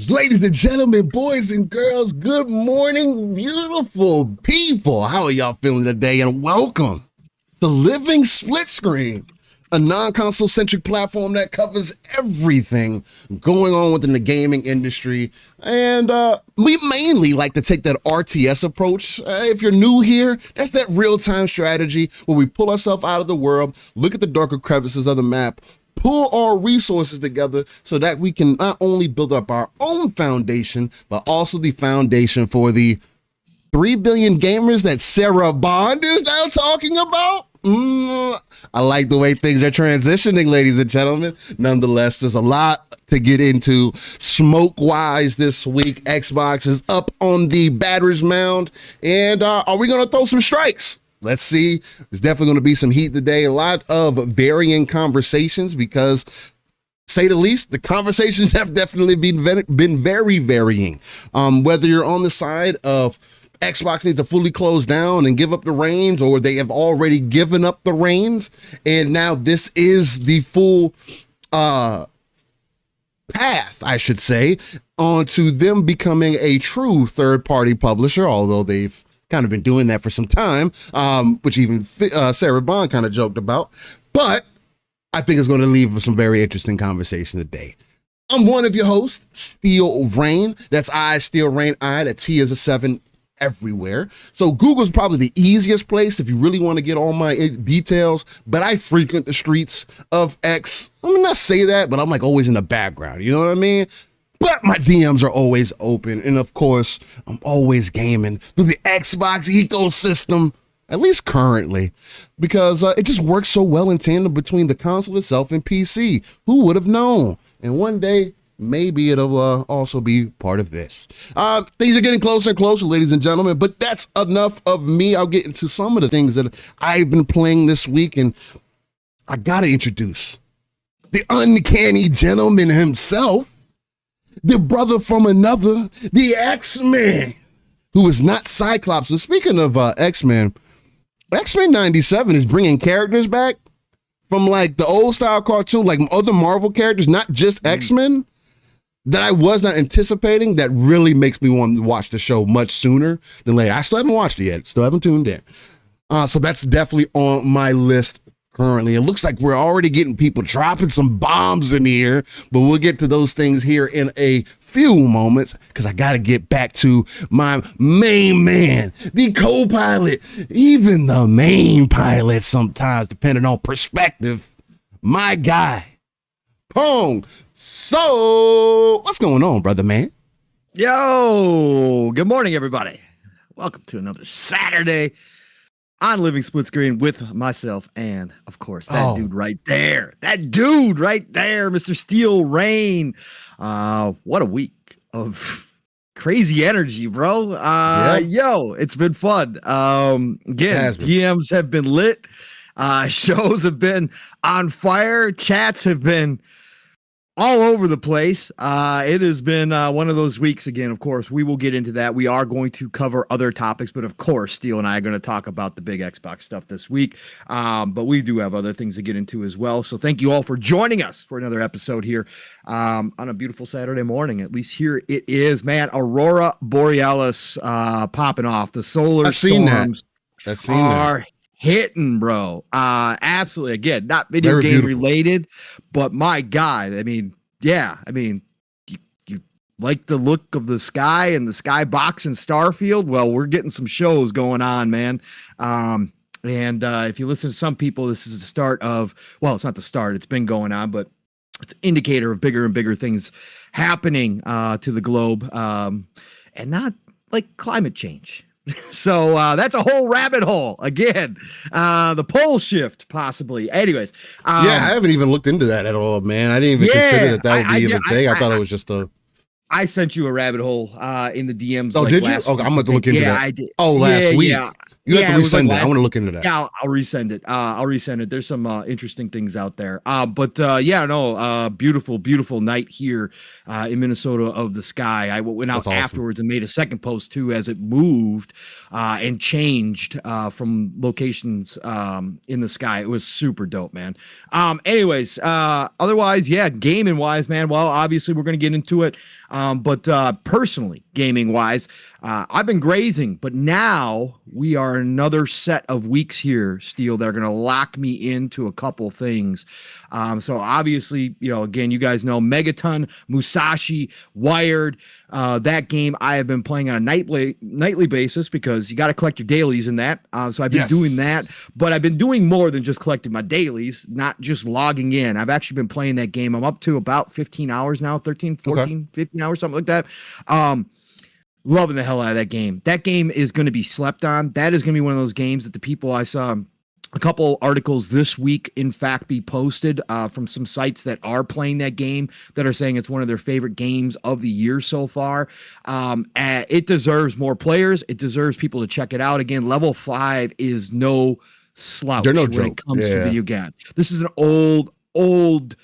Ladies and gentlemen, boys and girls, good morning, beautiful people. How are y'all feeling today? And welcome to Living Split Screen, a non-console centric platform that covers everything going on within the gaming industry. And we mainly like to take that RTS approach. If you're new here, that's that real-time strategy where we pull ourselves out of the world, look at the darker crevices of the map, pull our resources together so that we can not only build up our own foundation, but also the foundation for the 3 billion gamers that Sarah Bond is now talking about. I like the way things are transitioning, ladies and gentlemen. Nonetheless, there's a lot to get into smoke-wise this week. Xbox is up on the batter's mound, and are we going to throw some strikes? Let's see. There's definitely going to be some heat today. A lot of varying conversations because, say the least, the conversations have definitely been very varying. Whether you're on the side of Xbox needs to fully close down and give up the reins, or they have already given up the reins, and now this is the full path, I should say, onto them becoming a true third-party publisher, although they've kind of been doing that for some time, which even Sarah Bond kind of joked about. But I think it's going to leave us some very interesting conversation today. I'm one of your hosts, Steel Rain. That's I, Steel Rain, I. That's he is a 7 everywhere. So Google's probably the easiest place if you really want to get all my details, but I frequent the streets of X. I'm not say that, but I'm like always in the background. You know what I mean? But my DMs are always open. And of course, I'm always gaming through the Xbox ecosystem, at least currently, because it just works so well in tandem between the console itself and PC. Who would have known? And one day, maybe it'll also be part of this. Things are getting closer and closer, ladies and gentlemen, but that's enough of me. I'll get into some of the things that I've been playing this week, and I gotta introduce the uncanny gentleman himself, the brother from another, the X-Men, who is not Cyclops. So speaking of X-Men, X-Men 97 is bringing characters back from like the old style cartoon, like other Marvel characters, not just X-Men, that I was not anticipating. That really makes me want to watch the show much sooner than later. I still haven't watched it yet. Still haven't tuned in. So that's definitely on my list currently. It looks like we're already getting people dropping some bombs in here, but we'll get to those things here in a few moments because I got to get back to my main man, the co-pilot, even the main pilot sometimes, depending on perspective, my guy, Pong. So, what's going on, brother man? Yo, good morning, everybody. Welcome to another Saturday on Living Split Screen with myself and, of course, that dude right there. That dude right there, Mr. Steel Rain. What a week of crazy energy, bro. Yo, it's been fun. Again, DMs have been lit. Shows have been on fire. Chats have been all over the place. It has been one of those weeks again. Of course, we will get into that. We are going to cover other topics, but of course, Steel and I are going to talk about the big Xbox stuff this week. But we do have other things to get into as well. So thank you all for joining us for another episode here on a beautiful Saturday morning. At least here it is, man. Aurora Borealis popping off. The solar storms are hitting, bro. Absolutely. Again, not video Very game beautiful. related, but my God, I mean, yeah, I mean, you like the look of the sky and the skybox in Starfield? Well, we're getting some shows going on, man. And if you listen to some people, this is the start of, well, it's not the start, it's been going on, but it's an indicator of bigger and bigger things happening to the globe, and not like climate change. So that's a whole rabbit hole again. The pole shift, possibly. Anyways, yeah, I haven't even looked into that at all, man. I didn't even consider that would be even a thing. I thought it was just a. I sent you a rabbit hole in the DMs. Oh, like did you? Okay, I'm going to look into that. I did. Oh, last week. Yeah. You have to resend like it. I want to look into that. Yeah, I'll resend it. I'll resend it. There's some interesting things out there. Beautiful, beautiful night here in Minnesota of the sky. I went out afterwards and made a second post too as it moved and changed from locations in the sky. It was super dope, man. Anyways, otherwise, yeah, gaming wise, man. Well, obviously we're going to get into it. But personally, gaming wise, I've been grazing, but now we are another set of weeks here, Steel, that are going to lock me into a couple things. So obviously, again, you guys know Megaton, Musashi, Wired, that game I have been playing on a nightly basis because you got to collect your dailies in that. So I've been doing that, but I've been doing more than just collecting my dailies, not just logging in. I've actually been playing that game. I'm up to about 15 hours now, 13, 14, 15 hours, something like that. Loving the hell out of that game. That game is going to be slept on. That is going to be one of those games that the people I saw a couple articles this week, in fact, be posted from some sites that are playing that game that are saying it's one of their favorite games of the year so far. It deserves more players. It deserves people to check it out. Again, Level 5 is no slouch They're no when joke. it comes to video games. This is an old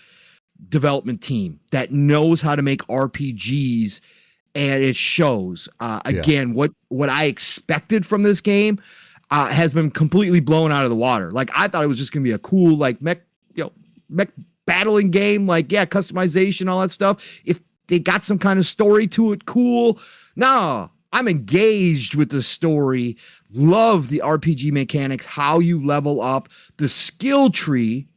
development team that knows how to make RPGs, and it shows. Again, what I expected from this game has been completely blown out of the water. Like, I thought it was just gonna be a cool, like, mech battling game, like, customization, all that stuff. If they got some kind of story to it, cool. No, I'm engaged with the story. Love the RPG mechanics, how you level up, the skill tree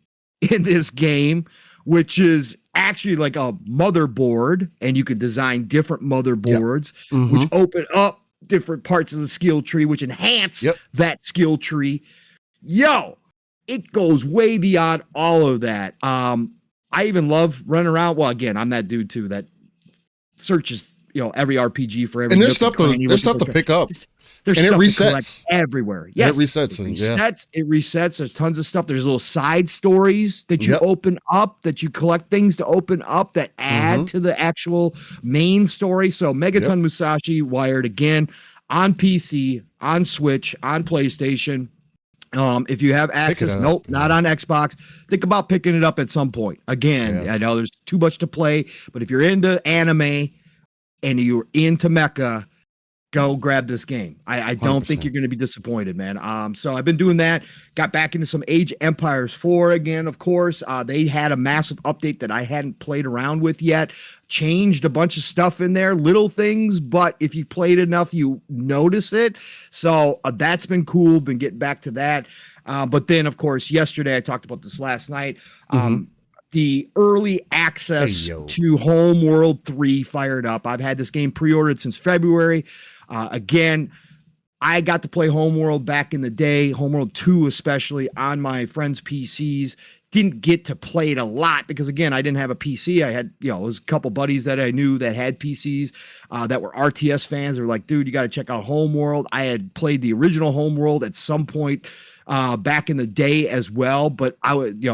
in this game, which is actually like a motherboard, and you can design different motherboards, which open up different parts of the skill tree, which enhance that skill tree. It goes way beyond all of that. I even love running around. Well, again, I'm that dude too that searches, every RPG for every. And there's stuff to pick up. There's and stuff it resets everywhere. Yes, and it resets. There's tons of stuff. There's little side stories that you open up, that you collect things to open up that add to the actual main story. So Megaton Musashi Wired again on PC, on Switch, on PlayStation. If you have access, not on Xbox. Think about picking it up at some point. Again, I know there's too much to play, but if you're into anime and you're into mecha, go grab this game. I don't think you're going to be disappointed, man. So I've been doing that. Got back into some Age of Empires 4 again, of course. They had a massive update that I hadn't played around with yet. Changed a bunch of stuff in there, little things, but if you played enough, you notice it. So that's been cool. Been getting back to that. But then, of course, yesterday, I talked about this last night. The early access to Homeworld 3 fired up. I've had this game pre-ordered since February. Again, I got to play Homeworld back in the day, Homeworld 2 especially, on my friends' PCs. Didn't get to play it a lot because, again, I didn't have a PC. I had, it was a couple buddies that I knew that had PCs that were RTS fans. They were like, dude, you got to check out Homeworld. I had played the original Homeworld at some point back in the day as well. But I would,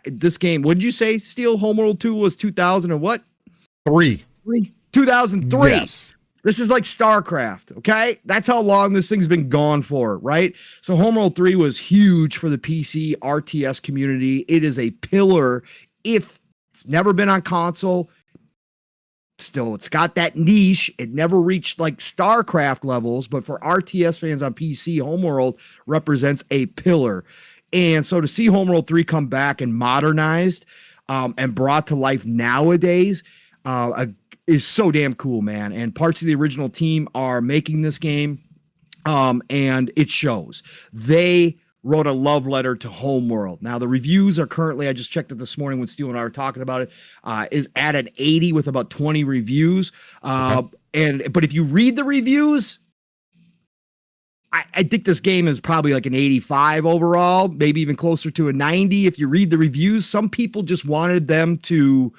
this game, what did you say, Steel? Homeworld 2 was 2000 and what? 2003. Yes. This is like StarCraft, okay? That's how long this thing's been gone for, right? So Homeworld 3 was huge for the PC RTS community. It is a pillar. If it's never been on console, still, it's got that niche. It never reached like StarCraft levels, but for RTS fans on PC, Homeworld represents a pillar. And so to see Homeworld 3 come back and modernized and brought to life nowadays, is so damn cool, man. And parts of the original team are making this game, and it shows. They wrote a love letter to Homeworld. Now, the reviews are currently, I just checked it this morning when Steele and I were talking about it, is at an 80 with about 20 reviews. But if you read the reviews, I think this game is probably like an 85 overall, maybe even closer to a 90. If you read the reviews, some people just wanted them to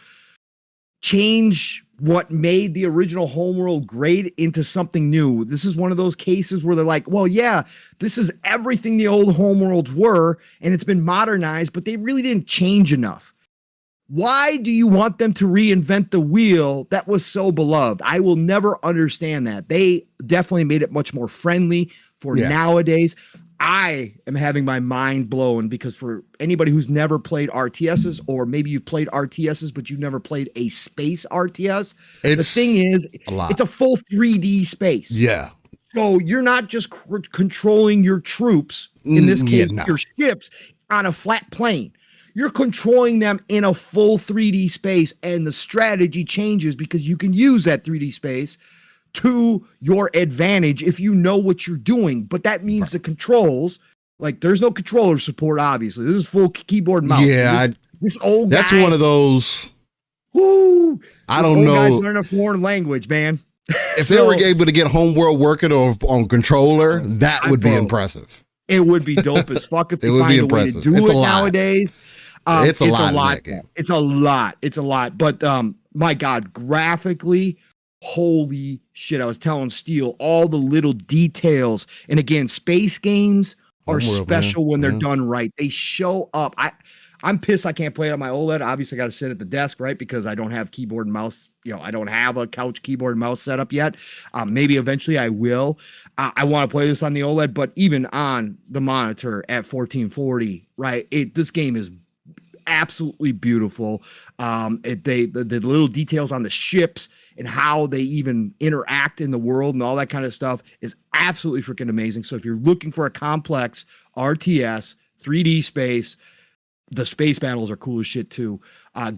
change what made the original Homeworld great into something new. This is one of those cases where they're like, well, yeah, this is everything the old Homeworlds were, and it's been modernized, but they really didn't change enough. Why do you want them to reinvent the wheel that was so beloved? I will never understand that. They definitely made it much more friendly for nowadays. I am having my mind blown because for anybody who's never played RTSs, or maybe you've played RTSs, but you've never played a space RTS, the thing is, it's a full 3D space. Yeah. So you're not just controlling your troops, in this case, your ships, on a flat plane. You're controlling them in a full 3D space, and the strategy changes because you can use that 3D space to your advantage if you know what you're doing. But that means the controls, like there's no controller support, obviously. This is full keyboard and mouse. Yeah, this old guy, that's one of those. I don't know. Guys learn a foreign language, man. If they were able to get Homeworld working on controller, that would be impressive. It would be dope as fuck if they find a way to do it nowadays. It's a lot. It's a lot. But my God, graphically, holy shit. I was telling Steele all the little details. And again, space games are special when they're Yeah. done right. They show up. I'm pissed I can't play it on my OLED. Obviously, I got to sit at the desk, right? Because I don't have keyboard and mouse. I don't have a couch keyboard and mouse setup yet. Maybe eventually I will. I want to play this on the OLED, but even on the monitor at 1440, right? This game is absolutely beautiful. The little details on the ships and how they even interact in the world and all that kind of stuff is absolutely freaking amazing. So if you're looking for a complex RTS 3D space, the space battles are cool as shit too.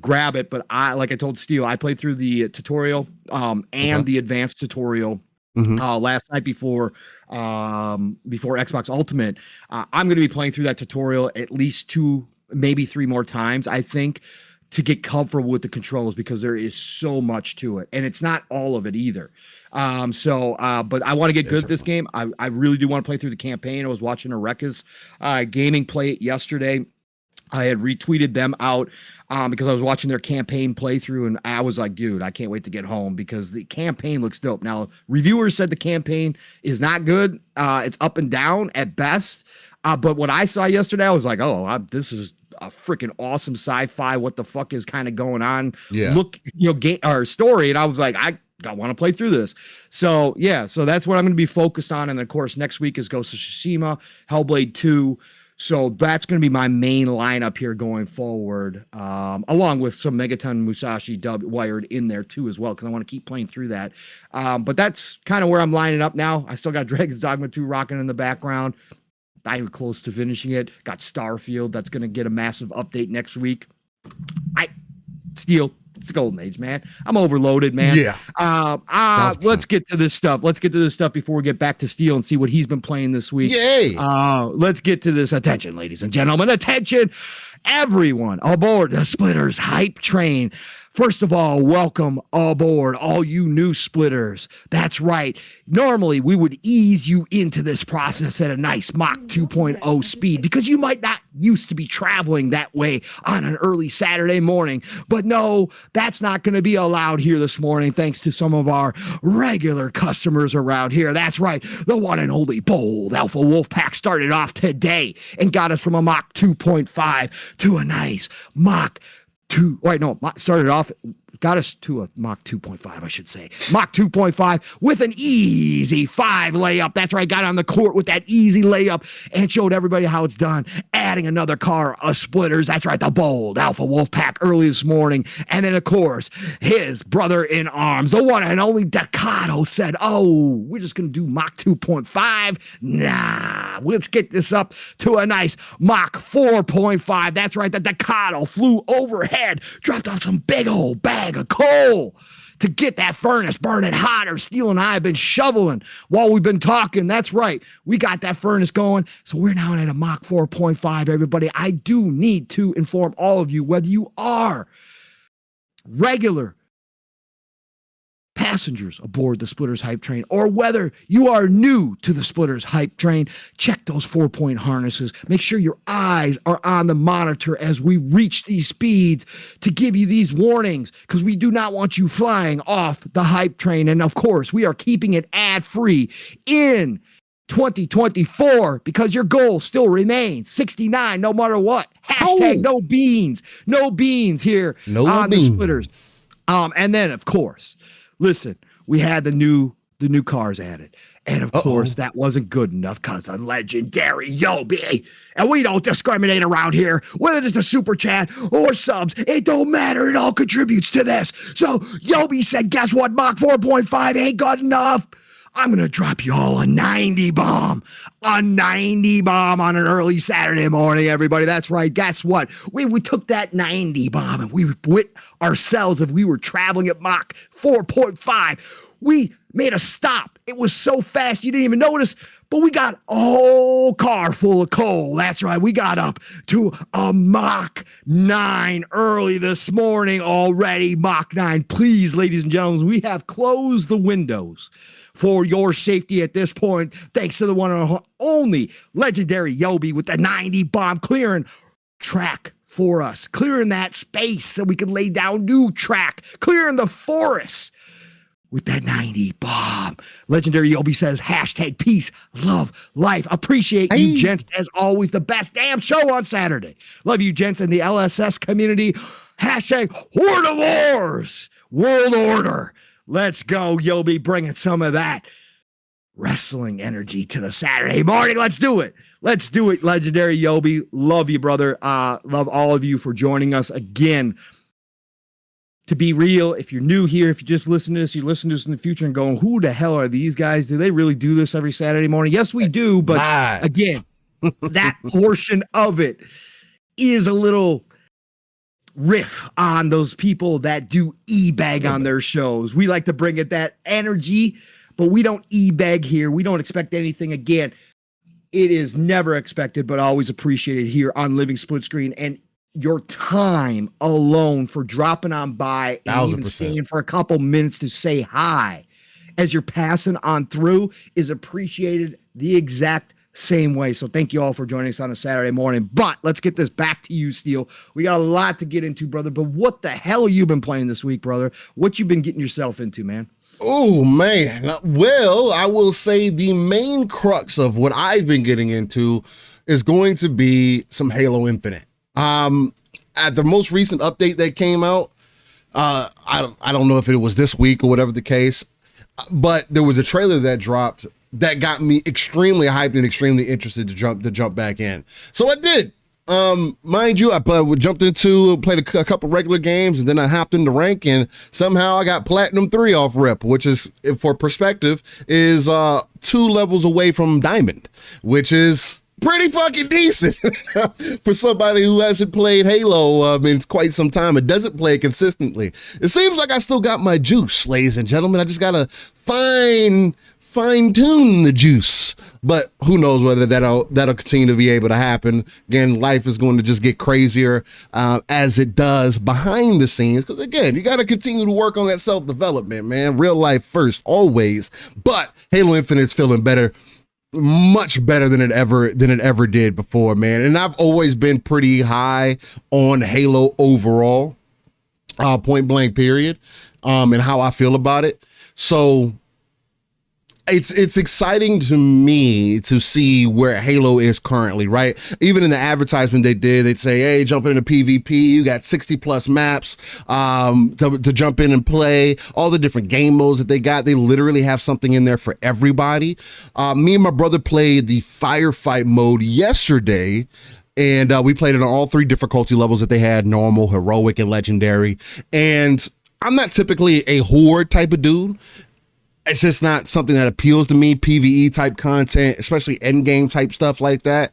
Grab it. But like I told Steele, I played through the tutorial and the advanced tutorial last night before Xbox Ultimate. I'm going to be playing through that tutorial at least 2, maybe 3 more times, I think, to get comfortable with the controls, because there is so much to it, and it's not all of it either. But I want to get good at this game. I really do want to play through the campaign. I was watching Eureka's Gaming play it yesterday. I had retweeted them out because I was watching their campaign playthrough, and I was like, dude, I can't wait to get home because the campaign looks dope. Now, reviewers said the campaign is not good. It's up and down at best. But what I saw yesterday, I was like, this is a freaking awesome sci-fi. What the fuck is kind of going on? Yeah. Look, our story. And I was like, I want to play through this. So that's what I'm going to be focused on. And of course, next week is Ghost of Tsushima, Hellblade 2. So that's going to be my main lineup here going forward, along with some Megaton Musashi wired in there too as well, because I want to keep playing through that. But that's kind of where I'm lining up now. I still got Dragon's Dogma 2 rocking in the background. I'm close to finishing it. Got Starfield. That's going to get a massive update next week. It's the golden age, man. I'm overloaded, man. Yeah. Let's get to this stuff. Before we get back to Steele and see what he's been playing this week. Yay. Let's get to this. Attention, ladies and gentlemen. Attention, everyone aboard the Splitters hype train. First of all, welcome aboard, all you new splitters. That's right. Normally, we would ease you into this process at a nice Mach 2.0 speed because you might not used to be traveling that way on an early Saturday morning. But no, that's not going to be allowed here this morning, thanks to some of our regular customers around here. That's right. The one and only Bold Alpha Wolf Pack started off today and got us from a Mach 2.5 to a nice Mach 2. Wait, no, started off, got us to a Mach 2.5, I should say. Mach 2.5 with an easy 5 layup. That's right, got on the court with that easy layup and showed everybody how it's done. Adding another car of splitters. That's right, the Bold Alpha Wolf Pack early this morning. And then, of course, his brother in arms, the one and only Decado, said, we're just going to do Mach 2.5. Nah, let's get this up to a nice Mach 4.5. That's right, the Decado flew overhead, dropped off some big old bag of coal to get that furnace burning hotter. Steele and I have been shoveling while we've been talking. That's right. We got that furnace going. So we're now at a Mach 4.5, everybody. I do need to inform all of you, whether you are regular passengers aboard the Splitters hype train, or whether you are new to the Splitters hype train, check those 4-point harnesses. Make sure your eyes are on the monitor as we reach these speeds to give you these warnings, because we do not want you flying off the hype train. And of course, we are keeping it ad-free in 2024 because your goal still remains 69 no matter what. Hashtag no beans here on the Splitters. And then, of course, listen, we had the new cars added. And of course, that wasn't good enough because of legendary Yobi. And we don't discriminate around here, whether it's a super chat or subs. It don't matter. It all contributes to this. So Yobi said, guess what? Mach 4.5 ain't good enough. I'm going to drop you all a 90 bomb. A 90 bomb on an early Saturday morning, everybody. That's right. Guess what? We took that 90 bomb and we wit ourselves if we were traveling at Mach 4.5. We made a stop. It was so fast you didn't even notice, but we got a whole car full of coal. That's right. We got up to a Mach 9 early this morning already. Mach 9. Please, ladies and gentlemen, we have closed the windows for your safety at this point, thanks to the one and only legendary Yobi with the 90 bomb clearing track for us, clearing that space so we can lay down new track, clearing the forest with that 90 bomb. Legendary Yobi says, hashtag peace, love, life. Appreciate you, gents, as always. The best damn show on Saturday. Love you, gents, and the LSS community. Hashtag Horde of Wars, World Order. Let's go, Yobi, bringing some of that wrestling energy to the Saturday morning. Let's do it. Let's do it, Legendary Yobi. Love you, brother. Love all of you for joining us again. To be real, if you're new here, if you just listen to this, you listen to this in the future and going, who the hell are these guys? Do they really do this every Saturday morning? Yes, we do. But again, that portion of it is a little riff on those people that do e-bag on their shows. We like to bring it that energy, but we don't e-bag here. We don't expect anything. Again, it is never expected, but always appreciated here on Living Split Screen. And your time alone for dropping on by and even staying for a couple minutes to say hi as you're passing on through is appreciated the exact same way. So thank you all for joining us on a Saturday morning. But let's get this back to you, Steele. We got a lot to get into, brother. But what the hell have you been playing this week, brother? What you been getting yourself into, man? Oh, man. Well, I will say the main crux of what I've been getting into is going to be some Halo Infinite. At the most recent update that came out, I don't know if it was this week or whatever the case, but there was a trailer that dropped that got me extremely hyped and extremely interested to jump back in. So I did. Mind you, I played a couple regular games, and then I hopped into rank, and somehow I got Platinum 3 off rip, which is, for perspective, is 2 levels away from Diamond, which is pretty fucking decent for somebody who hasn't played Halo in quite some time and doesn't play it consistently. It seems like I still got my juice, ladies and gentlemen. I just gotta fine tune the juice, but who knows whether that'll continue to be able to happen. Again, life is going to just get crazier as it does behind the scenes, because again, you got to continue to work on that self-development, man. Real life first, always. But Halo Infinite's feeling better, much better than it ever did before, man. And I've always been pretty high on Halo overall, point blank period, and how I feel about it. So it's exciting to me to see where Halo is currently, right? Even in the advertisement they'd say, hey, jump into PvP, you got 60 plus maps to jump in and play, all the different game modes that they got. They literally have something in there for everybody. Me and my brother played the firefight mode yesterday, and we played it on all 3 difficulty levels that they had: normal, heroic, and legendary. And I'm not typically a horde type of dude. It's just not something that appeals to me, PvE type content, especially end game type stuff like that.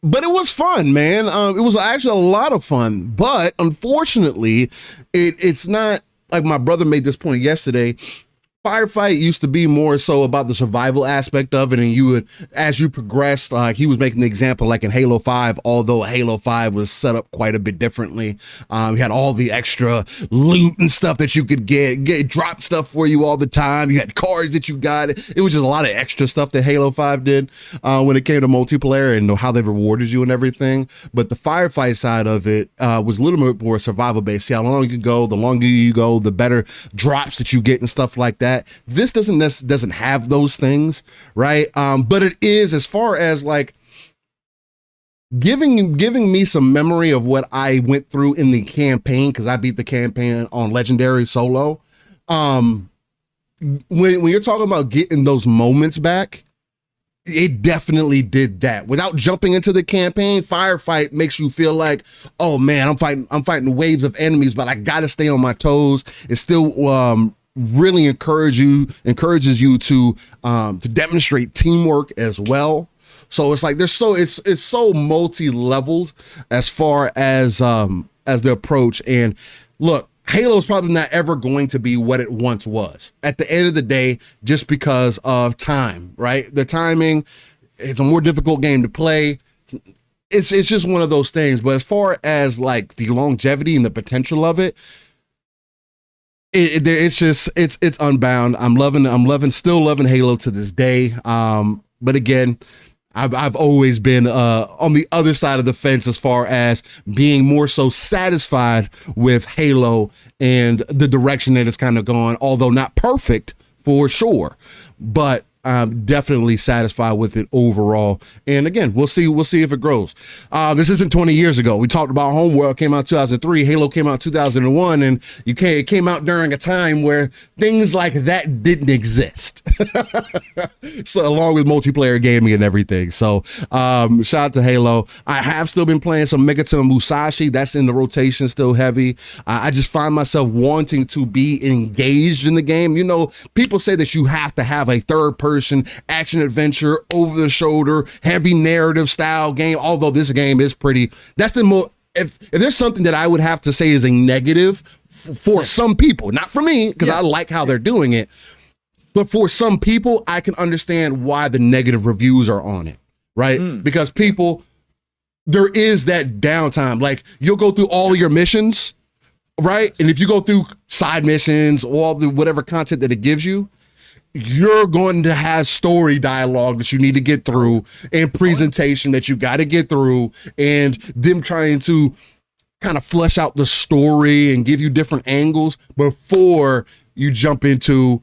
But it was fun, man. It was actually a lot of fun. But unfortunately, it's not, like my brother made this point yesterday, Firefight used to be more so about the survival aspect of it, and you would, as you progressed, he was making the example like in Halo 5, although Halo 5 was set up quite a bit differently. You had all the extra loot and stuff that you could get drop stuff for you all the time. You had cars that you got. It was just a lot of extra stuff that Halo 5 did when it came to multiplayer and how they rewarded you and everything. But the Firefight side of it was a little bit more survival based. See how long you can go, the longer you go, the better drops that you get and stuff like that. This doesn't have those things, right? But it is, as far as like giving me some memory of what I went through in the campaign, because I beat the campaign on Legendary solo. When you're talking about getting those moments back, it definitely did that. Without jumping into the campaign, Firefight makes you feel like, oh man, I'm fighting waves of enemies, but I gotta stay on my toes. It still really encourages you to demonstrate teamwork as well. So it's like it's so multi-leveled as far as the approach. And look, Halo is probably not ever going to be what it once was at the end of the day, just because of time, right? The timing, it's a more difficult game to play. It's just one of those things. But as far as like the longevity and the potential of it, it's unbound. I'm still loving Halo to this day. But again, I've always been on the other side of the fence as far as being more so satisfied with Halo and the direction that it's kind of gone, although not perfect for sure, but I'm definitely satisfied with it overall. And again, we'll see if it grows. This isn't 20 years ago. We talked about Homeworld came out 2003. Halo came out 2001, and it came out during a time where things like that didn't exist. So along with multiplayer gaming and everything. So shout out to Halo. I have still been playing some Megaton Musashi. That's in the rotation, still heavy. I just find myself wanting to be engaged in the game. You know, people say that you have to have a third person action adventure, over the shoulder, heavy narrative style game, although this game is pretty. That's the more, if there's something that I would have to say is a negative for some people, not for me, because I like how they're doing it, but for some people, I can understand why the negative reviews are on it, right? Because people, there is that downtime. Like, you'll go through all your missions, right? And if you go through side missions, all the whatever content that it gives you, you're going to have story dialogue that you need to get through and presentation that you got to get through, and them trying to kind of flesh out the story and give you different angles before you jump into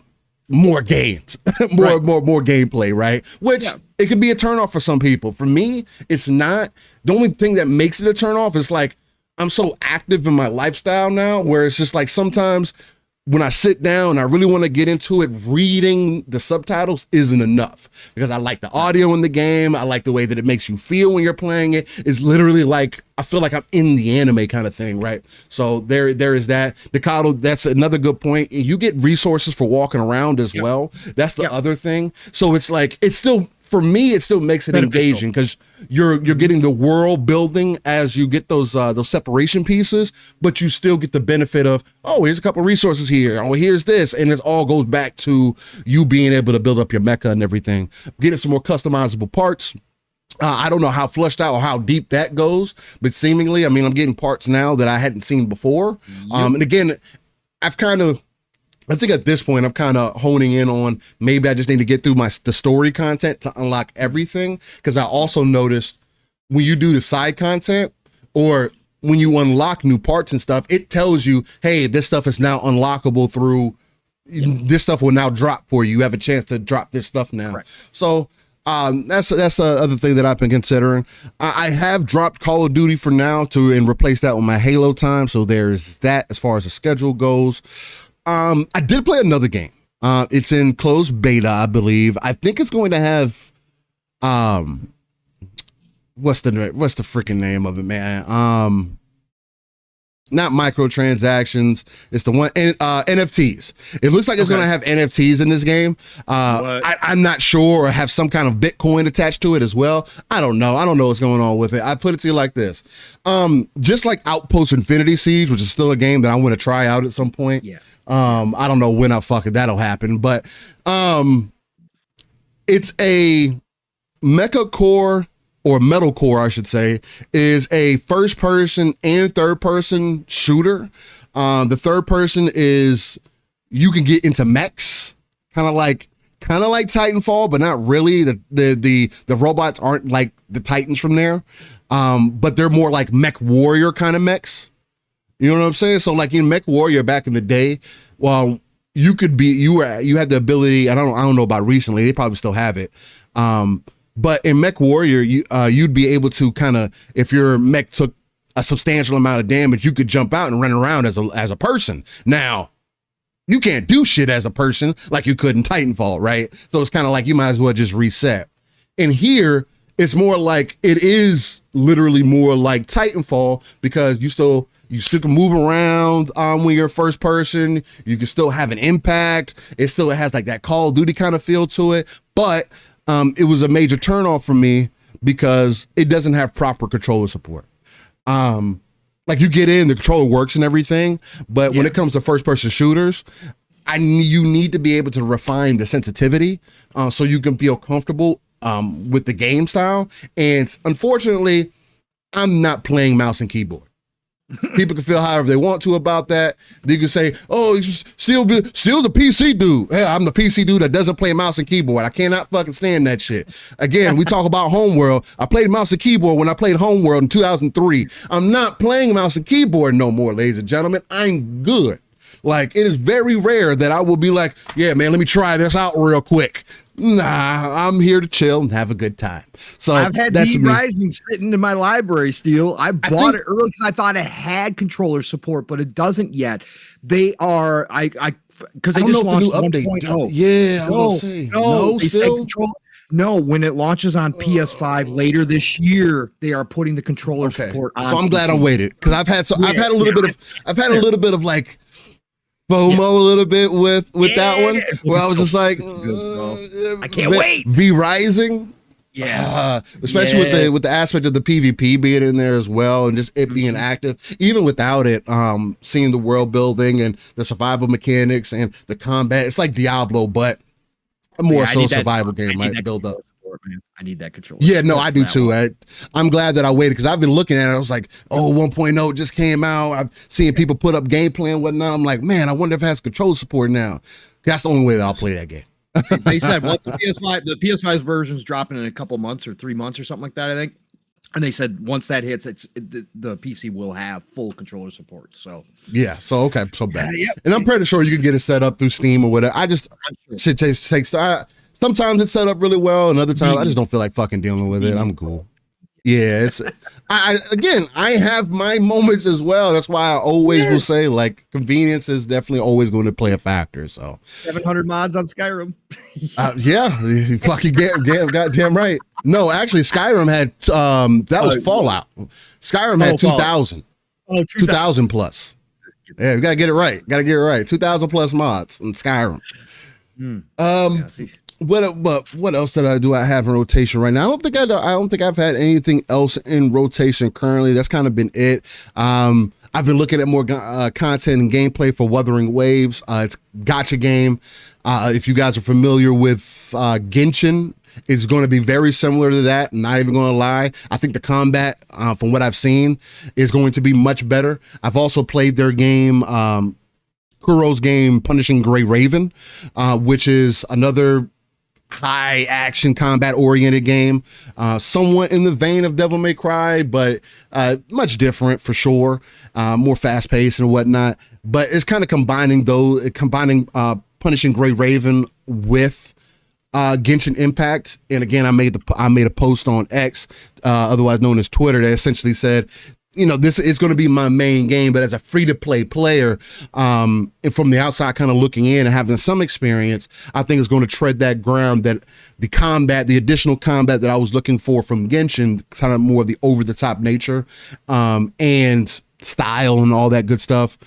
more games, more gameplay, right? Which it can be a turnoff for some people. For me, it's not. The only thing that makes it a turnoff is like, I'm so active in my lifestyle now where it's just like sometimes when I sit down, I really want to get into it. Reading the subtitles isn't enough because I like the audio in the game. I like the way that it makes you feel when you're playing it. It's literally like, I feel like I'm in the anime kind of thing, right? So there is that. Decado, that's another good point. You get resources for walking around as well. That's the other thing. So it's like, it's still, for me, it still makes it engaging because you're getting the world building as you get those separation pieces, but you still get the benefit of, oh, here's a couple resources here. Oh, here's this. And it all goes back to you being able to build up your mecha and everything. Getting some more customizable parts. I don't know how flushed out or how deep that goes, but seemingly, I mean, I'm getting parts now that I hadn't seen before. And again, I think at this point, I'm kind of honing in on maybe I just need to get through the story content to unlock everything. Because I also noticed when you do the side content or when you unlock new parts and stuff, it tells you, hey, this stuff is now unlockable through, this stuff will now drop for you. You have a chance to drop this stuff now. Right. So that's the other thing that I've been considering. I have dropped Call of Duty for now and replace that with my Halo time. So there's that as far as the schedule goes. I did play another game. It's in closed beta, I believe. I think it's going to have what's the freaking name of it, man? Not microtransactions. It's the one NFTs. It looks like it's going to have NFTs in this game. I'm not sure, or have some kind of Bitcoin attached to it as well. I don't know. I don't know what's going on with it. I put it to you like this. Just like Outpost Infinity Siege, which is still a game that I want to try out at some point. Yeah. I don't know when that'll happen, but it's a Mecha Core, or Metalcore, I should say, is a first person and third person shooter. The third person is you can get into mechs, kind of like Titanfall, but not really. The robots aren't like the Titans from there, but they're more like Mech Warrior kind of mechs. You know what I'm saying? So like in Mech Warrior back in the day, well, you had the ability. I don't know about recently. They probably still have it. But in Mech Warrior, you'd be able to kind of, if your mech took a substantial amount of damage, you could jump out and run around as a person. Now, you can't do shit as a person like you could in Titanfall, right? So it's kind of like you might as well just reset. And here, it's more like, it is literally more like Titanfall because you still can move around when you're first person. You can still have an impact. It still has like that Call of Duty kind of feel to it. But it was a major turnoff for me because it doesn't have proper controller support. Like you get in, the controller works and everything, but when it comes to first person shooters, you need to be able to refine the sensitivity so you can feel comfortable with the game style. And unfortunately, I'm not playing mouse and keyboard. People can feel however they want to about that. They can say, "Oh, Steel's the PC dude." Hey, I'm the PC dude that doesn't play mouse and keyboard. I cannot fucking stand that shit. Again, we talk about Homeworld. I played mouse and keyboard when I played Homeworld in 2003. I'm not playing mouse and keyboard no more, ladies and gentlemen. I'm good. Like, it is very rare that I will be like, "Yeah, man, let me try this out real quick." Nah, I'm here to chill and have a good time. So I've had that's Dead Rising sitting in my library still. I bought it early because I thought it had controller support, but it doesn't yet. They are because they just launched 1.0. Yeah, I was gonna say no, still. No, when it launches on PS5 later this year, they are putting the controller support on. So I'm glad I waited because I've had a little bit of like FOMO a little bit with that one, where I was just like, I can't wait. V-Rising, especially with the aspect of the PvP being in there as well, and just it being active, even without it, seeing the world building and the survival mechanics and the combat. It's like Diablo, but a more survival game, right? Build up. I need that controller. Yeah, no, I do too. I'm glad that I waited because I've been looking at it. I was like, oh, 1.0 just came out. I've seen people put up gameplay and whatnot. I'm like, man, I wonder if it has controller support now. That's the only way that I'll play that game. They said the PS5 version's dropping in a couple months or 3 months or something like that, I think. And they said once that hits, the PC will have full controller support. So yeah, so bad. And I'm pretty sure you can get it set up through Steam or whatever. Shit takes. Sometimes it's set up really well, and other times I just don't feel like fucking dealing with it. I'm cool. Yeah, it's I have my moments as well. That's why I always will say, like, convenience is definitely always going to play a factor. So 700 mods on Skyrim. Yeah, you fucking goddamn right. No, actually, Skyrim had that was Fallout. Skyrim had 2,000. 2,000 plus. Yeah, we gotta get it right. 2,000 plus mods in Skyrim. What else do I have in rotation right now? I don't think I've had anything else in rotation currently. That's kind of been it. I've been looking at more content and gameplay for Wuthering Waves. It's a gacha game. If you guys are familiar with Genshin, it's going to be very similar to that. I'm not even going to lie. I think the combat, from what I've seen, is going to be much better. I've also played their game, Kuro's game, Punishing Gray Raven, which is another high action combat oriented game, somewhat in the vein of Devil May Cry, but much different for sure, more fast paced and whatnot. But it's kind of combining Punishing Gray Raven with Genshin Impact. And again, I made a post on X, otherwise known as Twitter, that essentially said, you know, this is going to be my main game, but as a free-to-play player, and from the outside kind of looking in and having some experience, I think it's going to tread that ground that the additional combat that I was looking for from Genshin, kind of more of the over-the-top nature, and style and all that good stuff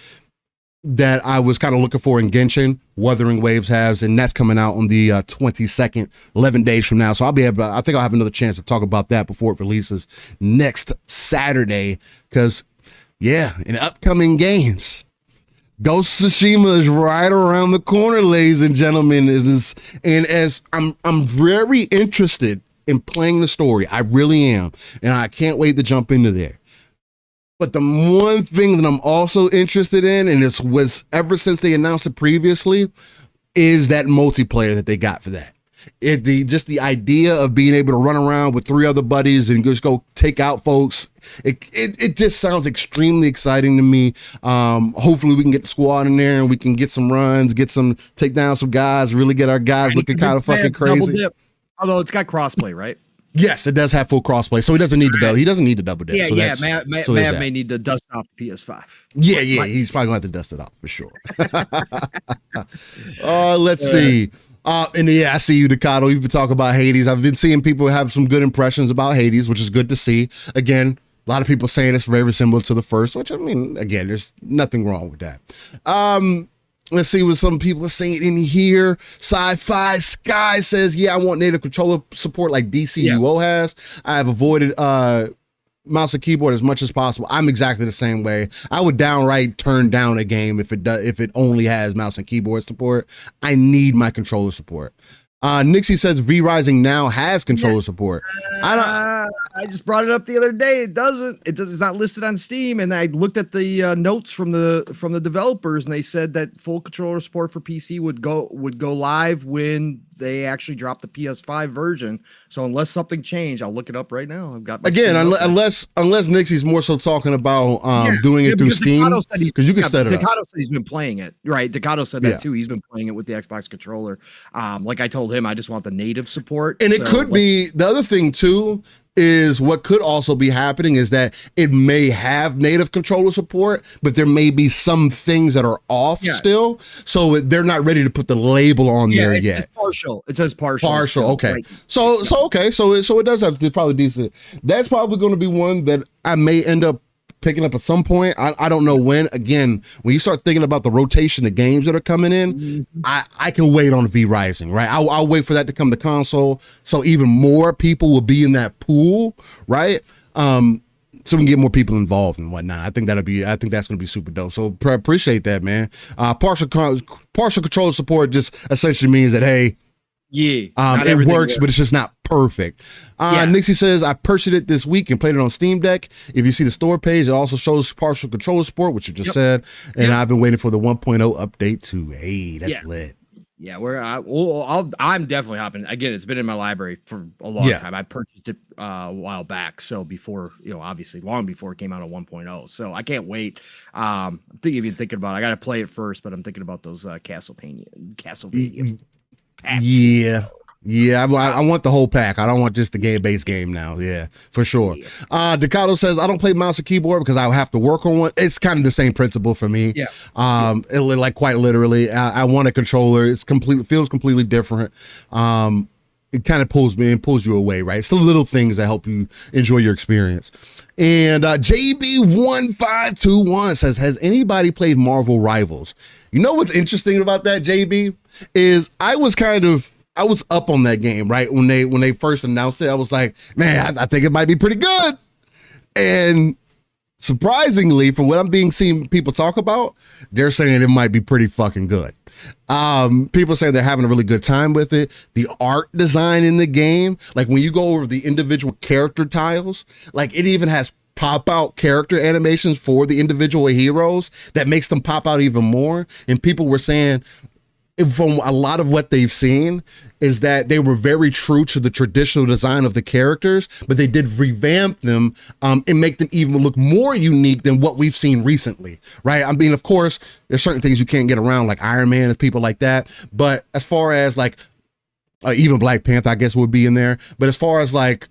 that I was kind of looking for in Genshin, Wuthering Waves has, and that's coming out on the 22nd, 11 days from now. So I think I'll have another chance to talk about that before it releases next Saturday. Because, yeah, in upcoming games, Ghost of Tsushima is right around the corner, ladies and gentlemen. And as I'm very interested in playing the story, I really am, and I can't wait to jump into there. But the one thing that I'm also interested in, and it was ever since they announced it previously, is that multiplayer that they got for that. Just the idea of being able to run around with 3 other buddies and just go take out folks. It just sounds extremely exciting to me. Hopefully we can get the squad in there and we can get some runs, take down some guys, really get our guys looking kind of fucking crazy. Although it's got crossplay, right? Yes, it does have full crossplay, so he doesn't need to double. He doesn't need to double dip. Matt may need to dust off the PS5. Yeah, he's probably going to have to dust it off for sure. Let's see. And yeah, I see you, Ducato. You've been talking about Hades. I've been seeing people have some good impressions about Hades, which is good to see. Again, a lot of people saying it's very similar to the first, which, I mean, again, there's nothing wrong with that. Let's see what some people are saying in here. Sci-Fi Sky says, yeah, I want native controller support like DCUO has. I have avoided mouse and keyboard as much as possible. I'm exactly the same way. I would downright turn down a game if it only has mouse and keyboard support. I need my controller support. Nixie says V-Rising now has controller support. I just brought it up the other day. It doesn't. It's not listed on Steam. And I looked at the notes from the developers, and they said that full controller support for PC would go live when they actually drop the PS5 version. So unless something changed, I'll look it up right now. I've got unless Nixie's more so talking about doing it through Steam, because you can set it up. Decado said he's been playing it, right? Decado said that too. He's been playing it with the Xbox controller. Like I told him, I just want the native support. And it could be the other thing too. Is what could also be happening is that it may have native controller support, but there may be some things that are off still. So they're not ready to put the label on there yet. It's partial. It says partial. Partial. Okay. Right. So it does have to probably decent. That's probably going to be one that I may end up picking up at some point. I don't know when. Again, when you start thinking about the rotation of games that are coming in, I can wait on V-Rising, right? I'll wait for that to come to console, so even more people will be in that pool, right? So we can get more people involved and whatnot. I think that's going to be super dope. So appreciate that, man. Partial controller support just essentially means that, hey, it works, but it's just not perfect. Nixie says, I purchased it this week and played it on Steam Deck. If you see the store page, it also shows partial controller support, which you just said. And I've been waiting for the 1.0 update too. Hey, that's lit. Yeah, I'm definitely hopping. Again, it's been in my library for a long time. I purchased it a while back. So before, obviously long before it came out on 1.0. So I can't wait. I'm thinking about it. I got to play it first, but I'm thinking about those Castlevania. Yeah, I want the whole pack. I don't want just the base game now. Yeah, for sure. Decado says, I don't play mouse and keyboard because I'll have to work on one. It's kind of the same principle for me. Like quite literally, I want a controller. Feels completely different. It kind of pulls you away, right? It's the little things that help you enjoy your experience. And JB1521 says, has anybody played Marvel Rivals? You know what's interesting about that, JB, is I was up on that game, right? When they first announced it, I was like, man, I think it might be pretty good. And surprisingly, from what I'm seeing people talk about, they're saying it might be pretty fucking good. People say they're having a really good time with it. The art design in the game, like when you go over the individual character tiles, like it even has pop out character animations for the individual heroes that makes them pop out even more. And people were saying, from a lot of what they've seen, is that they were very true to the traditional design of the characters, but they did revamp them and make them even look more unique than what we've seen recently, right? I mean, of course, there's certain things you can't get around, like Iron Man and people like that. But as far as like, even Black Panther, I guess would be in there. But as far as like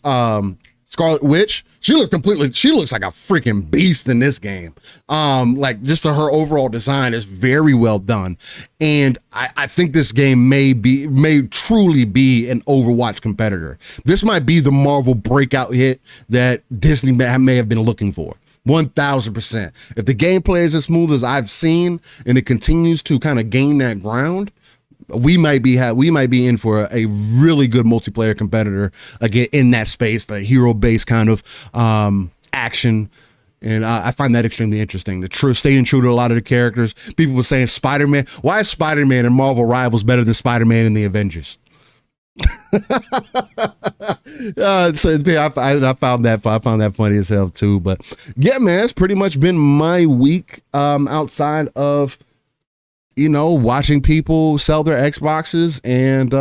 Scarlet Witch, she looks like a freaking beast in this game. Like just her overall design is very well done. And I think this game may truly be an Overwatch competitor. This might be the Marvel breakout hit that Disney may have been looking for. 1000%. If the gameplay is as smooth as I've seen and it continues to kind of gain that ground, we might be in for a really good multiplayer competitor again in that space, the hero-based kind of action. And I find that extremely interesting. Staying true to a lot of the characters. People were saying Spider-Man. Why is Spider-Man in Marvel Rivals better than Spider-Man in the Avengers? So I found that funny as hell too. But yeah, man, it's pretty much been my week outside of watching people sell their Xboxes and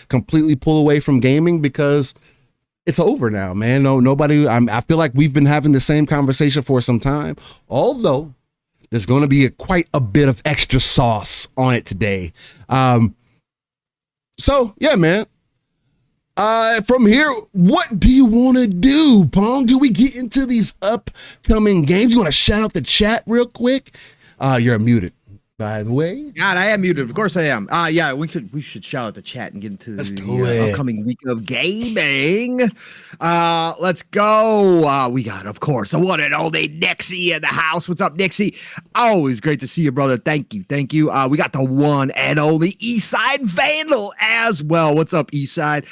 completely pull away from gaming because it's over now, man. I feel like we've been having the same conversation for some time, although there's going to be quite a bit of extra sauce on it today. So yeah, man. From here, what do you want to do, Pong? Do we get into these upcoming games? You want to shout out the chat real quick? You're muted, by the way. God, I am muted. Of course I am. Yeah, we should shout out the chat and get into the upcoming week of gaming. Let's go. We got, of course, the one and only Nixie in the house. What's up, Nixie? Always great to see you, brother. Thank you. We got the one and only Eastside Vandal as well. What's up, Eastside?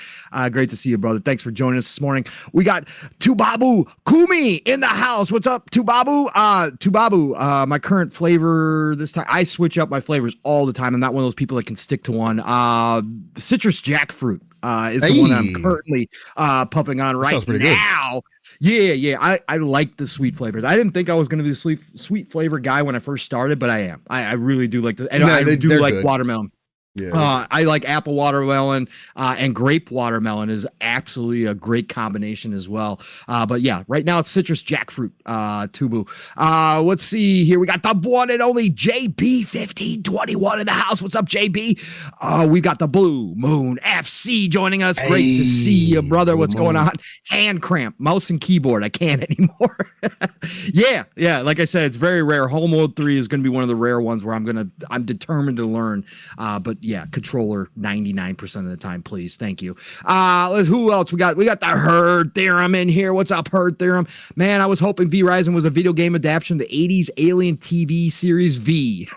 Great to see you, brother. Thanks for joining us this morning. We got Tubabu Kumi in the house. What's up, Tubabu? Tubabu, my current flavor this time, ice switch up my flavors all the time. I'm not one of those people that can stick to one. Citrus jackfruit is the one I'm currently puffing on right sounds pretty now. Good. Yeah. I like the sweet flavors. I didn't think I was going to be the sweet flavor guy when I first started, but I am. I really do like this. And I do like good. Watermelon. Yeah. I like apple watermelon and grape watermelon is absolutely a great combination as well. But yeah, right now it's citrus jackfruit, Tubu. Let's see here. We got the one and only JB1521 in the house. What's up, JB? We got the Blue Moon FC joining us. Great to see you, brother. What's going on? Hand cramp, mouse and keyboard. I can't anymore. Yeah. Like I said, it's very rare. Home Mode 3 is going to be one of the rare ones where I'm determined to learn. But yeah, controller 99% of the time, please. Thank you. Who else we got? We got the Herd Theorem in here. What's up, Herd Theorem? Man, I was hoping V Rising was a video game adaptation of the 80s Alien TV series V.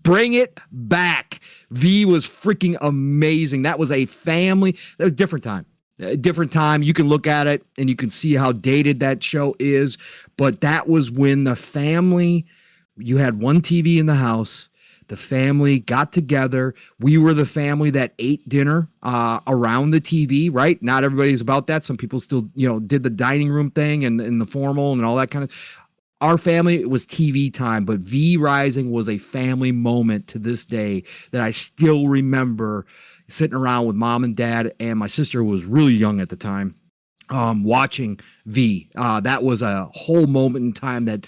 Bring it back. V was freaking amazing. That was a different time. A different time. You can look at it and you can see how dated that show is. But that was when the family, you had one TV in the house. The family got together. We were the family that ate dinner around the TV, right? Not everybody's about that. Some people still, did the dining room thing and the formal and all that kind of. Our family, it was TV time, but V Rising was a family moment to this day that I still remember sitting around with mom and dad, and my sister was really young at the time, watching V. That was a whole moment in time that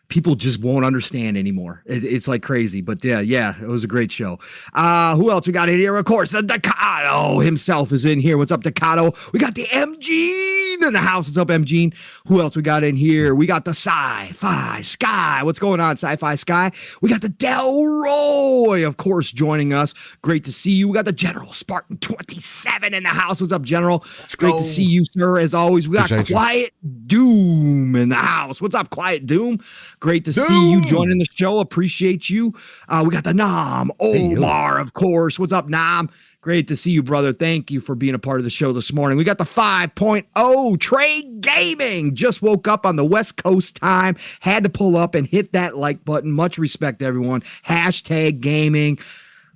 people just won't understand anymore. It's like crazy, but yeah, it was a great show. Who else we got in here? Of course, the Decado himself is in here. What's up, Decado? We got the MG in the house. What's up, MG? Who else we got in here? We got the Sci-Fi Sky. What's going on, Sci-Fi Sky? We got the Delroy, of course, joining us. Great to see you. We got the General Spartan 27 in the house. What's up, General? Great to see you, sir. As always, we got Quiet Doom in the house. What's up, Quiet Doom? Great to see you joining the show. Appreciate you. We got the Nam Omar, of course. What's up, Nam? Great to see you, brother. Thank you for being a part of the show this morning. We got the 5.0 Trey Gaming. Just woke up on the West Coast time. Had to pull up and hit that like button. Much respect, everyone. Hashtag gaming.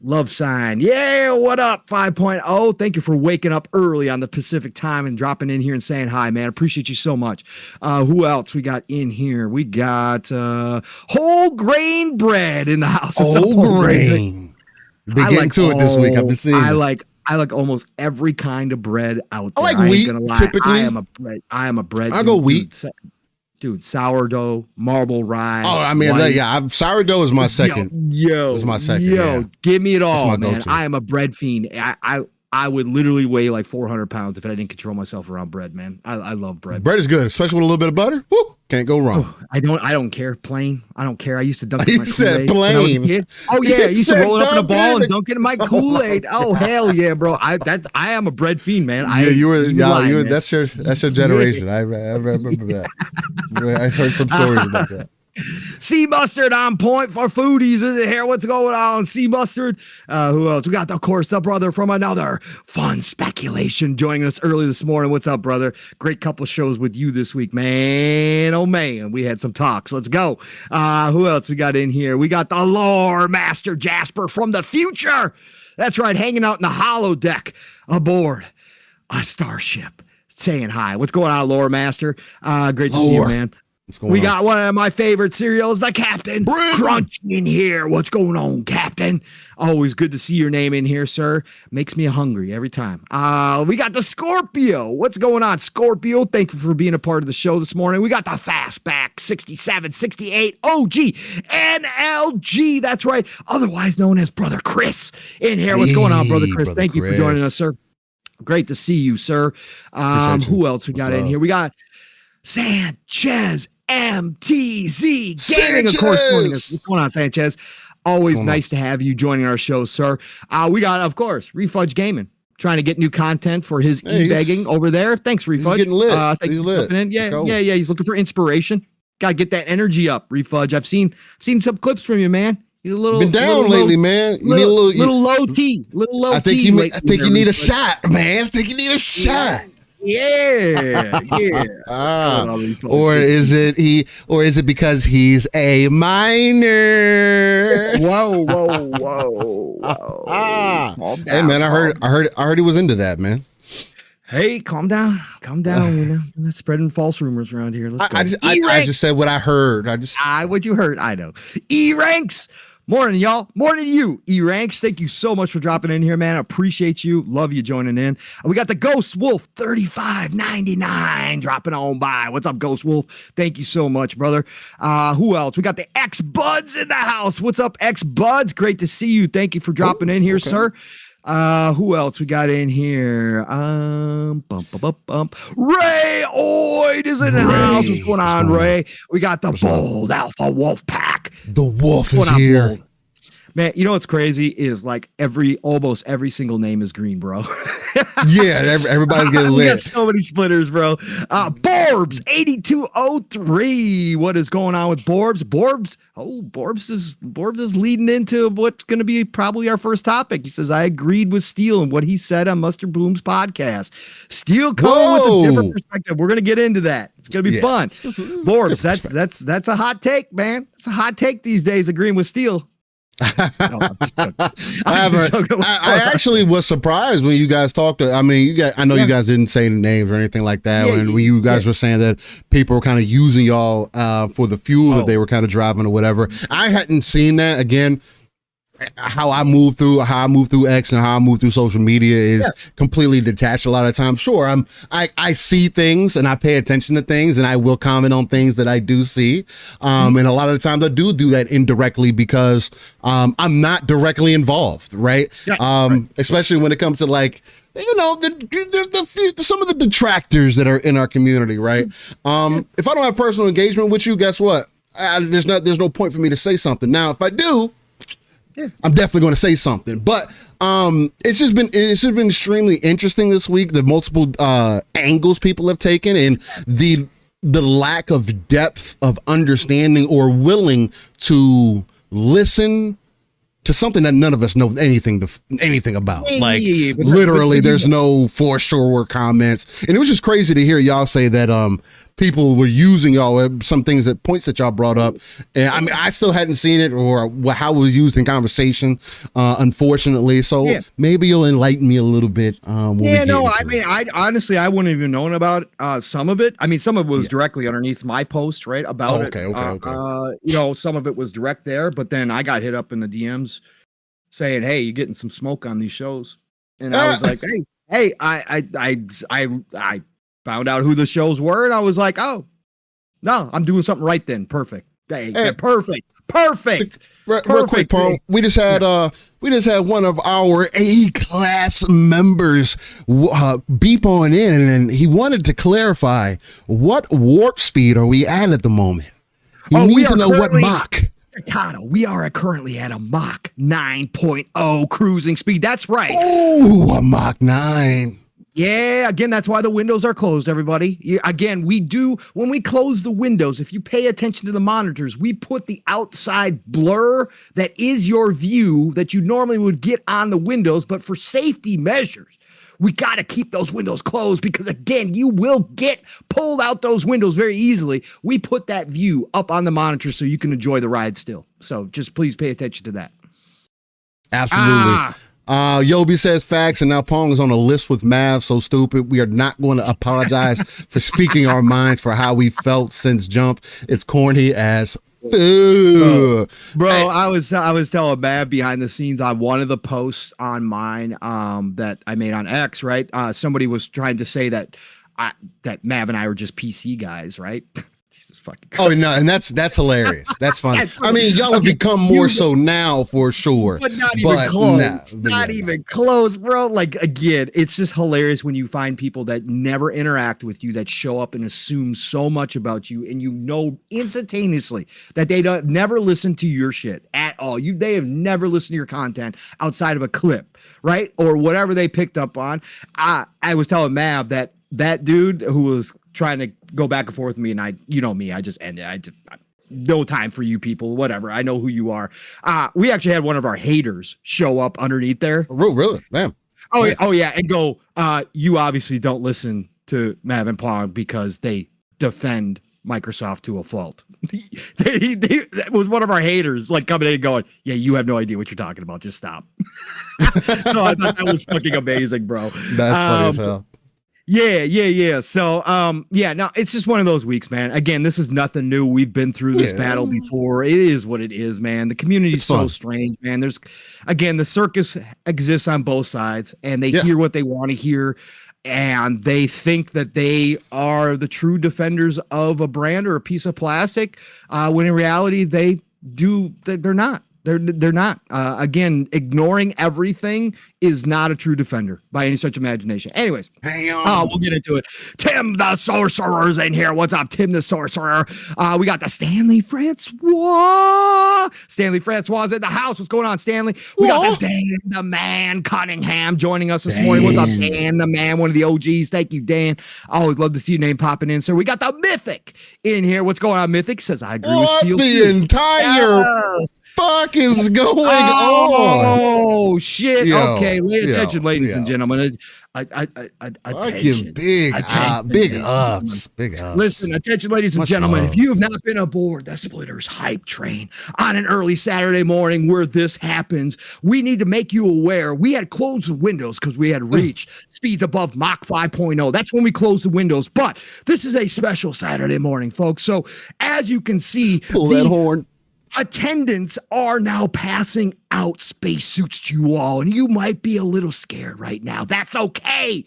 Love sign. Yeah, what up, 5.0? Thank you for waking up early on the Pacific time and dropping in here and saying hi, man. Appreciate you so much. Who else we got in here? We got whole grain bread in the house. Whole grain. Been getting to it this week. I've been seeing. I like almost every kind of bread out there. I like wheat, typically. I am a bread. I go wheat. Dude, sourdough, marble rye. Oh, I mean, sourdough is my second. Is my second. Yeah. Give me it all, man. Go-to. I am a bread fiend. I would literally weigh like 400 pounds if I didn't control myself around bread, man. I love bread. Bread is good, especially with a little bit of butter. Woo, can't go wrong. I don't care. Plain. I don't care. I used to dunk in my Kool-Aid. Plain. Oh yeah, I used to roll it up in a ball and dunk it in my Kool-Aid. Oh hell yeah, bro. I am a bread fiend, man. That's your generation. I remember that. I heard some stories about that. Sea Mustard on point for foodies. Is it here? What's going on? Sea Mustard. Who else? We got, of course, the brother from another fun speculation joining us early this morning. What's up, brother? Great couple shows with you this week, man. Oh, man. We had some talks. Let's go. Who else we got in here? We got the lore master Jasper from the future. That's right. Hanging out in the holodeck aboard a starship. Saying hi. What's going on, lore master? Great to see you, man. We got one of my favorite cereals, the Captain Crunch in here. What's going on, Captain? Always good to see your name in here, sir. Makes me hungry every time. We got the Scorpio. What's going on, Scorpio? Thank you for being a part of the show this morning. We got the Fastback 67, 68 OG NLG. That's right. Otherwise known as Brother Chris in here. What's going on, Brother Chris? Thank you for joining us, sir. Great to see you, sir. Who else we got in here? We got Sanchez MTZ Gaming, of course, joining us. What's going on, Sanchez? Always nice to have you joining our show, sir. We got, of course, Refudge Gaming, trying to get new content for his e-begging over there. Thanks, Refudge. He's getting lit. Thanks for lit. In. Yeah. He's looking for inspiration. Got to get that energy up, Refudge. I've seen some clips from you, man. You're been down lately, man. You need a little low T. I think you need a shot, man. I think you need a shot. Yeah. Or is it because he's a minor? Whoa. Calm down, Hey man, I heard he was into that, man. Hey, calm down. We're not spreading false rumors around here. Let's go. I just said what I heard. What you heard. I know. E-Ranks. Morning, y'all. Morning to you, E-Ranks. Thank you so much for dropping in here, man. I appreciate you. Love you joining in. We got the Ghost Wolf 3599 dropping on by. What's up, Ghost Wolf? Thank you so much, brother. Who else? We got the X-Buds in the house. What's up, X-Buds? Great to see you. Thank you for dropping in here, sir. Who else we got in here? Ray Oid is in the house. What's going on, Ray? We got the Bold Alpha Wolf Pack. The wolf is here. Bold? Man, you know what's crazy is like almost every single name is green, bro. Yeah, everybody's getting lit. We got so many splitters, bro. Borbs 8203. What is going on with Borbs? Borbs is leading into what's going to be probably our first topic. He says, I agreed with Steele and what he said on Mustard Bloom's podcast. Steele coming with a different perspective. We're going to get into that. It's going to be fun. Borbs, that's a hot take, man. It's a hot take these days, agreeing with Steele. I actually was surprised when you guys talked. I know you guys didn't say the names or anything like that. When you guys were saying that people were kind of using y'all for the fuel that they were kind of driving or whatever. I hadn't seen that. Again, how I move through X and how I move through social media is completely detached a lot of times. Sure, I see things and I pay attention to things and I will comment on things that I do see. And a lot of the times I do that indirectly because I'm not directly involved, right? Especially when it comes to like, you know, there's some of the detractors that are in our community, right? If I don't have personal engagement with you, guess what? There's no point for me to say something. Now, if I do, I'm definitely going to say something, but it's just been extremely interesting this week. The multiple angles people have taken and the lack of depth of understanding or willing to listen to something that none of us know anything about. Like literally, there's no for sure comments, and it was just crazy to hear y'all say that people were using y'all some points that y'all brought up, and I mean I still hadn't seen it or how it was used in conversation, unfortunately. So maybe you'll enlighten me a little bit. I honestly I wouldn't even known about some of it. I mean, some of it was directly underneath my post, right? About it. Okay. You know, some of it was direct there, but then I got hit up in the DMs saying, "Hey, you're getting some smoke on these shows," and I was like, "Hey, I found out who the shows were, and I was like, oh, no, I'm doing something right then. Perfect. Hey. Perfect. Real quick, Paul. We just had one of our A-class members beep on in, and he wanted to clarify what warp speed are we at the moment. He needs to know what Mach. We are currently at a Mach 9.0 cruising speed. That's right. Oh, a Mach 9. Yeah, again, that's why the windows are closed, everybody. Again, when we close the windows, if you pay attention to the monitors, we put the outside blur that is your view that you normally would get on the windows, but for safety measures, we got to keep those windows closed because, again, you will get pulled out those windows very easily. We put that view up on the monitor so you can enjoy the ride still. So just please pay attention to that. Absolutely. Yobi says facts, and now Pong is on a list with Mav. So stupid. We are not going to apologize for speaking our minds for how we felt since jump. It's corny as bro. Hey. I was telling Mav behind the scenes on one of the posts on mine that I made on X, right? Somebody was trying to say that Mav and I were just PC guys, right? Oh no, and that's hilarious. That's funny. I mean, y'all have become more so now for sure, but not even close. Not even close, bro. Like again, it's just hilarious when you find people that never interact with you that show up and assume so much about you, and you know instantaneously that they don't never listen to your shit at all. They have never listened to your content outside of a clip, right, or whatever they picked up on. I was telling Mav that dude who was trying to go back and forth with me, and I just ended. No time for you people, whatever. I know who you are. We actually had one of our haters show up underneath there. Oh, really? Man. Oh, nice. Yeah. And go, you obviously don't listen to Mav and Pong because they defend Microsoft to a fault. That was one of our haters, like coming in and going, "Yeah, you have no idea what you're talking about. Just stop." So I thought that was fucking amazing, bro. That's funny as hell. Yeah. So, no, it's just one of those weeks, man. Again, this is nothing new. We've been through this battle before. It is what it is, man. The community is so strange, man. The circus exists on both sides, and they hear what they want to hear, and they think that they are the true defenders of a brand or a piece of plastic, when in reality, they're not. They're not. Again, ignoring everything is not a true defender by any such imagination. Anyways, we'll get into it. Tim the Sorcerer's in here. What's up, Tim the Sorcerer? We got the Stanley Francois. Stanley Francois is in the house. What's going on, Stanley? We got the Dan the Man Cunningham joining us this morning. What's up, Dan the Man? One of the OGs. Thank you, Dan. I always love to see your name popping in, sir. We got the Mythic in here. What's going on, Mythic? Says I agree with Steel. The entire fuck is going on? Oh shit! Okay, pay attention, ladies and gentlemen. Attention. Big ups. Listen, attention, ladies and gentlemen. If you have not been aboard the Splitters hype train on an early Saturday morning where this happens, we need to make you aware. We had closed the windows because we had reached speeds above Mach 5.0. That's when we closed the windows. But this is a special Saturday morning, folks. So as you can see, pull that horn. Attendants are now passing out spacesuits to you all, and you might be a little scared right now. That's okay.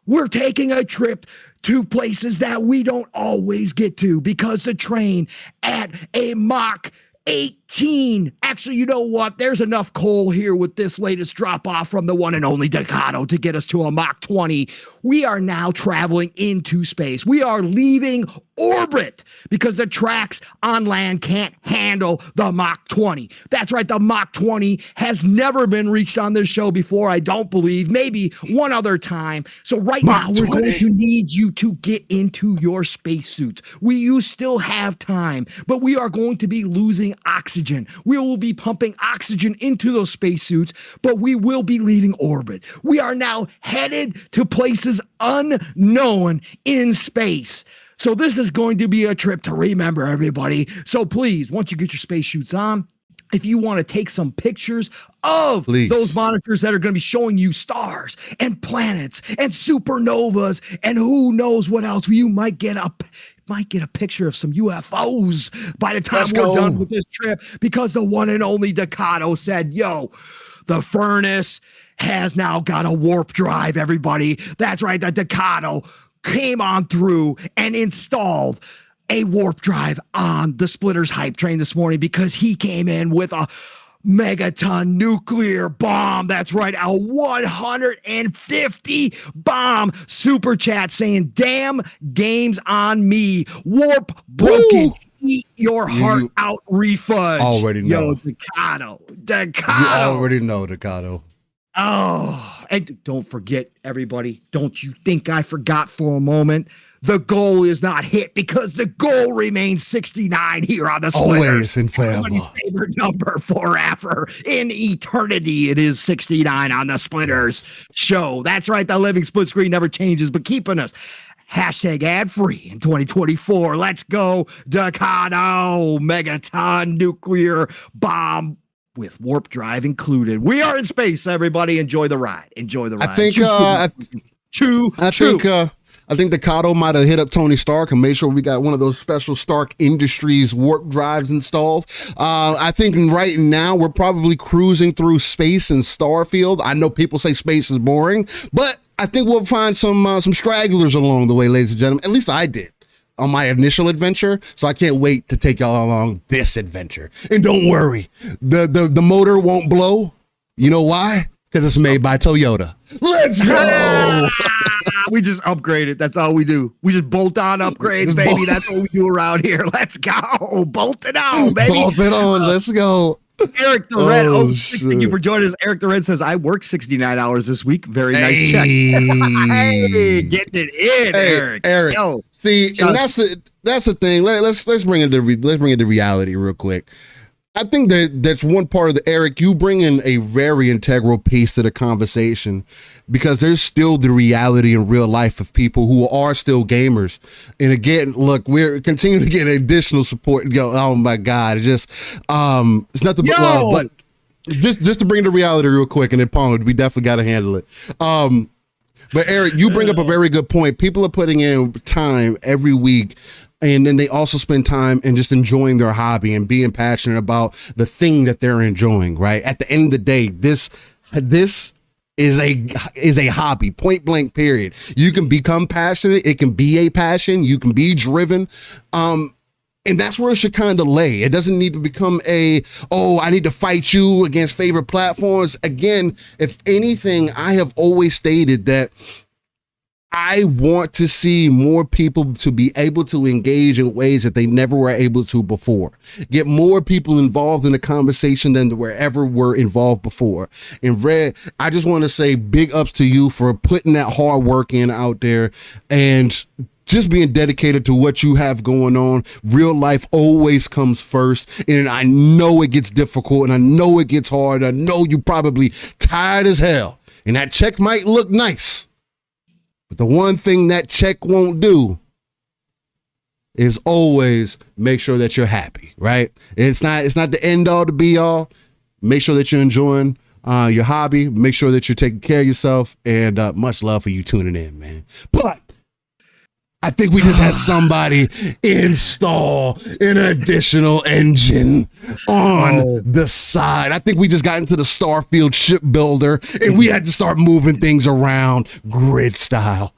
We're taking a trip to places that we don't always get to because the train at a Mach 18. Actually, you know what? There's enough coal here with this latest drop off from the one and only Ducato to get us to a Mach 20. We are now traveling into space. We are leaving orbit because the tracks on land can't handle the Mach 20. That's right. The Mach 20 has never been reached on this show before. I don't believe, maybe one other time. So right now we're going to need you to get into your spacesuits. You still have time, but we are going to be losing oxygen. We will be pumping oxygen into those spacesuits, but we will be leaving orbit. We are now headed to places unknown in space. So this is going to be a trip to remember, everybody. So please, once you get your spacesuits on, if you want to take some pictures of those monitors that are going to be showing you stars and planets and supernovas and who knows what else, you might get a picture of some UFOs by the time we're done with this trip, because the one and only Ducato said, yo, the furnace has now got a warp drive, everybody. That's right, the Ducato came on through and installed a warp drive on the Splitters hype train this morning because he came in with a megaton nuclear bomb. That's right, a 150 bomb. Super chat saying, damn, game's on me. Warp broken. Woo! Eat your heart out refund. Already know. Yo, Ducato. You already know, Ducato. Oh, and don't forget, everybody, don't you think I forgot for a moment? The goal is not hit because the goal remains 69 here on the Splitters. Always and forever. Everybody's favorite number forever. In eternity, it is 69 on the Splitters show. That's right, the living split screen never changes, but keeping us hashtag ad free in 2024. Let's go, Ducato, megaton nuclear bomb with warp drive included. We are in space, everybody. Enjoy the ride. Enjoy the ride. I think Ducato might have hit up Tony Stark and made sure we got one of those special Stark Industries warp drives installed. I think right now we're probably cruising through space and Starfield. I know people say space is boring, but I think we'll find some stragglers along the way, ladies and gentlemen. At least I did on my initial adventure, so I can't wait to take y'all along this adventure. And don't worry, the motor won't blow. You know why? Because it's made by Toyota. Let's go! We just upgrade it. That's all we do. We just bolt on upgrades, baby. That's what we do around here. Let's go. Bolt it on, baby. Bolt it on. Let's go. Eric the Red, thank you for joining us. Eric the Red says, I worked 69 hours this week. Very nice check. Hey, getting it in, Eric. Eric. Yo, see, and that's the thing. Let's bring it to reality real quick. I think that's one part of the Eric, you bring in a very integral piece to the conversation, because there's still the reality in real life of people who are still gamers. And again, look, we're continuing to get additional support. Oh my God. It's just, it's nothing but love, but just to bring the reality real quick, and then Paul, we definitely got to handle it. But Eric, you bring up a very good point. People are putting in time every week, and then they also spend time and just enjoying their hobby and being passionate about the thing that they're enjoying, right? At the end of the day, this is a hobby, point blank, period. You can become passionate. It can be a passion. You can be driven. And that's where it should kind of lay. It doesn't need to become I need to fight you against favorite platforms. Again, if anything, I have always stated that I want to see more people to be able to engage in ways that they never were able to before. Get more people involved in the conversation than wherever were involved before. And Red, I just want to say big ups to you for putting that hard work in out there and just being dedicated to what you have going on. Real life always comes first. And I know it gets difficult, and I know it gets hard. I know you're probably tired as hell, and that check might look nice. But the one thing that check won't do is always make sure that you're happy, right? It's not the end all to be all. Make sure that you're enjoying your hobby. Make sure that you're taking care of yourself, and much love for you tuning in, man. But I think we just had somebody install an additional engine on the side. I think we just got into the Starfield shipbuilder, and we had to start moving things around grid style.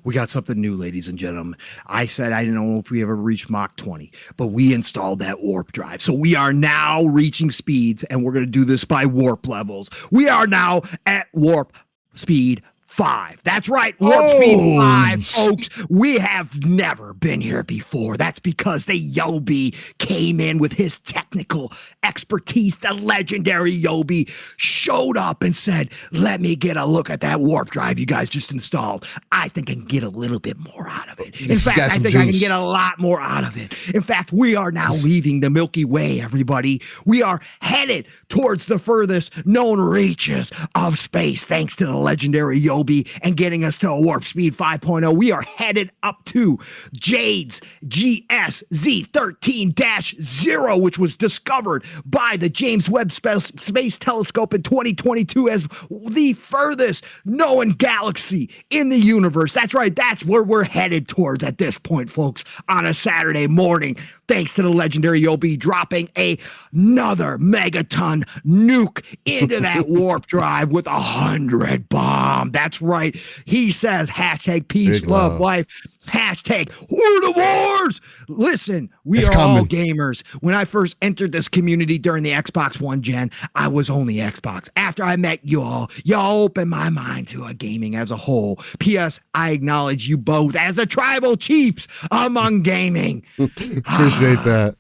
We got something new, ladies and gentlemen. I said I didn't know if we ever reached Mach 20, but we installed that warp drive. So we are now reaching speeds, and we're going to do this by warp levels. We are now at warp speed 5. That's right, warp speed 5, folks. We have never been here before. That's because the Yobi came in with his technical expertise. The legendary Yobi showed up and said, let me get a look at that warp drive you guys just installed. I think I can get a little bit more out of it. In fact, I think I can get a lot more out of it. In fact, we are now leaving the Milky Way, everybody. We are headed towards the furthest known reaches of space, thanks to the legendary Yobi and getting us to a warp speed 5.0. We are headed up to Jade's GSZ13-0, which was discovered by the James Webb Space Telescope in 2022 as the furthest known galaxy in the universe. That's right. That's where we're headed towards at this point, folks, on a Saturday morning, thanks to the legendary Yobi dropping another megaton nuke into that warp drive with 100 bombs. That's right. He says hashtag peace, Big love, life. Hashtag Horde of Wars. Listen, we are all gamers. When I first entered this community during the Xbox One gen, I was only Xbox. After I met y'all opened my mind to gaming as a whole. P.S. I acknowledge you both as the tribal chiefs among gaming. Appreciate that.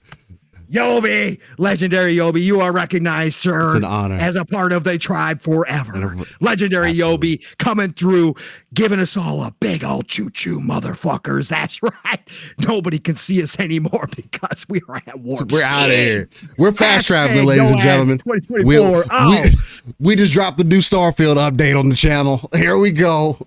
Yobi, legendary Yobi, you are recognized, sir. It's an honor. As a part of the tribe forever. Legendary Yobi coming through, giving us all a big old choo-choo, motherfuckers. That's right. Nobody can see us anymore because we are at warp. We're out of here. We're fast traveling, ladies and gentlemen. 2024. We just dropped the new Starfield update on the channel. Here we go.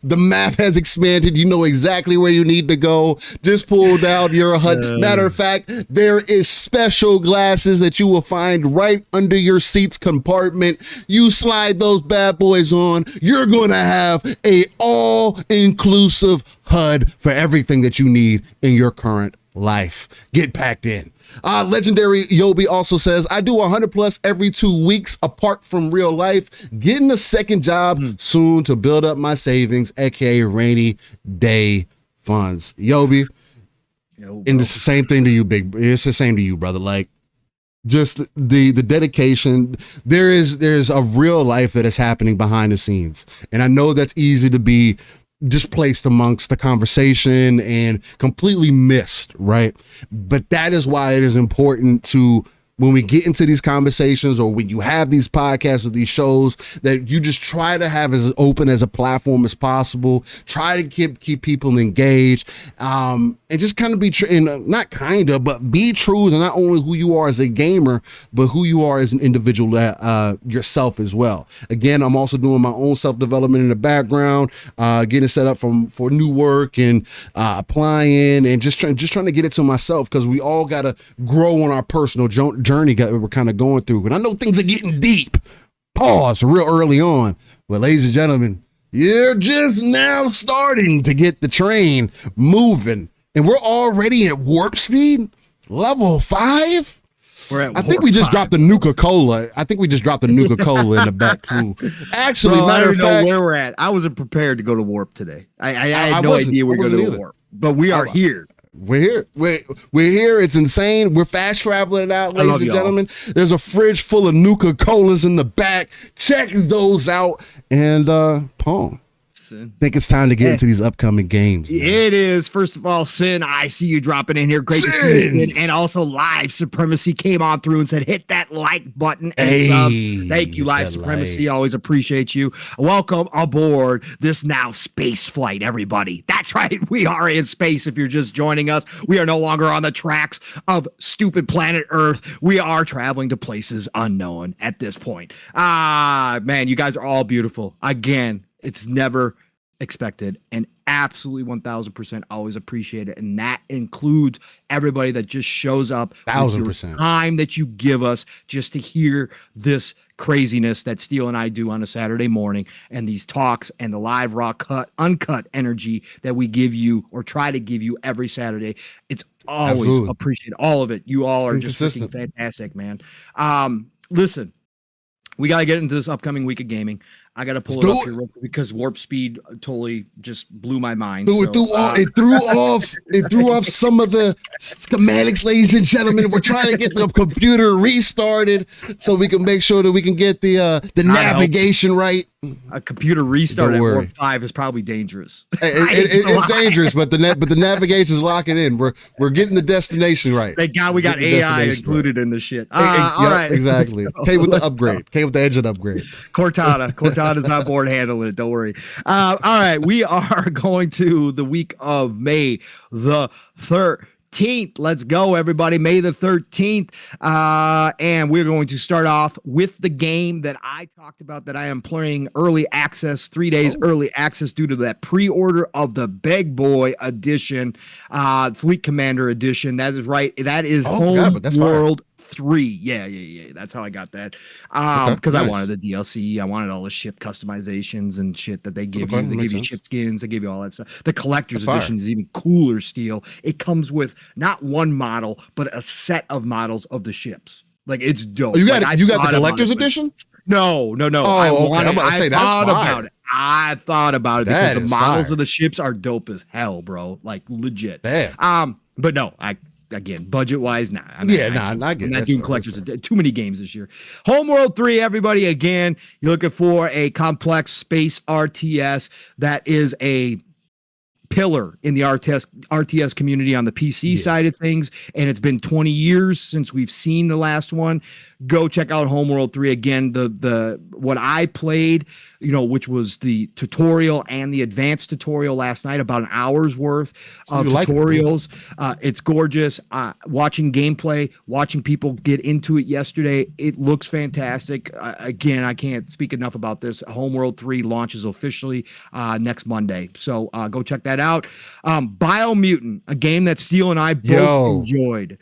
The map has expanded. You know exactly where you need to go. Just pulled out your HUD. Matter of fact, there is special glasses that you will find right under your seat's compartment. You slide those bad boys on, you're going to have a all-inclusive HUD for everything that you need in your current life. Get packed in. Legendary Yobi also says, I do 100 plus every 2 weeks apart from real life, getting a second job soon to build up my savings, aka rainy day funds. Yobi, and it's the same thing to you, it's the same to you, brother. Like, just the dedication. There's a real life that is happening behind the scenes, and I know that's easy to be displaced amongst the conversation and completely missed, right? But that is why it is important to when we get into these conversations or when you have these podcasts or these shows, that you just try to have as open as a platform as possible, try to keep people engaged, and just kind of be but be true to not only who you are as a gamer, but who you are as an individual yourself as well. Again, I'm also doing my own self-development in the background, getting set up for new work and applying and just trying to get it to myself, because we all got to grow on our personal journey that we're kind of going through. And I know things are getting deep. Pause real early on. But ladies and gentlemen, you're just now starting to get the train moving. And we're already at warp speed, level 5. I think we just dropped the Nuka-Cola. I think we just dropped the Nuka-Cola in the back too. Actually, Bro, matter of fact, I don't know where we're at. I wasn't prepared to go to warp today. I had no idea we were going to warp, but we are here. We're here. We're here. It's insane. We're fast traveling it out, ladies and gentlemen. There's a fridge full of Nuka-Colas in the back. Check those out. And Paul, I think it's time to get into these upcoming games. Man. It is. First of all, Sin, I see you dropping in here. Great to see you, Sin. And also, Live Supremacy came on through and said, hit that like button and sub. Thank you, Live Supremacy. Always appreciate you. Welcome aboard this now space flight, everybody. That's right. We are in space. If you're just joining us, we are no longer on the tracks of stupid planet Earth. We are traveling to places unknown at this point. Man, you guys are all beautiful. Again, it's never expected and absolutely 1000% always appreciate it. And that includes everybody that just shows up, 1000% time that you give us just to hear this craziness that Steele and I do on a Saturday morning, and these talks and the live uncut energy that we give you or try to give you every Saturday. It's always appreciated. All of it. You all are just freaking fantastic, man. Listen, we got to get into this upcoming week of gaming. I got to pull it up here real quick because warp speed totally just blew my mind. It threw off some of the schematics, ladies and gentlemen. We're trying to get the computer restarted so we can make sure that we can get the navigation right. A computer restart at warp 5 is probably dangerous. It's dangerous, but the navigation's locking in. We're getting the destination right. Thank God we got AI included in the shit. All right, exactly. Came with the upgrade. Came with the engine upgrade. Cortana is on board handling it. Don't worry. All right, we are going to the week of May the 13th. Let's go, everybody. May the 13th. And we're going to start off with the game that I talked about that I am playing early access, 3 days early access due to that pre-order of the Big Boy edition, Fleet Commander edition. That is right. That is Home World 3. Yeah. That's how I got that. Because I wanted the DLC. I wanted all the ship customizations and shit that they give you. They give you ship skins. They give you all that stuff. The collector's edition is even cooler, Steel. It comes with not one model, but a set of models of the ships. Like, it's dope. You got the collector's edition? No. I'm about to say that's fire. I thought about it because the models of the ships are dope as hell, bro. Like, legit. Damn. But no, again, budget-wise, nah. I get it. I'm not doing collectors. Too many games this year. Homeworld 3, everybody. Again, you're looking for a complex space RTS that is a pillar in the RTS community on the PC side of things, and it's been 20 years since we've seen the last one. Go check out Homeworld 3 again. The what I played, which was the tutorial and the advanced tutorial last night, about an hour's worth of tutorials. It's gorgeous. Watching gameplay, watching people get into it yesterday, it looks fantastic. Again, I can't speak enough about this. Homeworld 3 launches officially next Monday, so go check that out. Biomutant, a game that Steele and I both enjoyed.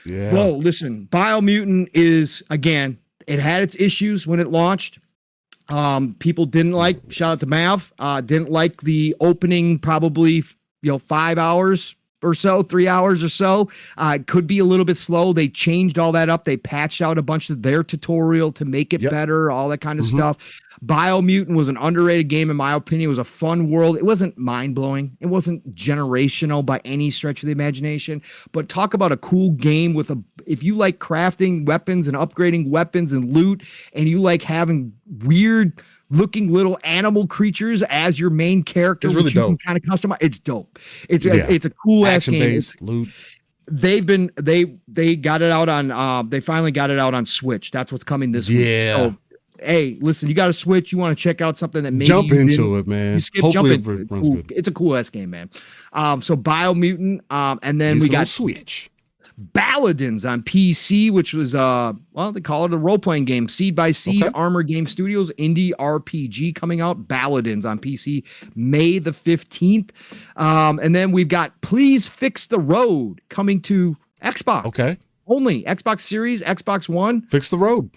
Yeah. Whoa, listen, Biomutant is, again, it had its issues when it launched. People didn't like, shout out to Mav, didn't like the opening probably, 5 hours or so, 3 hours or so. It could be a little bit slow. They changed all that up. They patched out a bunch of their tutorial to make it better, all that kind of stuff. Biomutant was an underrated game, in my opinion. It was a fun world. It wasn't mind-blowing. It wasn't generational by any stretch of the imagination. But talk about a cool game if you like crafting weapons and upgrading weapons and loot, and you like having weird looking little animal creatures as your main character, it's really dope. You can kind of customize. It's dope. It's a cool ass game. Loot. they got it out on they finally got it out on Switch. That's what's coming this week. So, hey, listen, you got a Switch, you want to check out something that maybe jump into it, man. Hopefully it runs good. It's a cool ass game, man. So Biomutant, and then we got Switch. Paladins on PC, which was they call it a role-playing game. Seed by Seed, Armor Game Studios, indie RPG coming out. Paladins on PC, May the 15th. And then we've got Please Fix the Road coming to Xbox. Okay. Only Xbox Series, Xbox One. Fix the Road.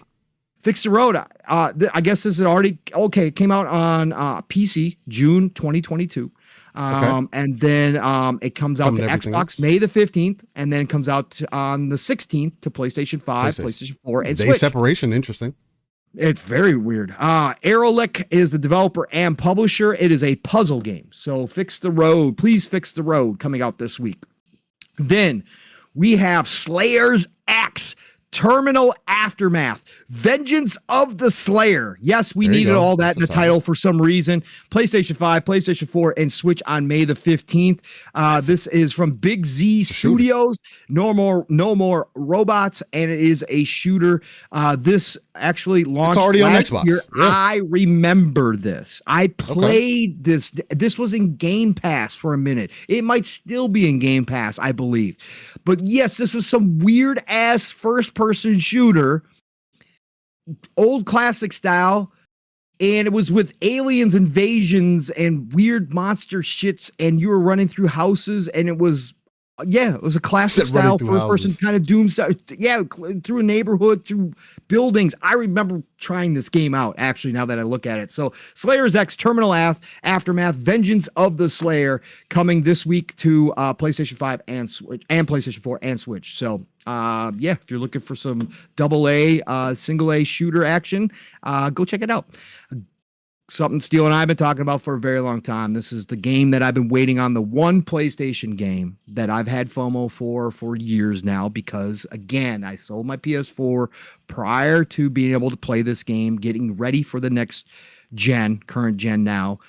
Fix the Road. I guess this is already It came out on PC June 2022. And then it comes out to Xbox else. May the 15th, and then it comes out on the 16th to PlayStation 5, PlayStation 4, and Switch. Separation, interesting. It's very weird. Aerolic is the developer and publisher. It is a puzzle game. So Fix the Road, Please Fix the Road, coming out this week. Then we have Slayer's X, Terminal Aftermath, Vengeance of the Slayer. Yes, we needed all that in the title for some reason. PlayStation 5, PlayStation 4, and Switch on May the 15th. This is from Big Z Studios. No more robots, and it is a shooter. This actually launched already on Xbox. Year. Yeah. I remember this. I played this. This was in Game Pass for a minute. It might still be in Game Pass, I believe. But yes, this was some weird ass first-person shooter, old classic style, and it was with aliens, invasions, and weird monster shits, and you were running through houses, and it was a classic style first-person kind of Doom style. Yeah, through a neighborhood, through buildings. I remember trying this game out, actually, now that I look at it. So Slayer's X, Terminal Aftermath, Vengeance of the Slayer, coming this week to PlayStation 5 and Switch, and PlayStation 4 and Switch. So if you're looking for some AA, single A shooter action, go check it out. Something Steele and I have been talking about for a very long time. This is the game that I've been waiting on, the one PlayStation game that I've had FOMO for years now, because again, I sold my PS4 prior to being able to play this game, getting ready for the next current gen now.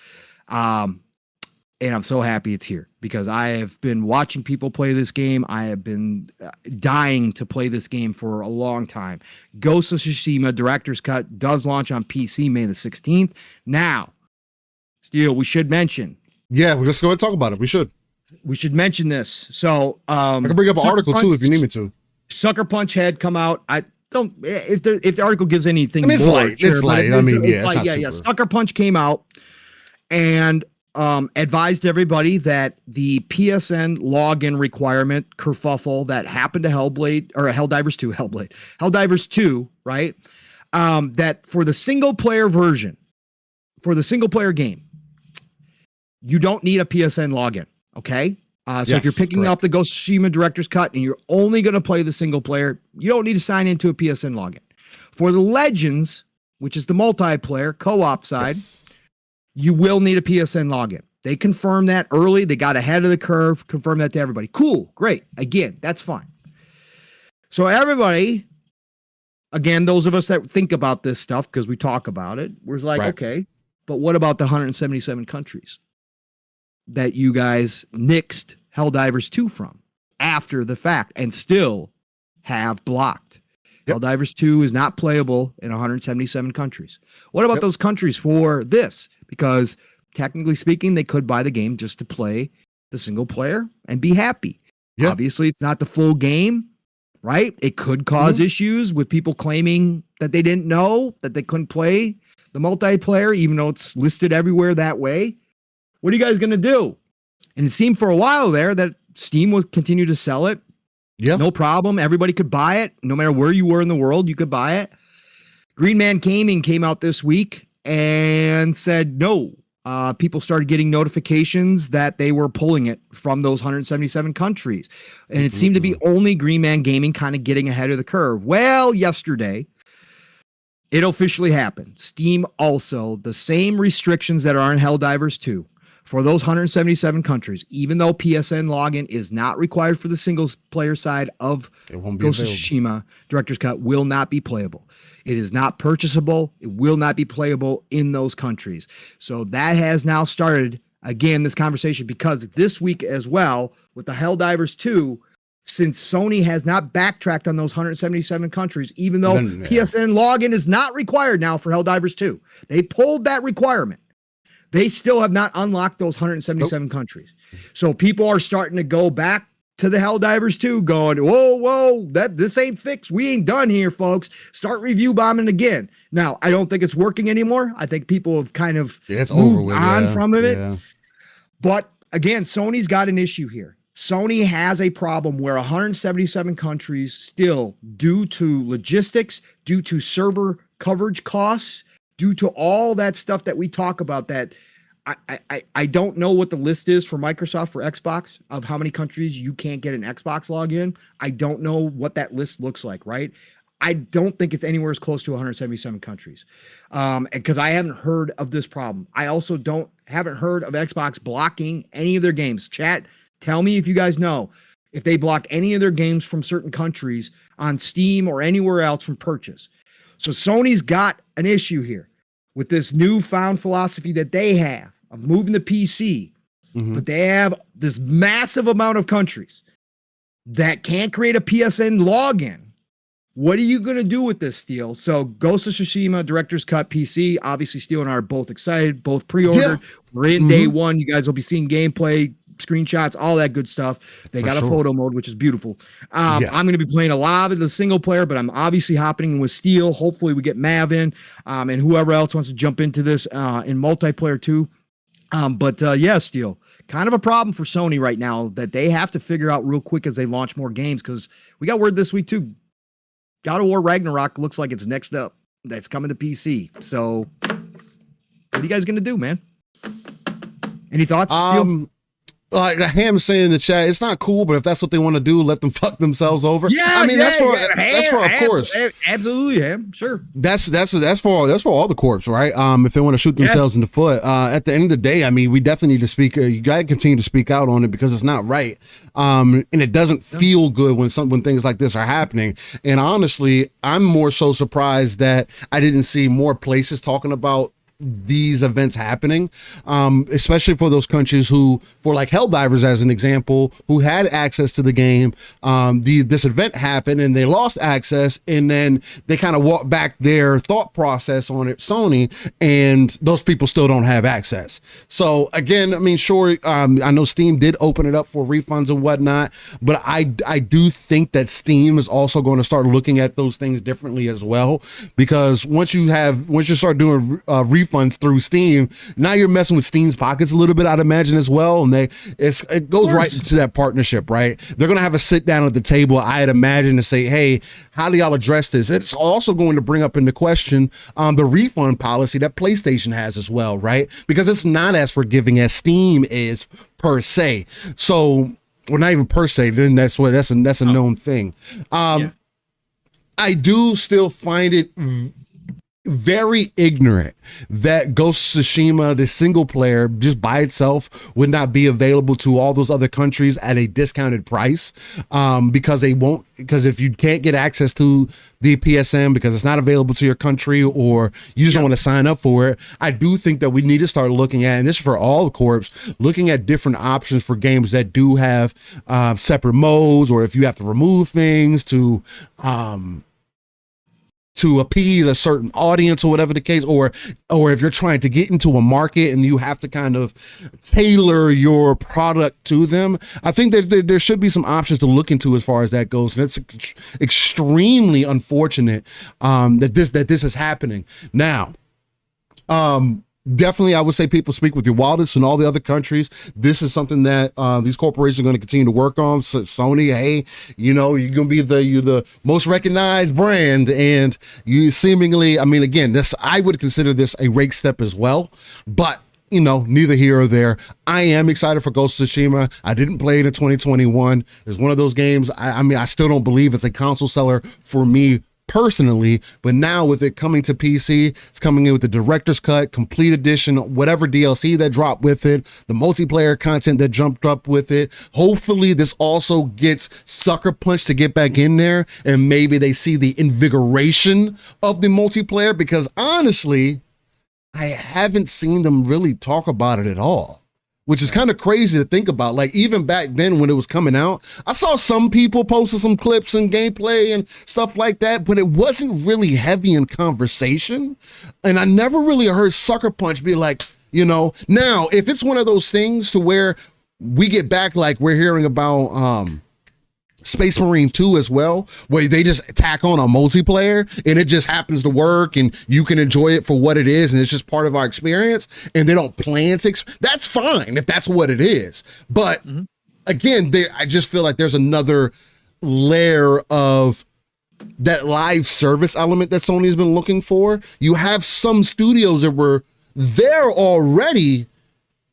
And I'm so happy it's here, because I have been watching people play this game. I have been dying to play this game for a long time. Ghost of Tsushima Director's Cut does launch on PC May the 16th. Now, Steele, we should mention. Yeah, we're just going to talk about it. We should mention this. So I can bring up an article too if you need me to. Sucker Punch had come out. I don't if the article gives anything. I mean, it's more, light. It's light. I mean, yeah, it's yeah. Sucker Punch came out and advised everybody that the PSN login requirement kerfuffle that happened to Helldivers 2, right? That for the single player version, for the single player game, you don't need a PSN login. Okay. So if you're picking up the Ghost of Tsushima Director's Cut and you're only going to play the single player, you don't need to sign into a PSN login. For the Legends, which is the multiplayer co-op side, you will need a PSN login. They confirmed that early. They got ahead of the curve, confirmed that to everybody. Cool, great. Again, that's fine. So everybody, again, those of us that think about this stuff, because we talk about it, we're like, okay, but what about the 177 countries that you guys nixed Helldivers 2 from after the fact and still have blocked? Helldivers 2 is not playable in 177 countries. What about those countries for this? Because technically speaking, they could buy the game just to play the single player and be happy. Obviously, it's not the full game, right? It could cause issues with people claiming that they didn't know that they couldn't play the multiplayer, even though it's listed everywhere that way. What are you guys going to do? And it seemed for a while there that Steam would continue to sell it. No problem. Everybody could buy it. No matter where you were in the world, you could buy it. Green Man Gaming came out this week and said no. People started getting notifications that they were pulling it from those 177 countries. And it seemed to be only Green Man Gaming kind of getting ahead of the curve. Well, yesterday, it officially happened. Steam also, the same restrictions that are in Helldivers 2. For those 177 countries, even though PSN login is not required for the single player side of Ghost of Tsushima, Director's Cut will not be playable. It is not purchasable. It will not be playable in those countries. So that has now started, again, this conversation, because this week as well, with the Helldivers 2, since Sony has not backtracked on those 177 countries, even though PSN login is not required now for Helldivers 2. They pulled that requirement. They still have not unlocked those 177 countries. So people are starting to go back to the Helldivers 2 going, whoa, this ain't fixed. We ain't done here, folks. Start review bombing again. Now, I don't think it's working anymore. I think people have kind of moved on from it. Yeah. But again, Sony's got an issue here. Sony has a problem where 177 countries still, due to logistics, due to server coverage costs, due to all that stuff that we talk about, that I don't know what the list is for Microsoft for Xbox of how many countries you can't get an Xbox login. I don't know what that list looks like, right? I don't think it's anywhere as close to 177 countries, because I haven't heard of this problem. I also haven't heard of Xbox blocking any of their games. Chat, tell me if you guys know if they block any of their games from certain countries on Steam or anywhere else from purchase. So Sony's got an issue here with this newfound philosophy that they have of moving to PC, but they have this massive amount of countries that can't create a PSN login. What are you going to do with this, Steel? So Ghost of Tsushima, Director's Cut, PC, obviously Steel and I are both excited, both pre-ordered. Yeah. We're in day one. You guys will be seeing gameplay, screenshots, all that good stuff. They got a photo mode, which is beautiful. I'm going to be playing a lot of the single player, but I'm obviously hopping in with Steel. Hopefully we get Mav in, and whoever else wants to jump into this in multiplayer too. Steel, kind of a problem for Sony right now that they have to figure out real quick as they launch more games, because we got word this week too. God of War Ragnarok looks like it's next up. That's coming to PC. So what are you guys going to do, man? Any thoughts? Like Ham saying in the chat, it's not cool, but if that's what they want to do, let them fuck themselves over. Yeah, I mean, that's for of course. Absolutely, Ham. Sure. That's for all the corps, right? If they want to shoot themselves in the foot. At the end of the day, I mean, we definitely need to speak. You got to continue to speak out on it because it's not right. And it doesn't feel good when things like this are happening. And honestly, I'm more so surprised that I didn't see more places talking about these events happening, especially for those countries who, for like Helldivers as an example, who had access to the game. This event happened and they lost access, and then they kind of walked back their thought process on it, Sony, and those people still don't have access. So again, I mean, sure, I know Steam did open it up for refunds and whatnot, but I do think that Steam is also going to start looking at those things differently as well, because once you start doing refunds through Steam, now you're messing with Steam's pockets a little bit, I'd imagine, as well. And it goes right into that partnership, right? They're going to have a sit down at the table, I'd imagine, to say, hey, how do y'all address this? It's also going to bring up into question the refund policy that PlayStation has as well, right? Because it's not as forgiving as Steam is per se. So, well, not even per se, then that's a known thing. I do still find it very ignorant that Ghost of Tsushima, the single player, just by itself would not be available to all those other countries at a discounted price, because if you can't get access to the PSN because it's not available to your country, or you just don't want to sign up for it. I do think that we need to start looking at, and this is for all the corps, looking at different options for games that do have separate modes, or if you have to remove things to appease a certain audience or whatever the case, or if you're trying to get into a market and you have to kind of tailor your product to them. I think that there should be some options to look into as far as that goes. And it's extremely unfortunate that this is happening. Now, definitely, I would say people speak with your wallets and all the other countries. This is something that these corporations are going to continue to work on. So Sony, hey, you're going to be you're the most recognized brand, and you seemingly, I mean, again, I would consider this a rake step as well, but neither here or there. I am excited for Ghost of Tsushima. I didn't play it in 2021. It's one of those games. I mean, I still don't believe it's a console seller for me personally, but now with it coming to PC, it's coming in with the Director's Cut, Complete Edition, whatever DLC that dropped with it, the multiplayer content that jumped up with it. Hopefully this also gets sucker punched to get back in there, and maybe they see the invigoration of the multiplayer, because honestly, I haven't seen them really talk about it at all. which is kind of crazy to think about. Like even back then when it was coming out, I saw some people posting some clips and gameplay and stuff like that, but it wasn't really heavy in conversation. And I never really heard Sucker Punch be like, you know, now if it's one of those things to where we get back, like we're hearing about Space Marine 2 as well, where they just tack on a multiplayer and it just happens to work and you can enjoy it for what it is and it's just part of our experience and they don't plan to, that's fine if that's what it is. But again, I just feel like there's another layer of that live service element that Sony's been looking for. You have some studios that were there already.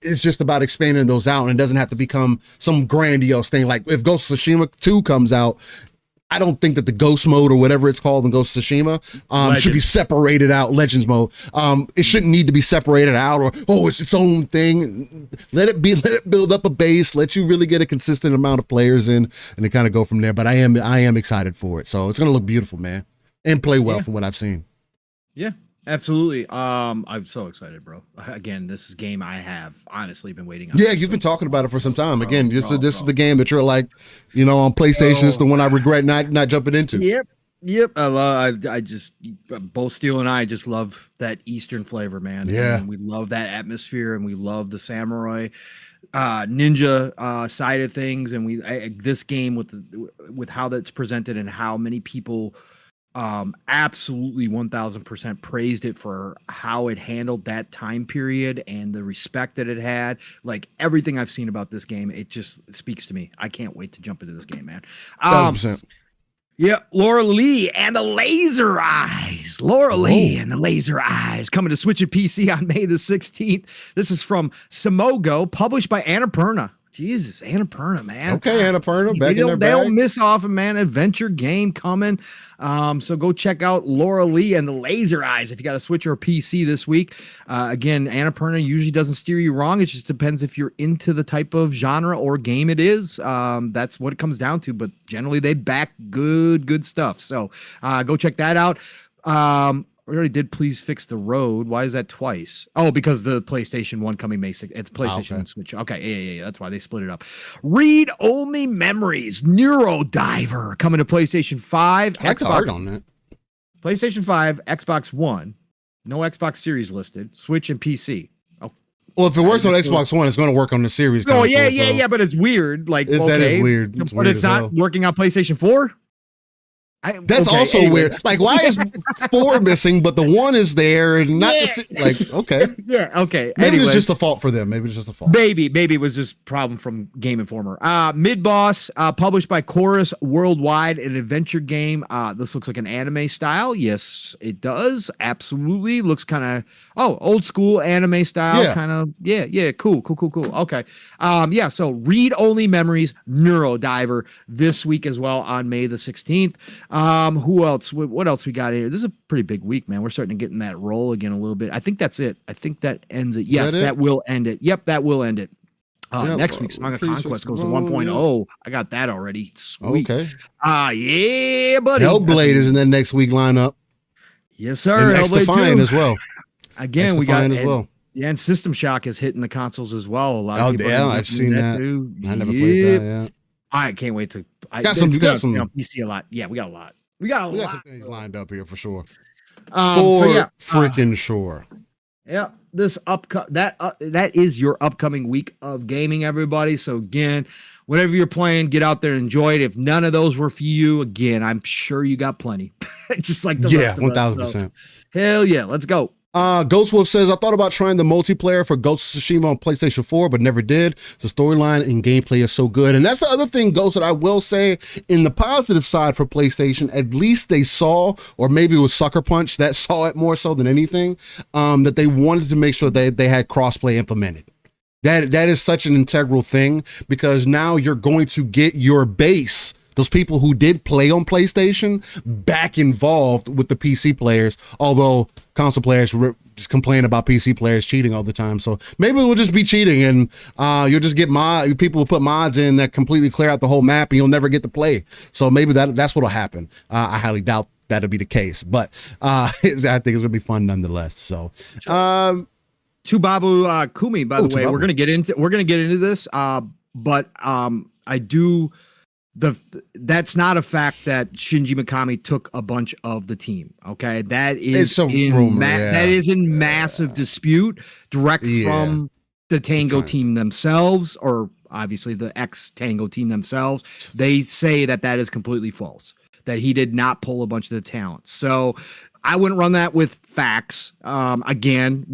It's just about expanding those out, and it doesn't have to become some grandiose thing. Like if Ghost of Tsushima 2 comes out, I don't think that the Ghost mode or whatever it's called in Ghost of Tsushima should be separated out. Legends mode. It shouldn't need to be separated out or, it's its own thing. Let it build up a base, let you really get a consistent amount of players in, and then kind of go from there. But I am excited for it. So it's going to look beautiful, man, and play well from what I've seen. Yeah. Absolutely. I'm so excited, bro. Again, this is a game I have honestly been waiting on. Yeah, you've been talking about it for some time. Again, this is the game that you're like, you know, on PlayStation. It's the one I regret not jumping into. Yep. I just both Steel and I just love that Eastern flavor, man. Yeah, and we love that atmosphere, and we love the samurai ninja side of things. And this game with how that's presented and how many people absolutely 1000% praised it for how it handled that time period and the respect that it had. Like everything I've seen about this game, it just speaks to me. I can't wait to jump into this game, man. 1000%. Yeah, Laura Lee and the Laser Eyes. Laura Lee and the Laser Eyes coming to Switch and PC on May the 16th. This is from Simogo, published by Annapurna. Jesus, Annapurna, man. Okay, Annapurna, back in their bag. They don't miss often, man. Adventure game coming. So go check out Laura Lee and the Laser Eyes if you got a Switch or a PC this week. Again, Annapurna usually doesn't steer you wrong. It just depends if you're into the type of genre or game it is. That's what it comes down to. But generally, they back good stuff. So go check that out. We already did Please Fix the Road. Why is that twice? Oh, because the PlayStation 1 coming May 6th. It's PlayStation 1 Switch. Okay, yeah. That's why they split it up. Read Only Memories. Neurodiver coming to PlayStation 5. I like the art on that. PlayStation 5, Xbox One. No Xbox Series listed. Switch and PC. Oh. Well, if it works on Xbox One, it's going to work on the Series. Oh, yeah, but it's weird. Like, that is weird. But it's not working on PlayStation 4? That's also weird. Like, why is 4 missing, but the 1 is there and not okay. Yeah, okay. Maybe it's just a fault for them. Maybe it's just a fault. Maybe it was just problem from Game Informer. Mid Boss, published by Chorus Worldwide, an adventure game. This looks like an anime style. Yes, it does. Absolutely. Looks kind of old school anime style. Kind of cool. Okay. So Read Only Memories, Neurodiver this week as well on May the 16th. Who else? What else we got here? This is a pretty big week, man. We're starting to get in that roll again a little bit. I think that's it. I think that ends it. Yes, that will end it. Yep, that will end it. Next week, Song of Conquest goes to 1.0. Yeah. I got that already. Sweet. Okay. Yeah, buddy. Hellblade is in that next week lineup. Yes, sir. And X Defiant as well. Again, we got as well. Yeah, and System Shock is hitting the consoles as well. A lot of people. I've seen that. Too. I never played that. Yeah. I can't wait to. Got some PC a lot. Yeah, we got a lot. We got some things lined up here for sure. Freaking sure. Yeah, this that is your upcoming week of gaming, everybody. So again, whatever you're playing, get out there and enjoy it. If none of those were for you, again, I'm sure you got plenty. Just like the rest of us. 1000%. So, hell yeah, let's go. Ghost Wolf says, I thought about trying the multiplayer for Ghost of Tsushima on PlayStation 4, but never did. The storyline and gameplay is so good. And that's the other thing, Ghost, that I will say in the positive side for PlayStation, at least they saw, or maybe it was Sucker Punch that saw it more so than anything, that they wanted to make sure that they had crossplay implemented. That is such an integral thing, because now you're going to get your base, those people who did play on PlayStation, back involved with the PC players, although console players just complain about PC players cheating all the time. So maybe we'll just be cheating, and you'll just get people will put mods in that completely clear out the whole map, and you'll never get to play. So maybe that's what'll happen. I highly doubt that'll be the case, but I think it's gonna be fun nonetheless. So Tubabu Kumi, by the way, Tubabu. we're gonna get into this. But I do that's not a fact that Shinji Mikami took a bunch of the team. Okay, that is that is in massive dispute, direct from the Tango team themselves, or obviously the ex-Tango team themselves. They say that is completely false, that he did not pull a bunch of the talent. So I wouldn't run that with facts. Again,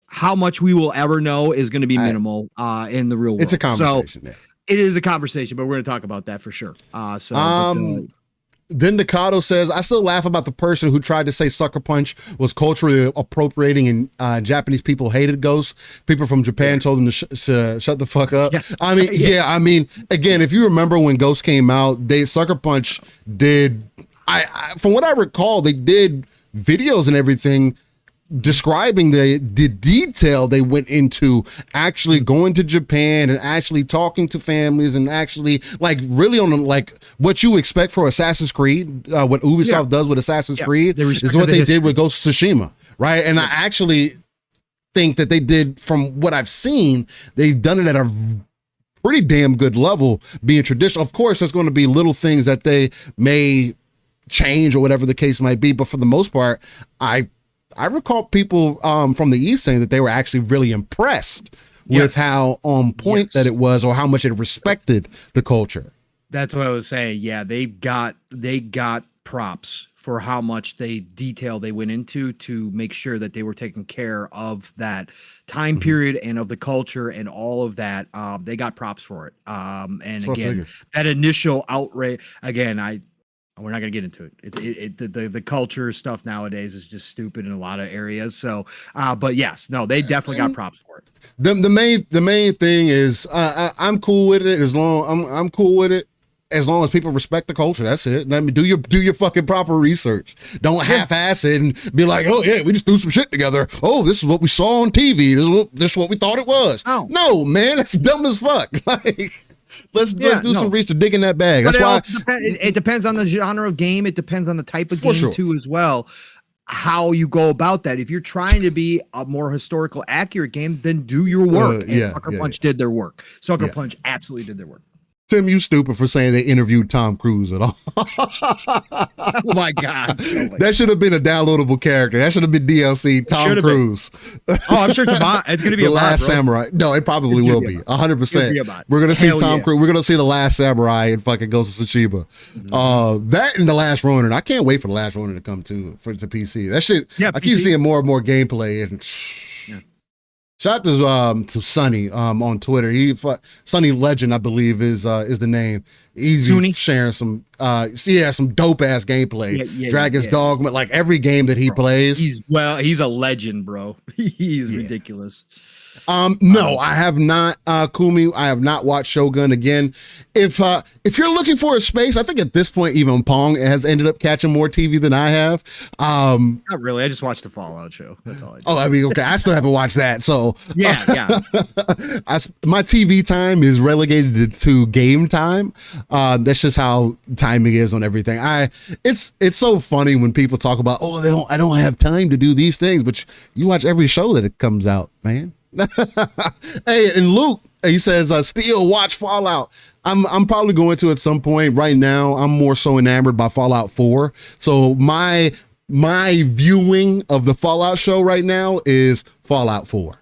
how much we will ever know is going to be minimal in the real world. It's a conversation. So it is a conversation, but we're going to talk about that for sure. Then Nikado says, I still laugh about the person who tried to say Sucker Punch was culturally appropriating and Japanese people hated Ghost. People from Japan told them to shut the fuck up. Yeah. I mean, again, if you remember when Ghost came out, Sucker Punch did, from what I recall, they did videos and everything describing the detail they went into actually going to Japan and actually talking to families and actually like really on like what you expect for Assassin's Creed, what Ubisoft does with Assassin's Creed is what they did with Ghost of Tsushima, right? And I actually think that they did, from what I've seen, they've done it at a pretty damn good level, being traditional. Of course, there's going to be little things that they may change or whatever the case might be, but for the most part, I recall people from the East saying that they were actually really impressed with how on point that it was, or how much it respected the culture. That's what I was saying. Yeah, they got props for how much detail they went into to make sure that they were taking care of that time period and of the culture and all of that. They got props for it. And again, that initial outrage, again, we're not going to get into it. The culture stuff nowadays is just stupid in a lot of areas. So, but yes, no, they definitely got props for it. The main thing is I'm cool with it I'm cool with it as long as people respect the culture. That's it. I mean, do your fucking proper research. Don't half-ass it and be like, oh yeah, we just threw some shit together. Oh, this is what we saw on TV. This is what we thought it was. Oh. No, man, that's dumb as fuck. Like, Let's do some research, dig in that bag. That's why it depends on the genre of game. It depends on the type of game too, as well. How you go about that. If you're trying to be a more historical accurate game, then do your work. And Sucker Punch did their work. Sucker Punch absolutely did their work. Tim, you stupid for saying they interviewed Tom Cruise at all. Oh my God. That should have been a downloadable character. That should have been DLC Tom Cruise. I'm sure it's going to be The Last Samurai. No, it probably will be. 100%. We're going to see Tom Cruise. We're going to see The Last Samurai in fucking Ghost of Tsushima. That and The Last Ronin. I can't wait for The Last Ronin to come to PC. That shit, I keep seeing more and more gameplay and shout out to Sonny on Twitter. Sonny Legend, I believe, is the name. He's sharing some dope ass gameplay. Dragon's Dogma, like every game that he plays. He's a legend, bro. He's ridiculous. No, I have not, Kumi. I have not watched Shogun again. If you're looking for a space, I think at this point, even Pong has ended up catching more TV than I have. Not really. I just watched the Fallout show. That's all I did. Oh, I mean, okay. I still haven't watched that. So yeah. My TV time is relegated to game time. That's just how timing is on everything. It's so funny when people talk about, I don't have time to do these things, but you watch every show that it comes out, man. Hey, and Luke, he says, still watch Fallout. I'm probably going to at some point. Right now, I'm more so enamored by Fallout 4. So my viewing of the Fallout show right now is Fallout 4.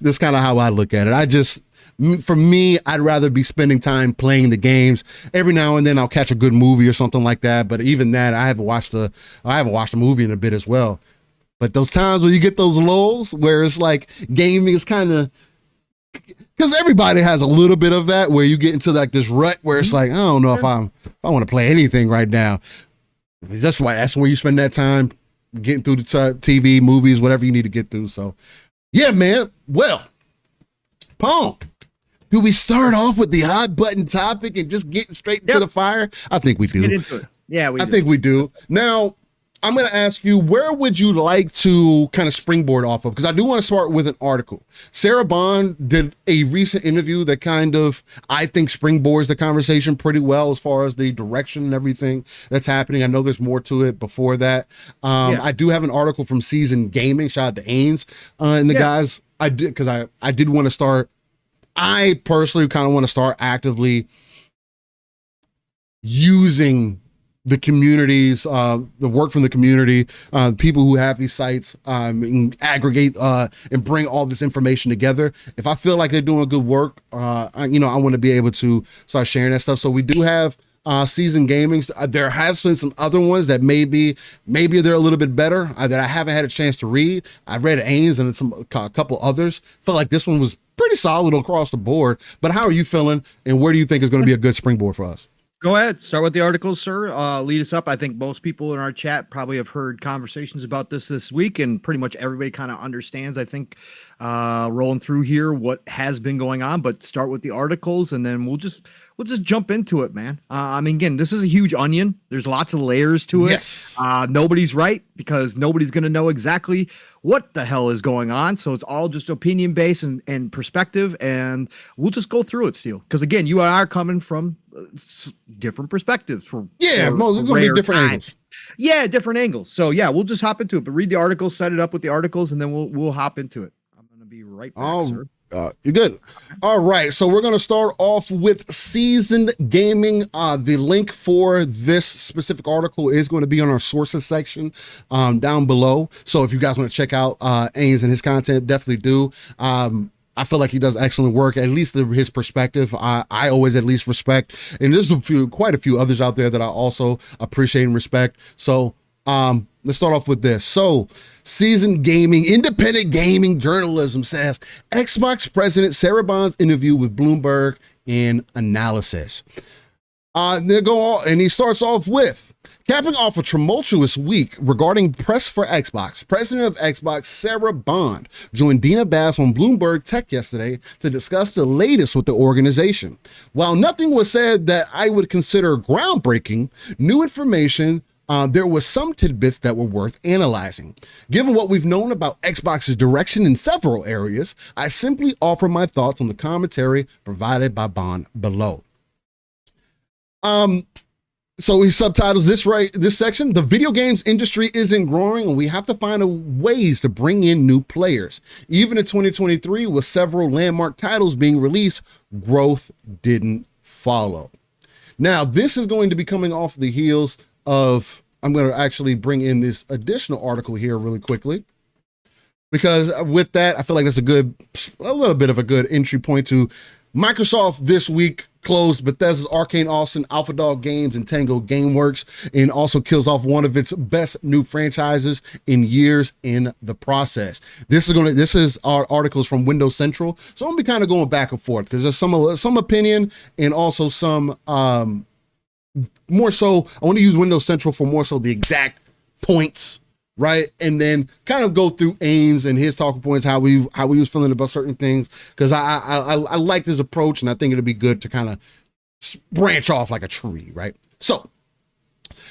That's kind of how I look at it. For me, I'd rather be spending time playing the games. Every now and then I'll catch a good movie or something like that. But even that, I haven't watched a movie in a bit as well. But those times where you get those lulls where it's like gaming is kind of, because everybody has a little bit of that, where you get into like this rut where it's like, I don't know if I want to play anything right now. That's where you spend that time getting through the TV, movies, whatever you need to get through. So yeah, man. Well, Pong, do we start off with the hot button topic and just get straight into the fire? I think we do. Get into it. Yeah, I think we do. Now, I'm going to ask you, where would you like to kind of springboard off of? Because I do want to start with an article. Sarah Bond did a recent interview that kind of, I think, springboards the conversation pretty well as far as the direction and everything that's happening. I know there's more to it before that. I do have an article from Seasoned Gaming. Shout out to Ains and the guys. I did, because I did want to start. I personally kind of want to start actively using the communities, the work from the community, people who have these sites, and aggregate and bring all this information together. If I feel like they're doing good work, I want to be able to start sharing that stuff. So we do have Seasoned Gaming. There have been some other ones that maybe they're a little bit better that I haven't had a chance to read. I've read Ains and a couple others. Felt like this one was pretty solid across the board. But how are you feeling, and where do you think is going to be a good springboard for us? Go ahead. Start with the articles, sir. Lead us up. I think most people in our chat probably have heard conversations about this week, and pretty much everybody kind of understands, I think, rolling through here what has been going on. But start with the articles, and then we'll just jump into it, man. I mean, again, this is a huge onion. There's lots of layers to it. Yes. Nobody's right, because nobody's going to know exactly what the hell is going on. So it's all just opinion based and perspective, and we'll just go through it, Steele. Because again, you and I are coming from different perspectives. There's going to be different angles. Yeah, different angles. So yeah, we'll just hop into it. But read the articles, set it up with the articles, and then we'll hop into it. I'm going to be right back, sir. You're good. All right. So we're going to start off with Seasoned Gaming. The link for this specific article is going to be on our sources section down below. So if you guys want to check out Ains and his content, definitely do. I feel like he does excellent work, at least his perspective. I always at least respect. And there's quite a few others out there that I also appreciate and respect. So let's start off with this. So Seasoned Gaming, independent gaming journalism says Xbox President Sarah Bond's interview with Bloomberg in analysis. And he starts off with, capping off a tumultuous week regarding press for Xbox, President of Xbox Sarah Bond joined Dina Bass on Bloomberg Tech yesterday to discuss the latest with the organization. While nothing was said that I would consider groundbreaking, new information, there was some tidbits that were worth analyzing. Given what we've known about Xbox's direction in several areas, I simply offer my thoughts on the commentary provided by Bond below. So he subtitles this section: the video games industry isn't growing, and we have to find ways to bring in new players. Even in 2023, with several landmark titles being released, growth didn't follow. Now, this is going to be coming off the heels of, I'm going to actually bring in this additional article here really quickly, because with that, I feel like that's a little bit of a good entry point to Microsoft. This week closed Bethesda's Arcane Austin, Alpha Dog Games, and Tango Gameworks, and also kills off one of its best new franchises in years in the process. This is our articles from Windows Central, so I'm gonna be kind of going back and forth because there's some opinion and also some more so. I want to use Windows Central for more so the exact points, right? And then kind of go through Ains and his talking points, how he was feeling about certain things, because I like his approach, and I think it'll be good to kind of branch off like a tree, right? So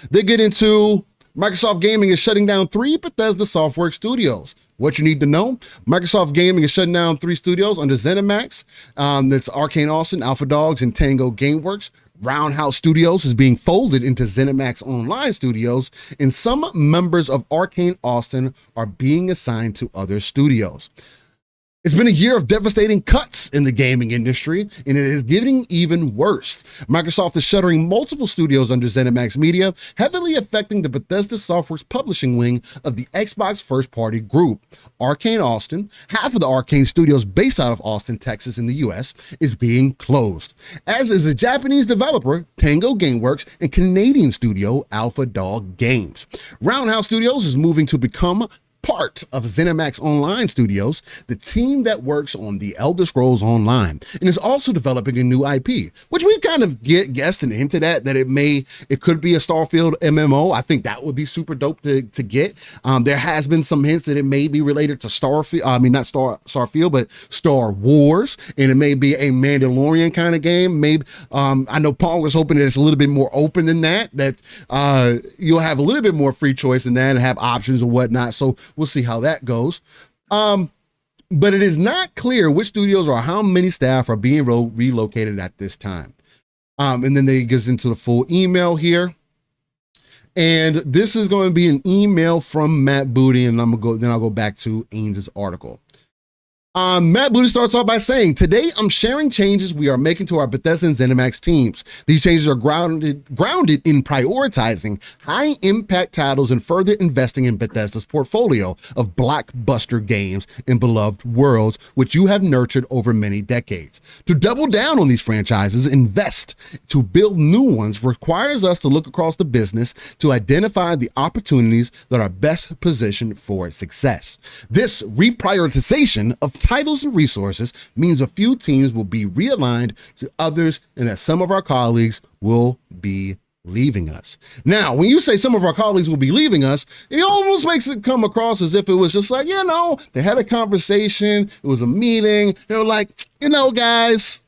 they get into Microsoft Gaming is shutting down 3 Bethesda software studios. What you need to know: Microsoft Gaming is shutting down 3 studios under ZeniMax. That's Arcane Austin, Alpha Dogs, and Tango Gameworks. Roundhouse Studios is being folded into ZeniMax Online Studios, and some members of Arcane Austin are being assigned to other studios. It's been a year of devastating cuts in the gaming industry, and it is getting even worse. Microsoft is shuttering multiple studios under ZeniMax Media, heavily affecting the Bethesda Softworks publishing wing of the Xbox first-party group. Arcane Austin, half of the Arcane studios based out of Austin, Texas in the US, is being closed, as is a Japanese developer, Tango Gameworks, and Canadian studio, Alpha Dog Games. Roundhouse Studios is moving to become part of ZeniMax Online Studios, the team that works on The Elder Scrolls Online, and is also developing a new IP, which we've kind of guessed and hinted at that it could be a Starfield MMO. I think that would be super dope to get. There has been some hints that it may be related to Starfield, but Star Wars, and it may be a Mandalorian kind of game. Maybe I know Paul was hoping that it's a little bit more open than that you'll have a little bit more free choice in that and have options and whatnot. So we'll see how that goes. But it is not clear which studios or how many staff are being relocated at this time. And then they gets into the full email here. And this is going to be an email from Matt Booty, and I'll go back to Ains' article. Matt Booty starts off by saying, today I'm sharing changes we are making to our Bethesda and ZeniMax teams. These changes are grounded in prioritizing high impact titles and further investing in Bethesda's portfolio of blockbuster games and beloved worlds, which you have nurtured over many decades. To double down on these franchises, invest to build new ones requires us to look across the business to identify the opportunities that are best positioned for success. This reprioritization of titles and resources means a few teams will be realigned to others and that some of our colleagues will be leaving us. Now, when you say some of our colleagues will be leaving us, it almost makes it come across as if it was just like, they had a conversation, it was a meeting, they were like, guys,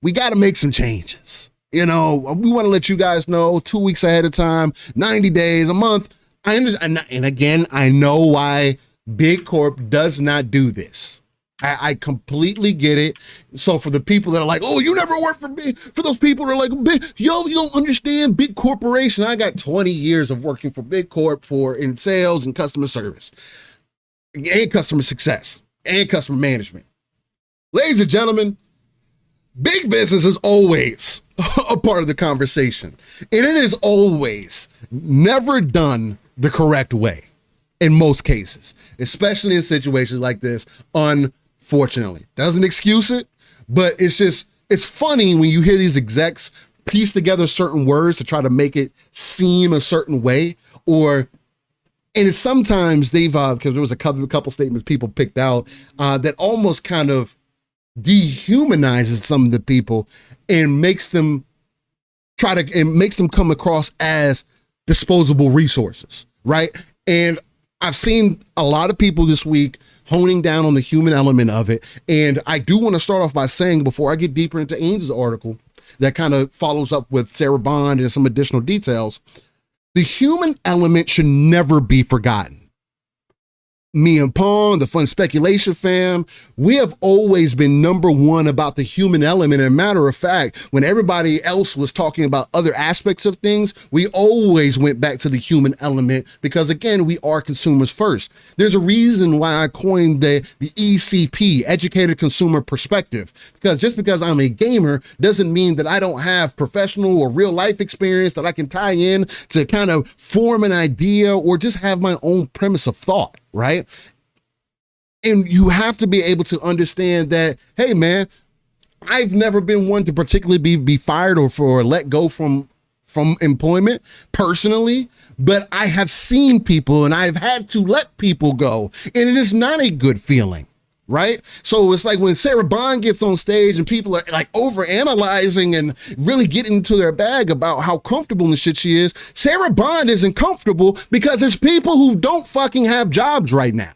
we got to make some changes. We want to let you guys know 2 weeks ahead of time, 90 days, a month. I understand. And again, I know why Big Corp does not do this. I completely get it. So for the people that are like, oh, you never worked for those people that are like, you don't understand big corporation. I got 20 years of working for Big Corp in sales and customer service and customer success and customer management. Ladies and gentlemen, big business is always a part of the conversation, and it is always never done the correct way. In most cases, especially in situations like this, unfortunately. Doesn't excuse it, but it's funny when you hear these execs piece together certain words to try to make it seem a certain way, and it's sometimes because there was a couple statements people picked out that almost kind of dehumanizes some of the people and makes them come across as disposable resources, right? And I've seen a lot of people this week honing down on the human element of it. And I do want to start off by saying, before I get deeper into Ains' article that kind of follows up with Sarah Bond and some additional details, the human element should never be forgotten. Me and Pong, the Fun Speculation fam, we have always been number one about the human element. And matter of fact, when everybody else was talking about other aspects of things, we always went back to the human element because, again, we are consumers first. There's a reason why I coined the ECP, Educated Consumer Perspective, because just because I'm a gamer doesn't mean that I don't have professional or real life experience that I can tie in to kind of form an idea or just have my own premise of thought. Right? And you have to be able to understand that, hey, man, I've never been one to particularly be fired or let go from employment personally, but I have seen people and I've had to let people go, and it is not a good feeling. Right? So it's like when Sarah Bond gets on stage and people are like overanalyzing and really getting into their bag about how comfortable and shit she is. Sarah Bond isn't comfortable because there's people who don't fucking have jobs right now.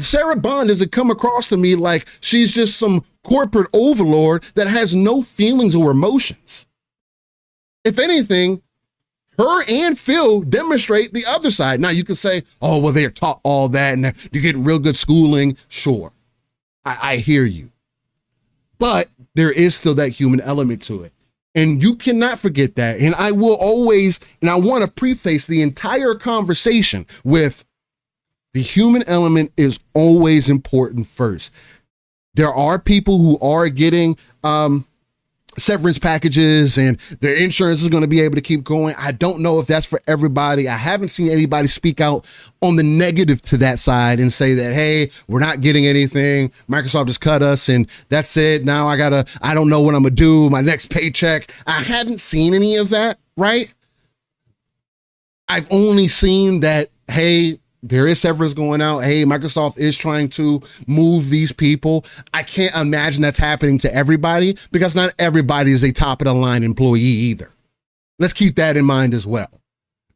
Sarah Bond doesn't come across to me like she's just some corporate overlord that has no feelings or emotions. If anything, her and Phil demonstrate the other side. Now you can say, oh, well, they're taught all that and you're getting real good schooling. Sure, I hear you. But there is still that human element to it. And you cannot forget that. And I will always, and I want to preface the entire conversation with the human element is always important first. There are people who are getting, severance packages and their insurance is going to be able to keep going. I don't know if that's for everybody. I haven't seen anybody speak out on the negative to that side and say that, hey, we're not getting anything. Microsoft just cut us and that's it. Now I don't know what I'm going to do. My next paycheck. I haven't seen any of that, right? I've only seen that, hey, there is severance going out. Hey, Microsoft is trying to move these people. I can't imagine that's happening to everybody because not everybody is a top of the line employee either. Let's keep that in mind as well.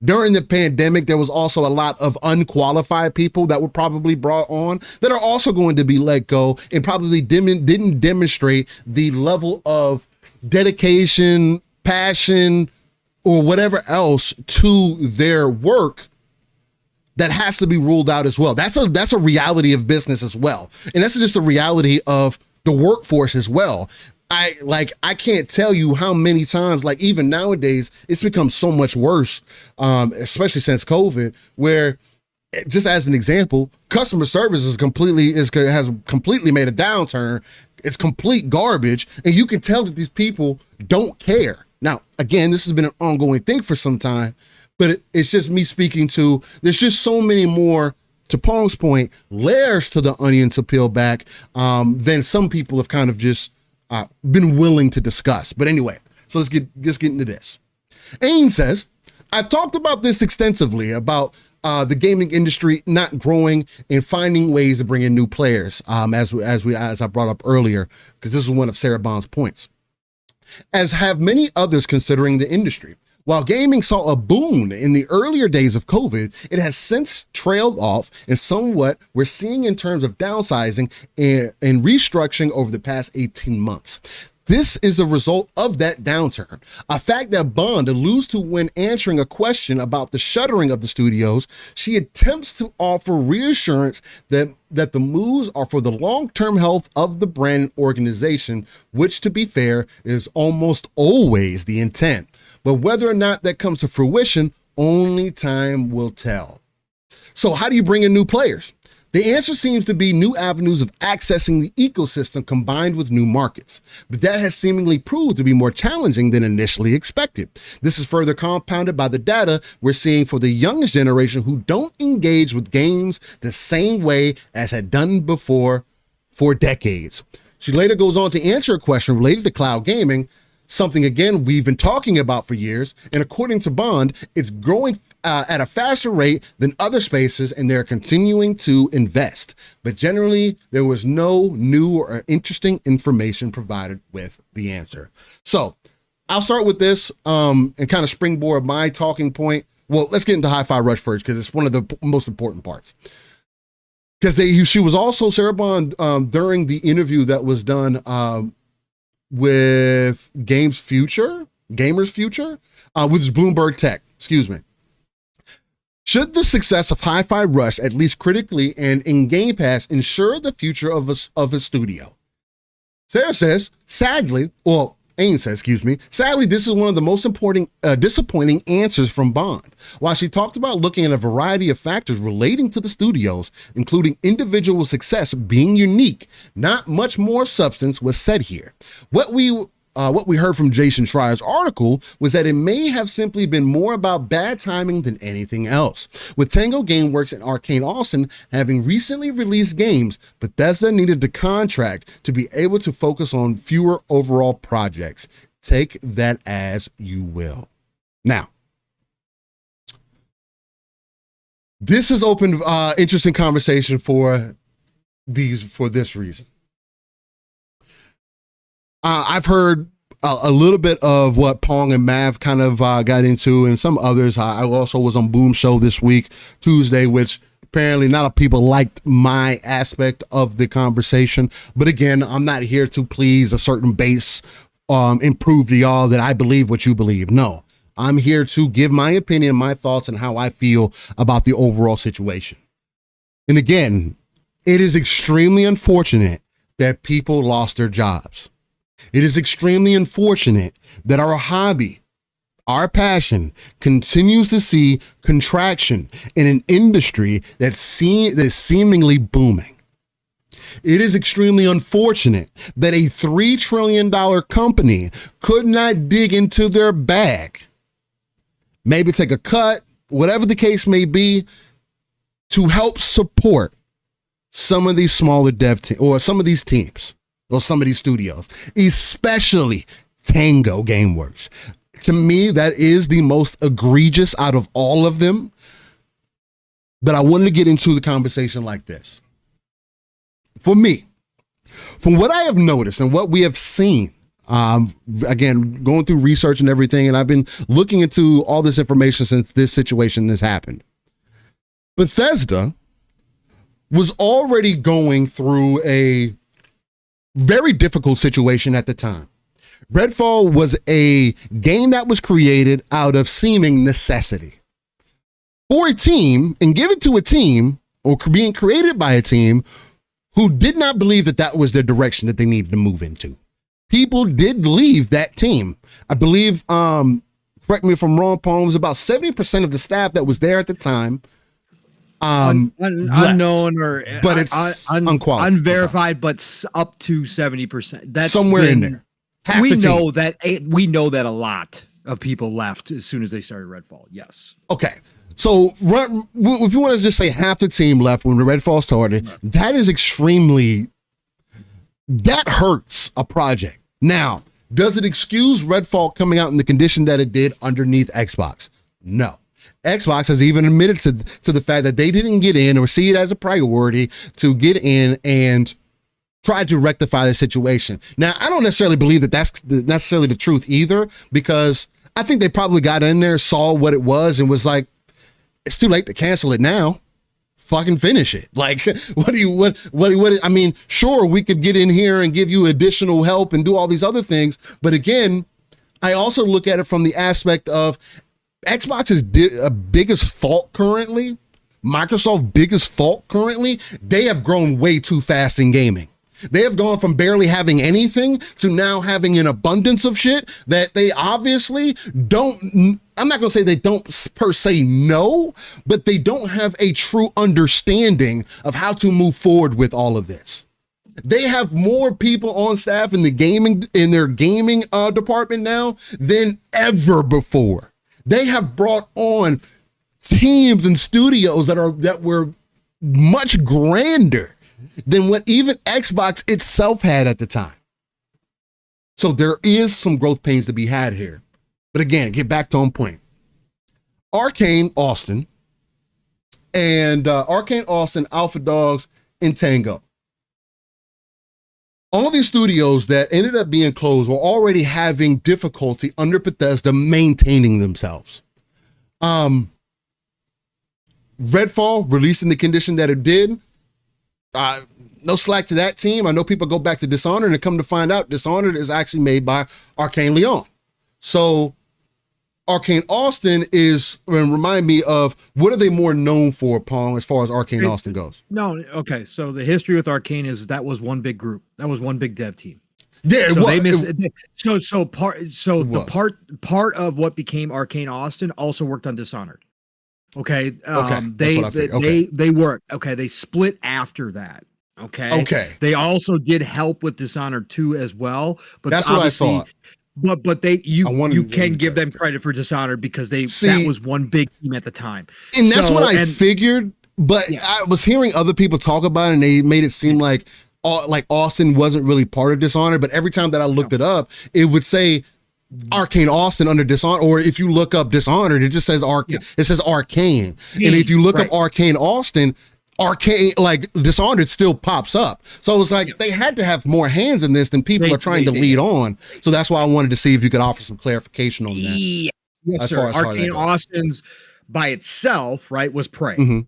During the pandemic, there was also a lot of unqualified people that were probably brought on that are also going to be let go and probably didn't demonstrate the level of dedication, passion, or whatever else to their work that has to be ruled out as well. That's a reality of business as well. And that's just a reality of the workforce as well. I can't tell you how many times, like even nowadays, it's become so much worse, especially since COVID, where just as an example, customer service has completely made a downturn. It's complete garbage. And you can tell that these people don't care. Now, again, this has been an ongoing thing for some time, but it's just me speaking to, there's just so many more, to Pong's point, layers to the onion to peel back than some people have kind of just been willing to discuss. But anyway, so let's get into this. Ain says, I've talked about this extensively about the gaming industry not growing and finding ways to bring in new players, as I brought up earlier, because this is one of Sarah Bond's points. As have many others considering the industry. While gaming saw a boom in the earlier days of COVID, it has since trailed off, and somewhat we're seeing in terms of downsizing and restructuring over the past 18 months. This is a result of that downturn, a fact that Bond alludes to when answering a question about the shuttering of the studios. She attempts to offer reassurance that the moves are for the long-term health of the brand and organization, which, to be fair, is almost always the intent. But whether or not that comes to fruition, only time will tell. So how do you bring in new players? The answer seems to be new avenues of accessing the ecosystem combined with new markets, but that has seemingly proved to be more challenging than initially expected. This is further compounded by the data we're seeing for the youngest generation who don't engage with games the same way as had done before for decades. She later goes on to answer a question related to cloud gaming, something, again, we've been talking about for years, and according to Bond, it's growing at a faster rate than other spaces, and they're continuing to invest. But generally, there was no new or interesting information provided with the answer. So I'll start with this and kind of springboard my talking point. Well, let's get into Hi-Fi Rush first, because it's one of the most important parts. Because she was also, Sarah Bond, during the interview that was done with Gamers Future, with Bloomberg Tech, excuse me. Should the success of Hi-Fi Rush, at least critically and in Game Pass, ensure the future of a studio? Sarah says, Ain says, sadly, this is one of the most disappointing answers from Bond. While she talked about looking at a variety of factors relating to the studios, including individual success being unique, not much more substance was said here. What we heard from Jason Schreier's article was that it may have simply been more about bad timing than anything else. With Tango Gameworks and Arcane Austin having recently released games, Bethesda needed the contract to be able to focus on fewer overall projects. Take that as you will. Now, this has opened interesting conversation for this reason. I've heard a little bit of what Pong and Mav kind of got into, and some others. I also was on Boom Show this week, Tuesday, which apparently not a lot of people liked my aspect of the conversation. But again, I'm not here to please a certain base and prove to y'all that I believe what you believe. No, I'm here to give my opinion, my thoughts, and how I feel about the overall situation. And again, it is extremely unfortunate that people lost their jobs. It is extremely unfortunate that our hobby, our passion, continues to see contraction in an industry that's seemingly booming. It is extremely unfortunate that a $3 trillion company could not dig into their bag, maybe take a cut, whatever the case may be, to help support some of these smaller dev teams or some of these teams. Or some of these studios, especially Tango Gameworks. To me, that is the most egregious out of all of them. But I wanted to get into the conversation like this. For me, from what I have noticed and what we have seen, again, going through research and everything, and I've been looking into all this information since this situation has happened. Bethesda was already going through a very difficult situation at the time. Redfall was a game that was created out of seeming necessity for a team and given to a team or being created by a team who did not believe that that was the direction that they needed to move into. People did leave that team. I believe, correct me if I'm wrong, Paul, it was about 70% of the staff that was there at the time. Unknown or but it's unqualified, unverified, but up to 70%. That's somewhere in there. We know that a lot of people left as soon as they started Redfall. Yes. Okay. So if you want to just say half the team left when the Redfall started, that is that hurts a project. Now, does it excuse Redfall coming out in the condition that it did underneath Xbox? No. Xbox has even admitted to the fact that they didn't get in or see it as a priority to get in and try to rectify the situation. Now, I don't necessarily believe that that's necessarily the truth either, because I think they probably got in there, saw what it was, and was like, it's too late to cancel it now. Fucking finish it. Like, I mean, sure, we could get in here and give you additional help and do all these other things. But again, I also look at it from the aspect of Xbox's biggest fault currently, Microsoft's biggest fault currently, they have grown way too fast in gaming. They have gone from barely having anything to now having an abundance of shit that they obviously don't, I'm not going to say they don't per se know, but they don't have a true understanding of how to move forward with all of this. They have more people on staff in their gaming department now than ever before. They have brought on teams and studios that were much grander than what even Xbox itself had at the time. So there is some growth pains to be had here. But again, get back to on point. Arcane Austin, Alpha Dogs, and Tango. All these studios that ended up being closed were already having difficulty under Bethesda maintaining themselves. Redfall, released in the condition that it did, no slack to that team. I know people go back to Dishonored and come to find out Dishonored is actually made by Arcane Leon. So Arcane Austin remind me of, what are they more known for, Pong, as far as Arcane Austin goes? No, okay. So the history with Arcane is that was one big group. That was one big dev team. Yeah, part of what became Arcane Austin also worked on Dishonored. Okay. They worked. Okay. They split after that. Okay. They also did help with Dishonored 2 as well. But that's what I thought. But you can give them credit for Dishonored because that was one big team at the time. And that's what I figured. But yeah. I was hearing other people talk about it, and they made it seem like Austin wasn't really part of Dishonored. But every time that I looked it up, it would say Arcane Austin under Dishonored, or if you look up Dishonored, it just says It says Arcane. And if you look up Arcane Austin, Arcane, like Dishonored still pops up. So it was like they had to have more hands in this than people are trying to lead on. So that's why I wanted to see if you could offer some clarification on that. Yes, sir. Arcane Austin's by itself, right, was Prey. Mm-hmm.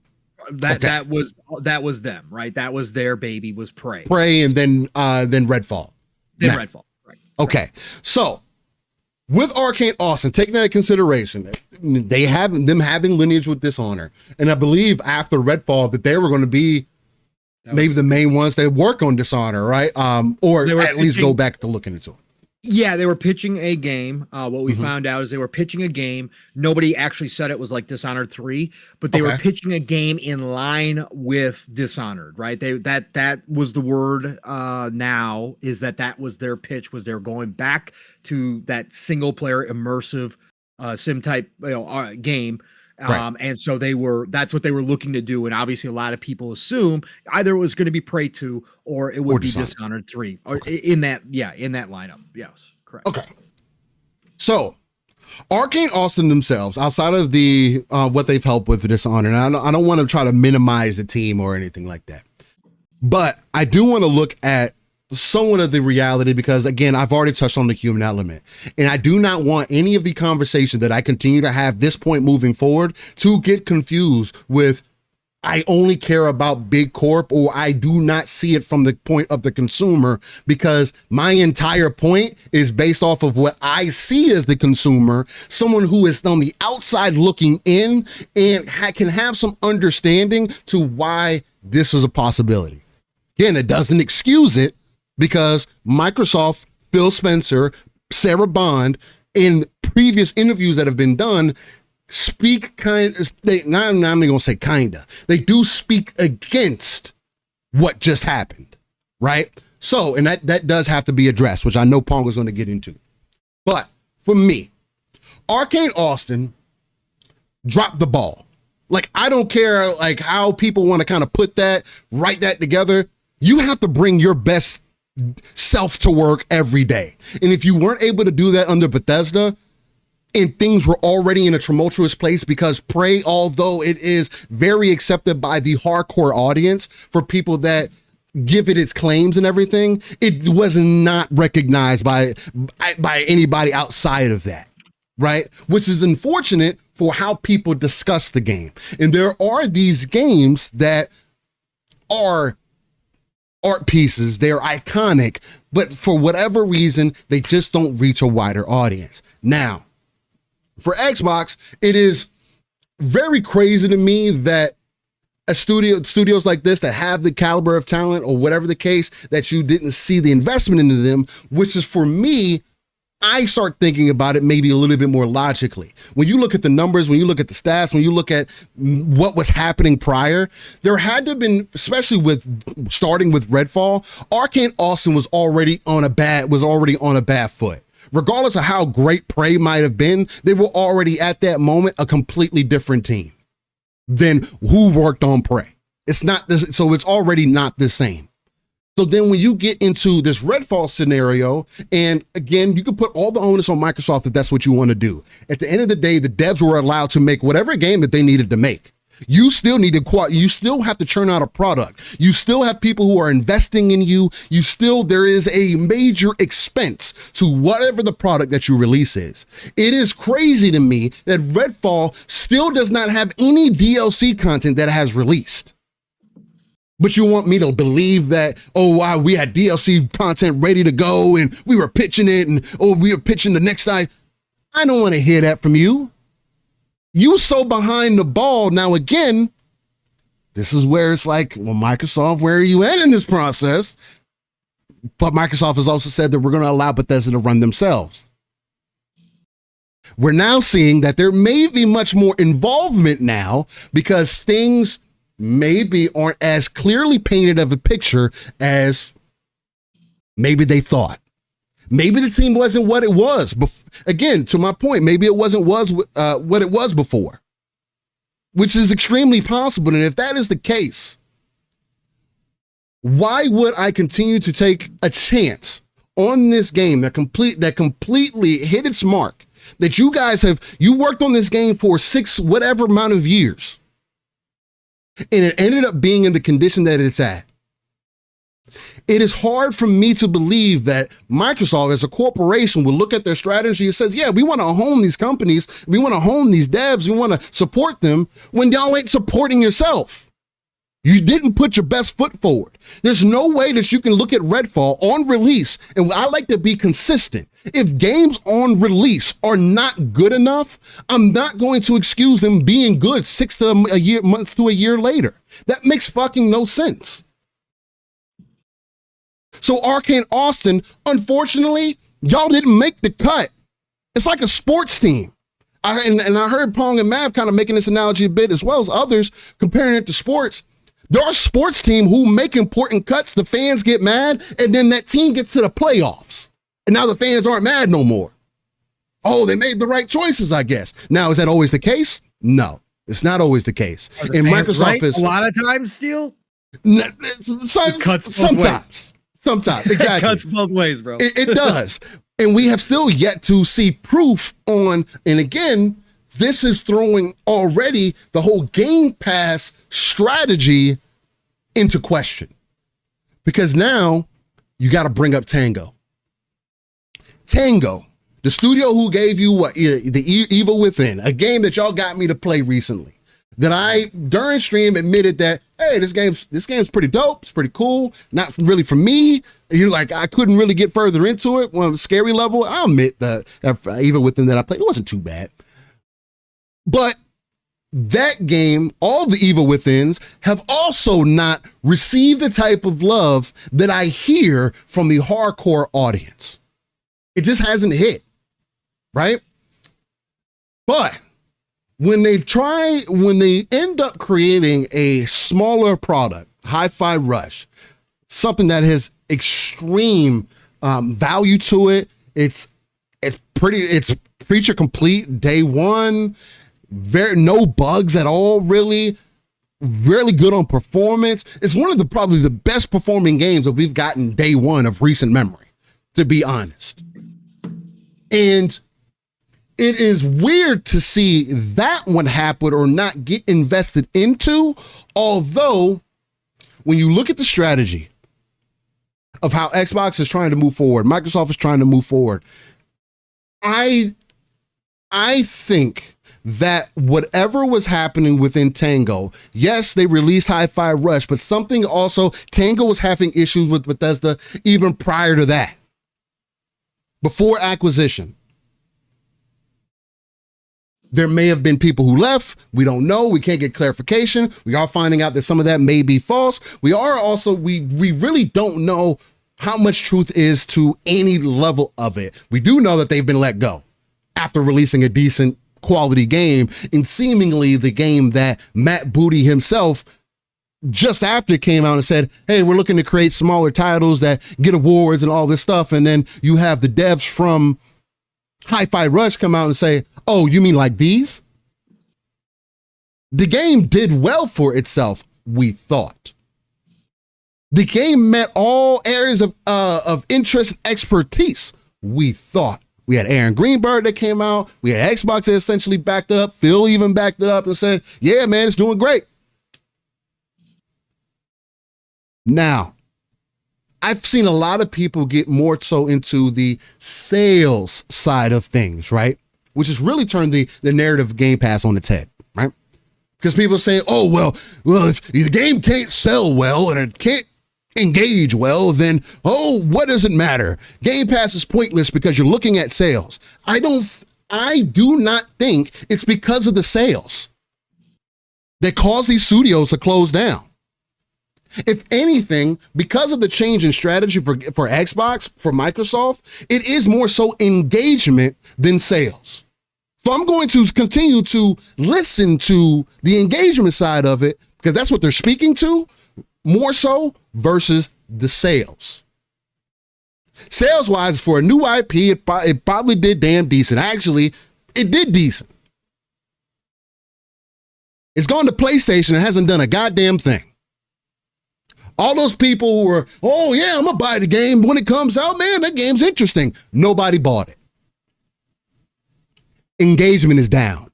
That was them, right? That was their baby, was Prey. Prey, and then Redfall. Redfall, right? Okay, so with Arcane Austin, taking that into consideration, them having lineage with Dishonored, and I believe after Redfall that they were going to be maybe the main ones that work on Dishonored, right? Or at least go back to looking into it. Yeah, they were pitching a game. What we found out is they were pitching a game. Nobody actually said it was like Dishonored 3, but they were pitching a game in line with Dishonored, right? That was the word now, is that was their pitch, was they're going back to that single player immersive sim type game. And so that's what they were looking to do. And obviously a lot of people assume either it was going to be Prey 2 or it would be Dishonored 3 or in that lineup. Yes, correct. Okay. So Arcane Austin themselves, outside of the what they've helped with Dishonored, and I don't want to try to minimize the team or anything like that, but I do want to look at somewhat of the reality because, again, I've already touched on the human element, and I do not want any of the conversation that I continue to have this point moving forward to get confused with I only care about big corp or I do not see it from the point of the consumer, because my entire point is based off of what I see as the consumer, someone who is on the outside looking in and can have some understanding to why this is a possibility. Again, it doesn't excuse it, because Microsoft, Phil Spencer, Sarah Bond, in previous interviews that have been done, speak I'm not even gonna say kinda. They do speak against what just happened, right? So, and that does have to be addressed, which I know Pong is going to get into. But for me, Arcane Austin dropped the ball. Like, I don't care like how people want to kind of write that together. You have to bring your best self to work every day. And if you weren't able to do that under Bethesda, and things were already in a tumultuous place, because Prey, although it is very accepted by the hardcore audience for people that give it its claims and everything, it was not recognized by anybody outside of that, right? Which is unfortunate for how people discuss the game. And there are these games that are art pieces, they're iconic, but for whatever reason, they just don't reach a wider audience. Now, for Xbox, it is very crazy to me that studios like this that have the caliber of talent or whatever the case, that you didn't see the investment into them, which is, for me, I start thinking about it maybe a little bit more logically. When you look at the numbers, when you look at the stats, when you look at what was happening prior, there had to have been, especially with starting with Redfall, Arcane Austin was already on a bad foot. Regardless of how great Prey might have been, they were already at that moment a completely different team than who worked on Prey. It's not this, so it's already not the same. So then when you get into this Redfall scenario, and again, you can put all the onus on Microsoft if that's what you want to do. At the end of the day, the devs were allowed to make whatever game that they needed to make. You still have to churn out a product. You still have people who are investing in you. There is a major expense to whatever the product that you release is. It is crazy to me that Redfall still does not have any DLC content that has released. But you want me to believe that, oh, wow, we had DLC content ready to go and we were pitching it, and we were pitching the next night. I don't want to hear that from you. You so behind the ball. Now, again, this is where it's like, well, Microsoft, where are you at in this process? But Microsoft has also said that we're going to allow Bethesda to run themselves. We're now seeing that there may be much more involvement now, because things maybe aren't as clearly painted of a picture as maybe they thought. Maybe the team wasn't what it was. Again, to my point, maybe it wasn't what it was before, which is extremely possible. And if that is the case, why would I continue to take a chance on this game that completely hit its mark? That you worked on this game for whatever amount of years, and it ended up being in the condition that it's at. It is hard for me to believe that Microsoft as a corporation will look at their strategy and says, yeah, we want to hone these companies. We want to hone these devs. We want to support them, when y'all ain't supporting yourself. You didn't put your best foot forward. There's no way that you can look at Redfall on release. And I like to be consistent. If games on release are not good enough, I'm not going to excuse them being good months to a year later. That makes fucking no sense. So Arcane Austin, unfortunately, y'all didn't make the cut. It's like a sports team. I heard Pong and Mav kind of making this analogy a bit, as well as others, comparing it to sports. There are sports teams who make important cuts, the fans get mad, and then that team gets to the playoffs. And now the fans aren't mad no more. Oh, they made the right choices, I guess. Now, is that always the case? No, it's not always the case. And Microsoft right? is... A lot of times still? Sometimes, exactly. It cuts both ways, bro. It does. And we have still yet to see proof on, and again, this is throwing already the whole Game Pass strategy into question. Because now you got to bring up Tango. Tango, the studio who gave you the Evil Within, a game that y'all got me to play recently. That I, during stream, admitted that, hey, this game's pretty dope. It's pretty cool. Not really for me. You're like, I couldn't really get further into it. On a scary level, I'll admit that Evil Within that I played, it wasn't too bad. But that game, all the Evil Withins, have also not received the type of love that I hear from the hardcore audience. It just hasn't hit, right? But when they end up creating a smaller product, Hi-Fi Rush, something that has extreme value to it, it's feature complete day one, no bugs at all, really good on performance. It's one of probably the best performing games that we've gotten day one of recent memory, to be honest. And it is weird to see that one happen or not get invested into, although when you look at the strategy of how Xbox is trying to move forward, Microsoft is trying to move forward, I think that whatever was happening within Tango, yes, they released Hi-Fi Rush, but something also, Tango was having issues with Bethesda even prior to that, before acquisition. There may have been people who left. We don't know. We can't get clarification. We are finding out that some of that may be false. We really don't know how much truth is to any level of it. We do know that they've been let go after releasing a decent quality game, and seemingly the game that Matt Booty himself just after came out and said, hey, we're looking to create smaller titles that get awards and all this stuff. And then you have the devs from Hi-Fi Rush come out and say, oh, you mean like these? The game did well for itself, we thought. The game met all areas of interest and expertise, we thought. We had Aaron Greenberg that came out. We had Xbox that essentially backed it up. Phil even backed it up and said, yeah, man, it's doing great. Now, I've seen a lot of people get more so into the sales side of things, right? Which has really turned the narrative of Game Pass on its head, right? Because people are saying, oh, well, if the game can't sell well and it can't engage well, then, oh, what does it matter? Game Pass is pointless because you're looking at sales. I do not think it's because of the sales that caused these studios to close down. If anything, because of the change in strategy for Xbox, for Microsoft, it is more so engagement than sales. So I'm going to continue to listen to the engagement side of it because that's what they're speaking to more so versus the sales. Sales-wise, for a new IP, it probably did damn decent. Actually, it did decent. It's gone to PlayStation and hasn't done a goddamn thing. All those people who were, oh yeah, I'm gonna buy the game when it comes out, man, that game's interesting. Nobody bought it. Engagement is down.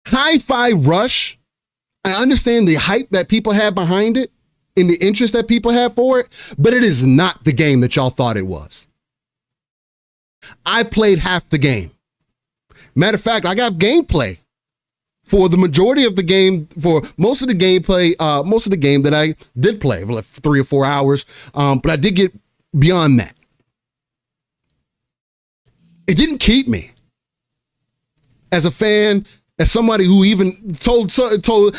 Hi-Fi Rush, I understand the hype that people have behind it and the interest that people have for it, but it is not the game that y'all thought it was. I played half the game. Matter of fact, I got gameplay for the majority of the game, for most of the gameplay, most of the game that I did play for like 3 or 4 hours, but I did get beyond that. It didn't keep me. As a fan, as somebody who even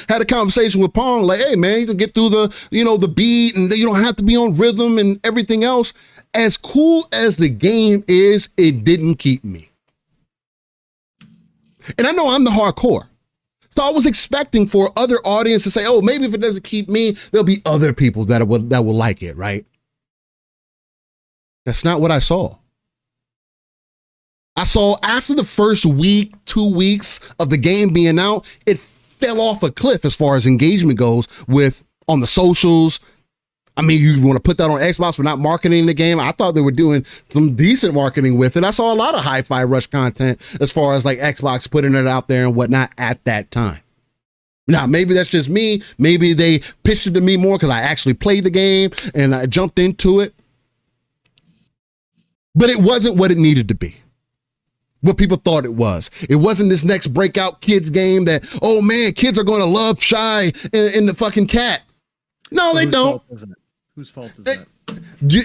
had a conversation with Pong, like, hey man, you can get through the beat and you don't have to be on rhythm and everything else. As cool as the game is, it didn't keep me. And I know I'm the hardcore. So I was expecting for other audience to say, oh, maybe if it doesn't keep me, there'll be other people that will like it, right? That's not what I saw. I saw after the first week, 2 weeks of the game being out, it fell off a cliff as far as engagement goes on the socials. I mean, you want to put that on Xbox for not marketing the game? I thought they were doing some decent marketing with it. I saw a lot of Hi-Fi Rush content as far as like Xbox putting it out there and whatnot at that time. Now, maybe that's just me. Maybe they pitched it to me more because I actually played the game and I jumped into it. But it wasn't what it needed to be. What people thought it was. It wasn't this next breakout kids game that, oh man, kids are going to love Shy in the fucking cat. No, they don't. Whose fault is that?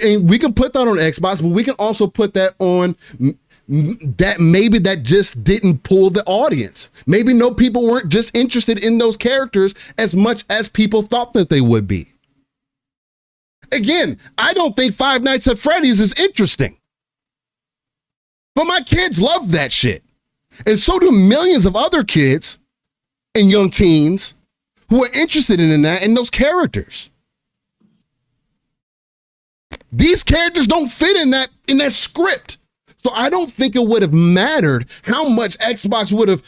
And we can put that on Xbox, but we can also put that on that maybe that just didn't pull the audience. Maybe no people weren't just interested in those characters as much as people thought that they would be. Again, I don't think Five Nights at Freddy's is interesting. But my kids love that shit. And so do millions of other kids and young teens who are interested in that and those characters. These characters don't fit in that script. So I don't think it would have mattered how much Xbox would have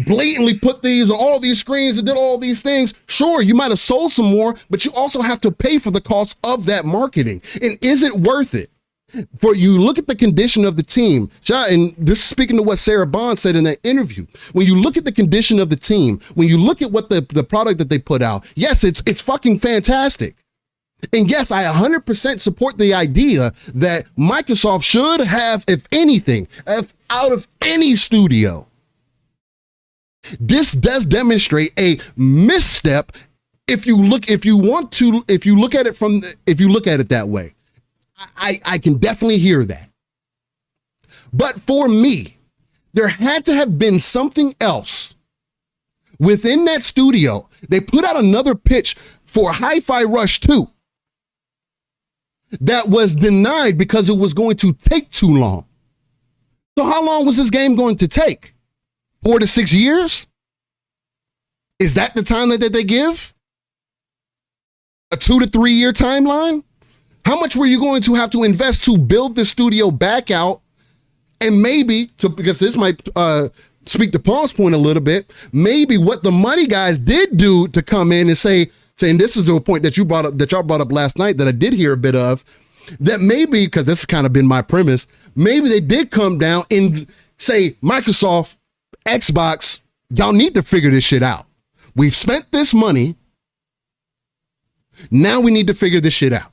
blatantly put these on all these screens and did all these things. Sure, you might have sold some more, but you also have to pay for the cost of that marketing. And is it worth it? For you look at the condition of the team, and this is speaking to what Sarah Bond said in that interview. When you look at the condition of the team, when you look at what the product that they put out, yes, it's fucking fantastic. And yes, I 100% support the idea that Microsoft should have, if anything, out of any studio, this does demonstrate a misstep if you look at it that way. I can definitely hear that. But for me, there had to have been something else within that studio. They put out another pitch for Hi-Fi Rush 2 that was denied because it was going to take too long. So how long was this game going to take? 4 to 6 years? Is that the time that they give? A 2 to 3 year timeline? How much were you going to have to invest to build the studio back out? And maybe, because this might speak to Paul's point a little bit, maybe what the money guys did do to come in and saying this is the point that y'all brought up last night that I did hear a bit of, that maybe, because this has kind of been my premise, maybe they did come down and say, Microsoft, Xbox, y'all need to figure this shit out. We've spent this money. Now we need to figure this shit out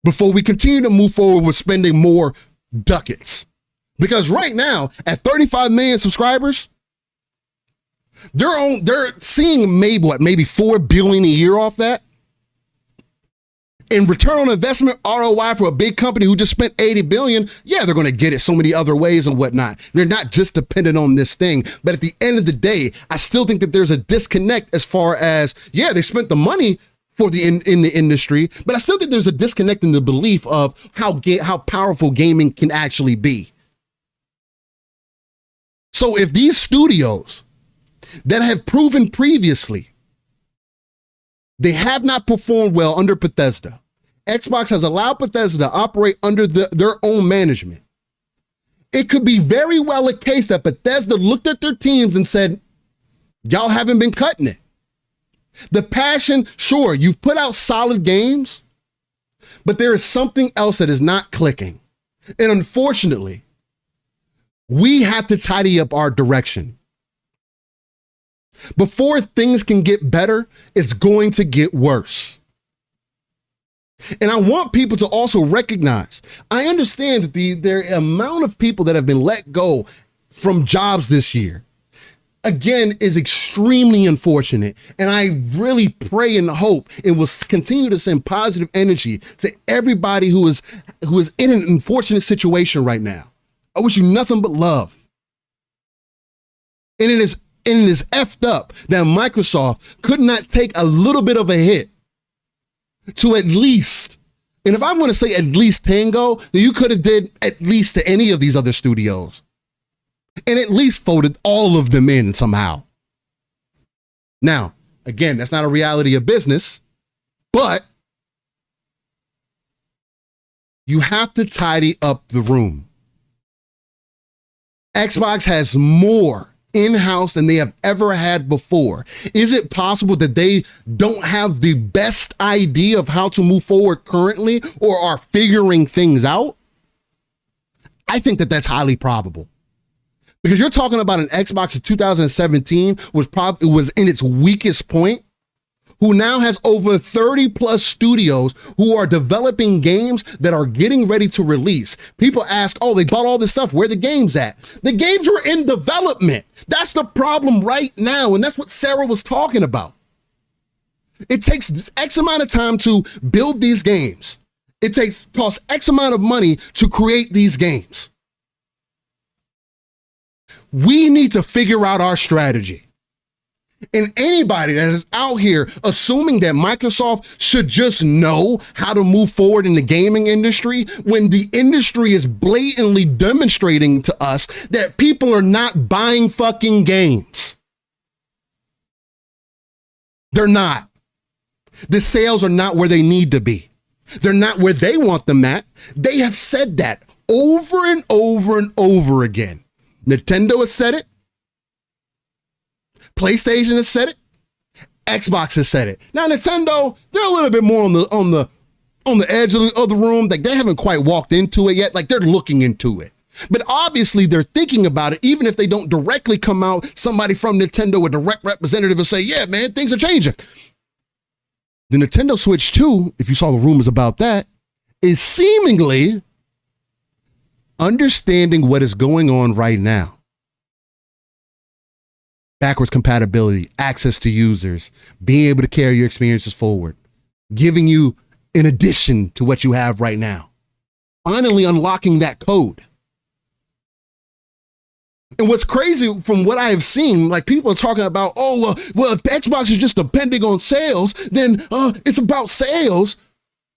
before we continue to move forward with spending more ducats. Because right now, at 35 million subscribers, they're seeing maybe $4 billion a year off that. In return on investment, ROI for a big company who just spent 80 billion, yeah, they're going to get it so many other ways and whatnot. They're not just dependent on this thing. But at the end of the day, I still think that there's a disconnect as far as, yeah, they spent the money for in the industry, but I still think there's a disconnect in the belief of how powerful gaming can actually be. So if these studios that have proven previously they have not performed well under Bethesda, Xbox has allowed Bethesda to operate under their own management, it could be very well a case that Bethesda looked at their teams and said, y'all haven't been cutting it. The passion, sure, you've put out solid games, but there is something else that is not clicking. And unfortunately, we have to tidy up our direction. Before things can get better, it's going to get worse. And I want people to also recognize, I understand that the amount of people that have been let go from jobs this year, again, is extremely unfortunate. And I really pray and hope and will continue to send positive energy to everybody who is in an unfortunate situation right now. I wish you nothing but love. And it is effed up that Microsoft could not take a little bit of a hit to at least, and if I want to say at least Tango, then you could have did at least to any of these other studios and at least folded all of them in somehow. Now, again, that's not a reality of business, but you have to tidy up the room. Xbox has more in-house than they have ever had before? Is it possible that they don't have the best idea of how to move forward currently or are figuring things out? I think that that's highly probable. Because you're talking about an Xbox of 2017 was in its weakest point, who now has over 30 plus studios who are developing games that are getting ready to release. People ask, oh, they bought all this stuff. Where the games at? The games were in development. That's the problem right now. And that's what Sarah was talking about. It takes this X amount of time to build these games. Costs X amount of money to create these games. We need to figure out our strategy. And anybody that is out here assuming that Microsoft should just know how to move forward in the gaming industry when the industry is blatantly demonstrating to us that people are not buying fucking games. They're not. The sales are not where they need to be. They're not where they want them at. They have said that over and over and over again. Nintendo has said it. PlayStation has said it. Xbox has said it. Now Nintendo, they're a little bit more on the edge of the room. Like they haven't quite walked into it yet. Like they're looking into it. But obviously they're thinking about it, even if they don't directly come out, somebody from Nintendo, a direct representative, and say, yeah, man, things are changing. The Nintendo Switch 2, if you saw the rumors about that, is seemingly understanding what is going on right now. Backwards compatibility, access to users, being able to carry your experiences forward, giving you in addition to what you have right now. Finally unlocking that code. And what's crazy from what I have seen, like people are talking about, well, if the Xbox is just depending on sales, then it's about sales,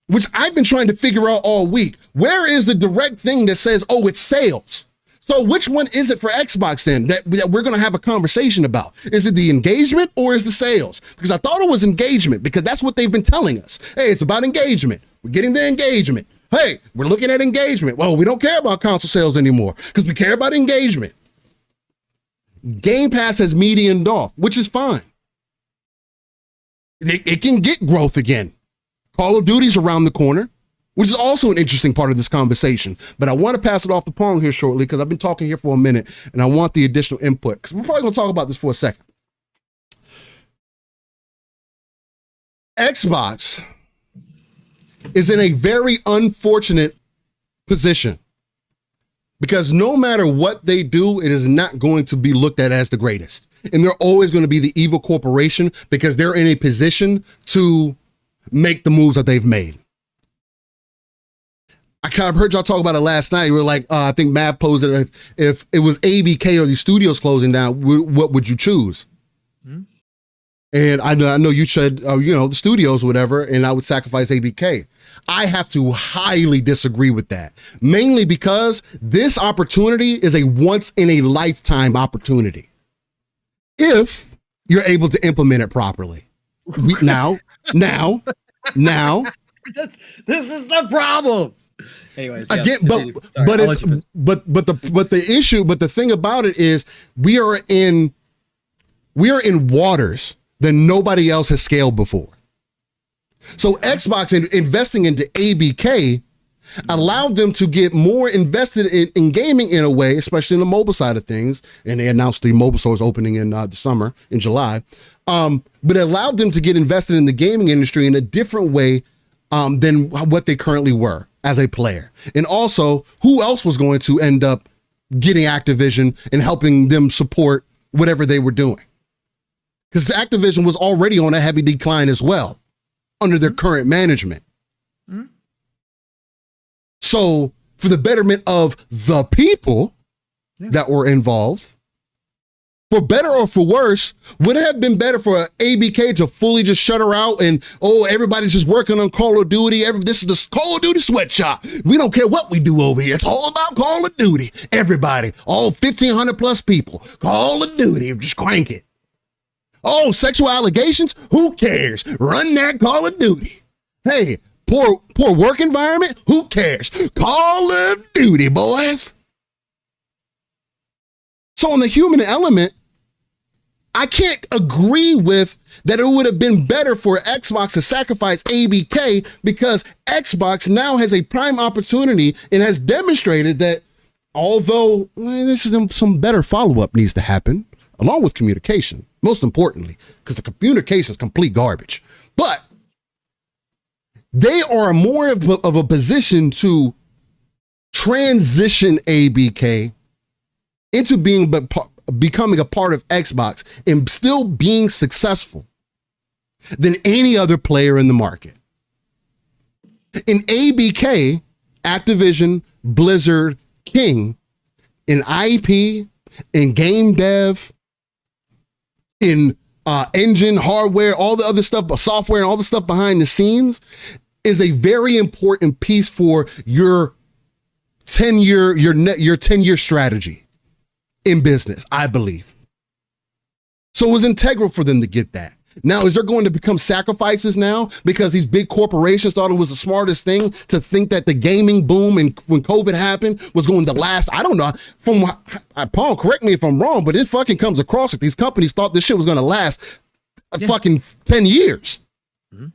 which I've been trying to figure out all week. Where is the direct thing that says, oh, it's sales? So which one is it for Xbox then that we're going to have a conversation about? Is it the engagement or is the sales? Because I thought it was engagement because that's what they've been telling us. Hey, it's about engagement. We're getting the engagement. Hey, we're looking at engagement. Well, we don't care about console sales anymore because we care about engagement. Game Pass has medianed off, which is fine. It can get growth again. Call of Duty's around the corner, which is also an interesting part of this conversation. But I want to pass it off to Pong here shortly because I've been talking here for a minute and I want the additional input because we're probably going to talk about this for a second. Xbox is in a very unfortunate position because no matter what they do, it is not going to be looked at as the greatest. And they're always going to be the evil corporation because they're in a position to make the moves that they've made. I kind of heard y'all talk about it last night. You were like, I think Matt posed it. If it was ABK or the studios closing down, what would you choose? Mm-hmm. And I know you said, the studios, or whatever, and I would sacrifice ABK. I have to highly disagree with that, mainly because this opportunity is a once in a lifetime opportunity. If you're able to implement it properly. Now. This is the problem. Anyways, again, but the thing about it is we are in waters that nobody else has scaled before. So Xbox investing into ABK allowed them to get more invested in gaming in a way, especially in the mobile side of things. And they announced the mobile stores opening in the summer, in July. But it allowed them to get invested in the gaming industry in a different way than what they currently were as a player. And also, who else was going to end up getting Activision and helping them support whatever they were doing? Because Activision was already on a heavy decline as well under their current management. Mm-hmm. So for the betterment of the people that were involved, for better or for worse, would it have been better for ABK to fully just shut her out and, everybody's just working on Call of Duty. This is the Call of Duty sweatshop. We don't care what we do over here. It's all about Call of Duty. Everybody, all 1,500 plus people, Call of Duty, just crank it. Oh, sexual allegations? Who cares? Run that Call of Duty. Hey, poor work environment? Who cares? Call of Duty, boys. So on the human element, I can't agree with that it would have been better for Xbox to sacrifice ABK, because Xbox now has a prime opportunity and has demonstrated that although there's some better follow-up needs to happen, along with communication, most importantly, because the communication is complete garbage. But they are more of a position to transition ABK into becoming a part of Xbox and still being successful than any other player in the market. In ABK, Activision, Blizzard, King, in IP, in game dev, in engine, hardware, all the other stuff, software, and all the stuff behind the scenes is a very important piece for your 10-year strategy in business, I believe. So it was integral for them to get that. Now, is there going to become sacrifices now because these big corporations thought it was the smartest thing to think that the gaming boom and when COVID happened was going to last? I don't know. Paul, correct me if I'm wrong, but it fucking comes across that these companies thought this shit was going to last fucking 10 years. Mm-hmm.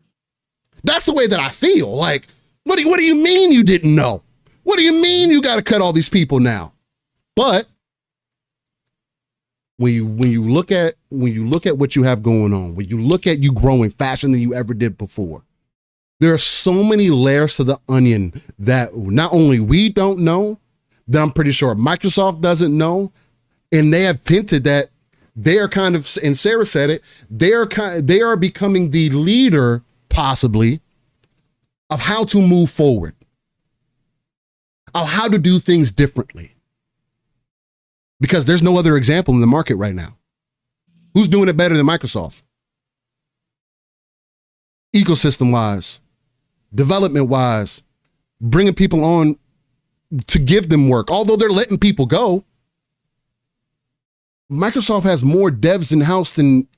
That's the way that I feel. Like, what do you mean you didn't know? What do you mean you got to cut all these people now? But when you look at what you have going on, when you look at you growing faster than you ever did before, there are so many layers to the onion that not only we don't know, that I'm pretty sure Microsoft doesn't know, and they have hinted that they are kind of, and Sarah said it, they are becoming the leader possibly of how to move forward, of how to do things differently. Because there's no other example in the market right now. Who's doing it better than Microsoft? Ecosystem-wise, development-wise, bringing people on to give them work. Although they're letting people go, Microsoft has more devs in-house than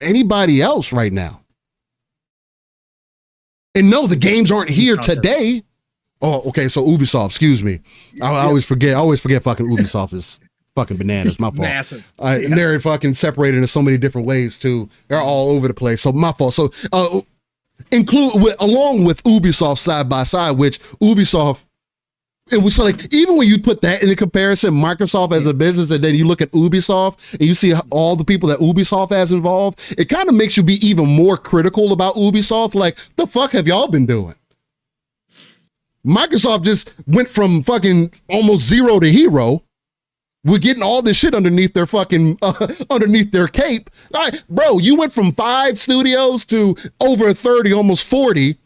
anybody else right now. And no, the games aren't here today. Oh, okay. So Ubisoft, excuse me. I always forget fucking Ubisoft is fucking bananas. My fault. Massive. And they're fucking separated in so many different ways too. They're all over the place. So my fault. So along with Ubisoft side by side, which Ubisoft, it was like, even when you put that in the comparison, Microsoft as a business, and then you look at Ubisoft and you see all the people that Ubisoft has involved, it kind of makes you be even more critical about Ubisoft. Like, the fuck have y'all been doing? Microsoft just went from fucking almost zero to hero. We're getting all this shit underneath their fucking, underneath their cape. Like, bro, you went from 5 studios to over 30, almost 40.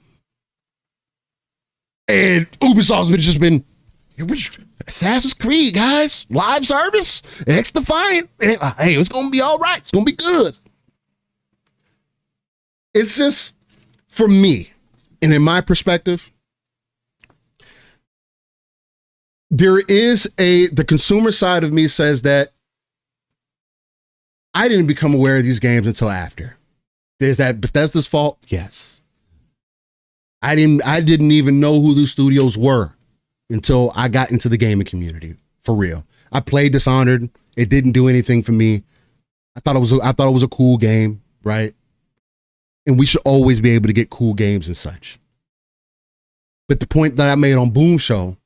And Ubisoft's just been Assassin's Creed, guys. Live service, X-Defiant. Hey, it's going to be all right. It's going to be good. It's just, for me, and in my perspective, there is the consumer side of me says that I didn't become aware of these games until after. There's that Bethesda's fault. Yes. I didn't even know who those studios were until I got into the gaming community, for real. I played Dishonored. It didn't do anything for me. I thought it was a cool game, right? And we should always be able to get cool games and such. But the point that I made on Boom Show,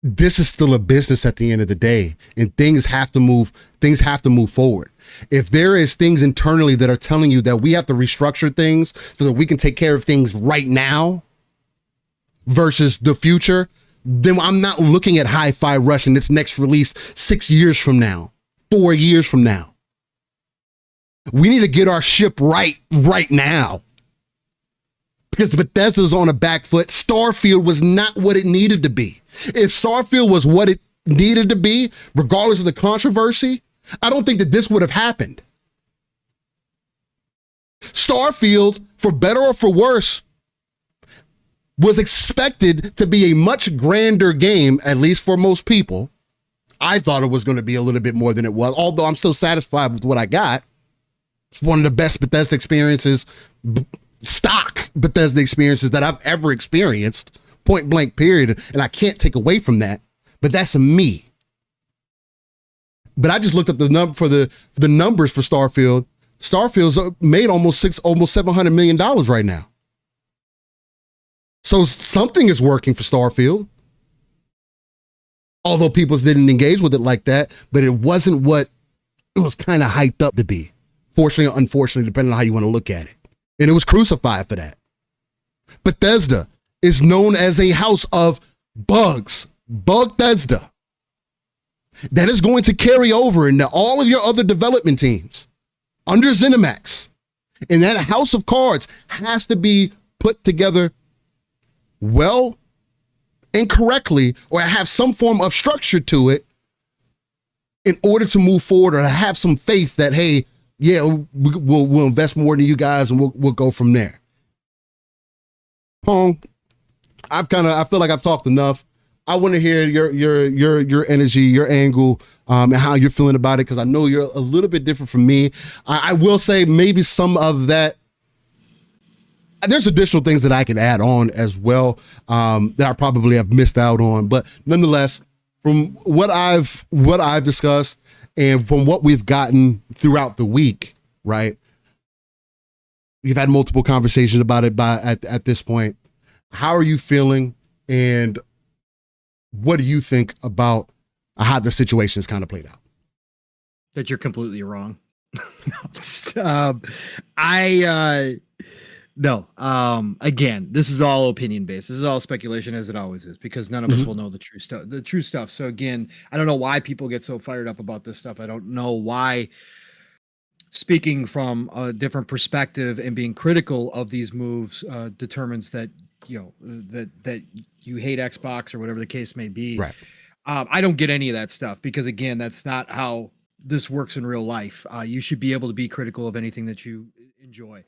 this is still a business at the end of the day, and things have to move forward. If there is things internally that are telling you that we have to restructure things so that we can take care of things right now versus the future, then I'm not looking at Hi-Fi Rush and its next release 6 years from now, 4 years from now. We need to get our ship right now. Because Bethesda's on a back foot. Starfield was not what it needed to be. If Starfield was what it needed to be, regardless of the controversy, I don't think that this would have happened. Starfield, for better or for worse, was expected to be a much grander game, at least for most people. I thought it was going to be a little bit more than it was, although I'm still satisfied with what I got. It's one of the best Bethesda experiences, stock Bethesda experiences that I've ever experienced, point blank period, and I can't take away from that, but that's me. But I just looked at the numbers for Starfield. Starfield's made almost $700 million right now. So something is working for Starfield. Although people didn't engage with it like that, but it wasn't what it was kind of hyped up to be. Fortunately or unfortunately, depending on how you want to look at it. And it was crucified for that. Bethesda is known as a house of bugs. Bugthesda. That is going to carry over into all of your other development teams under ZeniMax. And that house of cards has to be put together well and correctly, or have some form of structure to it in order to move forward, or to have some faith that, hey, yeah, we'll invest more than you guys and we'll go from there. Pong, I feel like I've talked enough. I want to hear your energy, your angle, and how you're feeling about it, because I know you're a little bit different from me. I will say maybe some of that. There's additional things that I can add on as well, that I probably have missed out on. But nonetheless, from what I've discussed and from what we've gotten throughout the week, right? We've had multiple conversations about it at this point. How are you feeling, and what do you think about how the situation is kind of played out? That you're completely wrong. No. Again, this is all opinion based. This is all speculation, as it always is, because none of us will know the true stuff. So again, I don't know why people get so fired up about this stuff. I don't know why, speaking from a different perspective and being critical of these moves, determines that, that you hate Xbox or whatever the case may be. Right. I don't get any of that stuff, because again, that's not how this works in real life. You should be able to be critical of anything that you enjoy.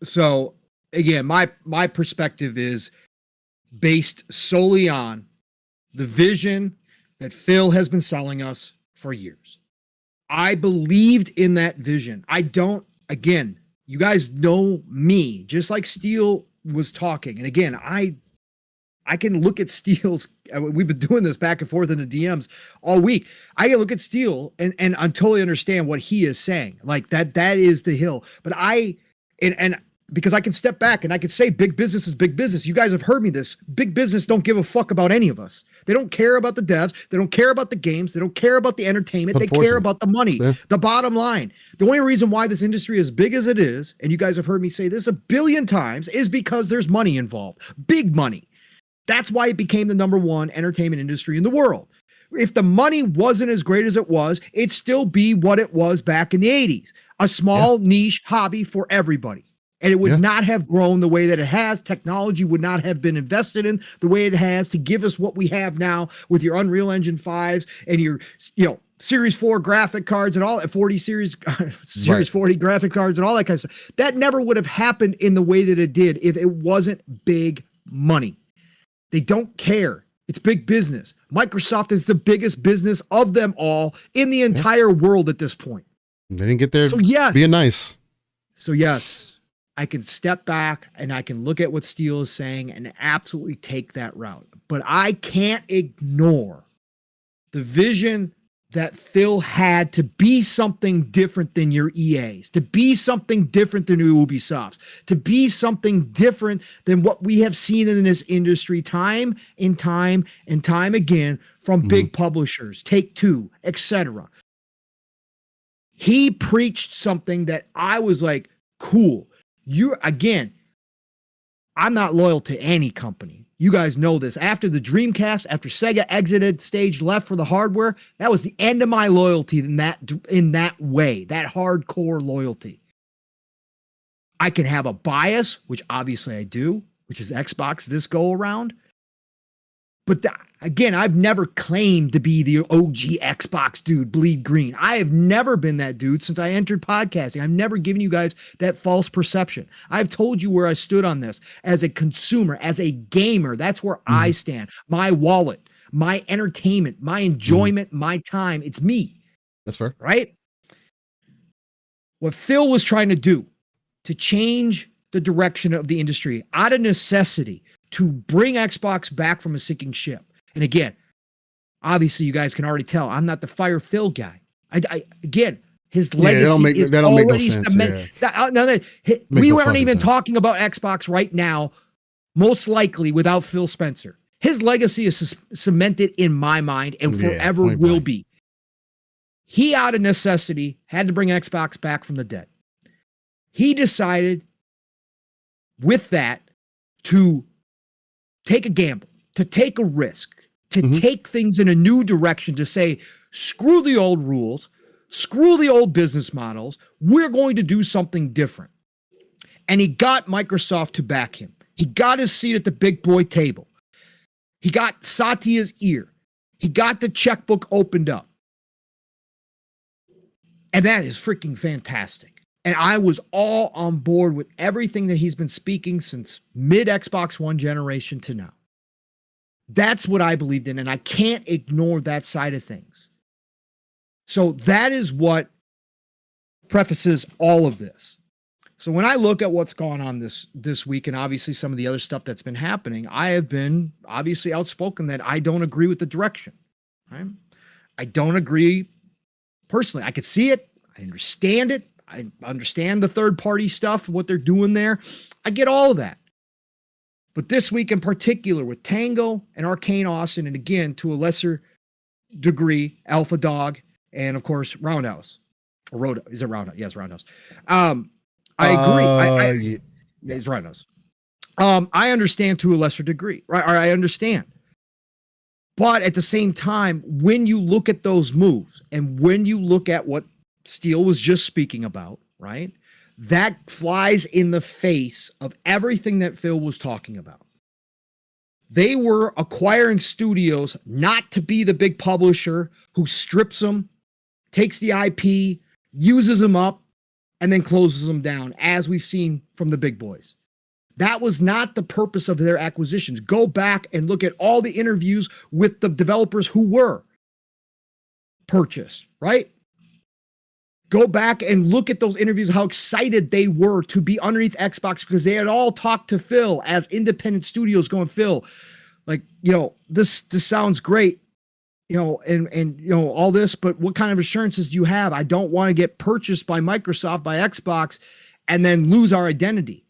So again, my perspective is based solely on the vision that Phil has been selling us for years. I believed in that vision. Again, you guys know me, just like Steele was talking. And again, I can look at Steele's, we've been doing this back and forth in the DMs all week. I can look at Steele and I totally understand what he is saying. Like that is the hill. But and because I can step back and I can say big business is big business. You guys have heard me this. Big business don't give a fuck about any of us. They don't care about the devs. They don't care about the games. They don't care about the entertainment. They care about the money. Yeah. The bottom line. The only reason why this industry is big as it is, and you guys have heard me say this 1 billion times, is because there's money involved. Big money. That's why it became the #1 entertainment industry in the world. If the money wasn't as great as it was, it'd still be what it was back in the 80s. A small niche hobby for everybody. And it would not have grown the way that it has. Technology would not have been invested in the way it has to give us what we have now with your Unreal Engine 5s and your, Series 4 graphic cards and all, 40 Series 40 graphic cards and all that kind of stuff. That never would have happened in the way that it did if it wasn't big money. They don't care. It's big business. Microsoft is the biggest business of them all in the entire world at this point. They didn't get there being nice. So yes, I can step back and I can look at what Steele is saying and absolutely take that route. But I can't ignore the vision that Phil had to be something different than your EAs, to be something different than your Ubisofts, to be something different than what we have seen in this industry time and time and time again from big publishers, Take-Two, etc. He preached something that I was like, cool. I'm not loyal to any company. You guys know this. After the Dreamcast, after Sega exited stage left for the hardware, that was the end of my loyalty in that way, that hardcore loyalty. I can have a bias, which obviously I do, which is Xbox this go around. But again, I've never claimed to be the OG Xbox dude, bleed green. I have never been that dude since I entered podcasting. I've never given you guys that false perception. I've told you where I stood on this as a consumer, as a gamer. That's where I stand. My wallet, my entertainment, my enjoyment, my time. It's me. That's fair. Right? What Phil was trying to do to change the direction of the industry out of necessity, to bring Xbox back from a sinking ship. And again, Obviously, you guys can already tell I'm not the Fire Phil guy. Again, his Yeah, legacy is that don't make no already sense. cemented. Makes We no weren't fucking even sense. talking about Xbox right now, most likely without Phil Spencer. His legacy is cemented in my mind and forever point will blank. be. He, out of necessity, had to bring Xbox back from the dead. He decided with that to take a gamble, to take a risk, to take things in a new direction, to say, screw the old rules, screw the old business models. We're going to do something different. And he got Microsoft to back him. He got his seat at the big boy table. He got Satya's ear. He got the checkbook opened up. And that is freaking fantastic. And I was all on board with everything that he's been speaking since mid Xbox One generation to now. That's what I believed in, and I can't ignore that side of things. So that is what prefaces all of this. So when I look at what's gone on this week, and obviously some of the other stuff that's been happening, I have been obviously outspoken that I don't agree with the direction. Right? I don't agree personally. I could see it. I understand it. I understand the third-party stuff, what they're doing there. I get all of that. But this week in particular with Tango and Arcane Austin, and again, to a lesser degree, Alpha Dog, and of course, Roundhouse. Or Road, is it Roundhouse? Yes, Roundhouse. I agree. It's Roundhouse. I understand to a lesser degree, right? Or I understand. But at the same time, when you look at those moves and when you look at what Steele was just speaking about, right? That flies in the face of everything that Phil was talking about. They were acquiring studios not to be the big publisher who strips them, takes the IP, uses them up, and then closes them down, as we've seen from the big boys. That was not the purpose of their acquisitions. Go back and look at all the interviews with the developers who were purchased, right? Go back and look at those interviews, how excited they were to be underneath Xbox because they had all talked to Phil as independent studios going, Phil, like, this sounds great, and all this, but what kind of assurances do you have? I don't want to get purchased by Microsoft, by Xbox, and then lose our identity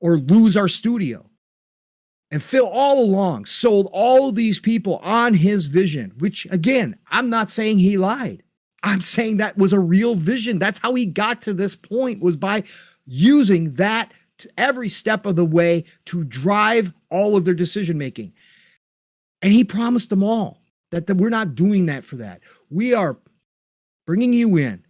or lose our studio. And Phil all along sold all of these people on his vision, which again, I'm not saying he lied. I'm saying that was a real vision. That's how he got to this point, was by using that to every step of the way to drive all of their decision making. And he promised them all that we're not doing that for that. We are bringing you in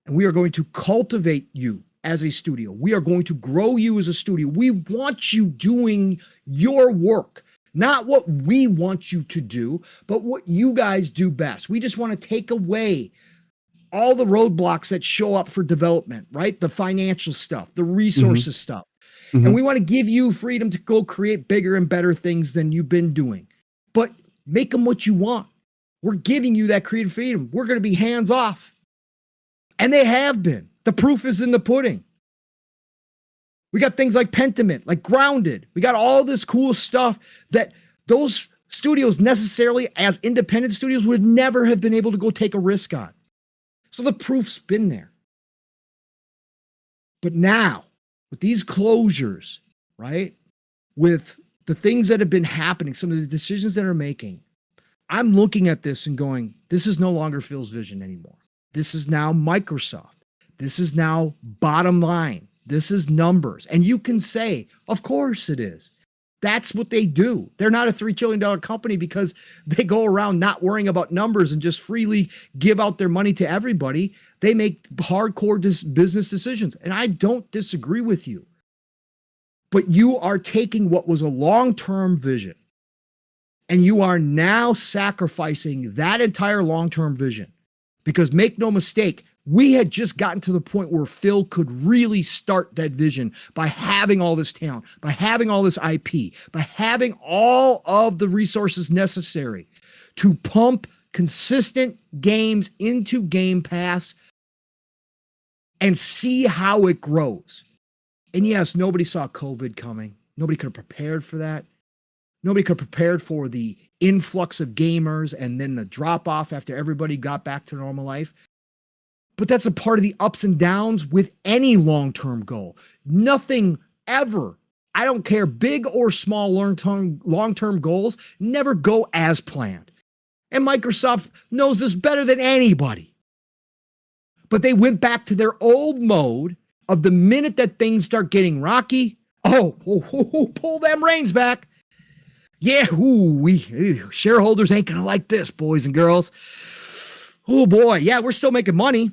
and we are going to cultivate you as a studio. We are going to grow you as a studio. We want you doing your work, not what we want you to do, but what you guys do best. We just want to take away all the roadblocks that show up for development, right? The financial stuff, the resources stuff. And we want to give you freedom to go create bigger and better things than you've been doing, but make them what you want. We're giving you that creative freedom. We're going to be hands off. And they have been. The proof is in the pudding. We got things like Pentiment, like Grounded. We got all this cool stuff that those studios necessarily as independent studios would never have been able to go take a risk on. So the proof's been there. But now, with these closures, right, with the things that have been happening, some of the decisions that are making, I'm looking at this and going, this is no longer Phil's vision anymore. This is now Microsoft. This is now bottom line. This is numbers. And you can say, of course it is. That's what they do. They're not a $3 trillion company because they go around not worrying about numbers and just freely give out their money to everybody. They make hardcore business decisions. And I don't disagree with you. But you are taking what was a long-term vision and you are now sacrificing that entire long-term vision. Because make no mistake, we had just gotten to the point where Phil could really start that vision by having all this talent, by having all this IP, by having all of the resources necessary to pump consistent games into Game Pass and see how it grows. And yes, nobody saw COVID coming. Nobody could have prepared for that. Nobody could have prepared for the influx of gamers and then the drop off after everybody got back to normal life. But that's a part of the ups and downs with any long-term goal. Nothing ever, I don't care, big or small long-term goals never go as planned. And Microsoft knows this better than anybody. But they went back to their old mode of the minute that things start getting rocky, pull them reins back. Yeah, shareholders ain't going to like this, boys and girls. Oh boy, yeah, we're still making money.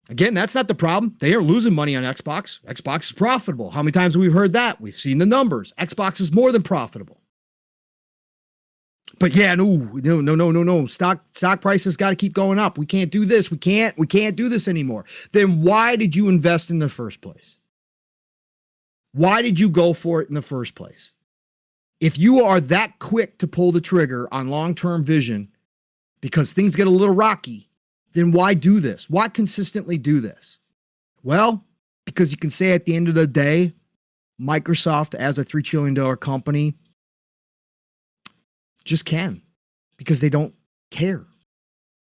Again, that's not the problem. They are losing money on Xbox. Xbox is profitable. How many times have we heard that? We've seen the numbers. Xbox is more than profitable. But yeah, no. Stock prices got to keep going up. We can't do this. We can't do this anymore. Then why did you invest in the first place? Why did you go for it in the first place? If you are that quick to pull the trigger on long-term vision because things get a little rocky, then why do this? Why consistently do this? Well, because you can say at the end of the day, Microsoft as a $3 trillion company just can, because they don't care.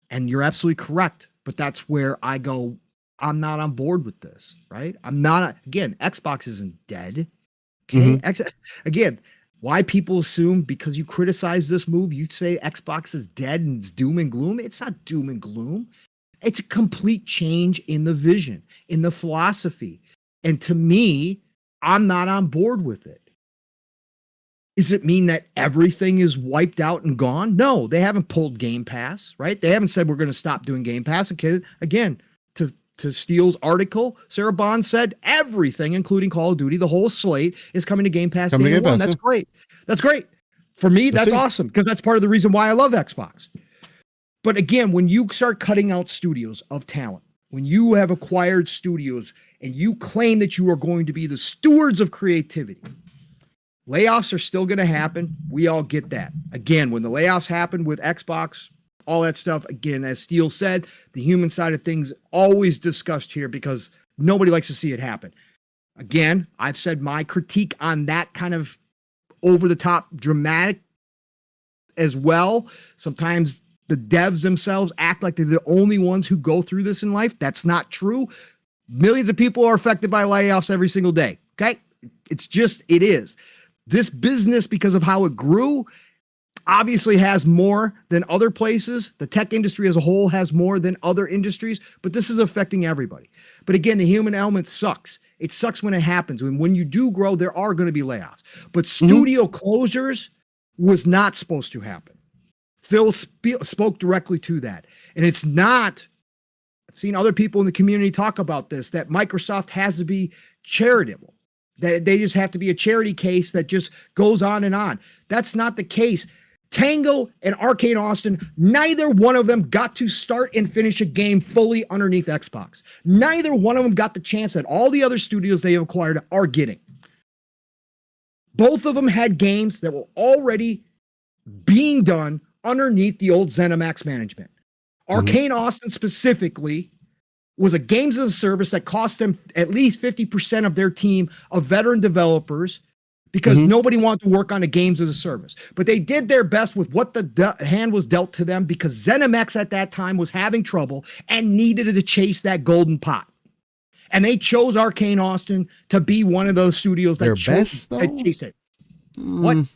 And you're absolutely correct. But that's where I go, I'm not on board with this, right? Again, Xbox isn't dead. Okay. Again, why people assume because you criticize this move, you say Xbox is dead and it's doom and gloom. It's not doom and gloom. It's a complete change in the vision, in the philosophy. And to me, I'm not on board with it. Does it mean that everything is wiped out and gone? No, they haven't pulled Game Pass, right? They haven't said we're going to stop doing Game Pass. Again, to Steele's article, Sarah Bond said everything, including Call of Duty, the whole slate is coming to Game Pass day one. That's great. That's great. For me, that's awesome because that's part of the reason why I love Xbox. But again, when you start cutting out studios of talent, when you have acquired studios and you claim that you are going to be the stewards of creativity, layoffs are still going to happen. We all get that. Again, when the layoffs happen with Xbox, all that stuff, again, as Steele said, the human side of things always discussed here because nobody likes to see it happen. Again, I've said my critique on that kind of over-the-top dramatic as well. Sometimes the devs themselves act like they're the only ones who go through this in life. That's not true. Millions of people are affected by layoffs every single day, okay? It is. This business, because of how it grew, obviously has more than other places. The tech industry as a whole has more than other industries, but this is affecting everybody. But again, the human element sucks. It sucks when it happens. When you do grow, there are going to be layoffs. But studio closures was not supposed to happen. Phil spoke directly to that. And it's not, I've seen other people in the community talk about this, that Microsoft has to be charitable. That they just have to be a charity case that just goes on and on. That's not the case. Tango and Arcane Austin, neither one of them got to start and finish a game fully underneath Xbox. Neither one of them got the chance that all the other studios they have acquired are getting. Both of them had games that were already being done underneath the old ZeniMax management. Arcane Austin specifically was a games as a service that cost them at least 50% of their team of veteran developers because nobody wanted to work on a games as a service. But they did their best with what the hand was dealt to them because ZeniMax at that time was having trouble and needed to chase that golden pot. And they chose Arcane Austin to be one of those studios that chased it. What?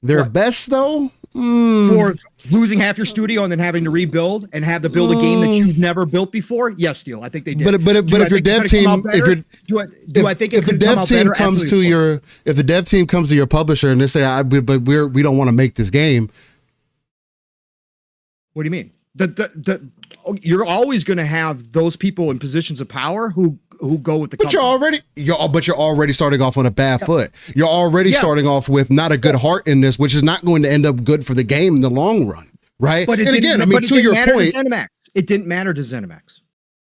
Their best, though? For losing half your studio and then having to rebuild and have to build a game that you've never built before? Yes, Steele, I think they did. But if your dev team, if the dev team comes to your publisher and they say, we don't want to make this game. What do you mean? You're always going to have those people in positions of power who go with the company. But you're already starting off on a bad foot. You're already starting off with not a good heart in this, which is not going to end up good for the game in the long run, right? But and again, I mean, to your point, it didn't matter to ZeniMax.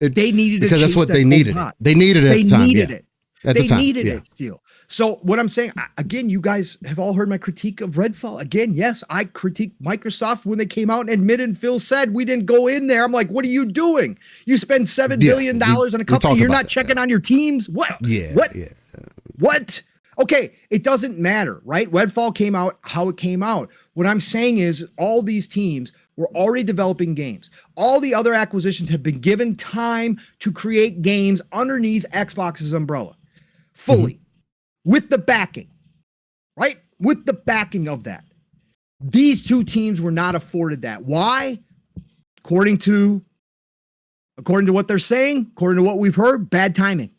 They needed because that's what they needed. They needed it at the time. They needed it, Steele. So what I'm saying, again, you guys have all heard my critique of Redfall. Again, yes, I critiqued Microsoft when they came out and admitted, and Phil said, we didn't go in there. I'm like, what are you doing? You spend $7 billion on a company. You're not checking on your teams. What? Yeah. What? Yeah. What? Okay, it doesn't matter, right? Redfall came out how it came out. What I'm saying is all these teams were already developing games. All the other acquisitions have been given time to create games underneath Xbox's umbrella, fully, with the backing, right? With the backing of that. These two teams were not afforded that. Why? According to what they're saying, according to what we've heard, bad timing.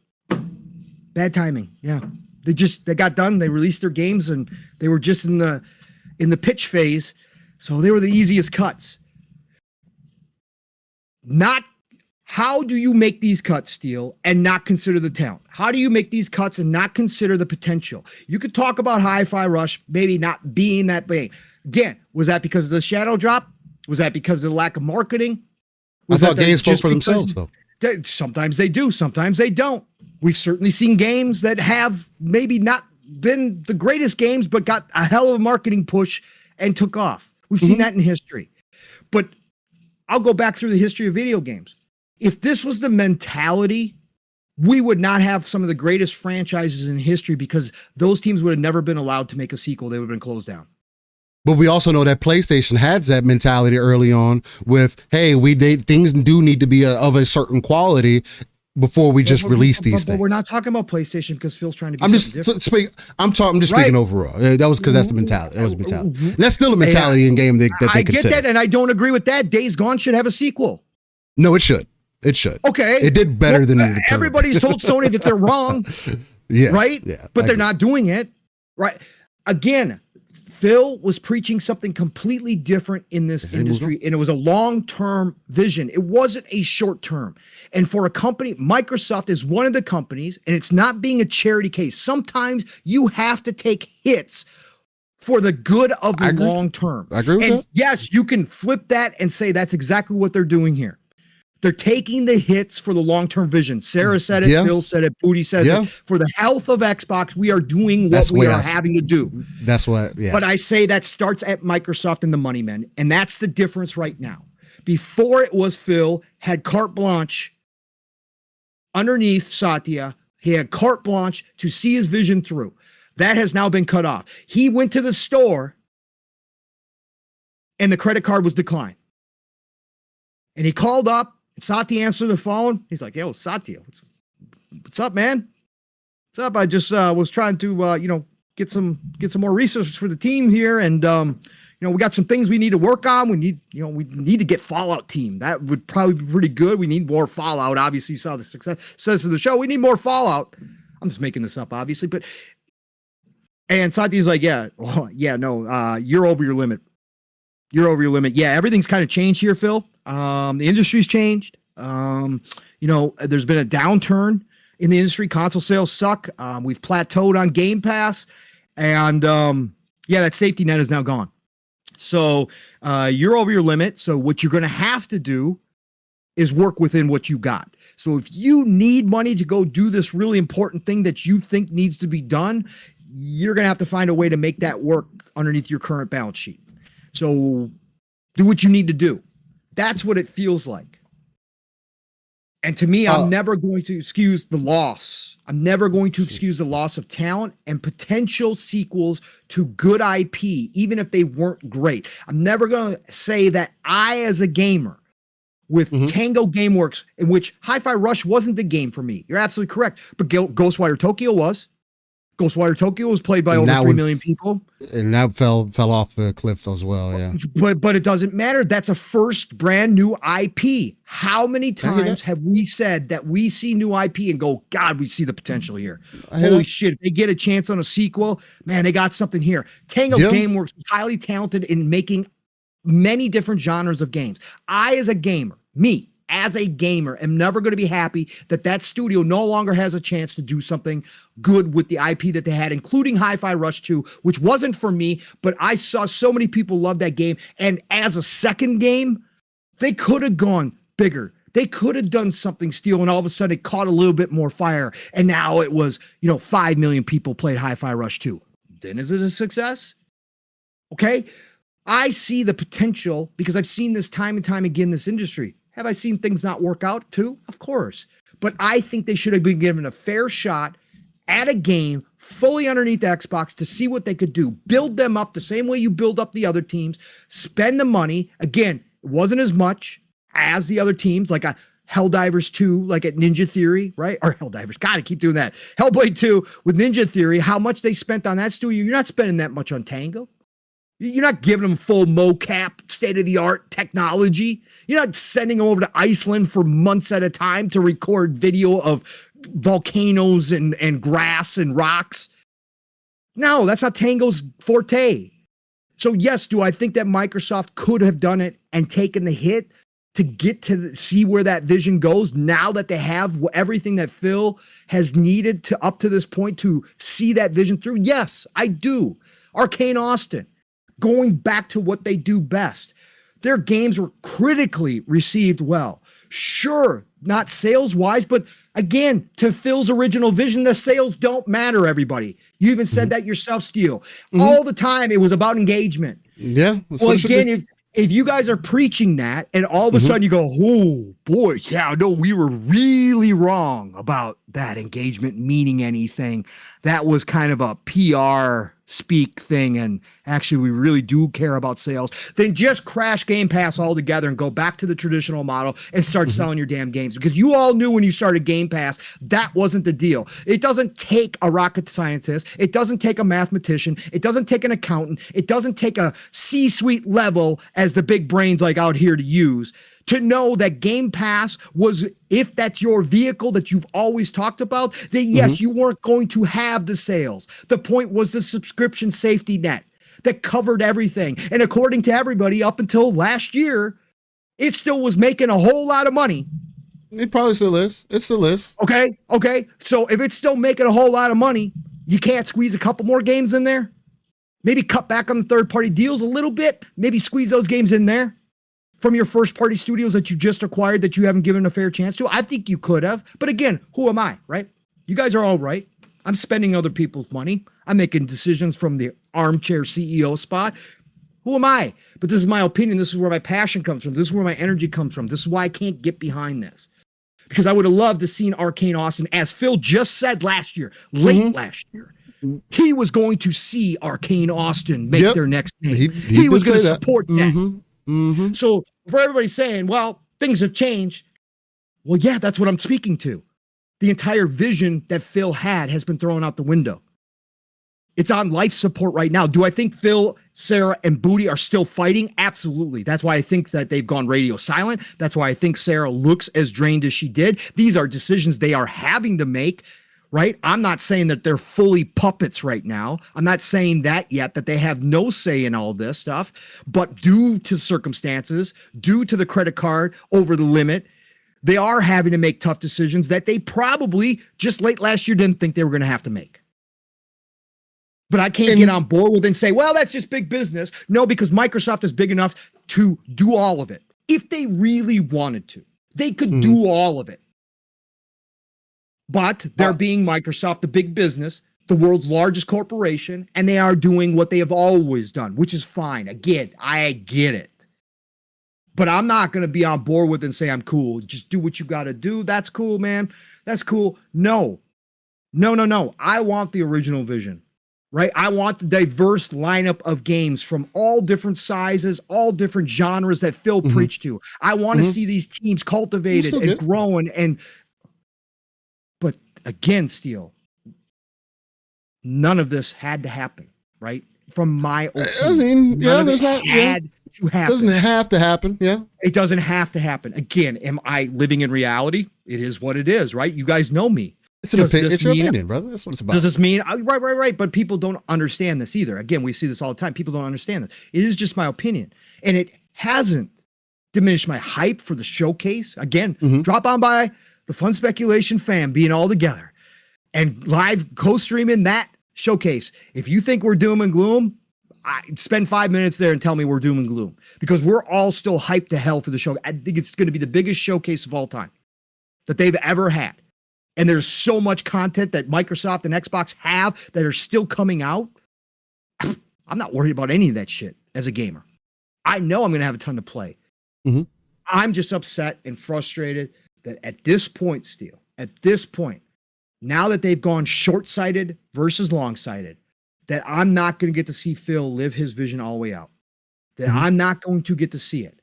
Bad timing. Yeah. They got done. They released their games and they were just in the pitch phase. So they were the easiest cuts. Not how do you make these cuts, Steele, and not consider the talent? How do you make these cuts and not consider the potential? You could talk about Hi-Fi Rush maybe not being that big. Again, was that because of the shadow drop? Was that because of the lack of marketing? I thought games spoke for themselves, though. Sometimes they do, sometimes they don't. We've certainly seen games that have maybe not been the greatest games, but got a hell of a marketing push and took off. We've seen that in history. But I'll go back through the history of video games. If this was the mentality, we would not have some of the greatest franchises in history because those teams would have never been allowed to make a sequel. They would have been closed down. But we also know that PlayStation had that mentality early on with, hey, things do need to be of a certain quality before we just release these things. But we're not talking about PlayStation because Phil's trying to be I'm just speaking overall. That was because that's the mentality. That was the mentality. And that's still a mentality in game that they could say. I get that, and I don't agree with that. Days Gone should have a sequel. No, it should. It should. Okay. It did better than everybody's told Sony that they're wrong. Yeah. Right? Yeah. But they're not doing it. Right. Again, Phil was preaching something completely different in this industry, and it was a long-term vision. It wasn't a short-term. And for a company, Microsoft is one of the companies, and it's not being a charity case. Sometimes you have to take hits for the good of the long term. I agree with that. Yes, you can flip that and say that's exactly what they're doing here. They're taking the hits for the long-term vision. Sarah said it, Phil said it, Booty says it. For the health of Xbox, we are doing what we are having to do. That's what, But I say that starts at Microsoft and the money men, and that's the difference right now. Before it was Phil had carte blanche underneath Satya. He had carte blanche to see his vision through. That has now been cut off. He went to the store and the credit card was declined. And he called up. Satya answered the phone. He's like, yo, Satya, what's up, man? What's up? I just was trying to, get some more resources for the team here. And, we got some things we need to work on. We need to get Fallout team. That would probably be pretty good. We need more Fallout. Obviously, you saw the success of the show. We need more Fallout. I'm just making this up, obviously. And Satya's like, you're over your limit. You're over your limit. Yeah, everything's kind of changed here, Phil. The industry's changed. There's been a downturn in the industry. Console sales suck. We've plateaued on Game Pass. And that safety net is now gone. So you're over your limit. So what you're going to have to do is work within what you got. So if you need money to go do this really important thing that you think needs to be done, you're going to have to find a way to make that work underneath your current balance sheet. So do what you need to do. That's what it feels like. And to me, I'm never going to excuse the loss. I'm never going to excuse the loss of talent and potential sequels to good IP, even if they weren't great. I'm never going to say that I, as a gamer, with Tango Gameworks, in which Hi-Fi Rush wasn't the game for me. You're absolutely correct. But Ghostwire Tokyo was. Ghostwire Tokyo was played by over 3 million people. And that fell off the cliff as well, yeah. But it doesn't matter. That's a first brand new IP. How many times have we said that we see new IP and go, God, we see the potential here. Holy shit, if they get a chance on a sequel, man, they got something here. Tango Gameworks was highly talented in making many different genres of games. I, as a gamer, am never going to be happy that studio no longer has a chance to do something good with the IP that they had, including Hi-Fi Rush 2, which wasn't for me, but I saw so many people love that game. And as a second game, they could have gone bigger. They could have done something, Steel, and all of a sudden it caught a little bit more fire. And now it was, 5 million people played Hi-Fi Rush 2. Then is it a success? Okay. I see the potential because I've seen this time and time again in this industry. Have I seen things not work out too? Of course. But I think they should have been given a fair shot add a game fully underneath Xbox to see what they could do, build them up the same way you build up the other teams, spend the money. Again, it wasn't as much as the other teams, like a Helldivers 2, like at Ninja Theory, right? Or Helldivers, God, I keep doing that. Hellblade 2 with Ninja Theory, how much they spent on that studio. You're not spending that much on Tango. You're not giving them full mocap, state-of-the-art technology. You're not sending them over to Iceland for months at a time to record video of volcanoes and grass and rocks. No, that's not Tango's forte. So yes, do I think that Microsoft could have done it and taken the hit to get to see where that vision goes now that they have everything that Phil has needed to up to this point to see that vision through? Yes, I do. Arcane Austin, going back to what they do best. Their games were critically received well. Sure, not sales-wise, but again, to Phil's original vision, the sales don't matter, everybody. You even said that yourself, Steele. All the time, it was about engagement. Yeah. Well, again, if you guys are preaching that and all of a sudden you go, oh boy, yeah, no, we were really wrong about that engagement meaning anything. That was kind of a PR speak thing. And actually we really do care about sales. Then just crash Game Pass altogether and go back to the traditional model and start selling your damn games, because you all knew when you started Game Pass, that wasn't the deal. It doesn't take a rocket scientist. It doesn't take a mathematician. It doesn't take an accountant. It doesn't take a C-suite level as the big brains like out here to use to know that Game Pass was, if that's your vehicle that you've always talked about, that yes, you weren't going to have the sales. The point was the subscription safety net that covered everything. And according to everybody, up until last year, it still was making a whole lot of money. It probably still is. It still is. Okay. So if it's still making a whole lot of money, you can't squeeze a couple more games in there? Maybe cut back on the third-party deals a little bit? Maybe squeeze those games in there from your first-party studios that you just acquired that you haven't given a fair chance to? I think you could have. But again, who am I, right? You guys are all right. I'm spending other people's money. I'm making decisions from the armchair CEO spot. Who am I? But this is my opinion. This is where my passion comes from. This is where my energy comes from. This is why I can't get behind this. Because I would have loved to seen Arcane Austin, as Phil just said last year, late last year. He was going to see Arcane Austin make their next game. He was going to support that. So for everybody saying, well, things have changed. Well, yeah, that's what I'm speaking to. The entire vision that Phil had has been thrown out the window. It's on life support right now. Do I think Phil, Sarah, and Booty are still fighting? Absolutely. That's why I think that they've gone radio silent. That's why I think Sarah looks as drained as she did. These are decisions they are having to make, right? I'm not saying that they're fully puppets right now. I'm not saying that yet, that they have no say in all this stuff. But due to circumstances, due to the credit card over the limit, they are having to make tough decisions that they probably just late last year didn't think they were going to have to make. But I can't get on board with it and say, well, that's just big business. No, because Microsoft is big enough to do all of it. If they really wanted to, they could do all of it. But they're being Microsoft, the big business, the world's largest corporation, and they are doing what they have always done, which is fine. Again, I get it. But I'm not going to be on board with it and say I'm cool. Just do what you got to do. That's cool, man. That's cool. No. I want the original vision, right? I want the diverse lineup of games from all different sizes, all different genres that Phil preached to. I want to see these teams cultivated and growing. But again, Steele, none of this had to happen, right? From my opinion. I mean, there's not. To happen. Doesn't have to happen. Yeah. It doesn't have to happen. Again, am I living in reality? It is what it is, right? You guys know me. It's your opinion, brother. That's what it's about. Does this mean, right. But people don't understand this either. Again, we see this all the time. People don't understand this. It is just my opinion. And it hasn't diminished my hype for the showcase. Again, drop on by the Fun Speculation fam being all together and live co-streaming that showcase. If you think we're doom and gloom, spend 5 minutes there and tell me we're doom and gloom, because we're all still hyped to hell for the show. I think it's going to be the biggest showcase of all time that they've ever had. And there's so much content that Microsoft and Xbox have that are still coming out. I'm not worried about any of that shit as a gamer. I know I'm going to have a ton to play. I'm just upset and frustrated that at this point, Steele, at this point, now that they've gone short-sighted versus long-sighted, that I'm not going to get to see Phil live his vision all the way out. That I'm not going to get to see it.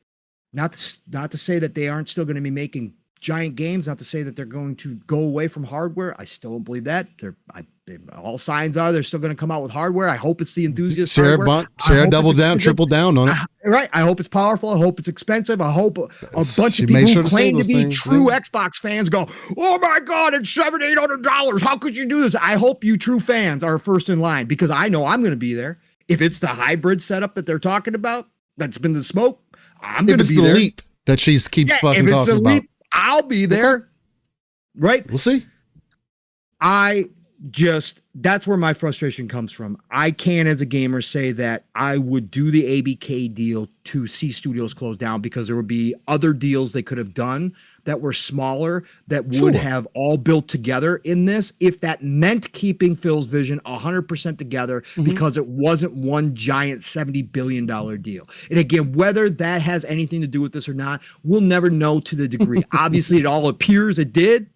Not to say that they aren't still going to be making giant games, not to say that they're going to go away from hardware. I still don't believe that. All signs are they're still going to come out with hardware. I hope it's the enthusiast hardware. Sarah double down, triple down on it. Right. I hope it's powerful. I hope it's expensive. I hope a bunch of people who claim to be true Xbox fans go, oh my God, it's $700-800. How could you do this? I hope you true fans are first in line, because I know I'm going to be there. If it's the hybrid setup that they're talking about, that's been the smoke, I'm going to be there. If it's the leap that she keeps fucking talking about, I'll be there. Right. We'll see. That's where my frustration comes from. I can, as a gamer, say that I would do the ABK deal to see studios close down, because there would be other deals they could have done that were smaller that would have all built together in this, if that meant keeping Phil's vision 100% together, because it wasn't one giant $70 billion deal. And again, whether that has anything to do with this or not, we'll never know to the degree. Obviously, it all appears it did.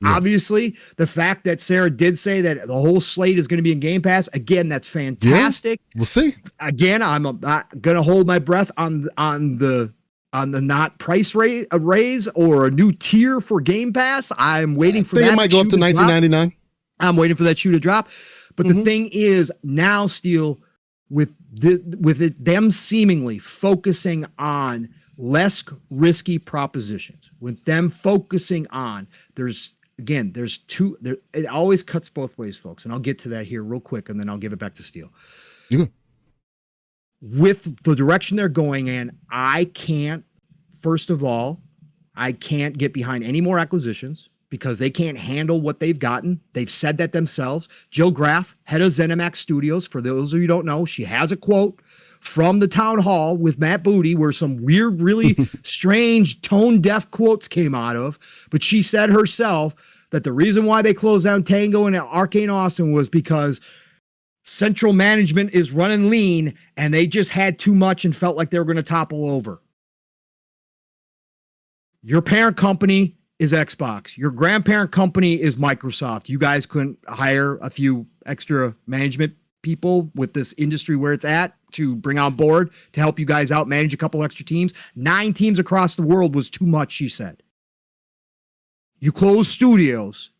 Yeah. Obviously, the fact that Sarah did say that the whole slate is going to be in Game Pass, again, that's fantastic. Yeah, we'll see. Again, I'm not going to hold my breath on the not price raise or a new tier for Game Pass. I'm waiting for that. It might go up to $19.99. I'm waiting for that shoe to drop. But the thing is, now, Steel, with them seemingly focusing on less risky propositions, with them focusing on, it always cuts both ways, folks. And I'll get to that here real quick, and then I'll give it back to Steel. Yeah. With the direction they're going in, I can't get behind any more acquisitions, because they can't handle what they've gotten. They've said that themselves. Jill Graff, head of ZeniMax Studios, for those of you who don't know, she has a quote from the town hall with Matt Booty where some weird, really strange, tone-deaf quotes came out of. But she said herself that the reason why they closed down Tango and Arcane Austin was because central management is running lean, and they just had too much and felt like they were going to topple over. Your parent company is Xbox. Your grandparent company is Microsoft. You guys couldn't hire a few extra management people with this industry where it's at to bring on board to help you guys out, manage a couple extra teams. 9 teams across the world was too much, she said. You closed studios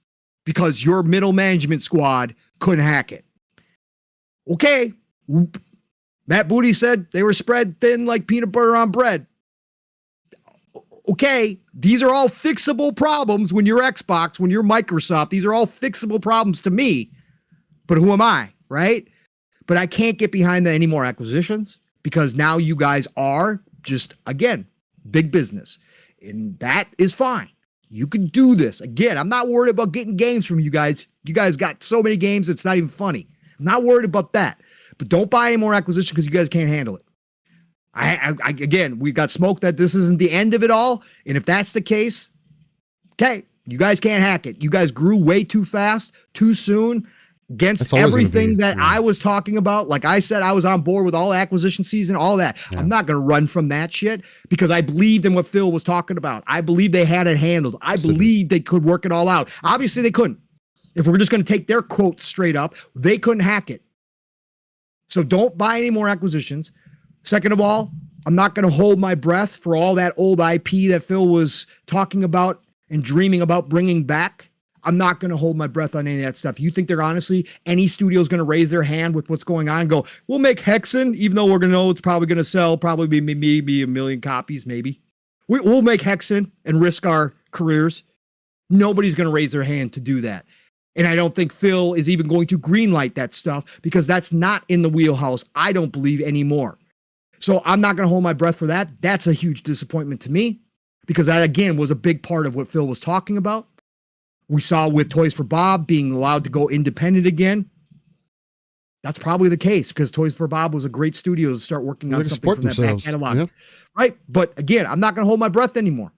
because your middle management squad couldn't hack it. Okay. Matt Booty said they were spread thin like peanut butter on bread. Okay, these are all fixable problems when you're Xbox, when you're Microsoft. These are all fixable problems to me. But who am I, right? But I can't get behind any more acquisitions, because now you guys are just, again, big business. And that is fine. You can do this. Again, I'm not worried about getting games from you guys. You guys got so many games, it's not even funny. I'm not worried about that. But don't buy any more acquisition, because you guys can't handle it. Again, we got smoke that this isn't the end of it all. And if that's the case, okay, you guys can't hack it. You guys grew way too fast, too soon, against everything that I was talking about. Like I said, I was on board with all acquisition season, all that. Yeah. I'm not going to run from that shit, because I believed in what Phil was talking about. I believe they had it handled. I believed they could work it all out. Obviously, they couldn't. If we're just going to take their quotes straight up, they couldn't hack it. So don't buy any more acquisitions. Second of all, I'm not going to hold my breath for all that old IP that Phil was talking about and dreaming about bringing back. I'm not going to hold my breath on any of that stuff. You think they're honestly, any studio is going to raise their hand with what's going on and go, we'll make Hexen, even though we're going to know it's probably going to sell probably maybe 1 million copies, maybe. We'll make Hexen and risk our careers. Nobody's going to raise their hand to do that. And I don't think Phil is even going to greenlight that stuff, because that's not in the wheelhouse, I don't believe, anymore. So I'm not going to hold my breath for that. That's a huge disappointment to me, because that, again, was a big part of what Phil was talking about. We saw with Toys for Bob being allowed to go independent again. That's probably the case, because Toys for Bob was a great studio to start working on something from that back catalog. Yeah. Right? But again, I'm not going to hold my breath anymore.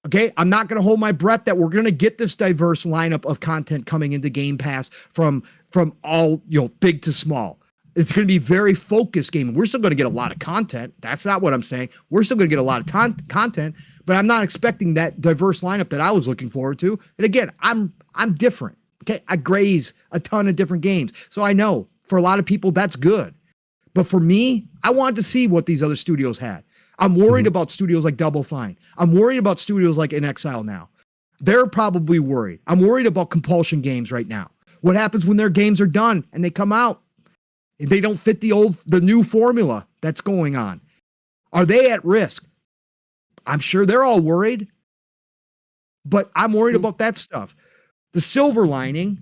Okay? I'm not going to hold my breath that we're going to get this diverse lineup of content coming into Game Pass from all, big to small. It's going to be very focused gaming. We're still going to get a lot of content. That's not what I'm saying. We're still going to get a lot of content, but I'm not expecting that diverse lineup that I was looking forward to. And again, I'm I'm different. Okay. I graze a ton of different games. So I know for a lot of people, that's good. But for me, I wanted to see what these other studios had. I'm worried about studios like Double Fine. I'm worried about studios like In Exile now. They're probably worried. I'm worried about Compulsion Games right now. What happens when their games are done and they come out? If they don't fit the new formula that's going on. Are they at risk? I'm sure they're all worried. But I'm worried about that stuff. The silver lining,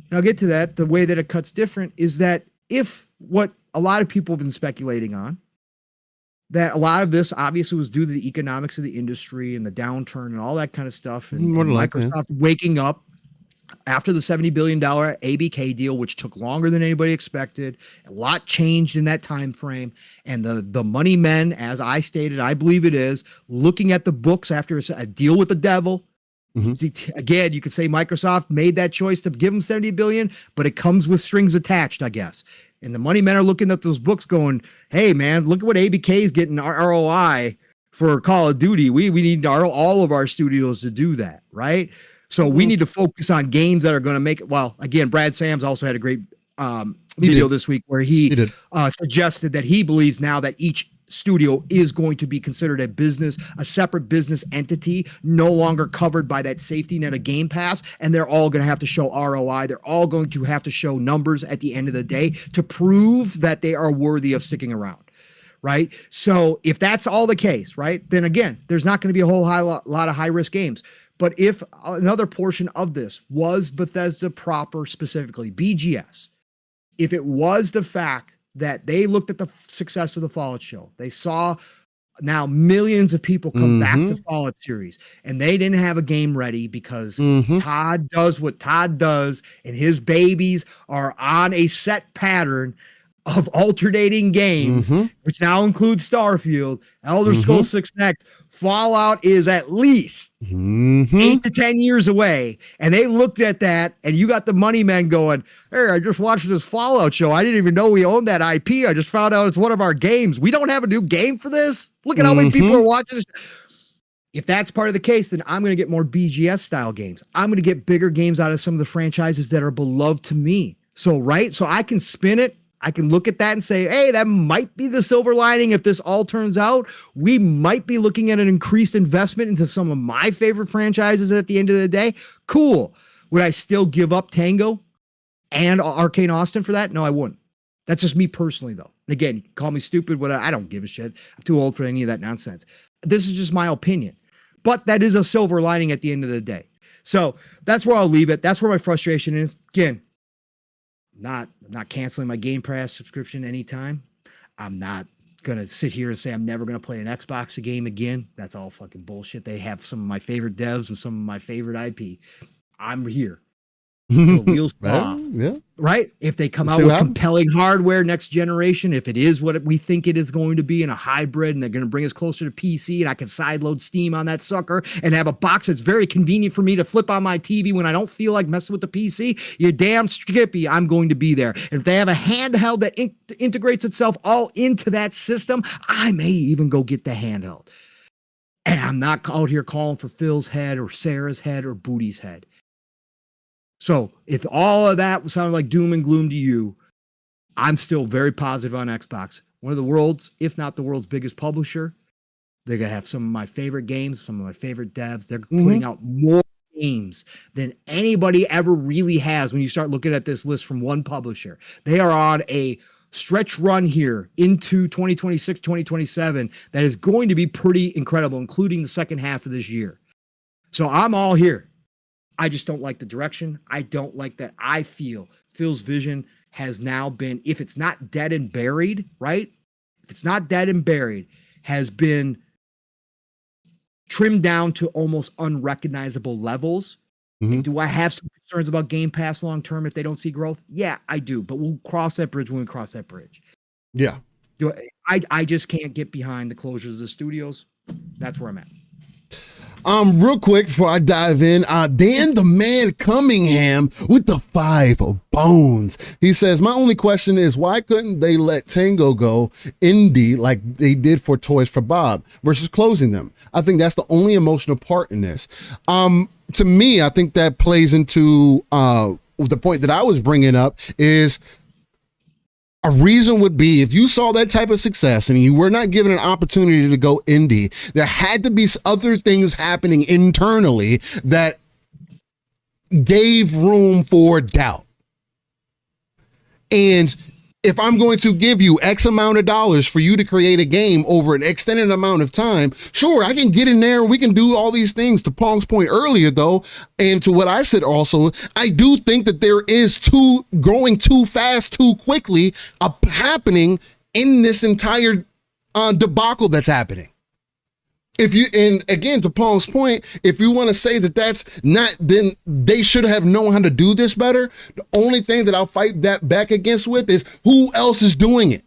and I'll get to that, the way that it cuts different, is that if what a lot of people have been speculating on, that a lot of this obviously was due to the economics of the industry and the downturn and all that kind of stuff, and Microsoft waking up after the $70 billion ABK deal, which took longer than anybody expected. A lot changed in that time frame. And the money men, as I stated, I believe it is, looking at the books after a deal with the devil. Again, you could say Microsoft made that choice to give them $70 billion, but it comes with strings attached, I guess. And the money men are looking at those books going, hey, man, look at what ABK is getting ROI for Call of Duty. We need all of our studios to do that, right? So we need to focus on games that are going to make it. Well, again, Brad Sams also had a great video this week where he suggested that he believes now that each studio is going to be considered a separate business entity, no longer covered by that safety net of Game Pass, and they're all going to have to show ROI. They're all going to have to show numbers at the end of the day to prove that they are worthy of sticking around. Right. So if that's all the case, right, then again, there's not going to be a whole lot of high risk games. But if another portion of this was Bethesda proper, specifically BGS, if it was the fact that they looked at the success of the Fallout show, they saw now millions of people come back to Fallout series, and they didn't have a game ready because Todd does what Todd does, and his babies are on a set pattern of alternating games, which now includes Starfield, Elder Scrolls 6 Next. Fallout is at least 8 to 10 years away. And they looked at that, and you got the money men going, hey, I just watched this Fallout show. I didn't even know we owned that IP. I just found out it's one of our games. We don't have a new game for this. Look at how many people are watching this. If that's part of the case, then I'm going to get more BGS style games. I'm going to get bigger games out of some of the franchises that are beloved to me. So I can spin it. I can look at that and say, hey, that might be the silver lining. If this all turns out, we might be looking at an increased investment into some of my favorite franchises at the end of the day. Cool. Would I still give up Tango and Arcane Austin for that? No, I wouldn't. That's just me personally, though. And again, call me stupid, whatever. I don't give a shit. I'm too old for any of that nonsense. This is just my opinion. But that is a silver lining at the end of the day. So that's where I'll leave it. That's where my frustration is. Again, I'm not canceling my Game Pass subscription anytime. I'm not going to sit here and say I'm never going to play an Xbox game again. That's all fucking bullshit. They have some of my favorite devs and some of my favorite IP. I'm here. Till the wheels fall off. Yeah. Right? If they come out with compelling hardware next generation, if it is what we think it is going to be in a hybrid, and they're going to bring us closer to PC, and I can sideload Steam on that sucker and have a box that's very convenient for me to flip on my TV when I don't feel like messing with the PC, you're damn skippy, I'm going to be there. And if they have a handheld that integrates itself all into that system, I may even go get the handheld. And I'm not out here calling for Phil's head or Sarah's head or Booty's head. So if all of that sounded like doom and gloom to you, I'm still very positive on Xbox. One of the world's, if not the world's biggest publisher. They're going to have some of my favorite games, some of my favorite devs. They're putting out more games than anybody ever really has when you start looking at this list from one publisher. They are on a stretch run here into 2026, 2027 that is going to be pretty incredible, including the second half of this year. So I'm all here. I just don't like the direction. I don't like that. I feel Phil's vision has now been, if it's not dead and buried, right? If it's not dead and buried, has been trimmed down to almost unrecognizable levels. And do I have some concerns about Game Pass long-term if they don't see growth? Yeah, I do. But we'll cross that bridge when we cross that bridge. Yeah. I just can't get behind the closures of the studios. That's where I'm at. Real quick before I dive in, Dan the Man Cunningham with the 5 bones. He says, my only question is why couldn't they let Tango go indie like they did for Toys for Bob versus closing them? I think that's the only emotional part in this. To me, I think that plays into the point that I was bringing up is a reason would be if you saw that type of success and you were not given an opportunity to go indie, there had to be other things happening internally that gave room for doubt. And if I'm going to give you X amount of dollars for you to create a game over an extended amount of time, sure, I can get in there and we can do all these things. To Pong's point earlier, though, and to what I said also, I do think that there is growing too fast, too quickly happening in this entire debacle that's happening. And again, to Pong's point, if you want to say that that's not, then they should have known how to do this better. The only thing that I'll fight that back against with is who else is doing it?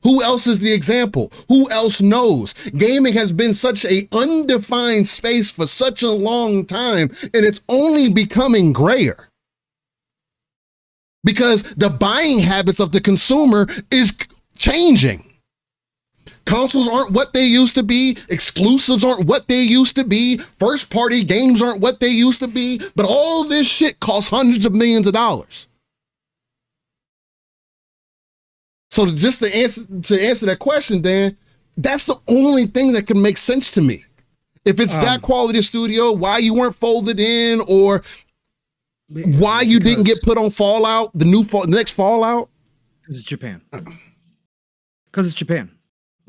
Who else is the example? Who else knows? Gaming has been such a undefined space for such a long time, and it's only becoming grayer because the buying habits of the consumer is changing. Consoles aren't what they used to be. Exclusives aren't what they used to be. First party games aren't what they used to be. But all this shit costs hundreds of millions of dollars. So just to answer that question, Dan, that's the only thing that can make sense to me. If it's that quality studio, why you weren't folded in, or why you didn't get put on Fallout, the next Fallout? Because it's Japan. Because it's Japan.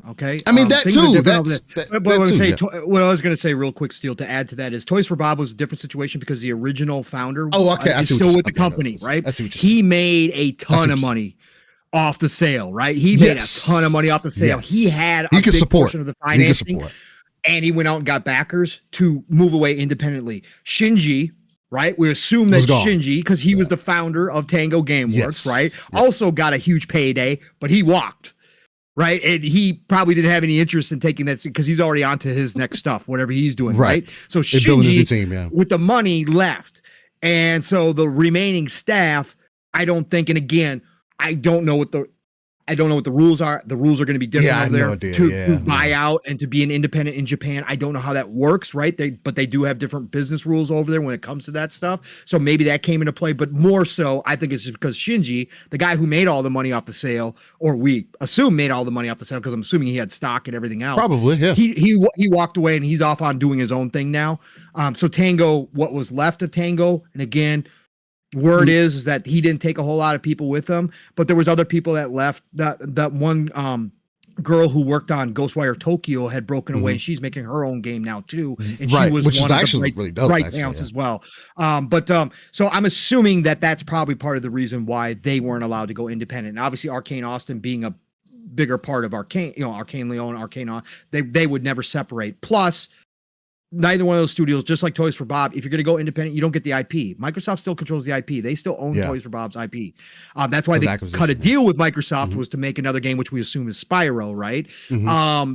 Okay. I mean, that too. What I was going to say real quick, Steel, to add to that is Toys for Bob was a different situation because the original founder is still with the company, right? He made a ton of money off the sale, right? He made a ton of money off the sale. He had a big portion of the financing, and he went out and got backers to move away independently. Shinji, right? We assume that Shinji, because he was the founder of Tango Gameworks, right? Yes. Also got a huge payday, but he walked. Right. And he probably didn't have any interest in taking that because he's already on to his next stuff, whatever he's doing. Right. So Shinji, with the money left. And so the remaining staff, I don't think, and again, I don't know what the rules are. The rules are going to be different over there to buy out and to be an independent in Japan. I don't know how that works, right? But they do have different business rules over there when it comes to that stuff. So maybe that came into play, but more so, I think it's just because Shinji, the guy who made all the money off the sale, or we assume made all the money off the sale, because I'm assuming he had stock and everything else. Probably, yeah. He walked away and he's off on doing his own thing now. So Tango, what was left of Tango, and again, word is that he didn't take a whole lot of people with him, but there was other people that left. That one girl who worked on Ghostwire Tokyo had broken away. She's making her own game now too, and she was one of the right counts as well. So I'm assuming that that's probably part of the reason why they weren't allowed to go independent. And obviously, Arcane Austin being a bigger part of Arcane, Arcane Leon, Arcane, they would never separate. Plus, neither one of those studios, just like Toys for Bob, if you're going to go independent, you don't get the IP. Microsoft still controls the IP. They still own Toys for Bob's IP. That's why they cut a deal with Microsoft was to make another game, which we assume is Spyro, right?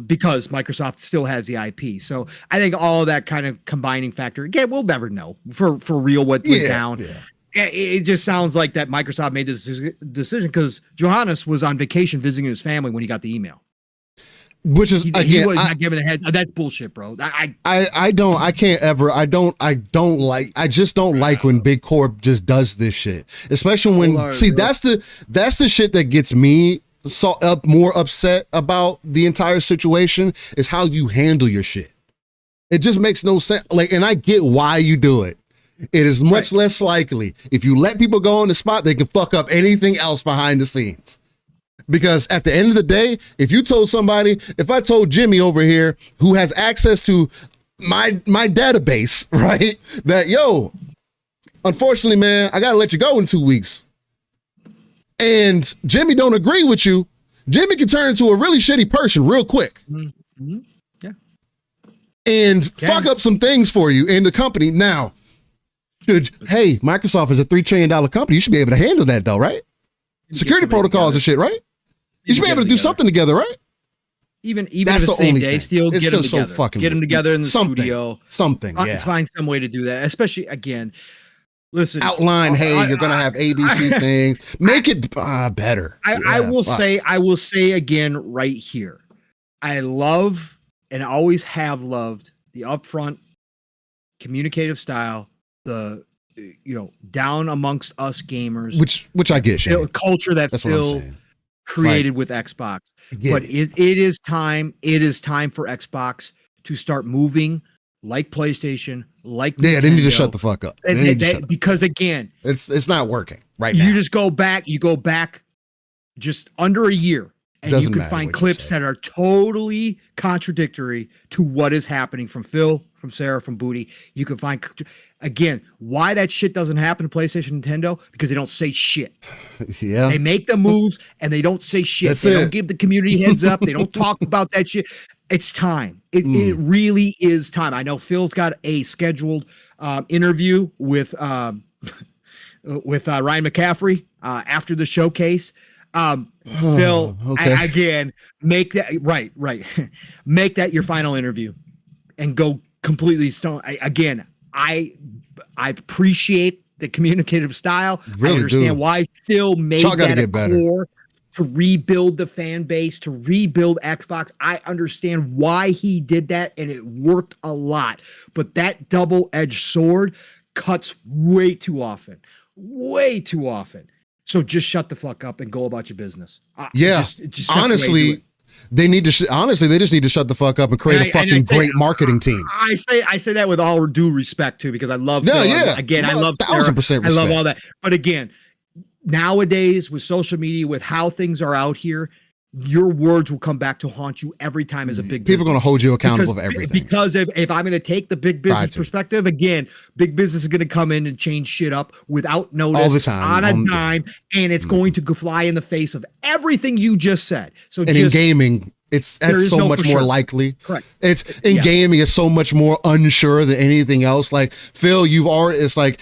Because Microsoft still has the IP. So I think all of that kind of combining factor, again, we'll never know for real what went down. Yeah. It just sounds like that Microsoft made this decision because Johannes was on vacation visiting his family when he got the email. Which is he was not giving a head. That's bullshit, bro. I just don't like when Big Corp just does this shit. Especially when that's the shit that gets me more upset about the entire situation is how you handle your shit. It just makes no sense. And I get why you do it. It is much less likely if you let people go on the spot, they can fuck up anything else behind the scenes. Because at the end of the day, if I told Jimmy over here who has access to my database, right, that, unfortunately, man, I got to let you go in 2 weeks. And Jimmy don't agree with you, Jimmy can turn into a really shitty person real quick. Mm-hmm. Yeah. And fuck up some things for you in the company. Now, Microsoft is a $3 trillion company. You should be able to handle that though, right? Security protocols and shit, right? You should be able to do something together, right? Even That's if the it's same only day, thing. still It's get them just so together. fucking Get them together in the something. studio. Something, yeah. Find some way to do that. Especially again, listen. Outline, hey, you're gonna have ABC things. Make it better. I will say again right here. I love and always have loved the upfront communicative style, the down amongst us gamers, which I get, Shane. Culture that That's what I'm Phil saying. created with Xbox. But it is time for Xbox to start moving like PlayStation, like Nintendo. They need to shut the fuck up. Because again, it's not working right now. You just go back just under a year, and you can find clips that are totally contradictory to what is happening from Phil, from Sarah, from Booty. You can find, again, why that shit doesn't happen to PlayStation, Nintendo, because they don't say shit. Yeah. They make the moves and they don't say shit. They don't give the community heads up. They don't talk about that shit. It's time. It really is time. I know Phil's got a scheduled interview with Ryan McCaffrey after the showcase. Phil, okay. again, make that right. Make that your final interview and go completely stone. I appreciate the communicative style. Really I understand why Phil made that a core to rebuild the fan base, to rebuild Xbox. I understand why he did that, and it worked a lot. But that double-edged sword cuts way too often. So just shut the fuck up and go about your business. Just honestly, they just need to shut the fuck up and create a fucking great marketing team. I say that with all due respect too, because I love Phil. Again, I love 1000% respect. I love all that. But again, nowadays with social media, with how things are out here, your words will come back to haunt you every time as a big business. People are going to hold you accountable for everything. Because if I'm going to take the big business perspective, again, big business is going to come in and change shit up without notice, all the time, on a dime, and it's going to fly in the face of everything you just said. So in gaming, that's so much more likely. Correct. It's in gaming, it's so much more unsure than anything else. Like Phil, it's like,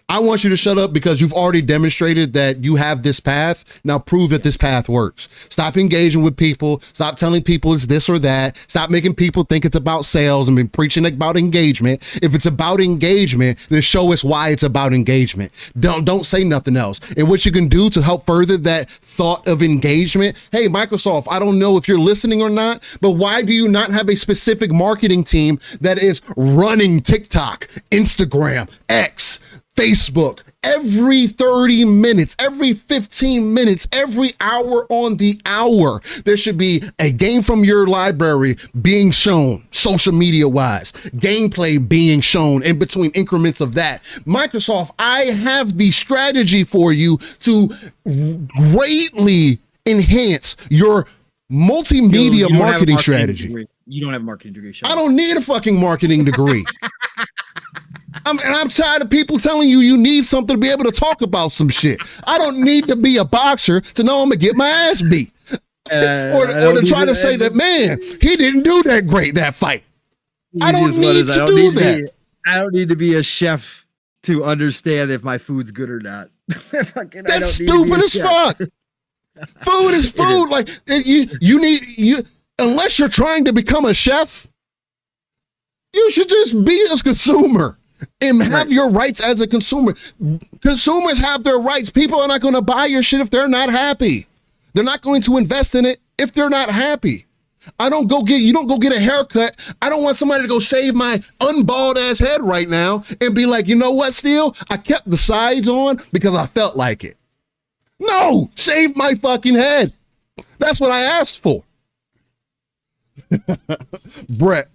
I want you to shut up because you've already demonstrated that you have this path. Now prove that this path works. Stop engaging with people. Stop telling people it's this or that. Stop making people think it's about sales and been preaching about engagement. If it's about engagement, then show us why it's about engagement. Don't say nothing else. And what you can do to help further that thought of engagement. Hey, Microsoft, I don't know if you're listening or not, but why do you not have a specific marketing team that is running TikTok, Instagram, X, Facebook, every 30 minutes, every 15 minutes, every hour on the hour? There should be a game from your library being shown social media wise, gameplay being shown in between increments of that. Microsoft, I have the strategy for you to greatly enhance your multimedia marketing strategy. You don't have a marketing degree. I don't need a fucking marketing degree. I'm tired of people telling you need something to be able to talk about some shit. I don't need to be a boxer to know I'm gonna get my ass beat. Or to try to say that, man, he didn't do that great, that fight. I don't need to do that. I don't need to be a chef to understand if my food's good or not. That's stupid as fuck. Food is food. Like you unless you're trying to become a chef, you should just be a consumer and have your rights as a consumer. Consumers have their rights. People are not going to buy your shit if they're not happy. They're not going to invest in it if they're not happy. You don't go get a haircut. I don't want somebody to go shave my unbald ass head right now and be like, you know what, Steele? I kept the sides on because I felt like it. No, shave my fucking head. That's what I asked for. Brett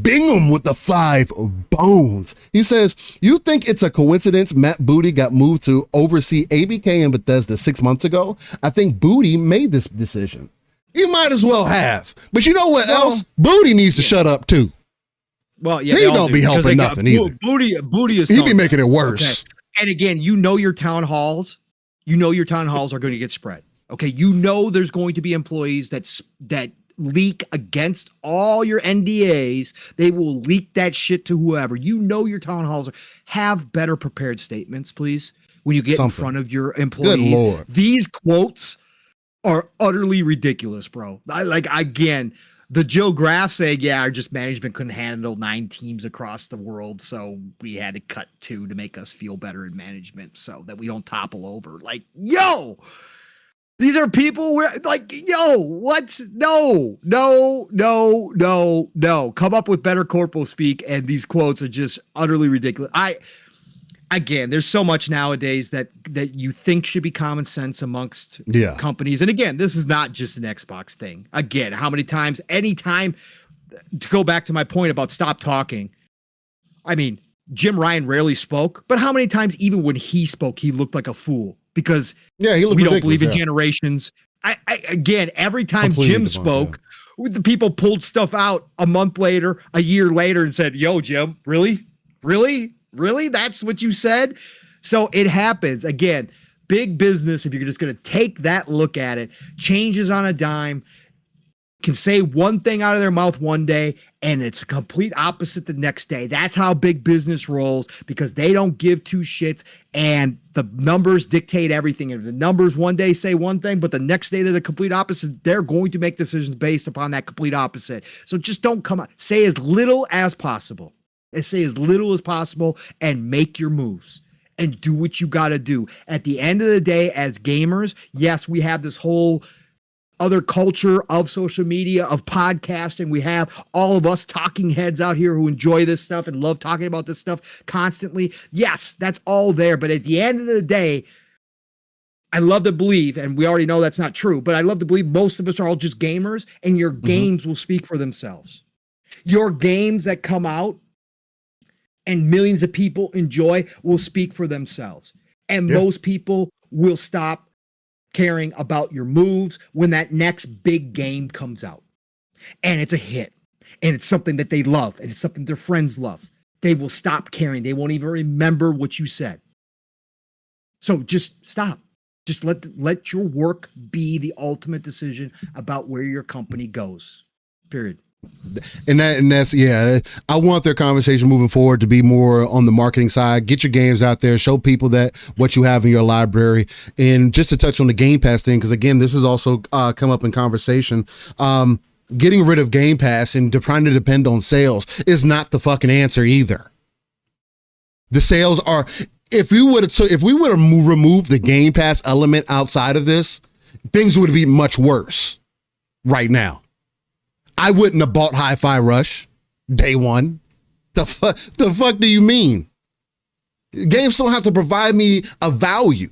Bingham with the 5 bones. He says, you think it's a coincidence Matt Booty got moved to oversee ABK and Bethesda 6 months ago? I think Booty made this decision. He might as well have. But you know what else? Booty needs to shut up too. Well, yeah, he don't be helping nothing either. Booty is. He be making it worse. Okay. And again, your town halls. Your town halls are going to get spread. Okay, there's going to be employees that leak against all your NDAs. They will leak that shit to whoever. Your town halls have better prepared statements, please, when you get in front of your employees. Good Lord. These quotes are utterly ridiculous, bro. Again, the Joe Graf saying, yeah, our just management couldn't handle 9 teams across the world, so we had to cut 2 to make us feel better in management so that we don't topple over. Like, yo, these are people where, like, yo, what? No. Come up with better corporal speak, and these quotes are just utterly ridiculous. Again, there's so much nowadays that you think should be common sense amongst companies. And again, this is not just an Xbox thing. Again, how many times, anytime, to go back to my point about stop talking, I mean, Jim Ryan rarely spoke, but how many times even when he spoke, he looked like a fool because we don't believe in generations. Again, every time Jim spoke, the people pulled stuff out a month later, a year later and said, yo, Jim, really? That's what you said? So it happens. Again, big business, if you're just going to take that look at it, changes on a dime, can say one thing out of their mouth one day, and it's a complete opposite the next day. That's how big business rolls because they don't give 2 shits, and the numbers dictate everything. And if the numbers one day say one thing, but the next day they're the complete opposite, they're going to make decisions based upon that complete opposite. So just don't come out. Say as little as possible. Say as little as possible and make your moves and do what you got to do. At the end of the day, as gamers, yes, we have this whole other culture of social media, of podcasting. We have all of us talking heads out here who enjoy this stuff and love talking about this stuff constantly. Yes, that's all there. But at the end of the day, I love to believe, and we already know that's not true, but I love to believe most of us are all just gamers, and your games will speak for themselves. Your games that come out and millions of people enjoy will speak for themselves. And most people will stop caring about your moves when that next big game comes out. And it's a hit. And it's something that they love. And it's something their friends love. They will stop caring. They won't even remember what you said. So just stop. Just let your work be the ultimate decision about where your company goes. Period. And that's I want their conversation moving forward to be more on the marketing side. Get your games out there, show people that what you have in your library. And just to touch on the Game Pass thing, because again, this has also come up in conversation. Getting rid of Game Pass and trying to depend on sales is not the fucking answer either. The sales are, if we would have removed the Game Pass element outside of this, things would be much worse right now. I wouldn't have bought Hi-Fi Rush day one. The fuck do you mean? Games don't have to provide me a value.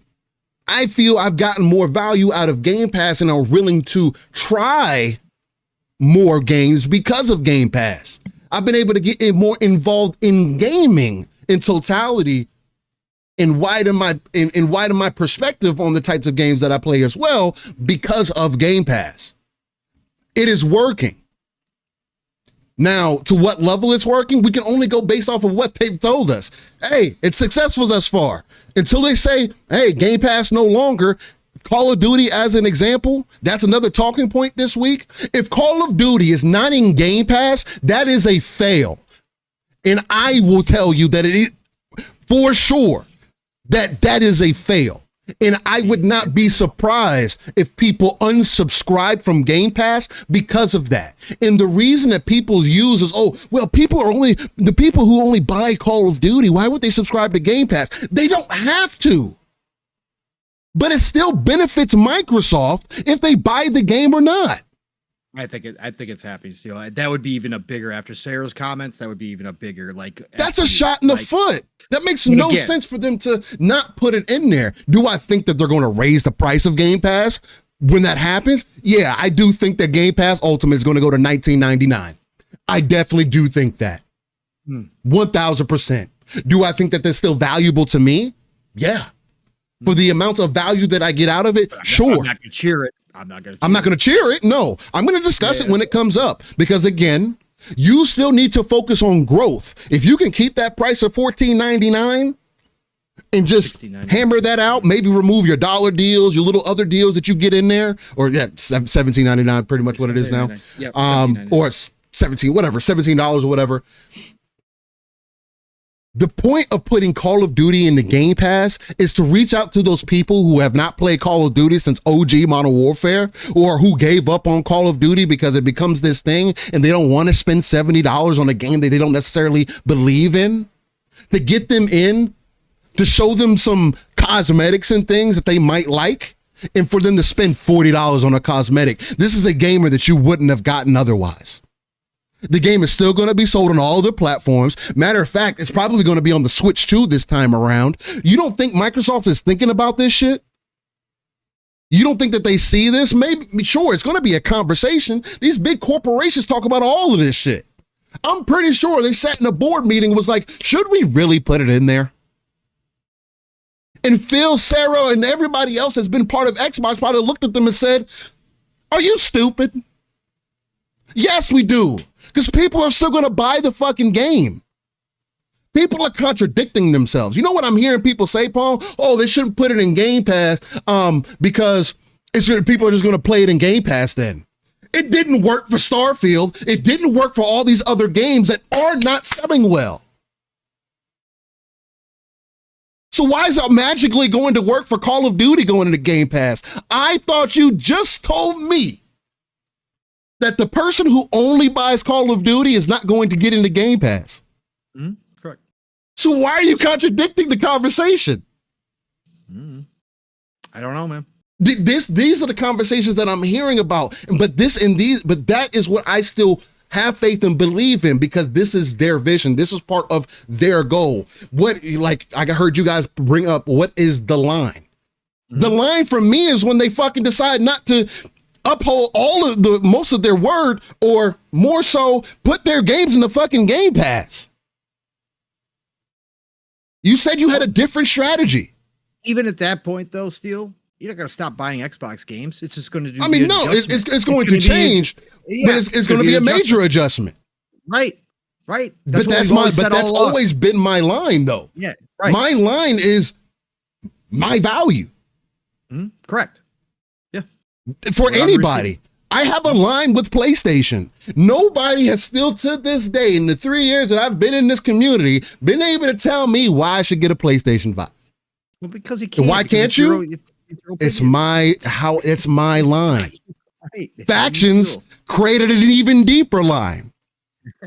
I feel I've gotten more value out of Game Pass and are willing to try more games because of Game Pass. I've been able to get more involved in gaming in totality and widen my perspective on the types of games that I play as well because of Game Pass. It is working. Now, to what level it's working, we can only go based off of what they've told us. Hey, it's successful thus far. Until they say, hey, Game Pass no longer. Call of Duty as an example, that's another talking point this week. If Call of Duty is not in Game Pass, that is a fail. And I will tell you that it is for sure that is a fail. And I would not be surprised if people unsubscribe from Game Pass because of that. And the reason that people use is, the people who only buy Call of Duty, why would they subscribe to Game Pass? They don't have to. But it still benefits Microsoft if they buy the game or not. I think it's happy still. That would be even a bigger, after Sarah's comments, that would be even a bigger, that's a shot in the foot. That makes no sense for them to not put it in there. Do I think that they're going to raise the price of Game Pass when that happens? Yeah, I do think that Game Pass Ultimate is going to go to $19.99. I definitely do think that. 1,000%. Do I think that that's still valuable to me? Yeah. For the amount of value that I get out of it, sure. I'm not going to cheer it. I'm not going to cheer it. No, I'm going to discuss it when it comes up because again, you still need to focus on growth. If you can keep that price of $14.99 and just hammer that out, maybe remove your dollar deals, your little other deals that you get in there, or $17.99, pretty much what it is now. Yep, or it's $17 or whatever. The point of putting Call of Duty in the Game Pass is to reach out to those people who have not played Call of Duty since OG Modern Warfare, or who gave up on Call of Duty because it becomes this thing and they don't want to spend $70 on a game that they don't necessarily believe in, to get them in, to show them some cosmetics and things that they might like, and for them to spend $40 on a cosmetic. This is a gamer that you wouldn't have gotten otherwise. The game is still going to be sold on all the platforms. Matter of fact, it's probably going to be on the Switch too this time around. You don't think Microsoft is thinking about this shit? You don't think that they see this? Maybe, sure, it's going to be a conversation. These big corporations talk about all of this shit. I'm pretty sure they sat in a board meeting and was like, should we really put it in there? And Phil, Sarah, and everybody else that's been part of Xbox probably looked at them and said, are you stupid? Yes, we do. Because people are still going to buy the fucking game. People are contradicting themselves. You know what I'm hearing people say, Paul? Oh, they shouldn't put it in Game Pass because people are just going to play it in Game Pass then. It didn't work for Starfield. It didn't work for all these other games that are not selling well. So why is it magically going to work for Call of Duty going into Game Pass? I thought you just told me that the person who only buys Call of Duty is not going to get into Game Pass. Mm-hmm. Correct. So why are you contradicting the conversation? Mm-hmm. I don't know, man. These are the conversations that I'm hearing about. But that is what I still have faith and believe in, because this is their vision. This is part of their goal. Like I heard you guys bring up, what is the line? Mm-hmm. The line for me is when they fucking decide not to uphold most of their word, or more so, put their games in the fucking Game Pass. You said you had a different strategy. Even at that point, though, Steele, you're not going to stop buying Xbox games. It's just going to do. I mean, no, it's going to change, but it's going to be a major adjustment. Right. That's always been my line, though. Yeah, right. My line is my value. Mm-hmm. Correct. For anybody. I have a line with PlayStation. Nobody has still to this day, in the 3 years that I've been in this community, been able to tell me why I should get a PlayStation 5. Well, because you can't. Why can't you? It's my line. Right. Factions created an even deeper line.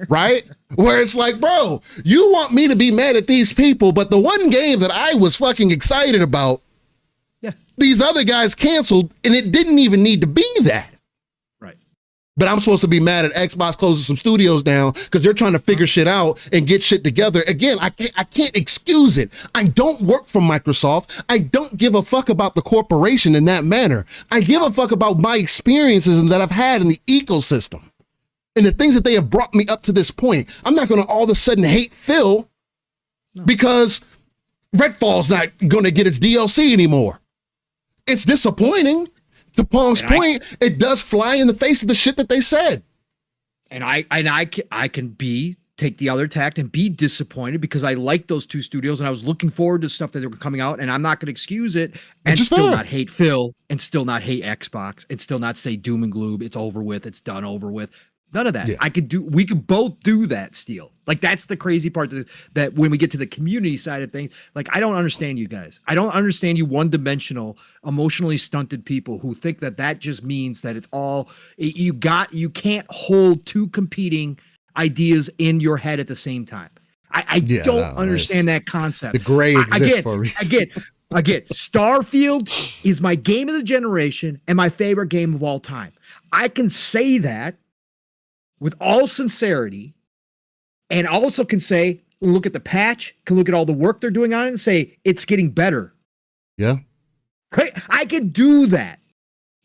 Right? Where it's like, bro, you want me to be mad at these people, but the one game that I was fucking excited about, these other guys canceled, and it didn't even need to be that. Right. But I'm supposed to be mad at Xbox closing some studios down because they're trying to figure shit out and get shit together. Again, I can't excuse it. I don't work for Microsoft. I don't give a fuck about the corporation in that manner. I give a fuck about my experiences that I've had in the ecosystem and the things that they have brought me up to this point. I'm not going to all of a sudden hate Phil because Redfall's not going to get its DLC anymore. It's disappointing. To Pong's point, it does fly in the face of the shit that they said. And I can take the other tact and be disappointed because I like those two studios and I was looking forward to stuff that they were coming out, and I'm not going to excuse it and still not hate Phil and still not hate Xbox and still not say doom and gloom. It's over with. It's done over with. None of that. Yeah. We could both do that, Steele. Like, that's the crazy part that when we get to the community side of things, like, I don't understand you guys. I don't understand you one-dimensional, emotionally stunted people who think that just means that it's all you can't hold two competing ideas in your head at the same time. I don't understand that concept. The gray exists for a reason. Again, Starfield is my game of the generation and my favorite game of all time. I can say that with all sincerity, and also can say, look at the patch, can look at all the work they're doing on it and say, it's getting better. Yeah. Right? I can do that.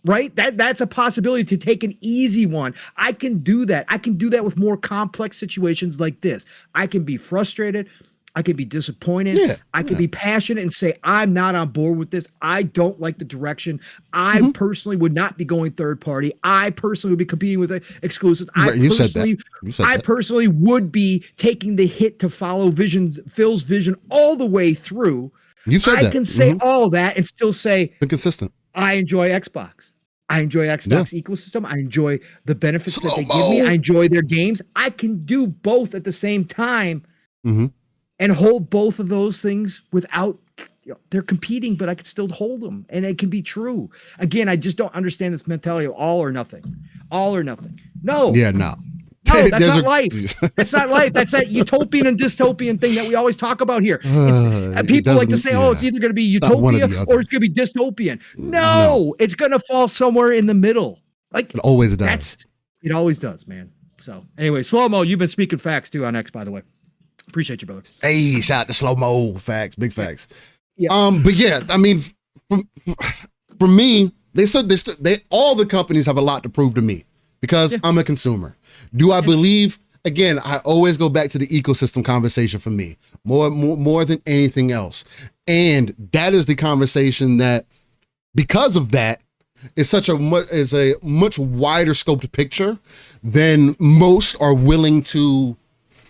Right? That's a possibility to take an easy one. I can do that. I can do that with more complex situations like this. I can be frustrated. I can be disappointed. I can be passionate and say, I'm not on board with this. I don't like the direction. I personally would not be going third party. I personally would be competing with exclusives. I personally would be taking the hit to follow Phil's vision all the way through. I can say all that and still say, been consistent. I enjoy Xbox. I enjoy Xbox ecosystem. I enjoy the benefits that they give me. I enjoy their games. I can do both at the same time. and hold both of those things without, they're competing, but I could still hold them, and it can be true. Again, I just don't understand this mentality of all or nothing. All or nothing. No. Yeah, no. No, that's not life. That's not life. That's that utopian and dystopian thing that we always talk about here. People like to say, oh, it's either going to be utopia or it's going to be dystopian. No, it's going to fall somewhere in the middle. Like, it always does. It always does, man. So anyway, Slow-Mo, you've been speaking facts too on X, by the way. Appreciate you, brother. Hey, shout out to Slow-Mo. Facts, big facts. Yeah. But yeah, I mean, for me, all the companies have a lot to prove to me because I'm a consumer. Do I believe? Again, I always go back to the ecosystem conversation for me more than anything else, and that is the conversation that, because of that, is a much wider scoped picture than most are willing to,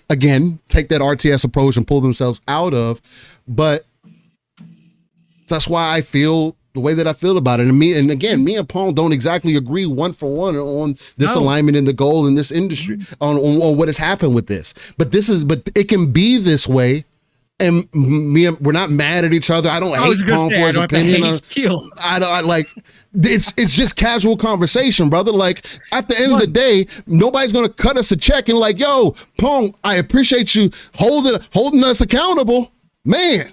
again, take that RTS approach and pull themselves out of. But that's why I feel the way that I feel about it. And me and Paul don't exactly agree one for one on this alignment in the goal in this industry, on what has happened with this. But it can be this way. And we're not mad at each other. I don't hate Paul for his opinion. I like, it's just casual conversation, brother. Like, at the end of the day, nobody's gonna cut us a check and like, yo, Pong, I appreciate you holding us accountable. Man,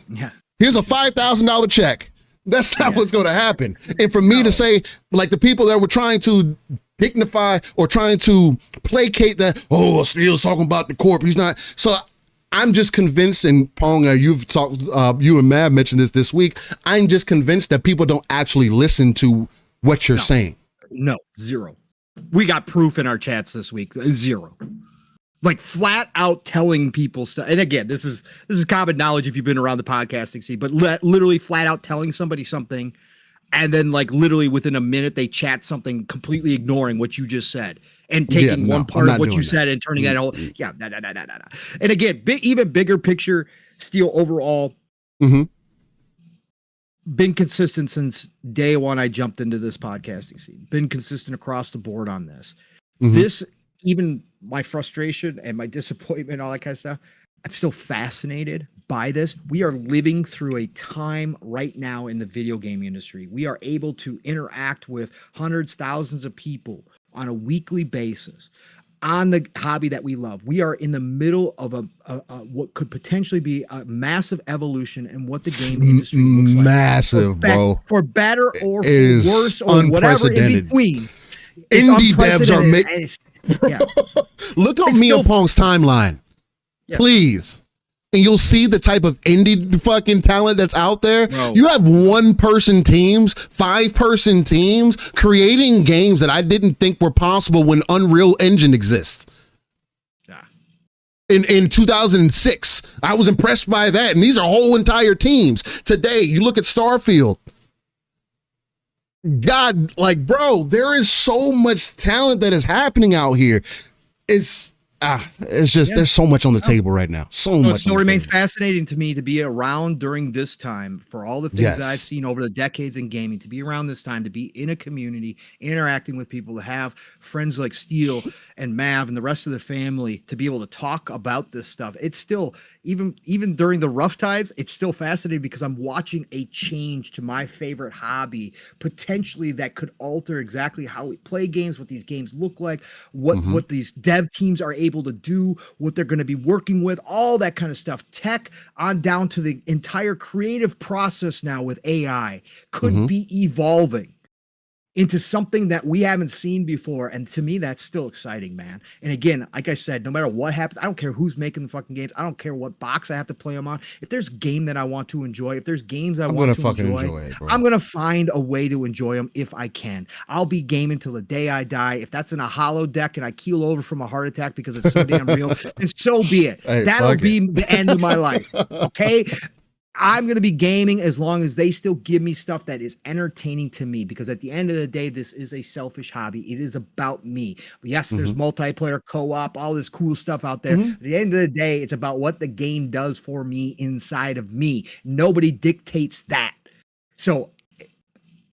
here's a $5,000 check. That's not what's gonna happen. And for me to say, like, the people that were trying to dignify or trying to placate that, oh, Steele's talking about the corp, he's not. So I'm just convinced, and Pong, you've talked, you and Mav mentioned this week. I'm just convinced that people don't actually listen to what you're saying. No, zero. We got proof in our chats this week. Zero. Like, flat out telling people stuff. And again, this is common knowledge if you've been around the podcasting scene, but literally flat out telling somebody something, and then like literally within a minute they chat something completely ignoring what you just said and taking one part of what you said and turning that whole And again, even bigger picture, Steele overall been consistent since day one I jumped into this podcasting scene. Been consistent across the board on this. This, even my frustration and my disappointment, all that kind of stuff, I'm still fascinated by this. We are living through a time right now in the video game industry. We are able to interact with hundreds, thousands of people on a weekly basis on the hobby that we love. We are in the middle of a what could potentially be a massive evolution in what the game industry looks like. Massive, bro. For better or for worse or whatever in between. Indie devs are making. Look at Mia Pong's timeline, please, and you'll see the type of indie fucking talent that's out there. Bro. You have 1-person teams, 5-person teams creating games that I didn't think were possible when Unreal Engine exists. In 2006, I was impressed by that, and these are whole entire teams. Today, you look at Starfield. God, like, bro, there is so much talent that is happening out here. It's just there's so much on the table right now. It still remains fascinating to me to be around during this time for all the things that I've seen over the decades in gaming, to be around this time, to be in a community, interacting with people, to have friends like Steele and Mav and the rest of the family, to be able to talk about this stuff. It's still, even during the rough times, it's still fascinating because I'm watching a change to my favorite hobby, potentially that could alter exactly how we play games, what these games look like, what these dev teams are able to do, what they're going to be working with, all that kind of stuff. Tech on down to the entire creative process now with AI could be evolving into something that we haven't seen before. And to me, that's still exciting, man. And again, like I said, no matter what happens, I don't care who's making the fucking games. I don't care what box I have to play them on. If there's a game that I want to enjoy, if there's games I want to enjoy it, I'm going to find a way to enjoy them if I can. I'll be gaming till the day I die. If that's in a hollow deck and I keel over from a heart attack because it's so damn real, then so be it. Hey, that'll be the end of my life. Okay? I'm going to be gaming as long as they still give me stuff that is entertaining to me, because at the end of the day, this is a selfish hobby. It is about me. Yes, there's multiplayer, co-op, all this cool stuff out there. At the end of the day, it's about what the game does for me inside of me. Nobody dictates that. So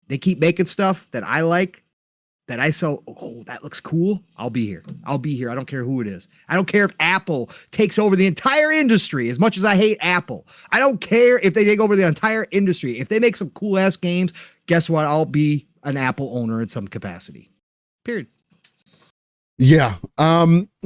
they keep making stuff that I like. that I saw, oh, that looks cool, I'll be here. I'll be here. I don't care who it is. I don't care if Apple takes over the entire industry. As much as I hate Apple, I don't care if they take over the entire industry. If they make some cool ass games, guess what? I'll be an Apple owner in some capacity. Period. Yeah.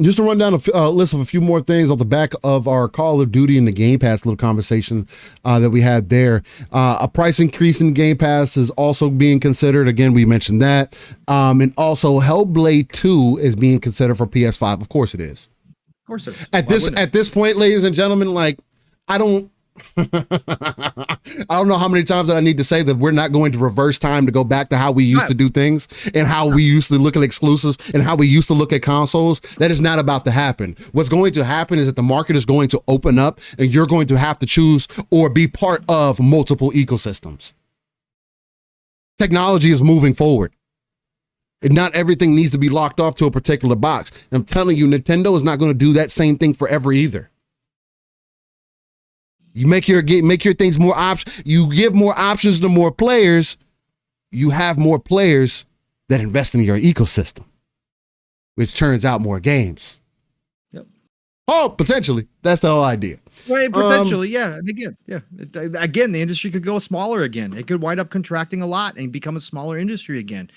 Just to run down a list of a few more things off the back of our Call of Duty and the Game Pass little conversation that we had there. A price increase in Game Pass is also being considered. Again, we mentioned that. And also Hellblade 2 is being considered for PS5. Of course it is. Of course it is. At this point, ladies and gentlemen, like, I don't know how many times that I need to say that we're not going to reverse time to go back to how we used to do things and how we used to look at exclusives and how we used to look at consoles. That is not about to happen. What's going to happen is that the market is going to open up and you're going to have to choose or be part of multiple ecosystems. Technology is moving forward. And not everything needs to be locked off to a particular box. And I'm telling you, Nintendo is not going to do that same thing forever either. You make your things more options. You give more options to more players. You have more players that invest in your ecosystem, which turns out more games. Yep. Oh, potentially. That's the whole idea. Right, potentially, yeah. And again, the industry could go smaller again. It could wind up contracting a lot and become a smaller industry again.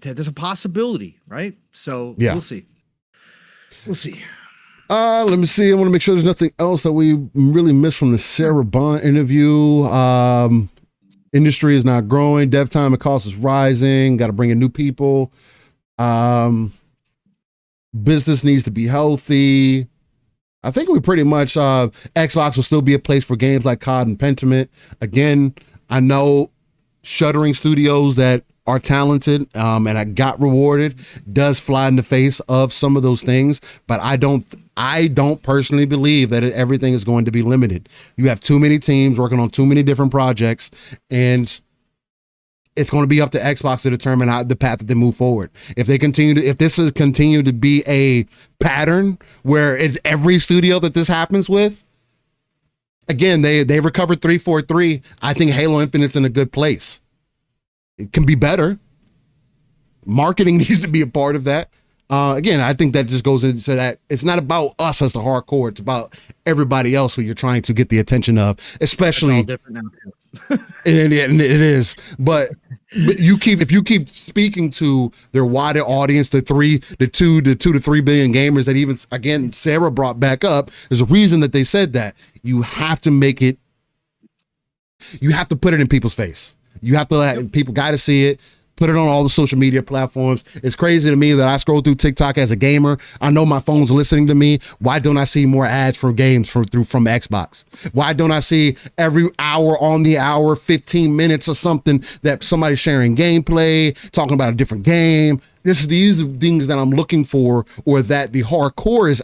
There's a possibility, right? So yeah. We'll see. We'll see. Let me see. I want to make sure there's nothing else that we really missed from the Sarah Bond interview. Industry is not growing. Dev time and cost is rising. Got to bring in new people. Business needs to be healthy. I think we pretty much, Xbox will still be a place for games like COD and Pentiment. Again, I know shuttering studios that are talented and I got rewarded does fly in the face of some of those things, but I don't personally believe that everything is going to be limited. You have too many teams working on too many different projects, and it's going to be up to Xbox to determine how the path that they move forward. If this is continue to be a pattern where it's every studio that this happens with, again, they recovered 343. I think Halo Infinite's in a good place. It can be better. Marketing needs to be a part of that. Again, I think that just goes into that it's not about us as the hardcore. It's about everybody else who you're trying to get the attention of, especially. It's all different now too. and it is, but if you keep speaking to their wider audience, the 2 to 3 billion gamers that even again Sarah brought back up, there's a reason that they said that. You have to make it. You have to put it in people's face. You have to let people got to see it. Put it on all the social media platforms. It's crazy to me that I scroll through TikTok as a gamer. I know my phone's listening to me. Why don't I see more ads for games from Xbox? Why don't I see every hour on the hour, 15 minutes or something that somebody's sharing gameplay, talking about a different game? These are things that I'm looking for, or that the hardcore is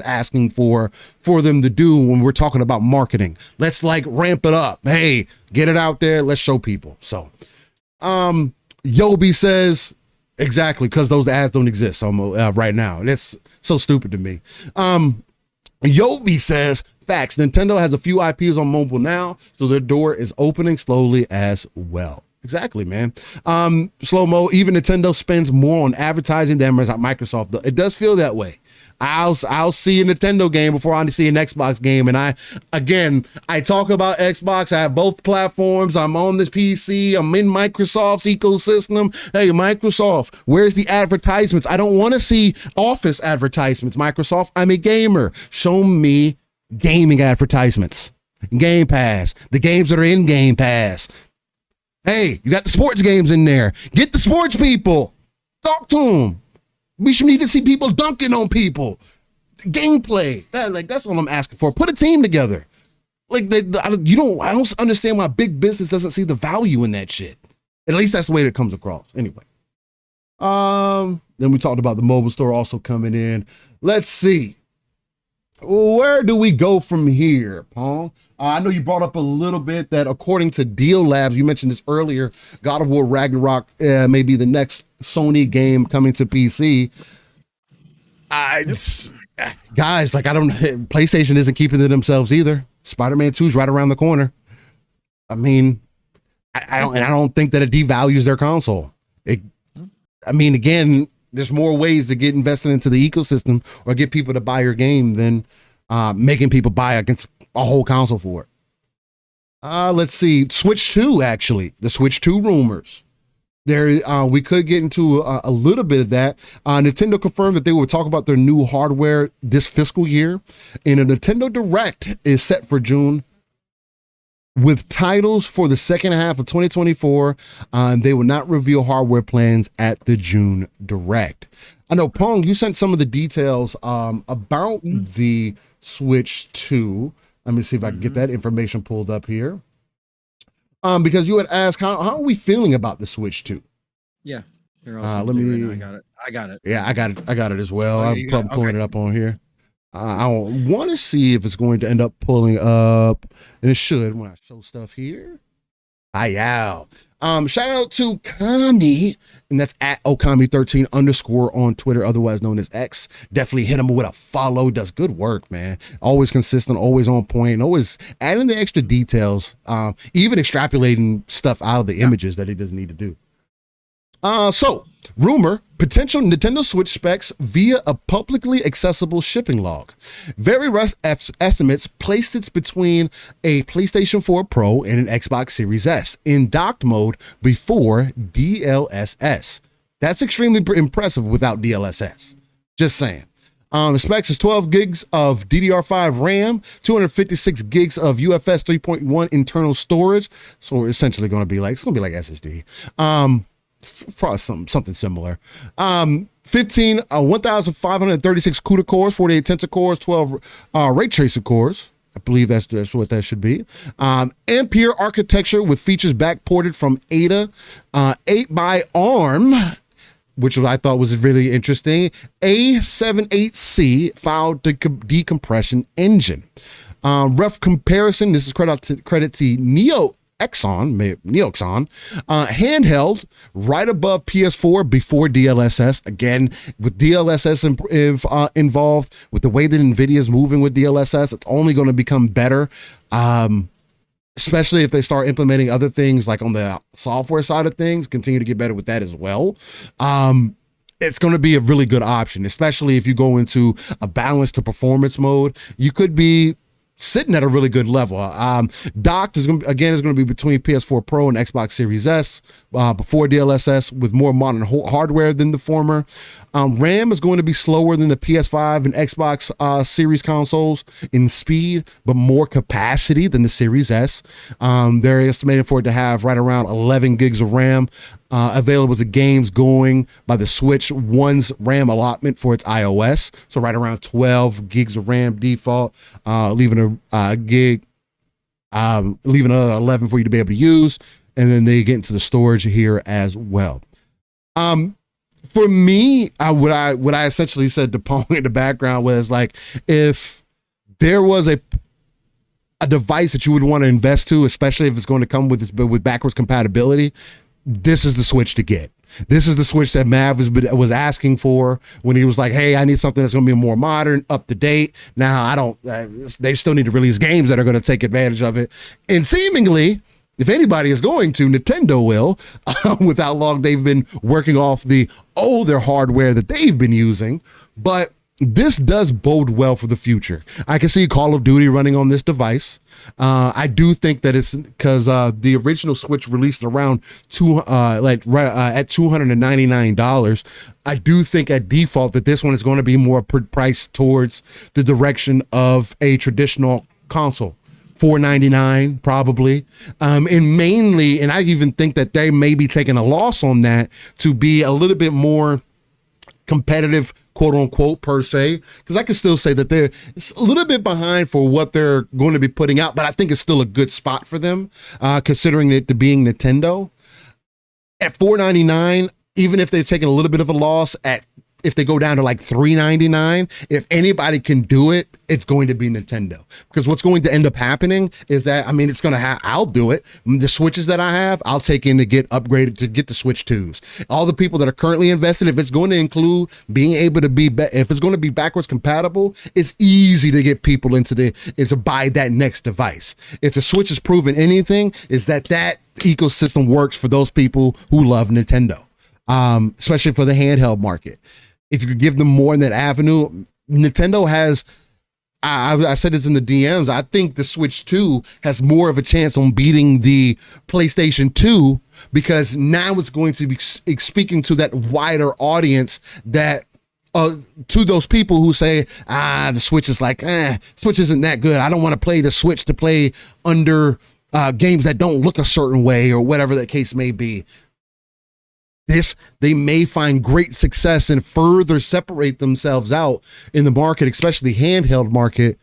asking for them to do when we're talking about marketing. Let's ramp it up. Hey, get it out there. Let's show people. So, Yobi says, exactly, because those ads don't exist right now. That's so stupid to me. Yobi says, facts, Nintendo has a few IPs on mobile now, so their door is opening slowly as well. Exactly, man. Slow-mo, even Nintendo spends more on advertising than Microsoft. It does feel that way. I'll see a Nintendo game before I see an Xbox game. And I talk about Xbox. I have both platforms. I'm on this PC. I'm in Microsoft's ecosystem. Hey, Microsoft, where's the advertisements? I don't want to see Office advertisements. Microsoft, I'm a gamer. Show me gaming advertisements. Game Pass, the games that are in Game Pass. Hey, you got the sports games in there. Get the sports people. Talk to them. We should need to see people dunking on people. Gameplay. That's what I'm asking for. Put a team together. I don't understand why big business doesn't see the value in that shit. At least that's the way that comes across. Anyway. Then we talked about the mobile store also coming in. Let's see. Where do we go from here, Paul? I know you brought up a little bit that according to Deal Labs, you mentioned this earlier, God of War Ragnarok may be the next Sony game coming to PC. Guys, PlayStation isn't keeping to themselves either. Spider-Man 2 is right around the corner. I mean, I don't think that it devalues their console. I mean, again, there's more ways to get invested into the ecosystem or get people to buy your game than making people buy against a whole console for it. Let's see. Switch 2, actually. The Switch 2 rumors. There, we could get into a little bit of that. Nintendo confirmed that they will talk about their new hardware this fiscal year. And a Nintendo Direct is set for June with titles for the second half of 2024. They will not reveal hardware plans at the June Direct. I know, Pong, you sent some of the details about the Switch 2. Let me see if I can get that information pulled up here. Because you had asked, how are we feeling about the Switch 2? Yeah. Let me. I got it. Yeah, I got it as well. Oh, I'm pulling it up on here. I want to see if it's going to end up pulling up, and it should when I show stuff here. Yeah. Shout out to Kami, and that's at Okami13 _ on Twitter, otherwise known as X. Definitely hit him with a follow. Does good work, man. Always consistent, always on point, and always adding the extra details, even extrapolating stuff out of the images that he doesn't need to do. So, rumor, potential Nintendo Switch specs via a publicly accessible shipping log. Very rough estimates placed it between a PlayStation 4 Pro and an Xbox Series S in docked mode before DLSS. That's extremely impressive without DLSS. Just saying. The specs is 12 gigs of DDR5 RAM, 256 gigs of UFS 3.1 internal storage. So we're essentially going to be like, it's going to be like SSD. Probably something similar. 1,536 CUDA cores, 48 Tensor cores, 12 ray tracer cores. I believe that's what that should be. Ampere architecture with features backported from Ada, 8 by ARM, which I thought was really interesting. A78C file decompression engine. Rough comparison. This is credit to Neoxon, handheld right above PS4 before DLSS. Again, with DLSS involved, with the way that NVIDIA is moving with DLSS, it's only going to become better, especially if they start implementing other things like on the software side of things, continue to get better with that as well. It's going to be a really good option, especially if you go into a balance to performance mode. You could be sitting at a really good level. Docked is going to be between PS4 Pro and Xbox Series S before DLSS with more modern hardware than the former. RAM is going to be slower than the PS5 and Xbox Series consoles in speed, but more capacity than the Series S. They're estimated for it to have right around 11 gigs of RAM available to games going by the Switch One's RAM allotment for its iOS. So right around 12 gigs of RAM default, leaving a gig, leaving another 11 for you to be able to use. And then they get into the storage here as well. For me, what I essentially said to Pong in the background was like, if there was a device that you would want to invest to, especially if it's going to come with backwards compatibility, this is the Switch to get. This is the Switch that Mav was asking for when he was like, hey, I need something that's going to be more modern, up to date. Now, they still need to release games that are going to take advantage of it. And seemingly, if anybody is going to, Nintendo will, with how long they've been working off the older hardware that they've been using. But this does bode well for the future. I can see Call of Duty running on this device. I do think that it's because the original Switch released around at $299. I do think at default that this one is going to be more priced towards the direction of a traditional console. $499 probably, and I even think that they may be taking a loss on that to be a little bit more competitive, quote unquote, per se, because I can still say that they're a little bit behind for what they're going to be putting out, but I think it's still a good spot for them, considering it to being Nintendo. At $499, even if they're taking a little bit of a loss, if they go down to like $399, if anybody can do it, it's going to be Nintendo. Because what's going to end up happening is that, it's going to I'll do it. The Switches that I have, I'll take in to get upgraded to get the Switch 2s. All the people that are currently invested, if it's going to include being able to if it's going to be backwards compatible, it's easy to get people into buy that next device. If the Switch has proven anything, is that ecosystem works for those people who love Nintendo. especially for the handheld market. If you could give them more in that avenue, Nintendo has, I said this in the DMs, I think the Switch 2 has more of a chance on beating the PlayStation 2 because now it's going to be speaking to that wider audience that to those people who say, the Switch is like, Switch isn't that good. I don't want to play the Switch to play under games that don't look a certain way or whatever that case may be. They may find great success and further separate themselves out in the market, especially handheld market,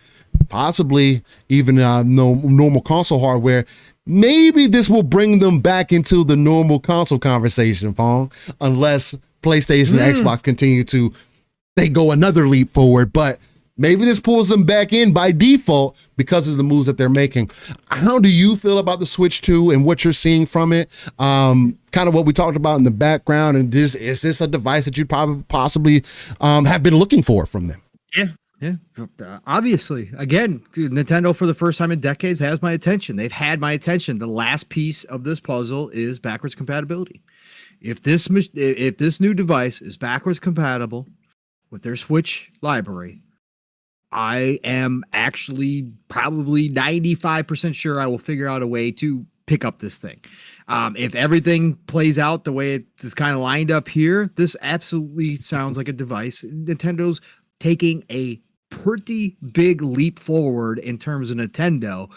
possibly even normal console hardware. Maybe this will bring them back into the normal console conversation, Fong, unless PlayStation and Xbox continue to, they go another leap forward. But maybe this pulls them back in by default because of the moves that they're making. How do you feel about the Switch 2 and what you're seeing from it? Kind of what we talked about in the background. And is this a device that you'd probably possibly have been looking for from them? Yeah. Obviously, again, Nintendo for the first time in decades has my attention. They've had my attention. The last piece of this puzzle is backwards compatibility. If this new device is backwards compatible with their Switch library, I am actually probably 95% sure I will figure out a way to pick up this thing. If everything plays out the way it's kind of lined up here, this absolutely sounds like a device. Nintendo's taking a pretty big leap forward in terms of Nintendo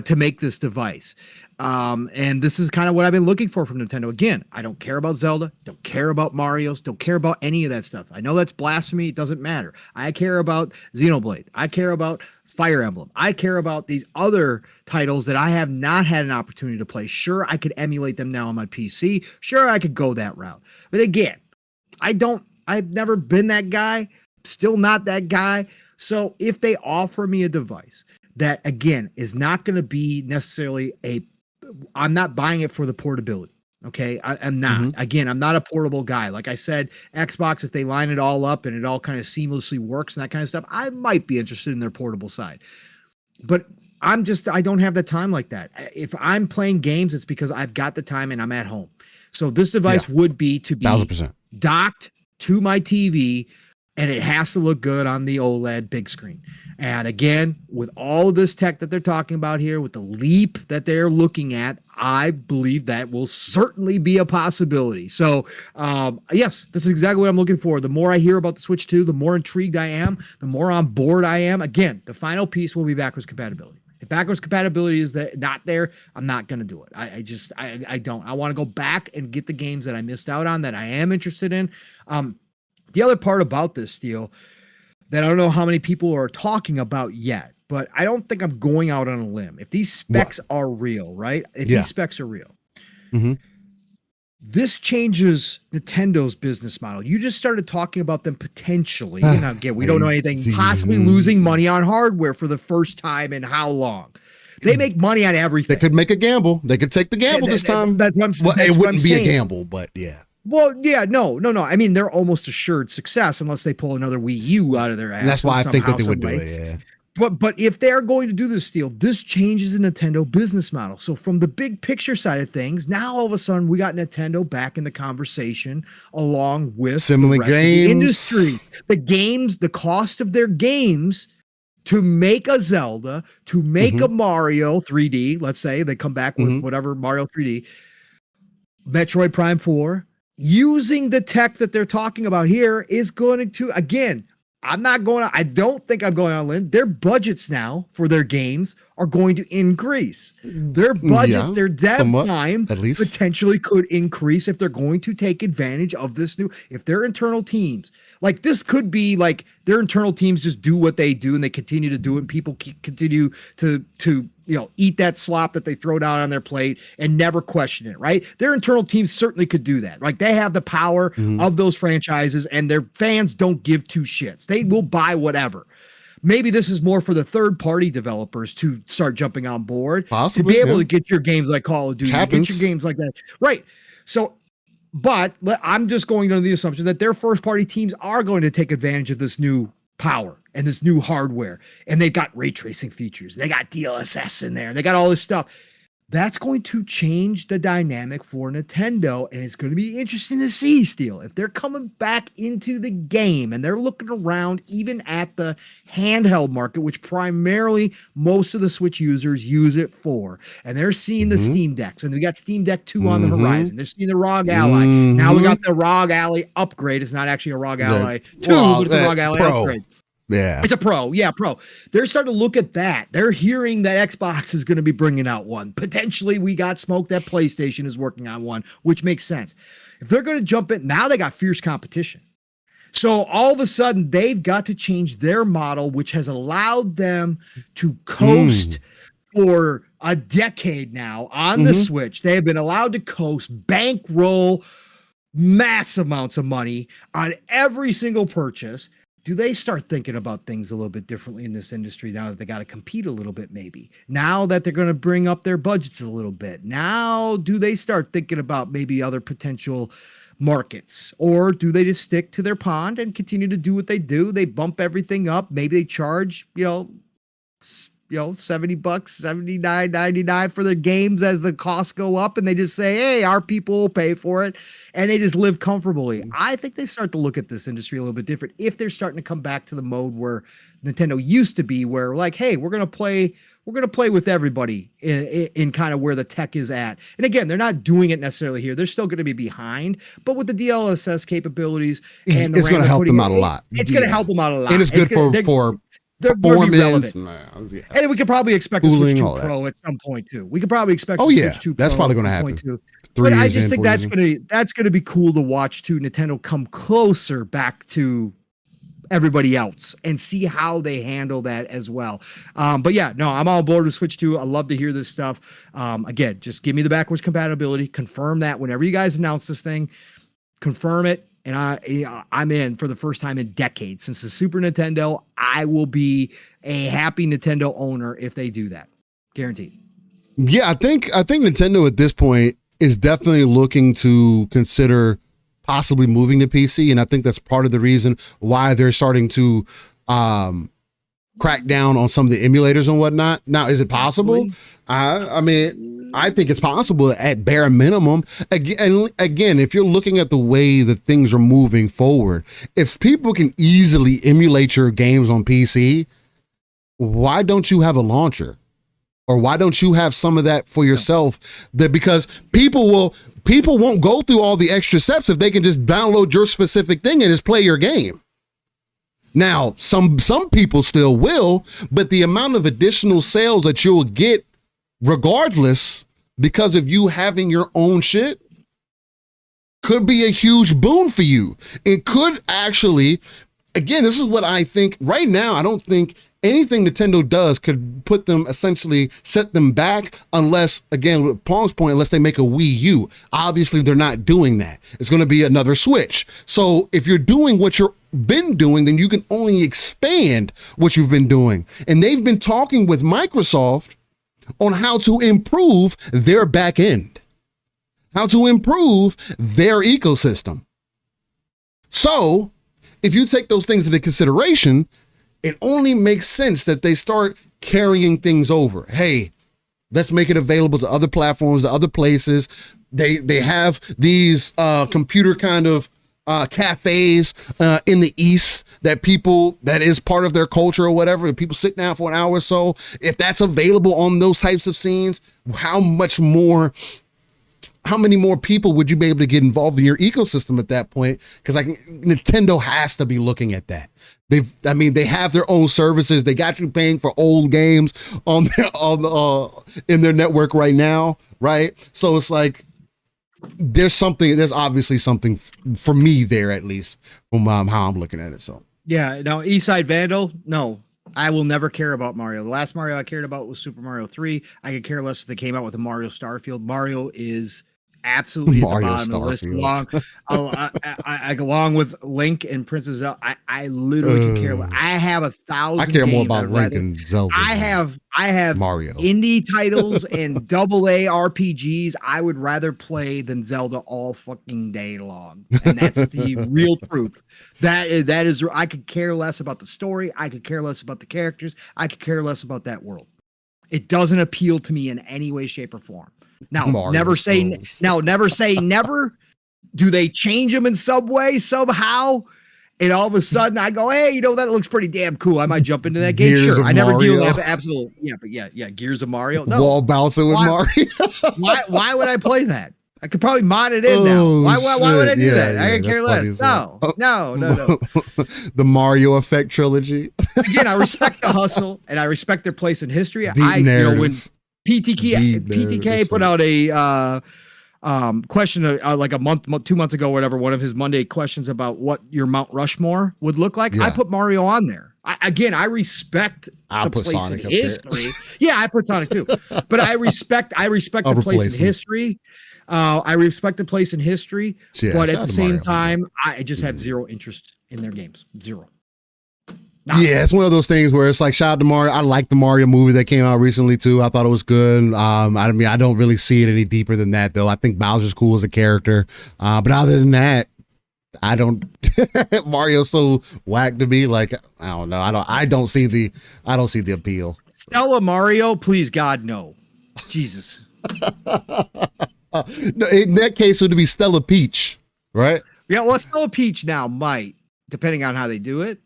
to make this device. And this is kind of what I've been looking for from Nintendo. Again, I don't care about Zelda, don't care about Mario's, don't care about any of that stuff. I know that's blasphemy. It doesn't matter. I care about Xenoblade. I care about Fire Emblem. I care about these other titles that I have not had an opportunity to play. Sure, I could emulate them now on my PC. Sure, I could go that route. But again, I've never been that guy, still not that guy. So if they offer me a device that, again, is not going to be necessarily I'm not buying it for the portability. Okay. I'm not. Again, I'm not a portable guy. Like I said, Xbox, if they line it all up and it all kind of seamlessly works and that kind of stuff, I might be interested in their portable side. But I don't have the time like that. If I'm playing games, it's because I've got the time and I'm at home. So this device would be to be 1000%. Docked to my TV, and it has to look good on the OLED big screen. And again, with all of this tech that they're talking about here, with the leap that they're looking at, I believe that will certainly be a possibility. So yes, this is exactly what I'm looking for. The more I hear about the Switch 2, the more intrigued I am, the more on board I am. Again, the final piece will be backwards compatibility. If backwards compatibility is not there, I'm not going to do it. I don't. I want to go back and get the games that I missed out on that I am interested in. The other part about this deal that I don't know how many people are talking about yet, but I don't think I'm going out on a limb. If these specs are real, right? If these specs are real, this changes Nintendo's business model. You just started talking about them potentially, and again, we don't know anything, possibly losing money on hardware for the first time in how long? They make money on everything. They could make a gamble. They could take the gamble this time. That's what I'm saying. Well, it wouldn't be a gamble, but yeah. Well, yeah, no. I mean, they're almost assured success unless they pull another Wii U out of their ass. And that's why I think that they would do it, yeah. But if they're going to do this deal, this changes the Nintendo business model. So from the big picture side of things, now all of a sudden we got Nintendo back in the conversation along with similar the rest of the industry. The games, the cost of their games to make a Zelda, to make a Mario 3D, let's say they come back with whatever Mario 3D, Metroid Prime 4, using the tech that they're talking about here is going to, again, I don't think I'm going on a limb. Their budgets now for their games are going to increase. Their budgets, their dev time at least potentially could increase if they're going to take advantage of this if their internal teams, like this could be like their internal teams just do what they do and they continue to do it and people continue to eat that slop that they throw down on their plate and never question it, right? Their internal teams certainly could do that. Like they have the power of those franchises and their fans don't give two shits. They will buy whatever. Maybe this is more for the third-party developers to start jumping on board, possibly, to be able to get your games like Call of Duty, get your games like that. Right. So, but I'm just going under the assumption that their first-party teams are going to take advantage of this new power and this new hardware. And they've got ray tracing features. They got DLSS in there. They got all this stuff. That's going to change the dynamic for Nintendo, and it's going to be interesting to see, Steel, if they're coming back into the game and they're looking around even at the handheld market, which primarily most of the Switch users use it for, and they're seeing the Steam Decks, and we got Steam Deck 2 on the horizon. They're seeing the ROG Ally. Now we got the ROG Ally upgrade. It's not actually a ROG Ally 2, but it's a ROG Ally upgrade. Yeah. It's a Pro. Yeah, Pro. They're starting to look at that. They're hearing that Xbox is going to be bringing out one. Potentially, we got smoke that PlayStation is working on one, which makes sense. If they're going to jump in, now they got fierce competition. So all of a sudden, they've got to change their model, which has allowed them to coast for a decade now on the Switch. They have been allowed to coast, bankroll mass amounts of money on every single purchase. Do they start thinking about things a little bit differently in this industry now that they got to compete a little bit, maybe? Now that they're going to bring up their budgets a little bit, now do they start thinking about maybe other potential markets? Or do they just stick to their pond and continue to do what they do? They bump everything up. Maybe they charge, $70, $79.99 for their games as the costs go up, and they just say, hey, our people will pay for it, and they just live comfortably. I think they start to look at this industry a little bit different if they're starting to come back to the mode where Nintendo used to be, where like, hey, we're gonna play with everybody in kind of where the tech is at. And again, they're not doing it necessarily here. They're still going to be behind, but with the DLSS capabilities, and it's going to help them out a lot. It's going to help them out a lot, and it's good for they're going to be relevant. Yeah. And we could probably expect a Switch 2 Pro at some point too. We could probably expect a Switch 2 Pro. That's probably going to happen. But I just think that's going to be cool to watch too. Nintendo come closer back to everybody else and see how they handle that as well. But yeah, no, I'm on board with Switch 2. I love to hear this stuff. Again, just give me the backwards compatibility. Confirm that whenever you guys announce this thing, confirm it. And I'm in for the first time in decades since the Super Nintendo. I will be a happy Nintendo owner if they do that. Guaranteed. Yeah, I think Nintendo at this point is definitely looking to consider possibly moving to PC. And I think that's part of the reason why they're starting to crack down on some of the emulators and whatnot. Now, is it possible? I mean, I think it's possible at bare minimum. Again, if you're looking at the way that things are moving forward, if people can easily emulate your games on PC, why don't you have a launcher? Or why don't you have some of that for yourself? Because people won't go through all the extra steps if they can just download your specific thing and just play your game. Now, some people still will, but the amount of additional sales that you'll get regardless, because of you having your own shit, could be a huge boon for you. It could actually, again, this is what I think right now. I don't think anything Nintendo does could put them, essentially set them back, unless, again, with Pong's point, unless they make a Wii U. Obviously, they're not doing that. It's going to be another Switch. So if you're doing what you've been doing, then you can only expand what you've been doing. And they've been talking with Microsoft on how to improve their back end, how to improve their ecosystem. So if you take those things into consideration, it only makes sense that they start carrying things over. Hey, let's make it available to other platforms, to other places. They have these computer kind of cafes in the East that is part of their culture or whatever. People sit down for an hour or so. If that's available on those types of scenes, how many more people would you be able to get involved in your ecosystem at that point? Because Nintendo has to be looking at that. They have their own services. They got you paying for old games in their network right now, right? So it's like there's obviously something for me there, at least from how I'm looking at it. So yeah, no, Eastside Vandal, no. I will never care about Mario. The last Mario I cared about was Super Mario 3. I could care less if they came out with a Mario Starfield. Mario is absolutely at the bottom of the list. Along with Link and Princess Zelda, I literally can care less. I have 1,000. I care more about Link and Zelda. I have Mario indie titles and AA RPGs I would rather play than Zelda all fucking day long, and that's the real truth. That is. I could care less about the story. I could care less about the characters. I could care less about that world. It doesn't appeal to me in any way, shape, or form. Now, Mario never say never. Do they change them in some way, somehow? And all of a sudden I go, hey, that looks pretty damn cool. I might jump into that game. Gears sure. of I never Mario. deal with absolutely. Yeah, but yeah. Gears of Mario. No. Wall bouncing with Mario. Why would I play that? I could probably mod it in now. Why would I do that? I could care less. No. The Mario Effect trilogy. Again, I respect the hustle and I respect their place in history. When PTK put out a question like 2 months ago, whatever, one of his Monday questions about what your Mount Rushmore would look like. I put Mario on there. I respect the place Sonic in history. Yeah, I put Sonic too, but I respect the place in history. I respect the place in history, but at the same time, I just have zero interest in their games. Zero. Yeah, it's one of those things where it's like, shout out to Mario. I like the Mario movie that came out recently too. I thought it was good. I don't really see it any deeper than that though. I think Bowser's cool as a character. But other than that, I don't Mario's so whack to me. Like, I don't know. I don't see the appeal. Stella Mario, please God, no. Jesus. No, in that case, it would be Stella Peach, right? Yeah, well, Stella Peach now might, depending on how they do it.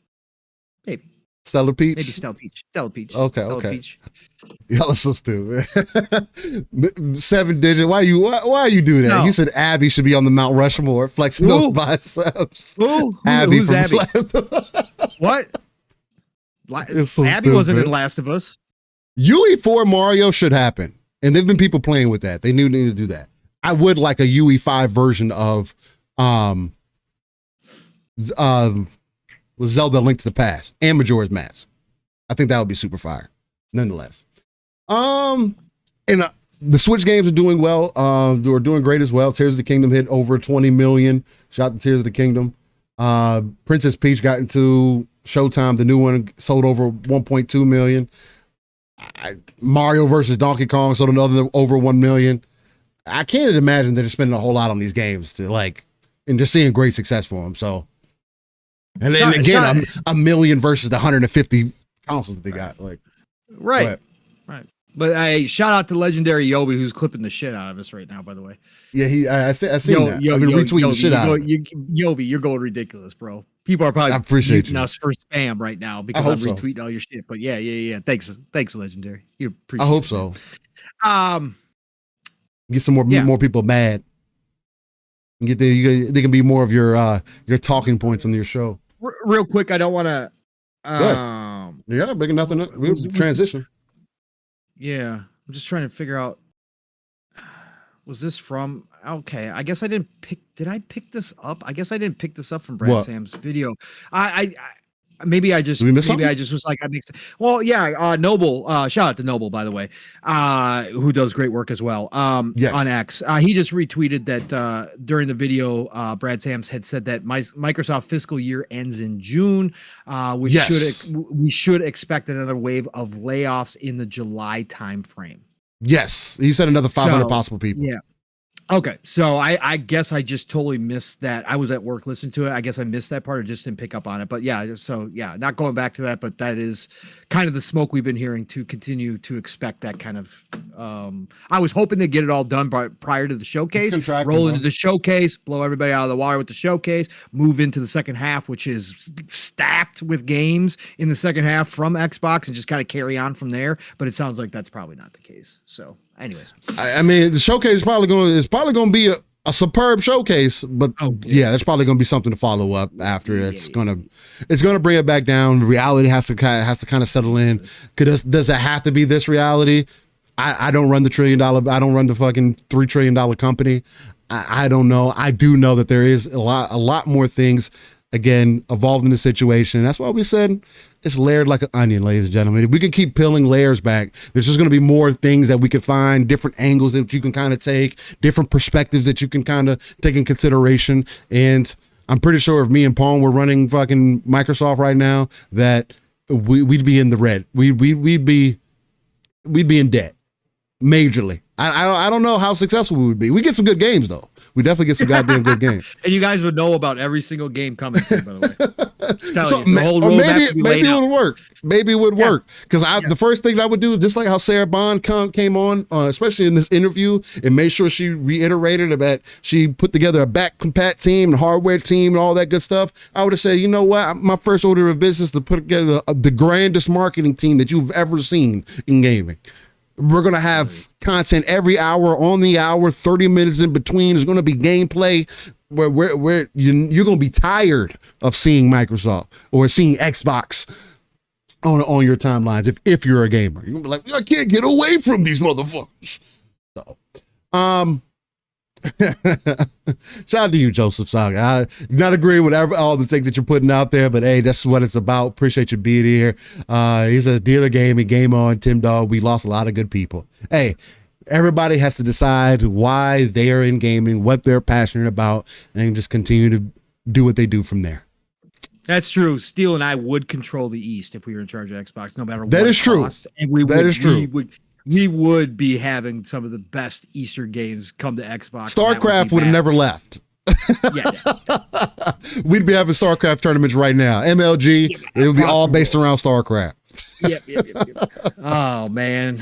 Maybe. Stella Peach? Maybe Stella Peach. Stella Peach. Okay, Stella okay. Peach. Y'all are so stupid. 7 digit. Why you do that? No. You said Abby should be on the Mount Rushmore, flexing those biceps. Abby who's from Abby? What? It's so Abby wasn't in stupid. Last of Us. UE4 Mario should happen. And there've been people playing with that. They need to do that. I would like a UE5 version of Zelda Link to the Past and Majora's Mask. I think that would be super fire. Nonetheless. And the Switch games are doing well. They're doing great as well. Tears of the Kingdom hit over 20 million. Shout out to Tears of the Kingdom. Princess Peach got into Showtime. The new one sold over 1.2 million. Mario versus Donkey Kong sold another over 1 million. I can't imagine that they're spending a whole lot on these games and just seeing great success for them. So, and then again, a million versus the 150 consoles that they got. Like, right. But hey, shout out to legendary Yobi, who's clipping the shit out of us right now, by the way. Yeah, I seen that. I've been retweeting the shit out of it. Yobi, you're going ridiculous, bro. People are probably muting us for spam right now because I'm retweeting all your shit. But yeah. Thanks, legendary. You appreciate. I hope so. Get some more people mad. They can be more of your talking points on your show. Real quick, I don't want to. Yeah, big nothing. We'll transition. Yeah, I'm just trying to figure out. Was this from? Okay, I guess I didn't pick. Did I pick this up? I guess I didn't pick this up from Brad Sam's video. Maybe I just was like, I mixed. Well, yeah. Noble, shout out to Noble, by the way, who does great work as well. Yes. On X, he just retweeted that during the video, Brad Sams had said that Microsoft fiscal year ends in June. We should expect another wave of layoffs in the July timeframe. Yes, he said another 500 possible people. Yeah. Okay, so I guess I just totally missed that. I was at work listening to it. I guess I missed that part or just didn't pick up on it. But yeah, so yeah, not going back to that, but that is kind of the smoke we've been hearing to continue to expect that kind of. I was hoping to get it all done prior to the showcase, roll into the showcase, blow everybody out of the water with the showcase, move into the second half, which is stacked with games in the second half from Xbox, and just kind of carry on from there. But it sounds like that's probably not the case. So. Anyways, I mean, the showcase is probably going to be a superb showcase, but there's probably going to be something to follow up after. It's going to bring it back down. Reality has to kind of settle in. Does it have to be this reality? I don't run the $1 trillion. I don't run the fucking $3 trillion company. I don't know. I do know that there is a lot more things again evolved in the situation. That's why we said it's layered like an onion, ladies and gentlemen. If we can keep peeling layers back, there's just going to be more things that we can find, different angles that you can kind of take, different perspectives that you can kind of take in consideration. And I'm pretty sure if me and Paul were running fucking Microsoft right now, that we'd be in the red. We'd be in debt majorly. I don't know how successful we would be. We get some good games though. We definitely get some goddamn good games. And you guys would know about every single game coming, by the way. So maybe it would work. Maybe it would work. Because the first thing I would do, just like how Sarah Bond came on, especially in this interview, and made sure she reiterated that she put together a back compat team and hardware team and all that good stuff. I would have said, you know what? My first order of business is to put together the grandest marketing team that you've ever seen in gaming. We're going to have content every hour, on the hour, 30 minutes in between. There's going to be gameplay where you're going to be tired of seeing Microsoft or seeing Xbox on your timelines if you're a gamer. You're going to be like, I can't get away from these motherfuckers. So, shout out to you, Joseph Saga. I not agree with all the things that you're putting out there, but hey, that's what it's about. Appreciate you being here. He's a dealer gaming, Game On, Tim Dog. We lost a lot of good people. Hey, everybody has to decide why they are in gaming, what they're passionate about, and just continue to do what they do from there. That's true. Steele and I would control the East if we were in charge of Xbox, no matter what. That is true. And we would be having some of the best Easter games come to Xbox. StarCraft would have never left. Yeah. We'd be having StarCraft tournaments right now. MLG, it would be all based around StarCraft. Yep. Oh man,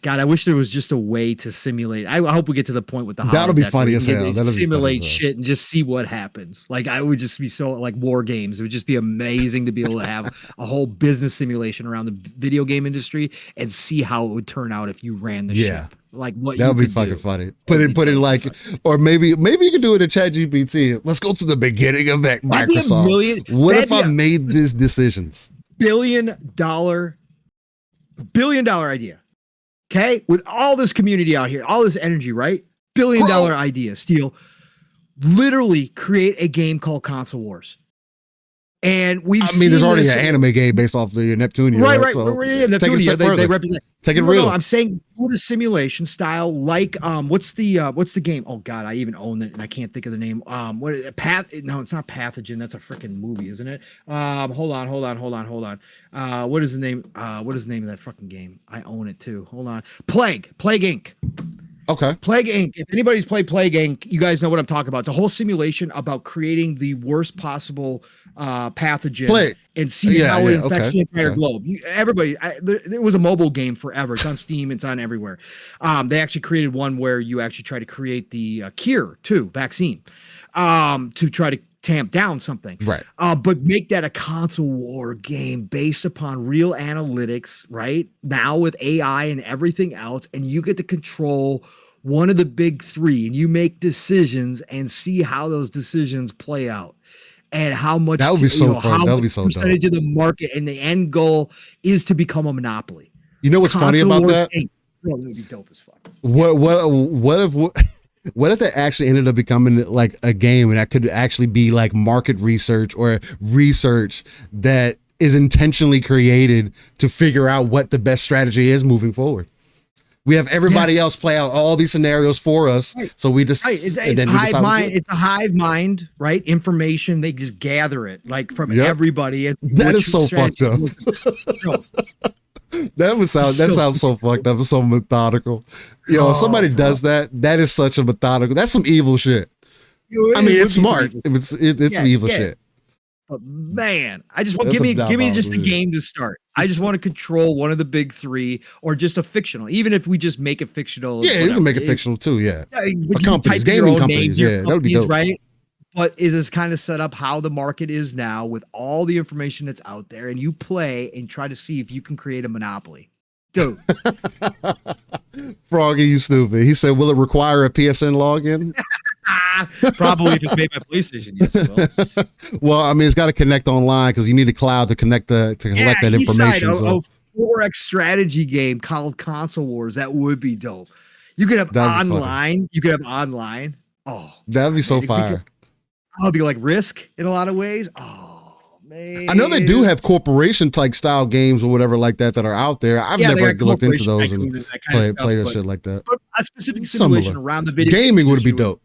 God, I wish there was just a way to simulate. I hope we get to the point with the that'll be funny as hell. Simulate shit and just see what happens. Like I would just be so like war games. It would just be amazing to be able to have a whole business simulation around the video game industry and see how it would turn out if you ran the ship. Like what that would be fucking funny. Put it like, or maybe you can do it in ChatGPT. Let's go to the beginning of that Microsoft. What if I made these decisions? $1 billion idea. Okay, with all this community out here, all this energy, right? $1 billion idea. Steele, literally create a game called Console Wars. And there's already an anime game based off the Neptunia. Right. So Neptunia, take it a step further. They represent. Take it real. No, I'm saying do a simulation style like what's the game? Oh God, I even own it and I can't think of the name. What is it? No, it's not Pathogen. That's a freaking movie, isn't it? Hold on. What is the name? What is the name of that fucking game? I own it too. Hold on. Plague Inc. Okay. Plague Inc. If anybody's played Plague Inc., you guys know what I'm talking about. It's a whole simulation about creating the worst possible pathogen and see how it infects the entire globe. There was a mobile game forever. It's on Steam. It's on everywhere. They actually created one where you actually try to create the cure too, vaccine, to try to tamp down something. Right. But make that a console war game based upon real analytics, right? Now with AI and everything else, and you get to control one of the big three and you make decisions and see how those decisions play out. And how much that would be so fun. That would be so percentage dope. of the market, and the end goal is to become a monopoly. You know what's funny about that? It would be dope as fuck. What if that actually ended up becoming like a game, and that could actually be like market research or research that is intentionally created to figure out what the best strategy is moving forward? We have everybody else play out all these scenarios for us. Right. So we just, it's a hive mind, right? Information. They just gather it like from everybody. That is so fucked up. That sounds so fucked up. It's so methodical. If somebody does that, that is such a methodical. That's some evil shit. It's smart. It's some evil shit. But man, I just want give me just a game to start. I just want to control one of the big three, or just a fictional. Even if we just make it fictional. Yeah, you can make it fictional too. Yeah, companies, gaming companies. Yeah, that would be dope. Right. But it is kind of set up how the market is now with all the information that's out there, and you play and try to see if you can create a monopoly. Dude. Froggy, you stupid. He said, will it require a PSN login? Probably if it's made by PlayStation. Yes, it will. Well, it's got to connect online because you need a cloud to collect that information. A 4X strategy game called Console Wars. That would be dope. You could have online. Oh, that'd be so fire. I'll be like Risk in a lot of ways. Oh man, I know they do have corporation like style games or whatever like that are out there. I've never looked into those and play that shit like that. But a specific simulation around the video gaming would be dope.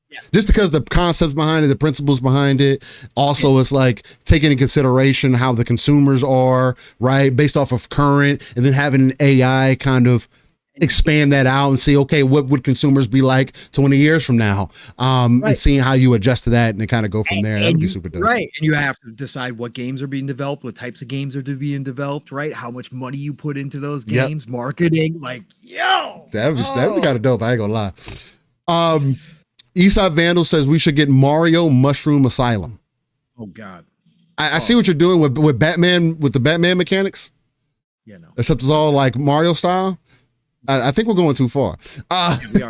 Yeah. Just because the concepts behind it, the principles behind it. Also, it's like taking into consideration how the consumers are, right? Based off of current, and then having an AI kind of expand that out and see, okay, what would consumers be like 20 years from now? And seeing how you adjust to that and kind of go from there. That would be super dope. Right. And you have to decide what games are being developed, what types of games are being developed, right? How much money you put into those games, marketing, like, yo. That would be kind of dope. I ain't gonna lie. Eastside Vandal says we should get Mario Mushroom Asylum. Oh God. I see what you're doing with Batman, with the Batman mechanics. Yeah, no. Except it's all like Mario style. I think we're going too far. We are.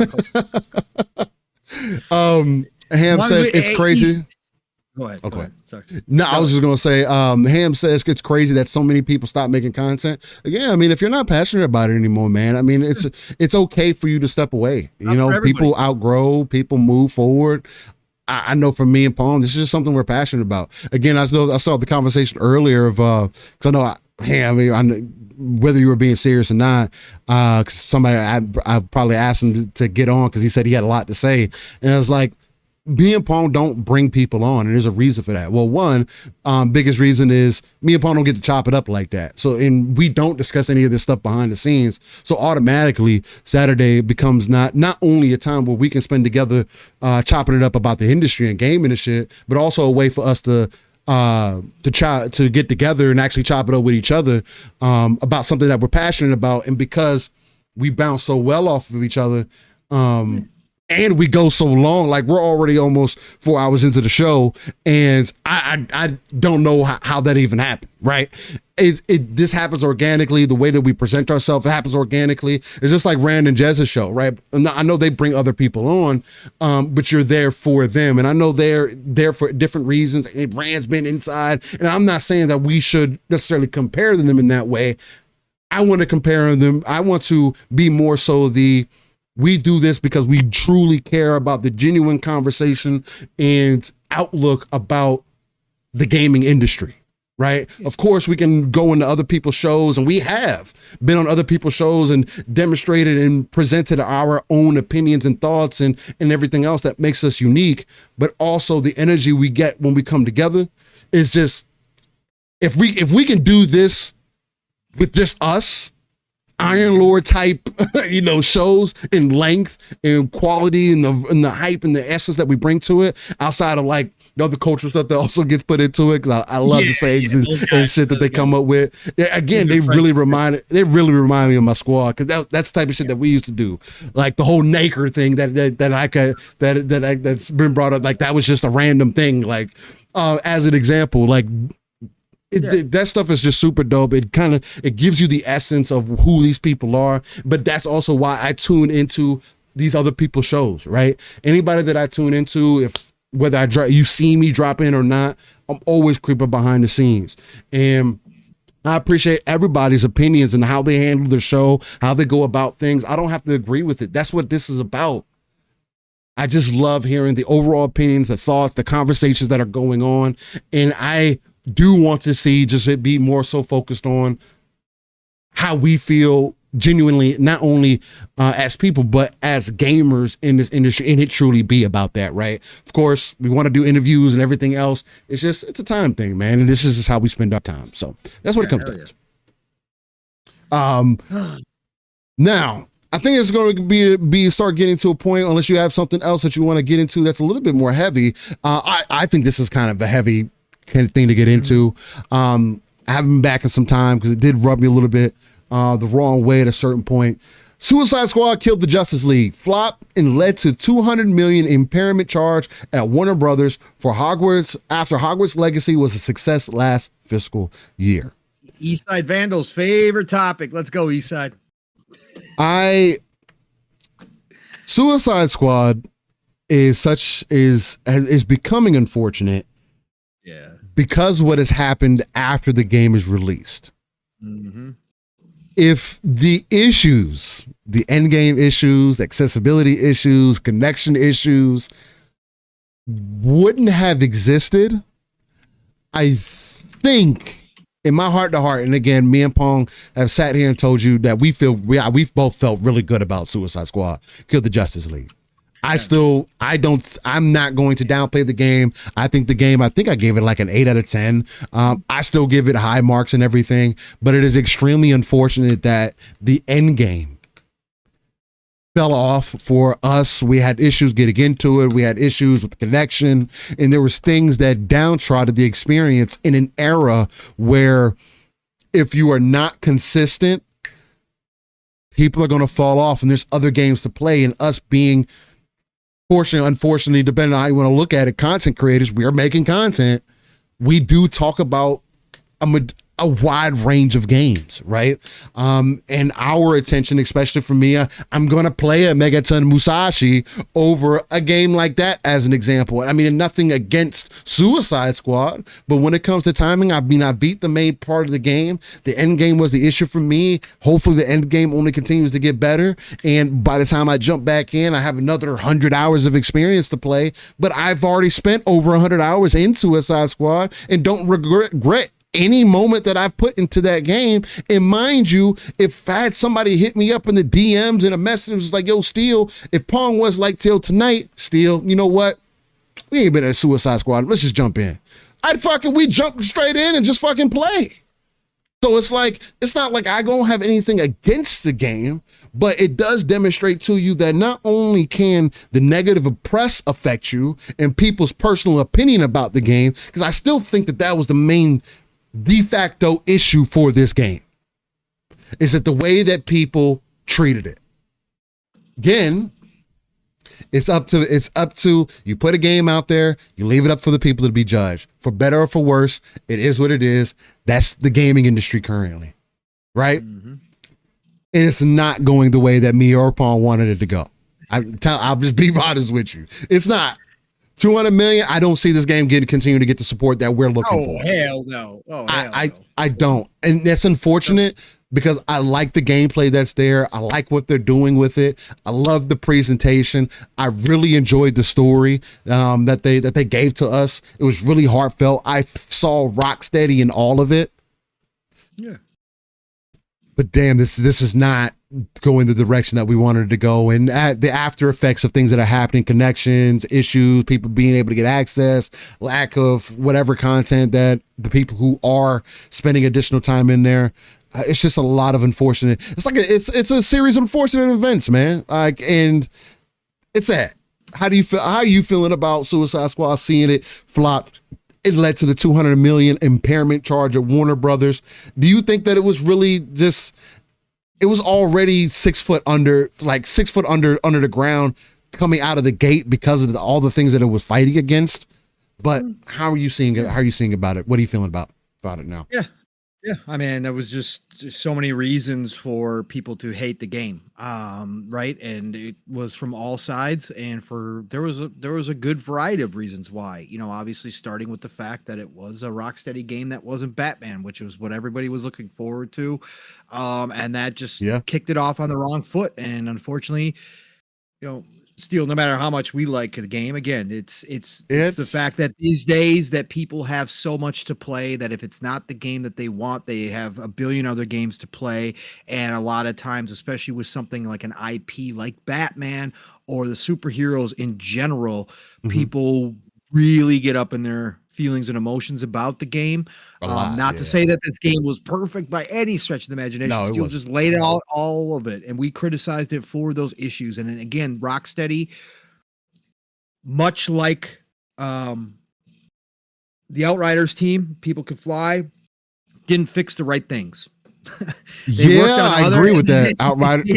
Ham says it's crazy. Go ahead. Okay. Go ahead. Sorry. No, I was just gonna say, Ham says it's crazy that so many people stop making content. Yeah, I mean, if you're not passionate about it anymore, man, I mean, it's okay for you to step away. You know, people outgrow, people move forward. I know for me and Paul, this is just something we're passionate about. Again, I saw the conversation earlier of because I know I know whether you were being serious or not, because somebody I probably asked him to get on because he said he had a lot to say, and I was like, me and Paul don't bring people on, and there's a reason for that. Well, one biggest reason is me and Paul don't get to chop it up like that. So, and we don't discuss any of this stuff behind the scenes. So automatically, Saturday becomes not only a time where we can spend together chopping it up about the industry and gaming and shit, but also a way for us to get together and actually chop it up with each other about something that we're passionate about. And because we bounce so well off of each other, and we go so long, like we're already almost 4 hours into the show, and I don't know how that even happened, right? This happens organically. The way that we present ourselves, it happens organically. It's just like Rand and Jez's show, right? And I know they bring other people on, but you're there for them, and I know they're there for different reasons. And Rand's been inside, and I'm not saying that we should necessarily compare them in that way. I want to compare them. I want to be more so we do this because we truly care about the genuine conversation and outlook about the gaming industry, right? Of course, we can go into other people's shows, and we have been on other people's shows and demonstrated and presented our own opinions and thoughts and everything else that makes us unique. But also the energy we get when we come together is just, if we can do this with just us, Iron Lord type, shows in length and quality and the hype and the essence that we bring to it, outside of like the other cultural stuff that also gets put into it. Because I love the sayings and shit that they come up with. Yeah, again, they really remind me of my squad, because that's the type of shit that we used to do. Like the whole Naker thing that's been brought up. Like that was just a random thing. Like as an example, like. That stuff is just super dope. It gives you the essence of who these people are, but that's also why I tune into these other people's shows, right? Anybody that I tune into, whether you see me drop in or not, I'm always creeping behind the scenes. And I appreciate everybody's opinions and how they handle their show, how they go about things. I don't have to agree with it. That's what this is about. I just love hearing the overall opinions, the thoughts, the conversations that are going on. And I do want to see just it be more so focused on how we feel genuinely, not only as people, but as gamers in this industry, and it truly be about that, right? Of course, we want to do interviews and everything else. It's a time thing, man. And this is just how we spend our time. So that's what it comes down to. Now, I think it's going to be start getting to a point, unless you have something else that you want to get into that's a little bit more heavy. I think this is kind of a heavy kind of thing to get into. I haven't been back in some time because it did rub me a little bit the wrong way at a certain point. Suicide Squad killed the Justice League, flop, and led to $200 million impairment charge at Warner Brothers for Hogwarts after Hogwarts Legacy was a success last fiscal year. Eastside Vandal's favorite topic. Let's go, Eastside. Suicide Squad is becoming unfortunate. Yeah. Because what has happened after the game is released. Mm-hmm. If the issues, the end game issues, accessibility issues, connection issues wouldn't have existed, I think in my heart to heart, and again, me and Pong have sat here and told you that we've both felt really good about Suicide Squad, Kill the Justice League. I'm not going to downplay the game. I think I gave it like an 8 out of 10. I still give it high marks and everything, but it is extremely unfortunate that the end game fell off for us. We had issues getting into it. We had issues with the connection, and there was things that downtrodden the experience in an era where if you are not consistent, people are going to fall off, and there's other games to play. And us being, fortunately, unfortunately, depending on how you want to look at it, content creators, we are making content. We do talk about a wide range of games, right? And our attention, especially for me, I'm going to play a Megaton Musashi over a game like that as an example. I mean, nothing against Suicide Squad, but when it comes to timing, I beat the main part of the game. The end game was the issue for me. Hopefully the end game only continues to get better. And by the time I jump back in, I have another 100 hours of experience to play, but I've already spent over 100 hours in Suicide Squad and don't regret any moment that I've put into that game. And mind you, if I had somebody hit me up in the DMs and a message was like, yo, Steel, if Pong was like till tonight, Steel, you know what? We ain't been at Suicide Squad. Let's just jump in. We jump straight in and just fucking play. So it's not like I don't have anything against the game, but it does demonstrate to you that not only can the negative press affect you and people's personal opinion about the game, because I still think that was the main de facto issue for this game, is that the way that people treated it. Again, it's up to you put a game out there, you leave it up for the people to be judged. For better or for worse, it is what it is. That's the gaming industry currently, right? Mm-hmm. And it's not going the way that me or Paul wanted it to go. I'll just be honest with you. It's not. 200 million, I don't see this game continue to get the support that we're looking for. Hell no. I don't. And that's unfortunate because I like the gameplay that's there. I like what they're doing with it. I love the presentation. I really enjoyed the story that they gave to us. It was really heartfelt. I saw Rocksteady in all of it. Yeah. But damn, this is not going the direction that we wanted it to go. And the after effects of things that are happening, connections, issues, people being able to get access, lack of whatever content that the people who are spending additional time in there, it's just a lot of unfortunate. It's a series of unfortunate events, man. And it's sad. How are you feeling about Suicide Squad, seeing it flop? It led to the 200 million impairment charge at Warner Brothers. Do you think that it was really just, it was already 6 foot under the ground coming out of the gate because of all the things that it was fighting against? But how are you seeing it? How are you seeing about it? What are you feeling about it now? Yeah. I mean, there was just so many reasons for people to hate the game. Right. And it was from all sides, and there was a good variety of reasons why, obviously starting with the fact that it was a Rocksteady game that wasn't Batman, which was what everybody was looking forward to. And that just kicked it off on the wrong foot. And unfortunately, Steel, no matter how much we like the game, again, it's the fact that these days that people have so much to play that if it's not the game that they want, they have a billion other games to play. And a lot of times, especially with something like an IP like Batman or the superheroes in general, people really get up in their feelings and emotions about the game. Not to say that this game was perfect by any stretch of the imagination. No, Steel just laid out all of it, and we criticized it for those issues. And then again, Rocksteady, much like the Outriders team, People Can Fly, didn't fix the right things. I agree with that. Outriders,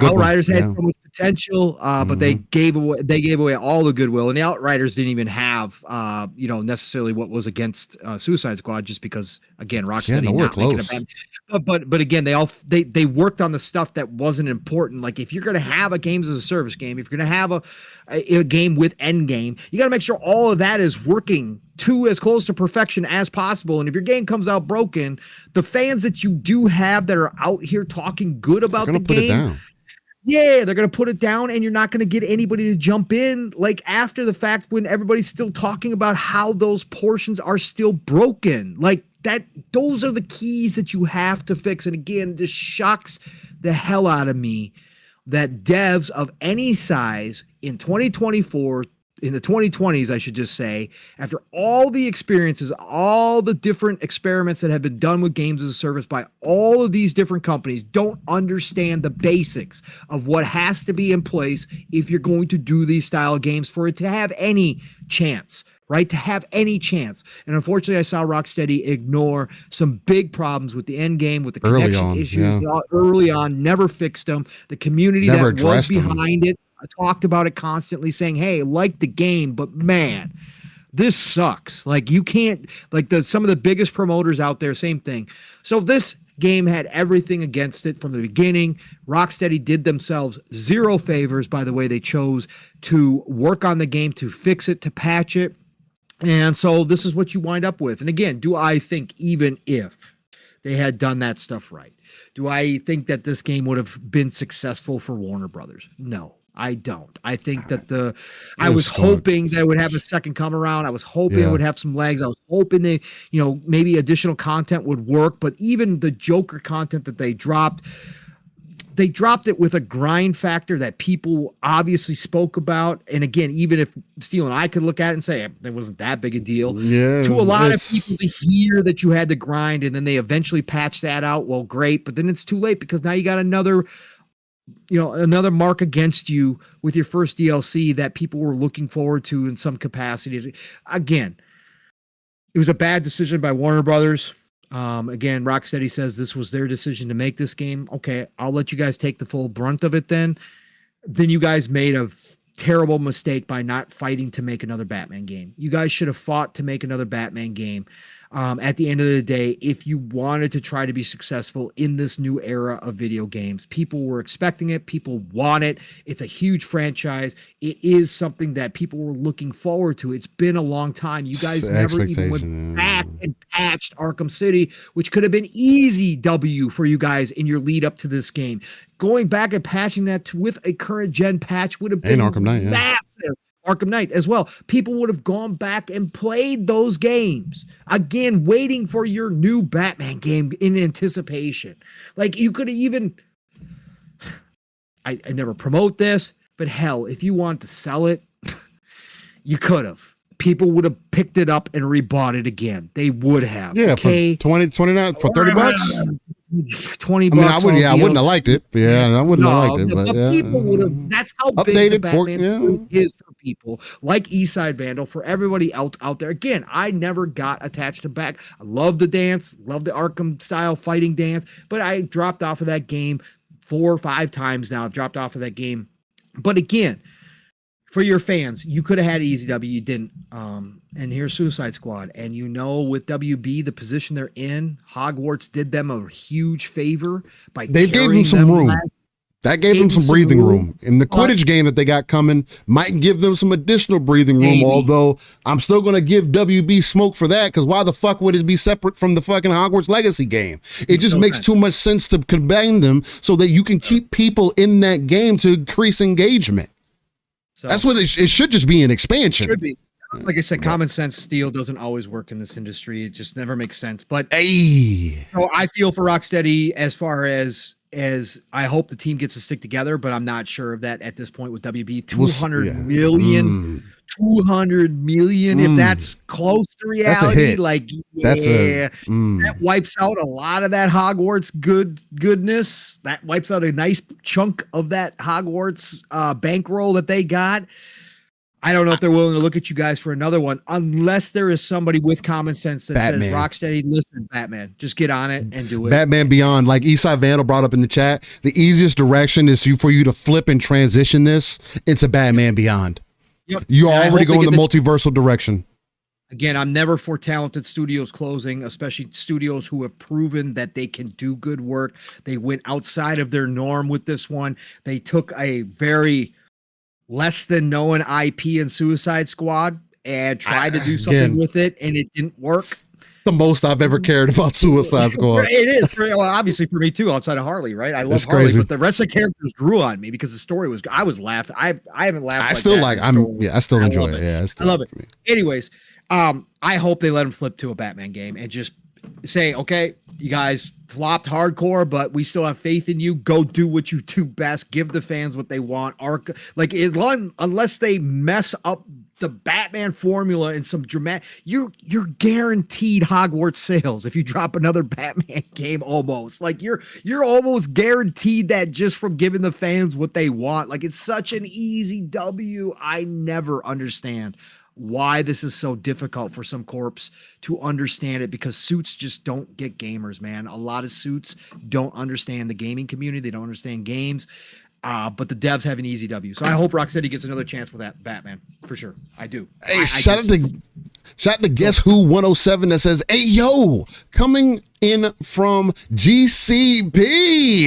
Outriders had so much potential, but they gave away all the goodwill, and the Outriders didn't even have necessarily what was against Suicide Squad, just because again Rocksteady not making a bad, but again they worked on the stuff that wasn't important. Like if you're going to have a games as a service game, if you're going to have a game with end game, you got to make sure all of that is working to as close to perfection as possible. And if your game comes out broken, the fans that you do have that are out here talking good about the game, they're going to put it down, and you're not going to get anybody to jump in like after the fact when everybody's still talking about how those portions are still broken. Like that, those are the keys that you have to fix. And again, this shocks the hell out of me that devs of any size in 2024 in the 2020s, I should just say, after all the experiences, all the different experiments that have been done with games as a service by all of these different companies, don't understand the basics of what has to be in place if you're going to do these style of games for it to have any chance, right? To have any chance. And unfortunately, I saw Rocksteady ignore some big problems with the end game, with the connection issues early on, never fixed them. The community Never that was them. behind it, I talked about it constantly, saying, hey, like the game, but man, this sucks. Like, you can't, like, some of the biggest promoters out there, same thing. So this game had everything against it from the beginning. Rocksteady did themselves zero favors by the way they chose to work on the game, to fix it, to patch it. And so this is what you wind up with. And again, do I think even if they had done that stuff right, do I think that this game would have been successful for Warner Brothers? No. I don't. I think that I was hoping that it would have a second come around. I was hoping it would have some legs. I was hoping they, maybe additional content would work. But even the Joker content that they dropped it with a grind factor that people obviously spoke about. And again, even if Steele and I could look at it and say it wasn't that big a deal, to a lot of people to hear that you had to grind and then they eventually patched that out, well, great. But then it's too late because now you got another mark against you with your first DLC that people were looking forward to in some capacity. Again, it was a bad decision by Warner Brothers. Again, Rocksteady says this was their decision to make this game. Okay, I'll let you guys take the full brunt of it then. Then you guys made a terrible mistake by not fighting to make another Batman game. You guys should have fought to make another Batman game. At the end of the day, if you wanted to try to be successful in this new era of video games, people were expecting it. People want it. It's a huge franchise. It is something that people were looking forward to. It's been a long time. You guys never even went back and patched Arkham City, which could have been easy W for you guys in your lead up to this game. Going back and patching that with a current gen patch would have been Arkham Knight, massive. Arkham Knight as well. People would have gone back and played those games again, waiting for your new Batman game in anticipation. Like, you could have even, I never promote this, but hell, if you wanted to sell it, you could have. People would have picked it up and rebought it again. They would have. Yeah, okay? For 29 for $30. 20 bucks. I wouldn't have liked it. I wouldn't have liked it. But people would have. That's how big the Batman is for people like Eastside Vandal. For everybody else out there, again, I never got attached to back. I love the dance, love the Arkham style fighting dance, but I dropped off of that game 4 or 5 times now. I've dropped off of that game. But again, for your fans, you could have had Easy W, you didn't. And here's Suicide Squad. And with WB, the position they're in, Hogwarts did them a huge favor by they gave them some room. That gave them some breathing room. And the Quidditch game that they got coming might give them some additional breathing room, although I'm still going to give WB smoke for that, because why the fuck would it be separate from the fucking Hogwarts Legacy game? It just makes too much sense to combine them so that you can keep people in that game to increase engagement. So, that's what it should just be an expansion. Should be. Like I said, common sense steel doesn't always work in this industry. It just never makes sense. But so I feel for Rocksteady as far as I hope the team gets to stick together, but I'm not sure of that at this point with WB. 200 million. 200 million, if that's close to reality, that wipes out a lot of that Hogwarts goodness. That wipes out a nice chunk of that Hogwarts bankroll that they got. I don't know if they're willing to look at you guys for another one, unless there is somebody with common sense that says, Rocksteady, listen, Batman, just get on it and do it. Batman Beyond, like Eastside Vandal brought up in the chat, the easiest direction is for you to flip and transition this into Batman Beyond. Yep. You're already going the multiversal direction. Again, I'm never for talented studios closing, especially studios who have proven that they can do good work. They went outside of their norm with this one. They took a very less than known IP in Suicide Squad and tried to do something with it, and it didn't work. The most I've ever cared about Suicide Squad. It is, obviously for me too, outside of Harley, right? I love Harley, but the rest of the characters grew on me because the story was, I was laughing. I haven't laughed. I still enjoy it. I love it. Anyways, I hope they let him flip to a Batman game and just say, okay, You guys flopped hardcore, but we still have faith in you. Go do what you do best. Give the fans what they want. Unless they mess up the Batman formula in some dramatic, you're guaranteed Hogwarts sales if you drop another Batman game. Almost like you're almost guaranteed that just from giving the fans what they want. Like, it's such an easy W. I never understand why this is so difficult for some corps to understand it, because suits just don't get gamers, man. A lot of suits don't understand the gaming community. They don't understand games. But the devs have an easy W. So I hope Rocksteady gets another chance with that Batman for sure. I do. Hey, shout out to Guess Who 107 that says, "Hey yo, coming in from GCB."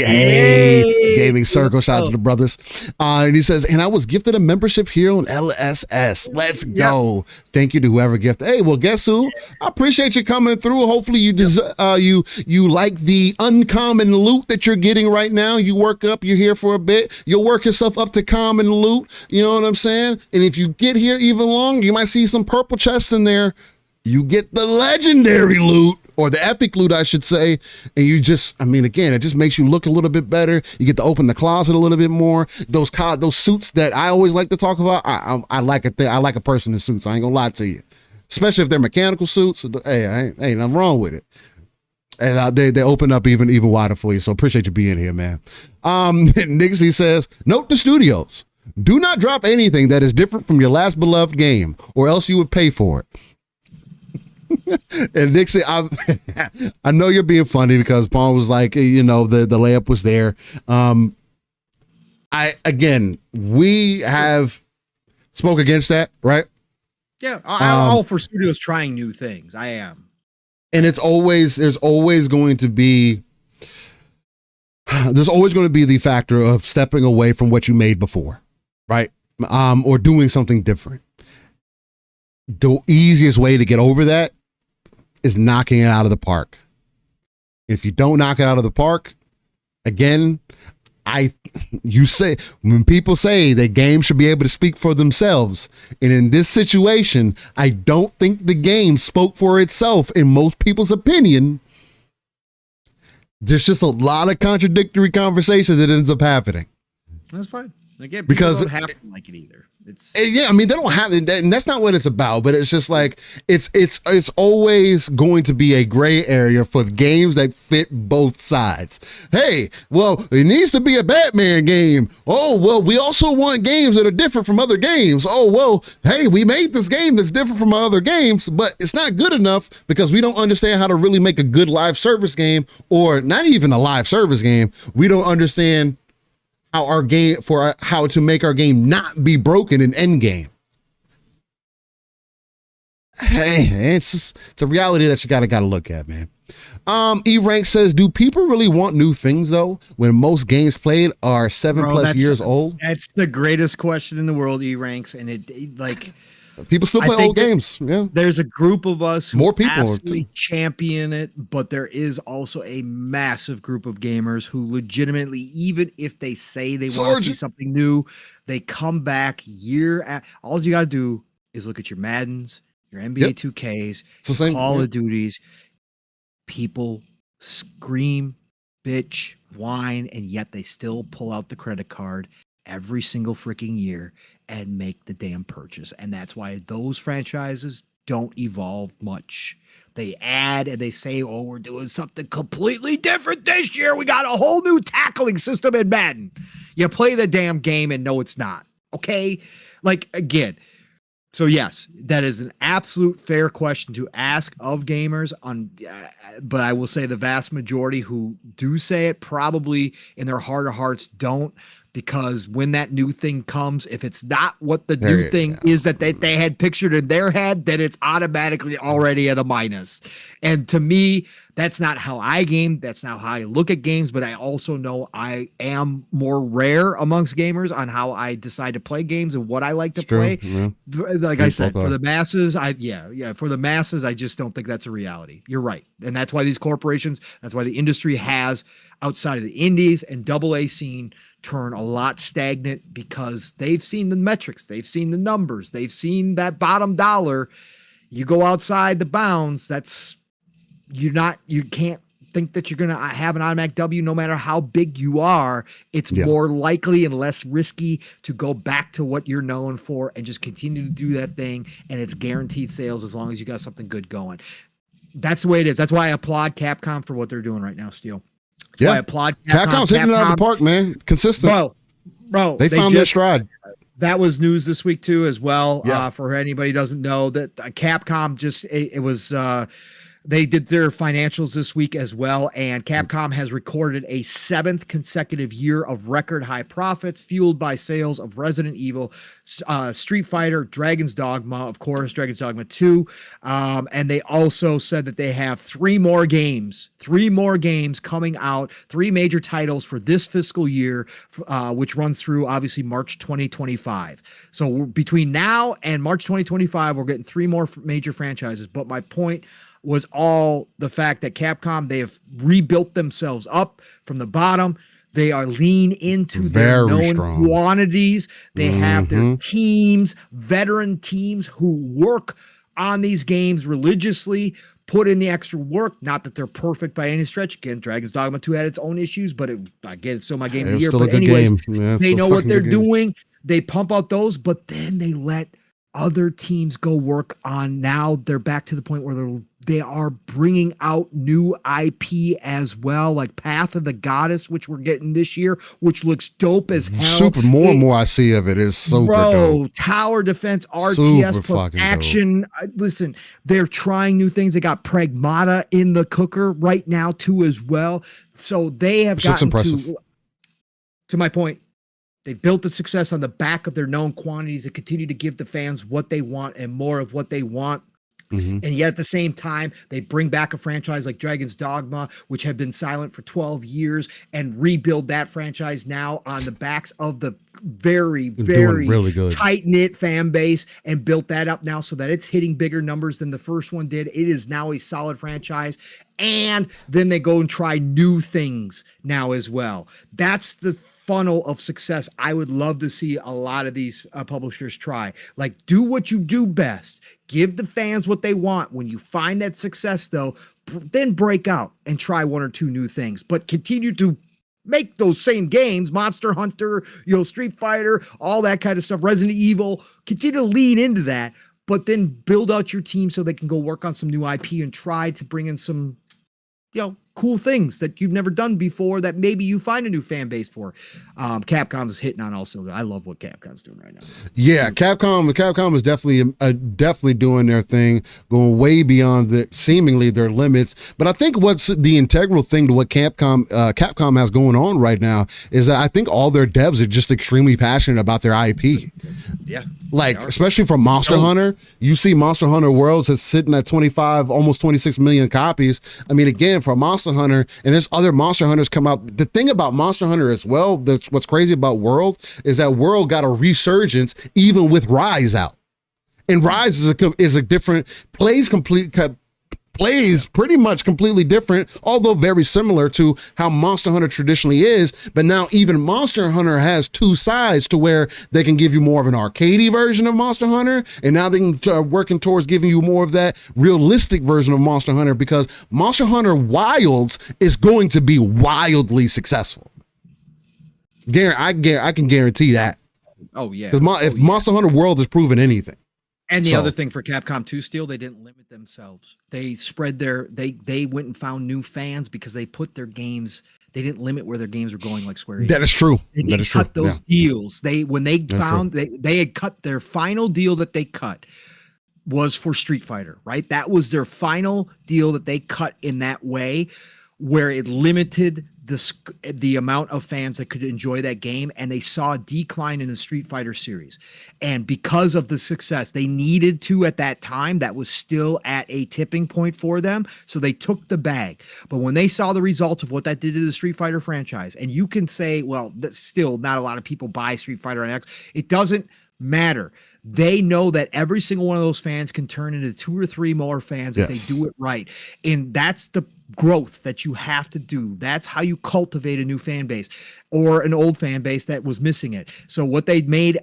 Hey, Gaming Circle. Shout out to the brothers. And he says, and I was gifted a membership here on LSS. Let's go. Yep. Thank you to whoever gifted. Hey, well, guess who? I appreciate you coming through. Hopefully you you like the uncommon loot that you're getting right now. You work up, you're here for a bit. You'll work yourself up to common loot. You know what I'm saying? And if you get here even longer, you might see some purple chests in there. You get the legendary loot, or the epic loot, I should say. And you just, I mean, again, it just makes you look a little bit better. You get to open the closet a little bit more. Those suits that I always like to talk about, I like a person in suits. I ain't gonna lie to you, especially if they're mechanical suits. Hey, ain't nothing wrong with it. And they open up even wider for you. So appreciate you being here, man. Nixie says, note the studios. Do not drop anything that is different from your last beloved game, or else you would pay for it. And Nixie, I know you're being funny because Paul was like, you know, the layup was there. We have spoke against that, right? Yeah, I'm all for studios trying new things. I am. And there's always going to be the factor of stepping away from what you made before, right? Or doing something different. The easiest way to get over that is knocking it out of the park. If you don't knock it out of the park, again, when people say that games should be able to speak for themselves, and in this situation, I don't think the game spoke for itself in most people's opinion. There's just a lot of contradictory conversation that ends up happening. That's fine. Again, because don't have to like it either. I mean, they don't have it, and that's not what it's about. But it's just like it's always going to be a gray area for games that fit both sides. Hey, well, it needs to be a Batman game. Oh, well, we also want games that are different from other games. Oh, well, hey, we made this game that's different from other games, but it's not good enough because we don't understand how to really make a good live service game, or not even a live service game. We don't understand how to make our game not be broken in end game. Hey, it's a reality that you gotta look at, man. E-Rank says, do people really want new things though, when most games played are 7+ years old? That's the greatest question in the world, E-Ranks, and it people still play old games. Yeah, there's a group of us who more people absolutely champion it, but there is also a massive group of gamers who legitimately, even if they say they want to see something new, they come back all you got to do is look at your Maddens, your NBA 2Ks, Call of Duties. People scream, bitch, whine, and yet they still pull out the credit card every single freaking year and make the damn purchase. And that's why those franchises don't evolve much. They add and they say, oh, we're doing something completely different this year. We got a whole new tackling system in Madden. You play the damn game and no, it's not. Okay? Like, again, so yes, that is an absolute fair question to ask of gamers, but I will say the vast majority who do say it probably in their heart of hearts don't, because when that new thing comes, if it's not what the new thing is that they had pictured in their head, then it's automatically already at a minus. And to me, that's not how I game. That's not how I look at games, but I also know I am more rare amongst gamers on how I decide to play games and what I like to play. Yeah. Like I said, for the masses, for the masses, I just don't think that's a reality. You're right. And that's why these corporations, that's why the industry has, outside of the indies and AA scene, turn a lot stagnant, because they've seen the metrics, they've seen the numbers, they've seen that bottom dollar. You go outside the bounds, you can't think that you're going to have an automatic W no matter how big you are. It's more likely and less risky to go back to what you're known for and just continue to do that thing. And it's guaranteed sales as long as you got something good going. That's the way it is. That's why I applaud Capcom for what they're doing right now, Steel. That's why I applaud Capcom. Capcom's hitting it out of the park, man. Consistent. Bro, they found their stride. That was news this week too, as well. For anybody who doesn't know that Capcom they did their financials this week as well, and Capcom has recorded a 7th consecutive year of record high profits, fueled by sales of Resident Evil, Street Fighter, Dragon's Dogma, of course, Dragon's Dogma 2. And they also said that they have 3 more games coming out, 3 major titles for this fiscal year, which runs through obviously March 2025. So between now and March 2025, we're getting 3 more major franchises. But my point was all the fact that Capcom, they have rebuilt themselves up from the bottom. They are lean into their known quantities. They have their teams, veteran teams who work on these games religiously, put in the extra work. Not that they're perfect by any stretch. Again, Dragon's Dogma 2 had its own issues, but again, it's still my game of the year. But anyways, they know what they're doing. They pump out those, but then they let other teams go work on. Now they're back to the point where they are bringing out new IP as well, like Path of the Goddess, which we're getting this year, which looks dope as hell. More and more I see of it is super dope. Tower defense, RTS plus action. Listen, they're trying new things. They got Pragmata in the cooker right now too as well. So they have gotten to my point. They've built the success on the back of their known quantities that continue to give the fans what they want and more of what they want. And yet at the same time, they bring back a franchise like Dragon's Dogma, which had been silent for 12 years, and rebuild that franchise now on the backs of the very, very really tight-knit fan base, and built that up now so that it's hitting bigger numbers than the first one did. It is now a solid franchise. And then they go and try new things now as well. That's the funnel of success I would love to see a lot of these publishers try. Like, do what you do best. Give the fans what they want. When you find that success, though, then break out and try 1 or 2 new things. But continue to make those same games, Monster Hunter, Street Fighter, all that kind of stuff, Resident Evil. Continue to lean into that, but then build out your team so they can go work on some new IP and try to bring in some cool things that you've never done before that maybe you find a new fan base for. Capcom's hitting on also. I love what Capcom's doing right now. Yeah, Capcom is definitely doing their thing, going way beyond seemingly their limits. But I think what's the integral thing to what Capcom has going on right now is that I think all their devs are just extremely passionate about their IP. Yeah. Like, especially from Monster Hunter, you see Monster Hunter Worlds is sitting at 25, almost 26 million copies. I mean, again, for Monster Hunter, and there's other Monster Hunters come out. The thing about Monster Hunter as well, that's what's crazy about World, is that World got a resurgence even with Rise out. And Rise is a different, plays pretty much completely different, although very similar to how Monster Hunter traditionally is. But now even Monster Hunter has 2 sides to where they can give you more of an arcadey version of Monster Hunter, and now they can working towards giving you more of that realistic version of Monster Hunter, because Monster Hunter Wilds is going to be wildly successful. I can guarantee that. Oh yeah. If Monster Hunter World has proven anything. And the other thing for Capcom 2, Steel, they didn't limit themselves. They spread they went and found new fans because they put their games, they didn't limit where their games were going like Square Enix. That is true. They cut those deals. They had cut their final deal that they cut was for Street Fighter, right? That was their final deal that they cut in that way, where it limited the amount of fans that could enjoy that game, and they saw a decline in the Street Fighter series. And because of the success, they needed to, at that time, that was still at a tipping point for them, so they took the bag. But when they saw the results of what that did to the Street Fighter franchise, and you can say, well, still not a lot of people buy Street Fighter on X, it doesn't matter. They know that every single one of those fans can turn into 2 or 3 more fans if they do it right. And that's the growth that you have to do. That's how you cultivate a new fan base, or an old fan base that was missing it. So what they made,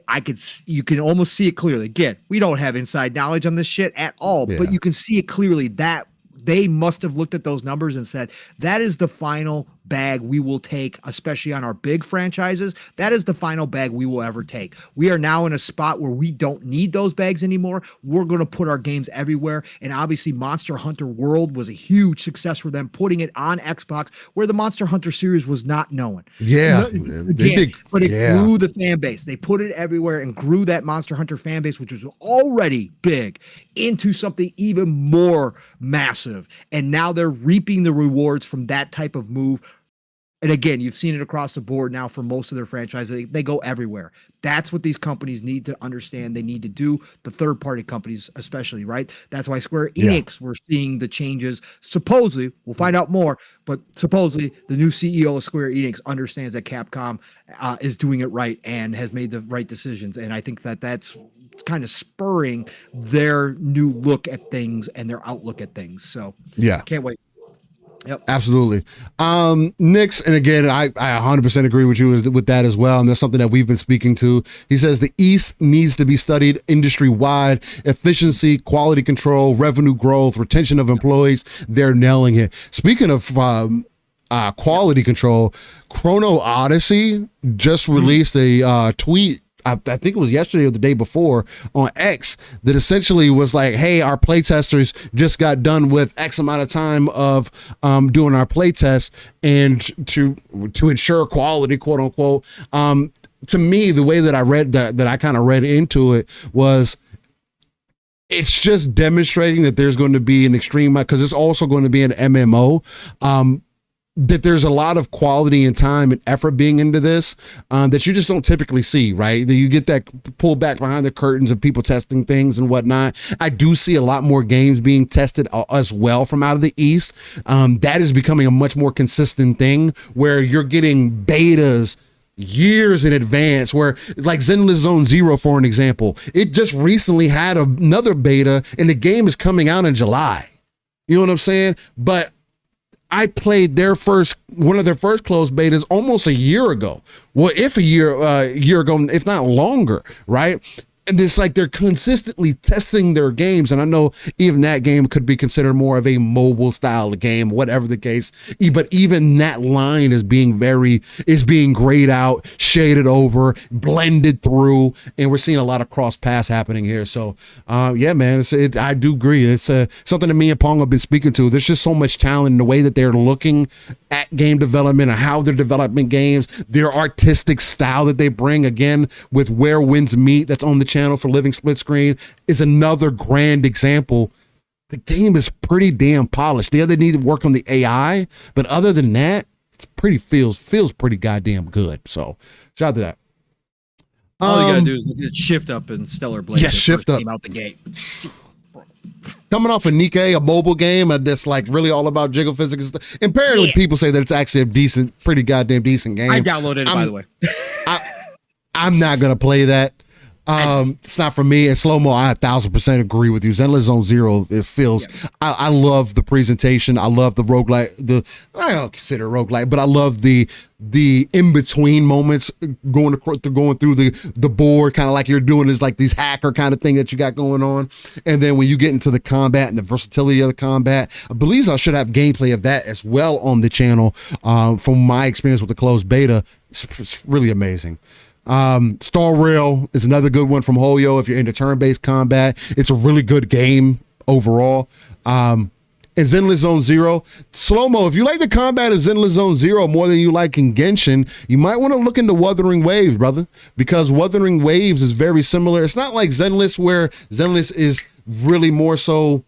you can almost see it clearly. Again, we don't have inside knowledge on this shit at all, but you can see it clearly that they must have looked at those numbers and said, that is the final bag we will take, especially on our big franchises. That is the final bag we will ever take. We are now in a spot where we don't need those bags anymore. We're going to put our games everywhere. And obviously Monster Hunter World was a huge success for them, putting it on Xbox where the Monster Hunter series was not known. Yeah. But it grew the fan base. They put it everywhere and grew that Monster Hunter fan base, which was already big, into something even more massive. And now they're reaping the rewards from that type of move. And again, you've seen it across the board now for most of their franchises. They go everywhere. That's what these companies need to understand. They need to do, the third-party companies especially, right? That's why Square Enix, we're seeing the changes. Supposedly, we'll find out more, but supposedly the new CEO of Square Enix understands that Capcom is doing it right and has made the right decisions. And I think that that's kind of spurring their new look at things and their outlook at things. So yeah, can't wait. Yep. Absolutely. Nix, and again, I 100% agree with you with that as well. And that's something that we've been speaking to. He says the East needs to be studied industry-wide. Efficiency, quality control, revenue growth, retention of employees. They're nailing it. Speaking of quality control, Chrono Odyssey just released a tweet, I think it was yesterday or the day before, on X, that essentially was like, hey, our playtesters just got done with X amount of time of doing our playtest, and to ensure quality, quote unquote. To me, the way that I read that I kind of read into it was, it's just demonstrating that there's going to be an extreme, because it's also going to be an MMO. That there's a lot of quality and time and effort being into this that you just don't typically see, right? That you get that pulled back behind the curtains of people testing things and whatnot. I do see a lot more games being tested as well from out of the East. That is becoming a much more consistent thing where you're getting betas years in advance, where like Zenless Zone Zero, for an example, it just recently had another beta and the game is coming out in July. You know what I'm saying? But I played one of their first closed betas almost a year ago. Well, if a year ago, if not longer, right? And it's like they're consistently testing their games. And I know even that game could be considered more of a mobile style of game, whatever the case. But even that line is being grayed out, shaded over, blended through. And we're seeing a lot of cross paths happening here. So yeah, man, I do agree. It's something that me and Pong have been speaking to. There's just so much talent in the way that they're looking at game development and how they're developing games, their artistic style that they bring, again, with Where Winds Meet, that's on the channel for Living Split Screen, is another grand example. The game is pretty damn polished. They need to work on the AI, but other than that, it's feels pretty goddamn good. So shout out to that. All you gotta do is look at Shift Up and Stellar Blade. Yeah, Shift Up came out the gate. Coming off of Nikkei, a mobile game that's like really all about jiggle physics and stuff. And apparently people say that it's actually a pretty goddamn decent game. I downloaded it, by the way. I'm not going to play that. It's not for me. And Slow-Mo, I 1,000% agree with you. Zenless Zone Zero, it feels, I love the presentation. I love the roguelite, I don't consider it roguelite, but I love the in-between moments going through the board, kind of like you're doing is like these hacker kind of thing that you got going on. And then when you get into the combat and the versatility of the combat, I believe I should have gameplay of that as well on the channel. From my experience with the closed beta, it's really amazing. Star Rail is another good one from Hoyo. If you're into turn-based combat, it's a really good game overall. And Zenless Zone Zero, Slow-Mo, if you like the combat of Zenless Zone Zero more than you like in Genshin, you might want to look into Wuthering Waves, brother, because Wuthering Waves is very similar. It's not like Zenless, where Zenless is really more so,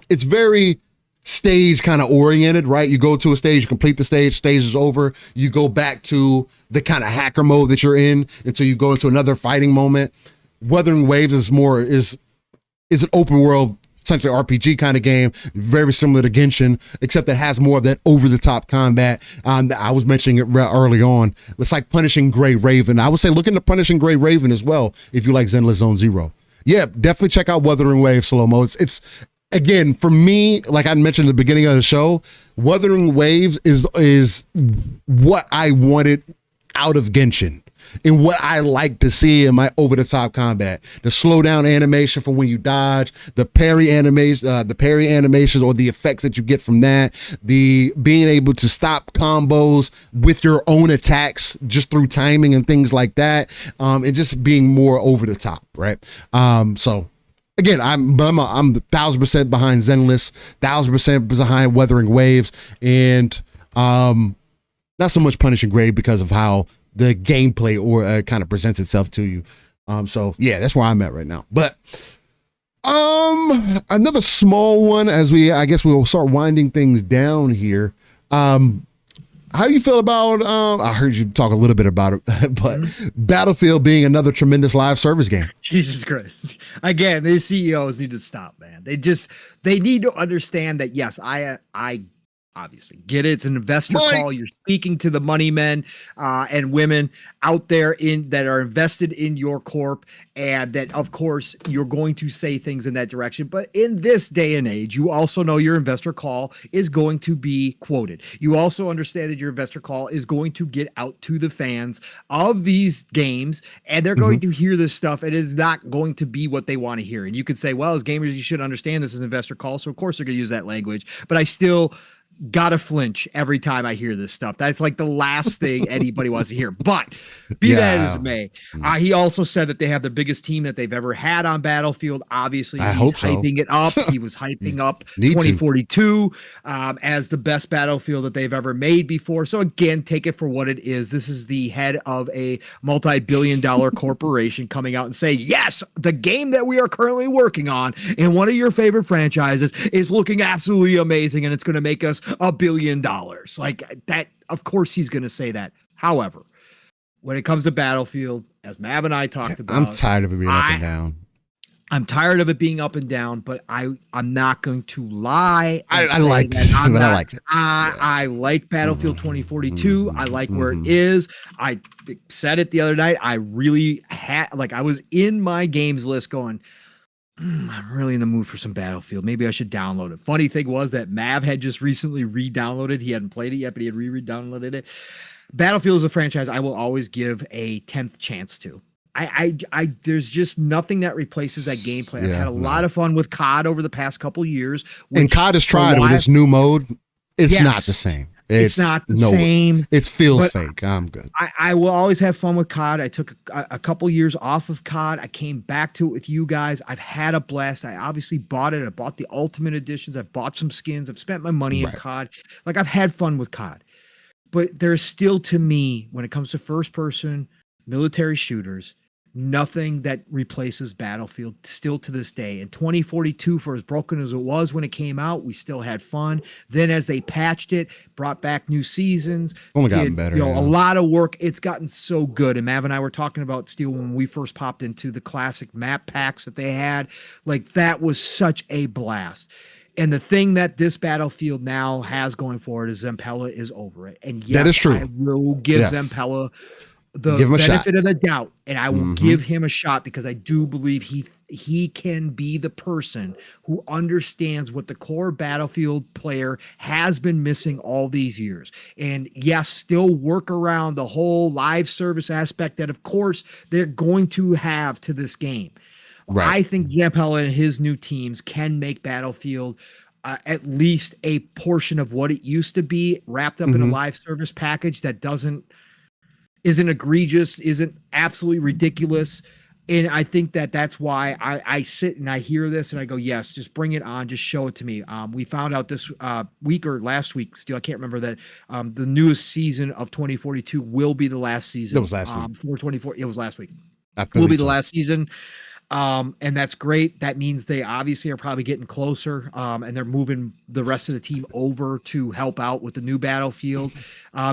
it's very stage kind of oriented, right? You go to a stage, you complete the stage is over, you go back to the kind of hacker mode that you're in until you go into another fighting moment. Wuthering Waves is an open world, essentially RPG kind of game, very similar to Genshin, except that has more of that over-the-top combat. I was mentioning it early on. It's like Punishing Gray Raven. I would say look into Punishing Gray Raven as well if you like Zenless Zone Zero. Yeah, definitely check out Wuthering Waves, Slow-Mo. It's again, for me, like I mentioned at the beginning of the show, Wuthering Waves is what I wanted out of Genshin. in what I like to see in my over-the-top combat. The slowdown animation from when you dodge, the parry animations or the effects that you get from that, the being able to stop combos with your own attacks just through timing and things like that, and just being more over the top, right? So again, I'm 1,000% behind Zenless, 1,000% behind Weathering Waves, and not so much Punishing Grave because of how the gameplay or kind of presents itself to you. So yeah, that's where I'm at right now. But another small one as I guess we'll start winding things down here. How do you feel about, I heard you talk a little bit about it, but Battlefield being another tremendous live service game? Jesus Christ. Again, these CEOs need to stop, man. They need to understand that, yes, I obviously get it. It's an investor call. You're speaking to the money men and women out there that are invested in your corp, and that of course you're going to say things in that direction. But in this day and age, you also know your investor call is going to be quoted. You also understand that your investor call is going to get out to the fans of these games, and they're going to hear this stuff. It is not going to be what they want to hear. And you could say, well, as gamers, you should understand this is an investor call. So of course they're going to use that language, but I still gotta flinch every time I hear this stuff. That's like the last thing anybody wants to hear. But be that as it may, he also said that they have the biggest team that they've ever had on Battlefield. Obviously, he's hyping it up. He was hyping up 2042 as the best Battlefield that they've ever made before. So again, take it for what it is. This is the head of a multi-billion-dollar corporation coming out and saying, yes, the game that we are currently working on in one of your favorite franchises is looking absolutely amazing, and it's going to make us $1 billion. Like that, of course he's going to say that. However, when it comes to Battlefield, as Mav and I talked about, I'm tired of it being up and down. I'm tired of it being up and down, but I'm not going to lie. I like it. I like Battlefield 2042. I like where it is. I said it the other night. I really had, I was in my games list going, I'm really in the mood for some Battlefield. Maybe I should download it. Funny thing was that Mav had just recently re-downloaded. He hadn't played it yet, but he had re-downloaded it. Battlefield is a franchise I will always give a 10th chance to. There's just nothing that replaces that gameplay. I've had a lot of fun with COD over the past couple years. And COD has tried with its new mode. It's not the same. It's not the same. It feels fake. I'm good. I will always have fun with COD. I took a couple years off of COD. I came back to it with you guys. I've had a blast. I obviously bought it. I bought the Ultimate Editions. I've bought some skins. I've spent my money in COD. I've had fun with COD. But there's still, to me, when it comes to first-person military shooters, nothing that replaces Battlefield still to this day. In 2042, for as broken as it was when it came out, we still had fun. Then as they patched it, brought back new seasons, only gotten better. A lot of work. It's gotten so good. And Mav and I were talking about Steel when we first popped into the classic map packs that they had. That was such a blast. And the thing that this Battlefield now has going forward is Zempella is over it. And yes, that is true. I will give Zempella the benefit of the doubt, and I will give him a shot because I do believe he can be the person who understands what the core Battlefield player has been missing all these years. And yes, still work around the whole live service aspect that, of course, they're going to have to this game. Right. I think Zempella and his new teams can make Battlefield at least a portion of what it used to be, wrapped up in a live service package that isn't egregious, isn't absolutely ridiculous. And I think that's why I sit and I hear this and I go, yes, just bring it on. Just show it to me. We found out this week or last week, still, I can't remember that the newest season of 2042 will be the last season. It was last week. 424. It was last week. Will be the last season. And that's great. That means they obviously are probably getting closer, and they're moving the rest of the team over to help out with the new Battlefield.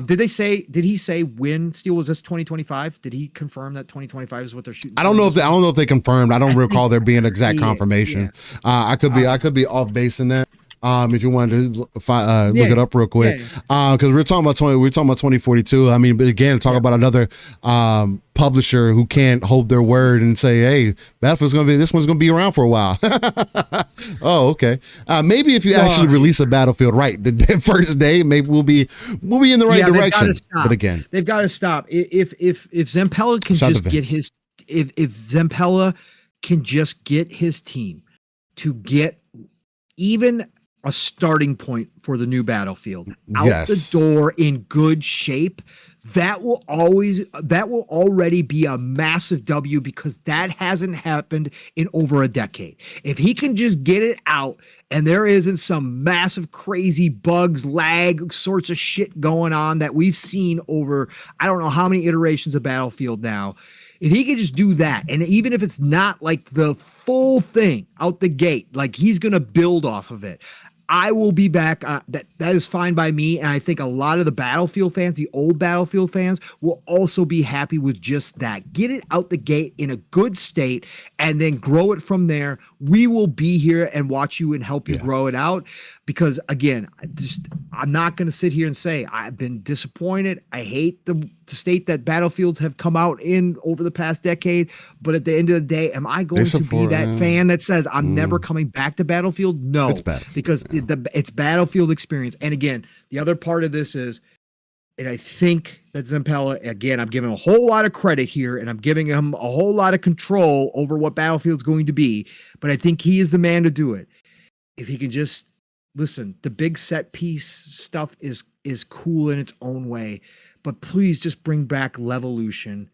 Did he say when Steel was this 2025? Did he confirm that 2025 is what they're shooting? I don't know if they confirmed. I don't recall there being exact confirmation. I could be off base in that. If you wanted to look it up real quick, because we're talking about 2042. I mean, but again, talk about another publisher who can't hold their word and say, "Hey, Battlefield's this one's gonna be around for a while." Oh, okay. Maybe if you actually release a Battlefield right the first day, maybe we'll be in the right direction. But again, they've got to stop. If Zampella can just get his, if Zampella can just get his team to get even a starting point for the new Battlefield out the door in good shape, that will already be a massive W, because that hasn't happened in over a decade. If he can just get it out and there isn't some massive crazy bugs, lag sorts of shit going on that we've seen over I don't know how many iterations of Battlefield now. If he could just do that, and even if it's not like the full thing out the gate, like he's going to build off of it, I will be back. That is fine by me. And I think a lot of the Battlefield fans, the old Battlefield fans, will also be happy with just that. Get it out the gate in a good state and then grow it from there. We will be here and watch you and help you grow it out. Because again, I'm not going to sit here and say I've been disappointed. I hate the state that Battlefields have come out in over the past decade. But at the end of the day, am I going to be that fan that says I'm never coming back to Battlefield? No, because it's Battlefield experience. And again, the other part of this is, and I think that Zampella, again, I'm giving a whole lot of credit here and I'm giving him a whole lot of control over what Battlefield's going to be, but I think he is the man to do it. If he can just listen, the big set piece stuff is cool in its own way, but please just bring back Levolution.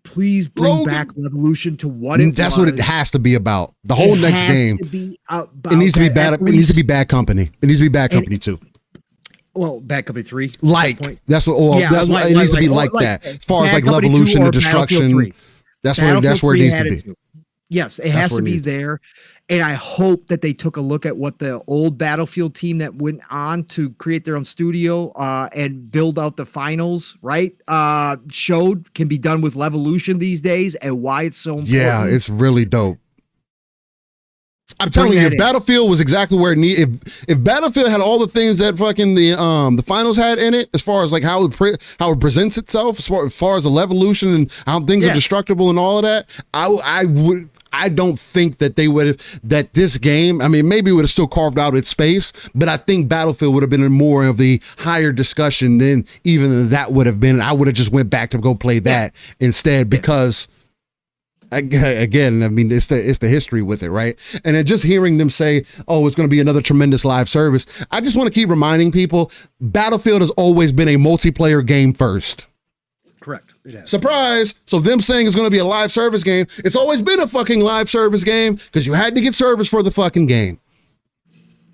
Please bring back Levolution to what it That's was. what it has to be about. The whole next game. It needs to be bad. It needs to be Bad Company. It needs to be Bad Company 2. Well, Bad Company 3. That's what. It needs to be like that. As far as like Levolution and destruction. That's where it needs to be. Yes, it has to be there. And I hope that they took a look at what the old Battlefield team that went on to create their own studio and build out the finals, right? Showed can be done with Levolution these days and why it's so important. Yeah, it's really dope. I'm telling you, if Battlefield was exactly where it needed, if Battlefield had all the things that fucking the finals had in it, as far as like how it presents itself, as far as the Levolution and how things are destructible and all of that, I don't think that they would have, that this game, I mean, maybe it would have still carved out its space, but I think Battlefield would have been in more of the higher discussion than even that would have been. I would have just went back to go play that instead, because again, I mean, it's the history with it, right? And then just hearing them say, oh, it's going to be another tremendous live service. I just want to keep reminding people, Battlefield has always been a multiplayer game first. Correct. Surprise. So them saying it's going to be a live service game, it's always been a fucking live service game because you had to get service for the fucking game.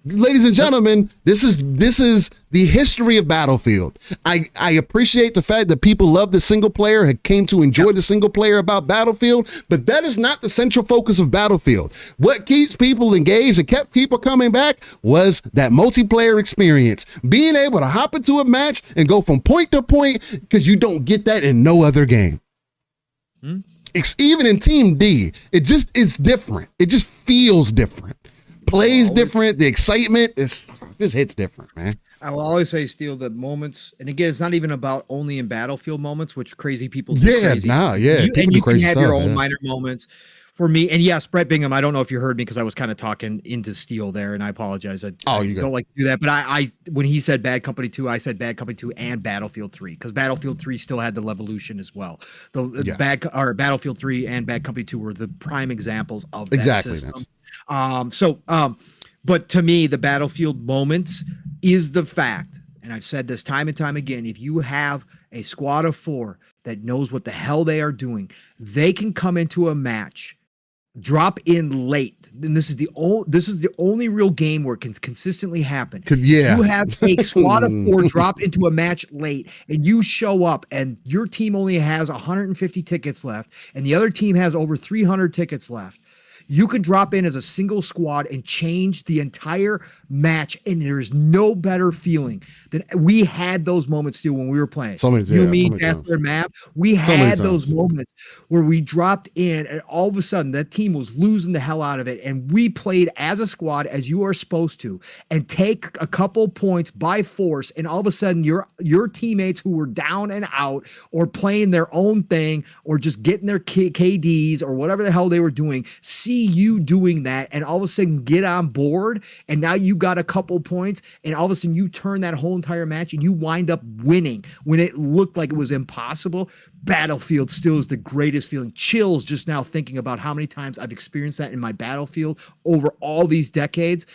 Ladies and gentlemen, this is the history of Battlefield. I appreciate the fact that people love the single player, had came to enjoy the single player about Battlefield, but that is not the central focus of Battlefield. What keeps people engaged and kept people coming back was that multiplayer experience. Being able to hop into a match and go from point to point, because you don't get that in no other game. Even in Team D, it just is different. It just feels different. Plays different. The excitement this hits different, man. I will always say, Steele, the moments, and again, it's not even about only in Battlefield moments, which crazy people do. Yeah, crazy. You can have your own minor moments. For me, and yes, Brett Bingham, I don't know if you heard me because I was kind of talking into Steele there, and I apologize. I don't like to do that, but I when he said Bad Company 2, I said Bad Company 2 and Battlefield 3, because Battlefield 3 still had the Levolution as well. Battlefield 3 and Bad Company 2 were the prime examples of that system. But to me, the Battlefield moments is the fact, and I've said this time and time again, if you have a squad of 4 that knows what the hell they are doing, they can come into a match, drop in late. And this is the only real game where it can consistently happen. Yeah. You have a squad of 4 drop into a match late, and you show up and your team only has 150 tickets left and the other team has over 300 tickets left. You can drop in as a single squad and change the entire match, and there's no better feeling than we had those moments too when we were playing. Master and Math. We had those moments where we dropped in, and all of a sudden that team was losing the hell out of it, and we played as a squad as you are supposed to, and take a couple points by force, and all of a sudden your teammates who were down and out or playing their own thing or just getting their KDs or whatever the hell they were doing see see you doing that and all of a sudden get on board, and now you got a couple points, and all of a sudden you turn that whole entire match and you wind up winning when it looked like it was impossible. Battlefield still is the greatest feeling. Chills just now thinking about how many times I've experienced that in my Battlefield over all these decades.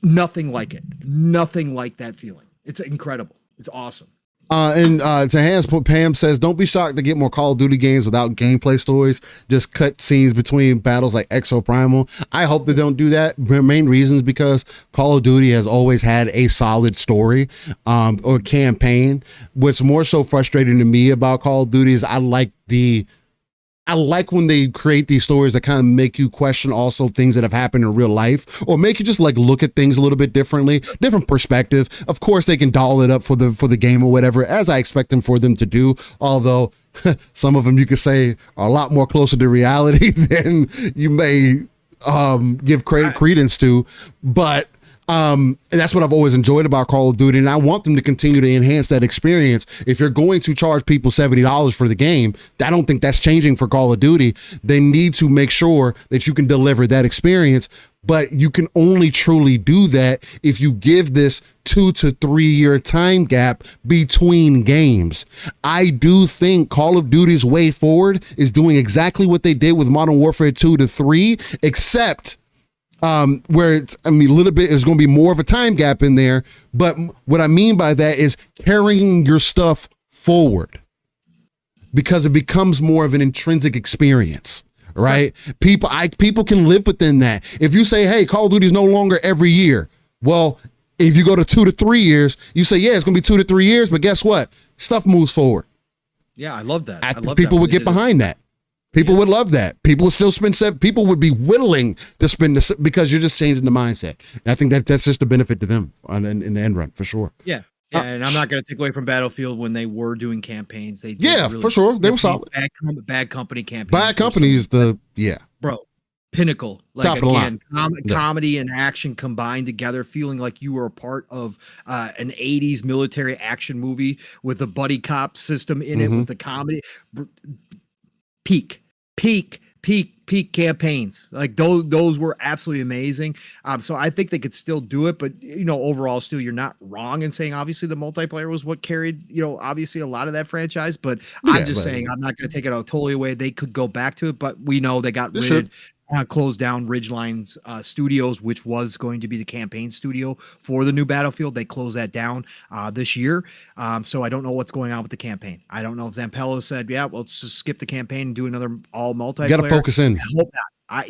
Nothing like it. Nothing like that feeling. It's incredible. It's awesome. To Hans, Pam says, don't be shocked to get more Call of Duty games without gameplay stories, just cut scenes between battles like Exo Primal. I hope they don't do that. The main reason is because Call of Duty has always had a solid story or campaign. What's more so frustrating to me about Call of Duty is I like when they create these stories that kind of make you question also things that have happened in real life, or make you just like look at things a little bit differently, different perspective. Of course, they can doll it up for the game or whatever, as I expect them for them to do. Although some of them you could say are a lot more closer to reality than you may give credence to. But and that's what I've always enjoyed about Call of Duty, and I want them to continue to enhance that experience. If you're going to charge people $70 for the game, I don't think that's changing for Call of Duty. They need to make sure that you can deliver that experience, but you can only truly do that if you give this 2 to 3 year time gap between games. I do think Call of Duty's way forward is doing exactly what they did with Modern Warfare 2 to 3, except where it's, a little bit is going to be more of a time gap in there. But what I mean by that is carrying your stuff forward, because it becomes more of an intrinsic experience, right? People can live within that. If you say, hey, Call of Duty is no longer every year. Well, if you go to 2 to 3 years, you say, yeah, it's going to be 2 to 3 years, but guess what? Stuff moves forward. Yeah, I love that. People would get behind that. People would love that. People would still spend people would be willing to spend this because you're just changing the mindset. And I think that's just a benefit to them in the end run, for sure. Yeah. And I'm not going to take away from Battlefield when they were doing campaigns. They did really, for sure. They were solid. Bad Company campaigns. Bad Company is bro, pinnacle. Like, top of the again, comedy and action combined together, feeling like you were a part of an 80s military action movie with a buddy cop system in it, with the comedy. Peak campaigns. Like those were absolutely amazing. So I think they could still do it, but overall still you're not wrong in saying obviously the multiplayer was what carried, obviously a lot of that franchise, but I'm just saying I'm not going to take it out totally away. They could go back to it, but we know they got closed down Ridgeline's Studios, which was going to be the campaign studio for the new Battlefield. They closed that down this year. So I don't know what's going on with the campaign. I don't know if Zampella said, yeah, well, let's just skip the campaign and do another all multiplayer. You got to focus in. I hope not.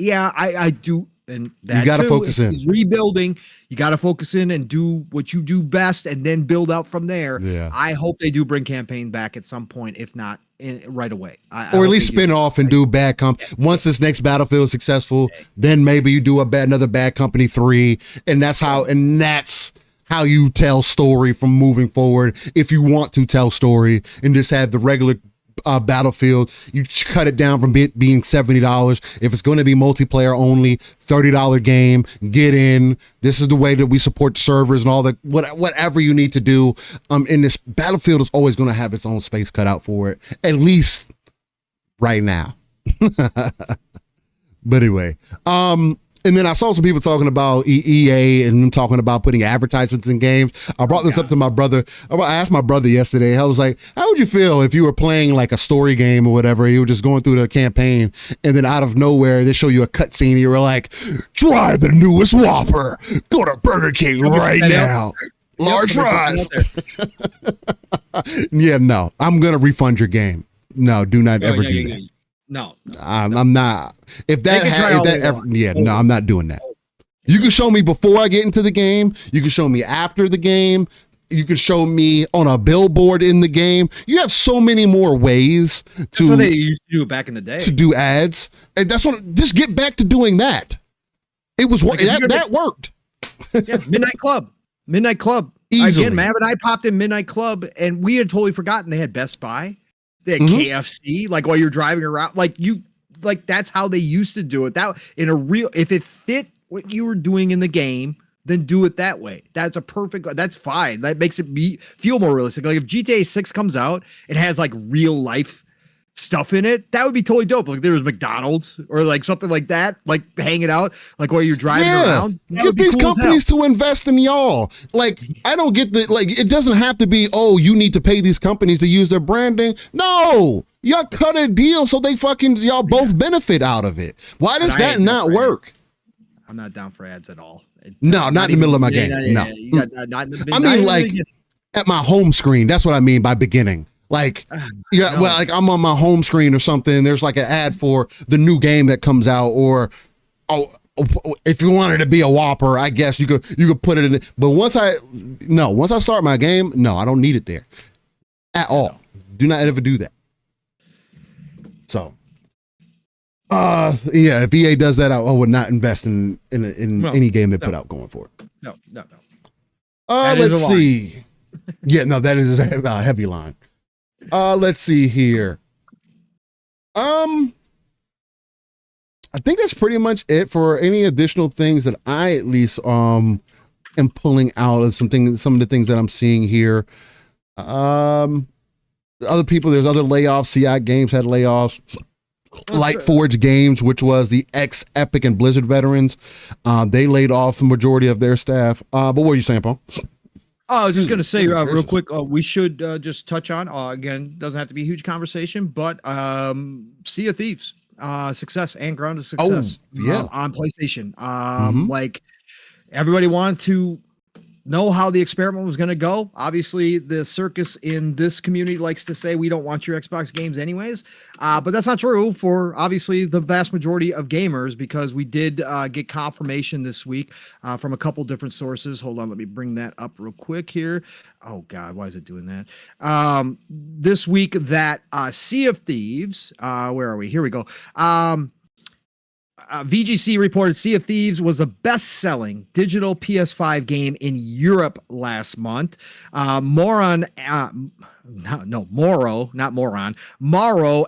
I do. And that you got to focus in. Rebuilding. You got to focus in and do what you do best and then build out from there. Yeah. I hope they do bring campaign back at some point, if not right away. Or at least spin off and do Bad Company. Once this next Battlefield is successful, then maybe you do another Bad Company 3. And that's how you tell story from moving forward. If you want to tell story and just have the regular Battlefield, you cut it down from being $70. If it's going to be multiplayer only, $30 game, get in. This is the way that we support the servers and all that, whatever you need to do. In this, Battlefield is always going to have its own space cut out for it, at least right now. But anyway, and then I saw some people talking about EA and talking about putting advertisements in games. I brought this up to my brother. I asked my brother yesterday. I was like, how would you feel if you were playing like a story game or whatever? You were just going through the campaign and then out of nowhere, they show you a cutscene and you were like, try the newest Whopper. Go to Burger King right now. Large fries. Yeah, no, I'm going to refund your game. No, do not ever do that. No, I'm not. I'm not doing that. You can show me before I get into the game. You can show me after the game. You can show me on a billboard in the game. You have so many more ways to. That's what they used to do back in the day. To do ads, and that's what. Just get back to doing that. It was that worked. Yeah, Midnight Club. Easily. Again, Mav and I popped in Midnight Club, and we had totally forgotten they had Best Buy. They had KFC, like while you're driving around, that's how they used to do it. That if it fit what you were doing in the game, then do it that way. That's fine. That makes it feel more realistic. Like if GTA 6 comes out, it has like real life stuff in it, that would be totally dope. Like there was McDonald's or like something like that, like hanging out, like while you're driving around. Get these companies to invest in y'all. Like, I don't get it doesn't have to be, oh, you need to pay these companies to use their branding. No, y'all cut a deal so y'all both benefit out of it. Why does that not work? I'm not down for ads at all. No, not in the middle of my game. No. I mean, like at my home screen. That's what I mean by beginning. Like, well, like I'm on my home screen or something. There's like an ad for the new game that comes out, or if you wanted to be a Whopper, I guess you could put it in. But once I start my game, no, I don't need it there at all. Do not ever do that. So, yeah, if EA does that, I would not invest in any game they put out going forward. No. Let's see. Yeah, no, that is a heavy line. Let's see here. I think that's pretty much it for any additional things that I at least am pulling out of some of the things that I'm seeing here. Other people, there's other layoffs. CI Games had layoffs. Lightforge Games, which was the ex-Epic and Blizzard veterans, they laid off the majority of their staff. But what were you saying, Paul? I was just going to say real quick, we should just touch on, again, doesn't have to be a huge conversation, but Sea of Thieves, success and grounded success on PlayStation. Like everybody wanted to know how the experiment was going to go. Obviously, the circus in this community likes to say we don't want your Xbox games anyways, but that's not true for obviously the vast majority of gamers, because we did get confirmation this week from a couple different sources. Hold on, let me bring that up real quick here. Oh God, why is it doing that? This week that Sea of Thieves, where are we? Here we go. VGC reported Sea of Thieves was the best-selling digital PS5 game in Europe last month. Morrow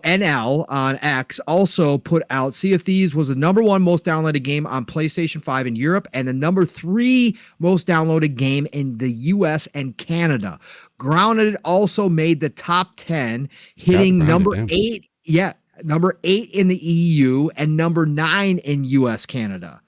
NL on X also put out Sea of Thieves was the #1 most downloaded game on PlayStation 5 in Europe and the #3 most downloaded game in the US and Canada. Grounded also made the top 10, hitting number 8. Yeah. Number 8 in the EU and number 9 in US, Canada.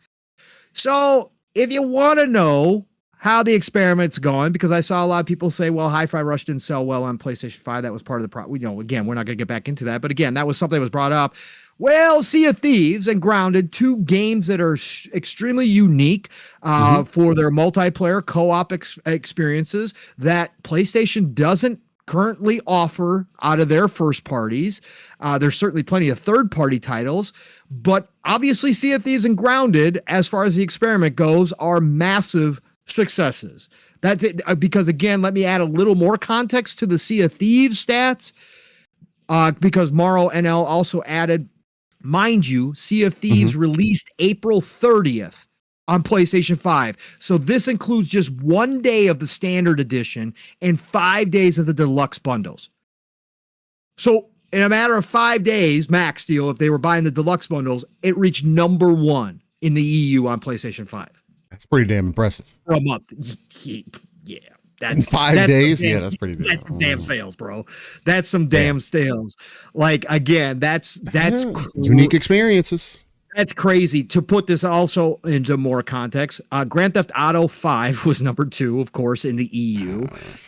So if you want to know how the experiment's going, because I saw a lot of people say, well, Hi-Fi Rush didn't sell well on PlayStation 5. That was part of the problem. Again, we're not going to get back into that. But again, that was something that was brought up. Well, Sea of Thieves and Grounded, 2 games that are extremely unique for their multiplayer co-op experiences that PlayStation doesn't currently offer out of their first parties. There's certainly plenty of third-party titles, but obviously Sea of Thieves and Grounded, as far as the experiment goes, are massive successes. That's it. Because again, let me add a little more context to the Sea of Thieves stats, because Morrow NL also added, mind you, Sea of Thieves released April 30th. On PlayStation 5. So this includes just 1 day of the standard edition and 5 days of the deluxe bundles. So in a matter of 5 days, max deal, if they were buying the deluxe bundles, it reached #1 in the EU on PlayStation 5. That's pretty damn impressive. For a month. Yeah. In 5 days? Yeah, that's pretty good. That's some damn sales, bro. That's some damn sales. Like, again, that's unique experiences. That's crazy. To put this also into more context, Grand Theft Auto 5 was #2, of course, in the EU.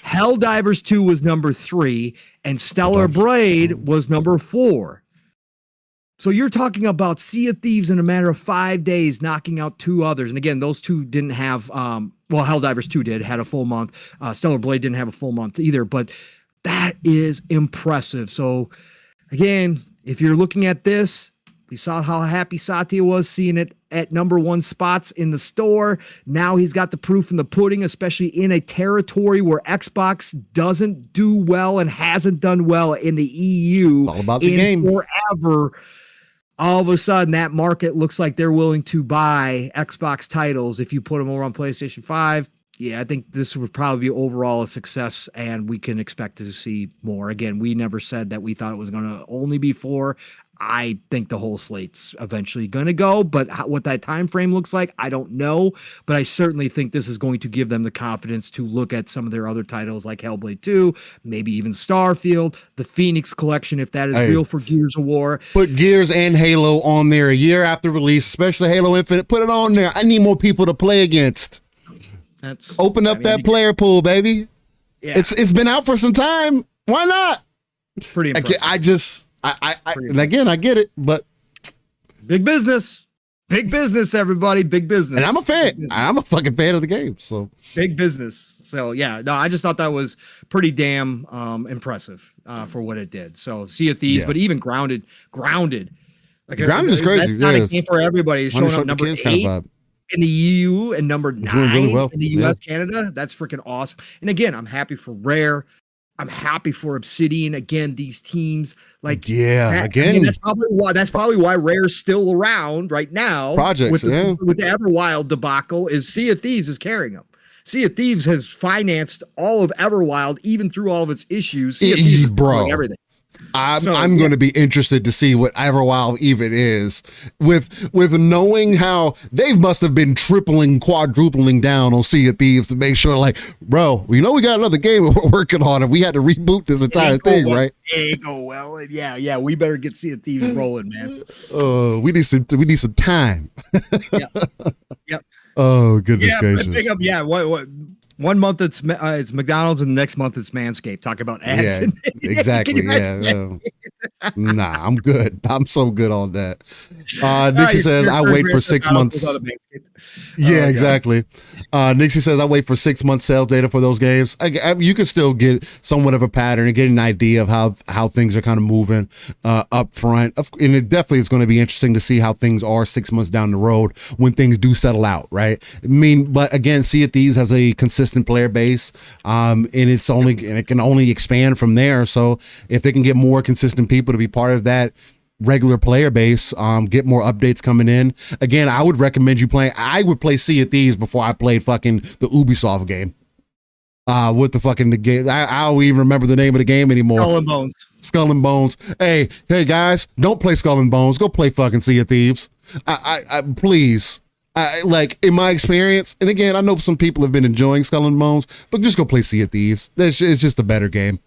Helldivers 2 was #3, and Stellar Blade was #4. So you're talking about Sea of Thieves in a matter of 5 days, knocking out 2 others. And again, those 2 didn't have, Helldivers 2 had a full month. Stellar Blade didn't have a full month either, but that is impressive. So again, if you're looking at this, we saw how happy Satya was seeing it at #1 spots in the store. Now he's got the proof in the pudding, especially in a territory where Xbox doesn't do well and hasn't done well in the EU. All about the game. Forever. All of a sudden, that market looks like they're willing to buy Xbox titles if you put them over on PlayStation 5. Yeah, I think this would probably be overall a success, and we can expect to see more. Again, we never said that we thought it was going to only be 4. I think the whole slate's eventually going to go, but what that time frame looks like, I don't know. But I certainly think this is going to give them the confidence to look at some of their other titles like Hellblade 2, maybe even Starfield, the Phoenix Collection, if that is real for Gears of War. Put Gears and Halo on there a year after release, especially Halo Infinite. Put it on there. I need more people to play against. Open up that player pool, baby. Yeah. It's been out for some time. Why not? Pretty impressive. And again, I get it, but big business, everybody, big business. And I'm a fan. I'm a fucking fan of the game. So big business. So yeah, no, I just thought that was pretty damn impressive for what it did. So Sea of Thieves, but even Grounded. Like Grounded is crazy. That's not a game for everybody. It's showing up number 8 in the EU and number 9 really well. In the US, Canada. That's freaking awesome. And again, I'm happy for Rare. I'm happy for Obsidian. Again, these teams, like that's probably why Rare's still around right now. Projects with the Everwild debacle is Sea of Thieves is carrying them. Sea of Thieves has financed all of Everwild, even through all of its issues. Sea of Thieves is doing everything. I'm going to be interested to see what Everwild even is with knowing how they must have been tripling, quadrupling down on Sea of Thieves to make sure, like, bro, we got another game we're working on and we had to reboot this entire thing, right? It go well, and yeah, we better get Sea of Thieves rolling, man. We need some time. Yep. Oh, goodness gracious. What 1 month it's McDonald's and the next month it's Manscaped. Talk about ads. Yeah, exactly. Nah, I'm good. I'm so good on that. Nixie says I wait for 6 months. Yeah, exactly. Nixie says I wait for 6 months sales data for those games. You can still get somewhat of a pattern and get an idea of how things are kind of moving up front. And it definitely is going to be interesting to see how things are 6 months down the road when things do settle out, right? I mean, but again, Sea of Thieves has a consistent player base, and it can only expand from there. So if they can get more consistent people to be part of that regular player base, get more updates coming in. Again, I would recommend you I would play Sea of Thieves before I played fucking the Ubisoft game. What the fucking the game? I don't even remember the name of the game anymore. Skull and Bones. Hey guys, don't play Skull and Bones. Go play fucking Sea of Thieves. Please. Like in my experience, and again, I know some people have been enjoying Skull and Bones, but just go play Sea of Thieves. It's just a better game.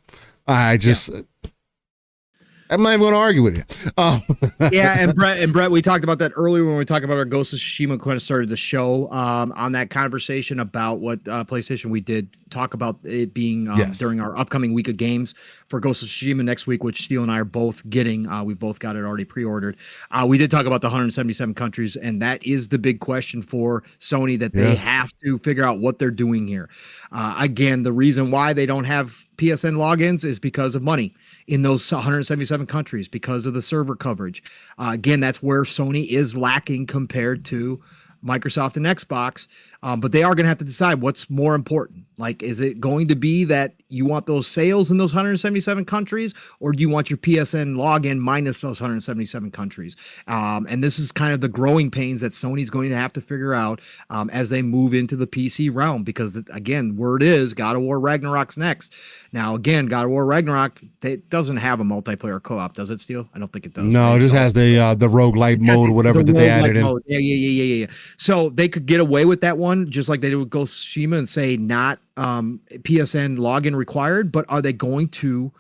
I'm not even going to argue with you. And Brett, we talked about that earlier when we talked about our Ghost of Tsushima kind of started the show on that conversation about what PlayStation we did talk about it being during our upcoming week of games for Ghost of Tsushima next week, which Steele and I are both getting. We've both got it already pre-ordered. We did talk about the 177 countries, and that is the big question for Sony that they have to figure out what they're doing here. Again, the reason why they don't have PSN logins is because of money in those 177 countries, because of the server coverage. Again, that's where Sony is lacking compared to Microsoft and Xbox. But they are going to have to decide what's more important. Like, is it going to be that you want those sales in those 177 countries, or do you want your PSN login minus those 177 countries? And this is kind of the growing pains that Sony's going to have to figure out as they move into the PC realm, because again, word is God of War Ragnarok's next. Now, again, God of War Ragnarok, it doesn't have a multiplayer co-op, does it, Steel? I don't think it does. No, it just has the roguelite mode or whatever that they added in. Mode. Yeah. So they could get away with that one, just like they did with Ghost of Tsushima, and say not PSN login required, but are they going to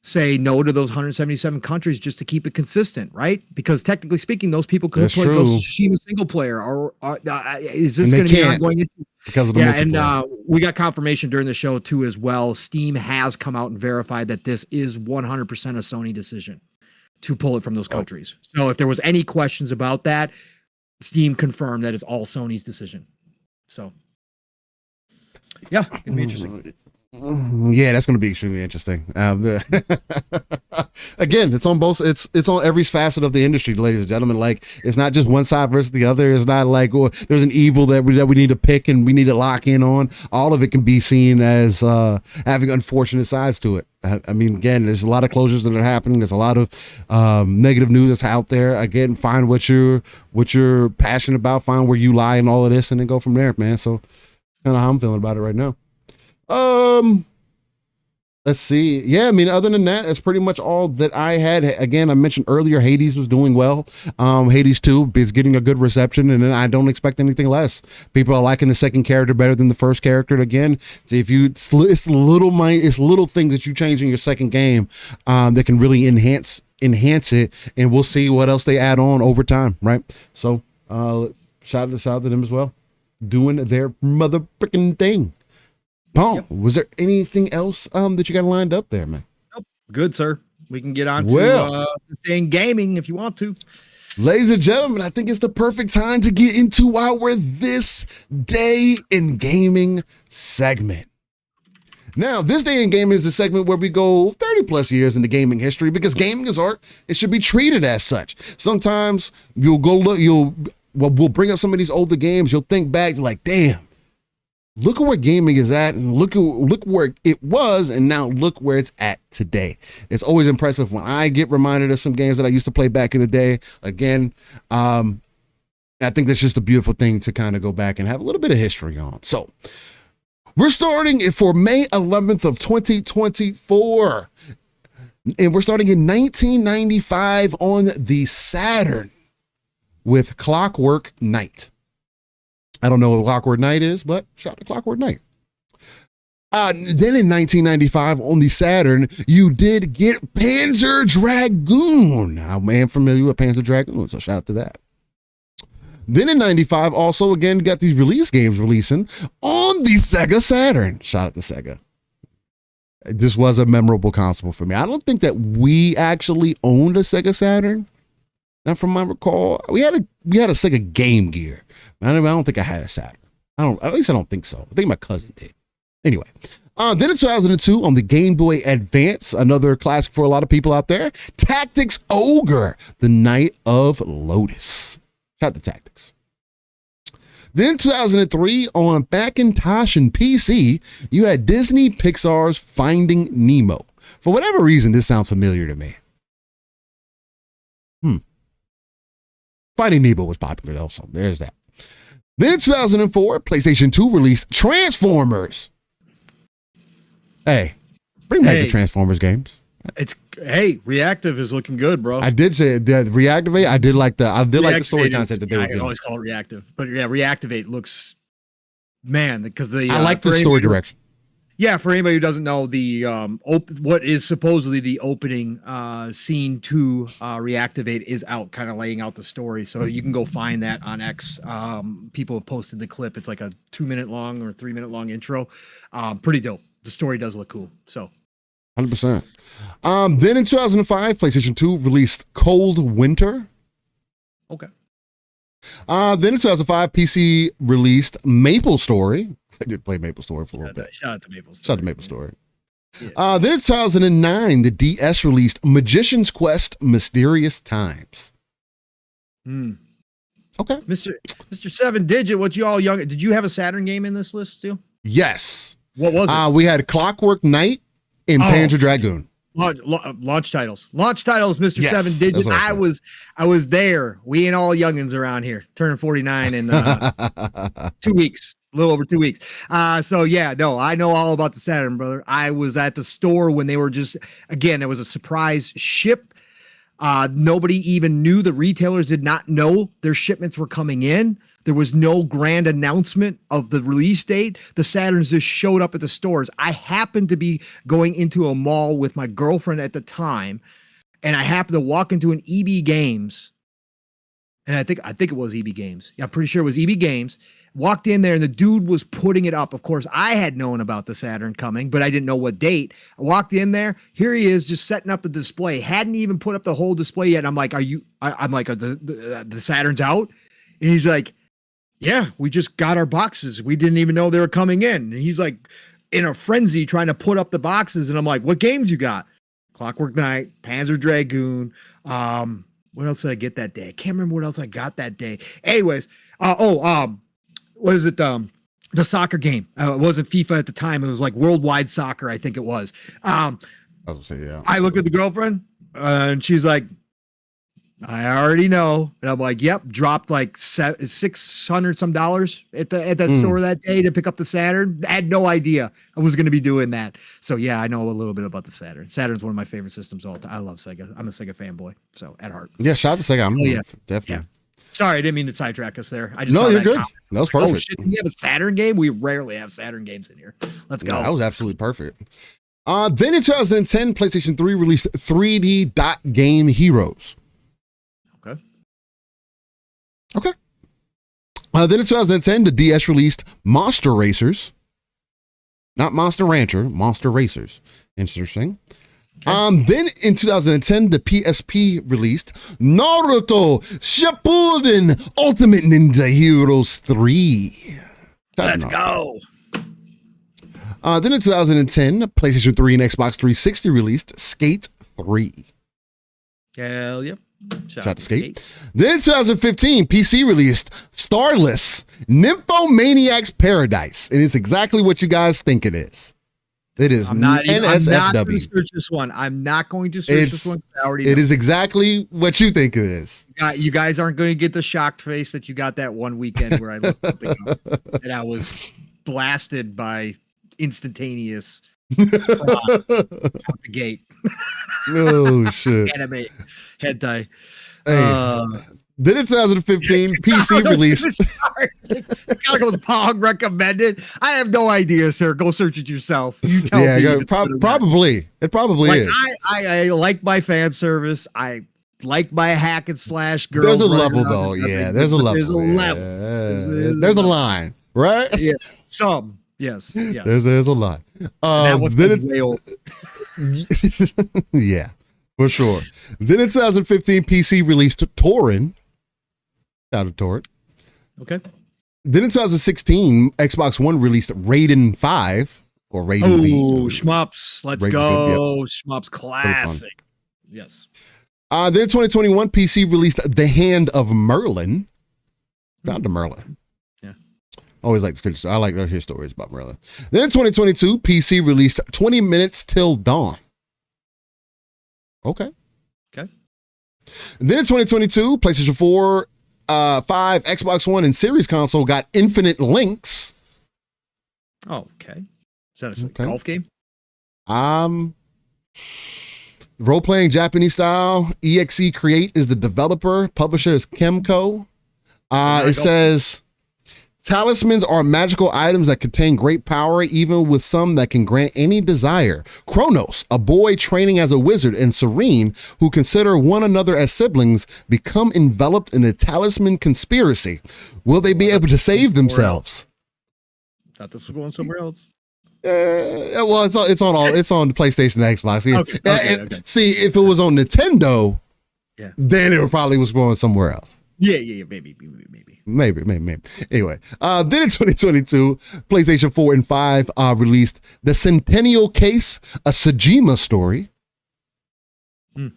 say no to those 177 countries just to keep it consistent, right? Because technically speaking, those people could play Ghost of Tsushima single player, or is this going to be an ongoing issue? Because of the and we got confirmation during the show too as well. Steam has come out and verified that this is 100% a Sony decision to pull it from those countries. So if there was any questions about that, Steam confirmed that is all Sony's decision. So yeah, it's gonna be interesting. Yeah, that's going to be extremely interesting. Again, it's on both. It's on every facet of the industry, ladies and gentlemen. Like, it's not just one side versus the other. It's not like there's an evil that we need to pick and we need to lock in on. All of it can be seen as having unfortunate sides to it. I mean, again, there's a lot of closures that are happening. There's a lot of negative news that's out there. Again, find what you're passionate about. Find where you lie in all of this, and then go from there, man. So, kind of how I'm feeling about it right now. Let's see. Yeah, I mean, other than that, that's pretty much all that I had. Again, I mentioned earlier, Hades was doing well. Hades 2 is getting a good reception, and then I don't expect anything less. People are liking the second character better than the first character. Again, see if you it's little things that you change in your second game that can really enhance it, and we'll see what else they add on over time, right? So, shout out to them as well, doing their mother freaking thing. Paul, was there anything else that you got lined up there, man? Nope. Good, sir. We can get on to saying gaming if you want to. Ladies and gentlemen, I think it's the perfect time to get into our This Day in Gaming segment. Now, This Day in Gaming is a segment where we go 30 plus years into gaming history, because gaming is art. It should be treated as such. Sometimes we'll bring up some of these older games. You'll think back, like, damn, look at where gaming is at, and look where it was, and now look where it's at today. It's always impressive when I get reminded of some games that I used to play back in the day. Again, I think that's just a beautiful thing to kind of go back and have a little bit of history on. So we're starting it for May 11th of 2024, and we're starting in 1995 on the Saturn with Clockwork Knight. I don't know what Clockwork Knight is, but shout out to Clockwork Knight. Then in 1995 on the Saturn, you did get Panzer Dragoon. I'm familiar with Panzer Dragoon, so shout out to that. Then in 95, also again got these release games releasing on the Sega Saturn. Shout out to Sega. This was a memorable console for me. I don't think that we actually owned a Sega Saturn. Now, from my recall, we had a Sega Game Gear. I don't think I had a Saturn. At least I don't think so. I think my cousin did. Anyway, then in 2002 on the Game Boy Advance, another classic for a lot of people out there, Tactics Ogre, the Knight of Lotus. Shout out to Tactics. Then in 2003 on Macintosh and PC, you had Disney Pixar's Finding Nemo. For whatever reason, this sounds familiar to me. Finding Nemo was popular though, so there's that. Then in 2004, PlayStation 2 released Transformers. Hey, bring back the Transformers games. Reactive is looking good, bro. I did say Reactivate. I did like the story concept that they were doing. I always call it Reactive, but yeah, Reactivate looks, man, because I like the story direction. Yeah, for anybody who doesn't know, the what is supposedly the opening scene to Reactivate is out, kind of laying out the story. So you can go find that on X. People have posted the clip. It's like a 2-minute long or 3-minute long intro. Pretty dope. The story does look cool. So 100%. Then in 2005, PlayStation 2 released Cold Winter. Okay. Then in 2005, PC released Maple Story. I did play Maple Story for a little bit. Shout out to Maple Story. Shout out to Maple Story. Yeah. Then in 2009, the DS released Magician's Quest Mysterious Times. Okay. Mr. 7 Digit, what you all young? Did you have a Saturn game in this list too? Yes. What was it? We had Clockwork Knight and Panzer Dragoon. Launch titles, Mr. Yes, 7 Digit. I was there. We ain't all youngins around here, turning 49 in 2 weeks. A little over 2 weeks. So yeah, no, I know all about the Saturn, brother. I was at the store when they were it was a surprise ship. Nobody even knew. The retailers did not know their shipments were coming in. There was no grand announcement of the release date. The Saturns just showed up at the stores. I happened to be going into a mall with my girlfriend at the time, and I happened to walk into an EB Games. And I think it was EB Games. Yeah, I'm pretty sure it was EB Games. Walked in there and the dude was putting it up. Of course, I had known about the Saturn coming, but I didn't know what date. I walked in there. Here he is just setting up the display. Hadn't even put up the whole display yet. And I'm like, the Saturn's out? And he's like, yeah, we just got our boxes. We didn't even know they were coming in. And he's like in a frenzy trying to put up the boxes. And I'm like, what games you got? Clockwork Knight, Panzer Dragoon. What else did I get that day? I can't remember what else I got that day. Anyways, what is it? The soccer game. It wasn't FIFA at the time. It was like Worldwide Soccer, I think it was. I looked at the girlfriend and she's like, I already know. And I'm like, yep, dropped like $600 some at that store that day to pick up the Saturn. I had no idea I was going to be doing that. So yeah, I know a little bit about the Saturn. Saturn's one of my favorite systems all time. I love Sega. I'm a Sega fanboy. So at heart. Yeah, shout out to Sega. Yeah. Definitely. Yeah. Sorry, I didn't mean to sidetrack us there. I just No, saw you're that good. comment. That was perfect. Oh shit, we have a Saturn game? We rarely have Saturn games in here. Let's go. No, that was absolutely perfect. Then in 2010, PlayStation 3 released 3D Dot Game Heroes. Okay. Then in 2010, the DS released Monster Racers. Not Monster Rancher, Monster Racers. Interesting. Then in 2010, the PSP released Naruto Shippuden Ultimate Ninja Heroes 3. Let's go. Then in 2010, PlayStation 3 and Xbox 360 released Skate 3. Hell yep. Shout out to Skate. Then in 2015, PC released Starless Nymphomaniac's Paradise. And it's exactly what you guys think it is. It is NSFW. I'm not going to search this one. I'm not going to search this one. It is exactly what you think it is. You guys aren't going to get the shocked face that you got that one weekend where I looked something up and I was blasted by instantaneous out the gate. Oh shit! Anime hentai. Then in 2015, PC released. Goes Pong recommended. I have no idea, sir. Go search it yourself. You tell me. Yeah, probably. It probably is. I like my fan service. I like my hack and slash girl. There's a level though. Yeah, there's a level. There's a level. There's a line, right? Yeah. Some. Yes. Yes. There's a line. Yeah, for sure. Then in 2015, PC released Torin. Out of Torrent. Okay. Then in 2016, Xbox One released Raiden 5 or Raiden V. Oh, Shmups. Let's Raiden's go. good, yep. Shmups classic. Yes. Then in 2021, PC released The Hand of Merlin. Shout out to Merlin. Yeah. Always like this. I like to hear stories about Merlin. Then in 2022, PC released 20 Minutes Till Dawn. Okay. Okay. Then in 2022, PlayStation 4, 5, Xbox One, and Series console got Infinite Links. Oh, okay. Is that a golf game? Role-playing Japanese style. EXE Create is the developer. Publisher is Kemco. It says, talismans are magical items that contain great power, even with some that can grant any desire. Kronos, a boy training as a wizard, and Serene, who consider one another as siblings, become enveloped in a talisman conspiracy. Will they be able to save themselves? Thought this was going somewhere else. Well, it's on PlayStation and Xbox. Okay. See, if it was on Nintendo, then it probably was going somewhere else. Yeah, maybe. Anyway, then in 2022, PlayStation 4 and 5 released The Centennial Case, a Sejima story. Don't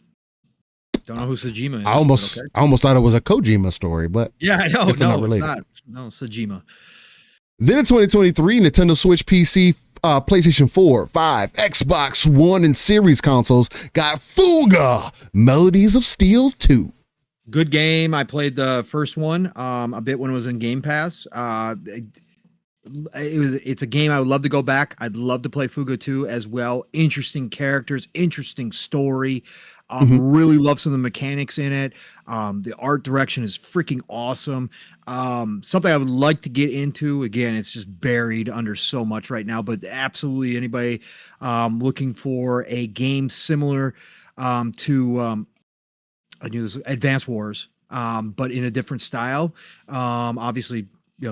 know who Sejima is. I almost thought it was a Kojima story, but yeah, I know. It's not related. No, Sejima. Then in 2023, Nintendo Switch, PC, PlayStation 4, 5, Xbox One, and Series consoles got Fuga, Melodies of Steel 2. Good game. I played the first one a bit when it was in Game Pass. It's a game I would love to go back. I'd love to play Fuga 2 as well. Interesting characters, interesting story. Really love some of the mechanics in it. The art direction is freaking awesome. Something I would like to get into. Again, it's just buried under so much right now, but absolutely anybody looking for a game similar to I knew this was Advance Wars, but in a different style. Obviously,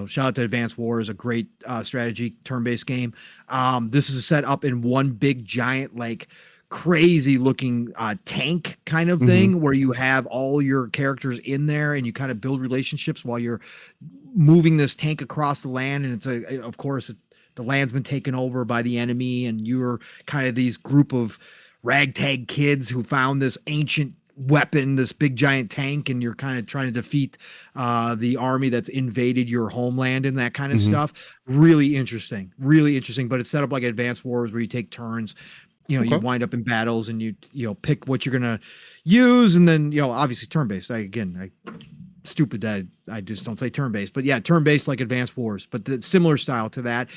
shout out to Advance Wars, a great strategy turn-based game. This is set up in one big giant, like crazy looking tank kind of thing where you have all your characters in there and you kind of build relationships while you're moving this tank across the land. And of course, the land's been taken over by the enemy and you're kind of these group of ragtag kids who found this ancient weapon, this big giant tank, and you're kind of trying to defeat the army that's invaded your homeland and that kind of stuff. Really interesting, but it's set up like Advanced Wars where you take turns You Okay. wind up in battles and you pick what you're gonna use, and then obviously turn-based. Stupid that I just don't say turn-based, but yeah, turn-based like Advanced Wars, but the similar style to that,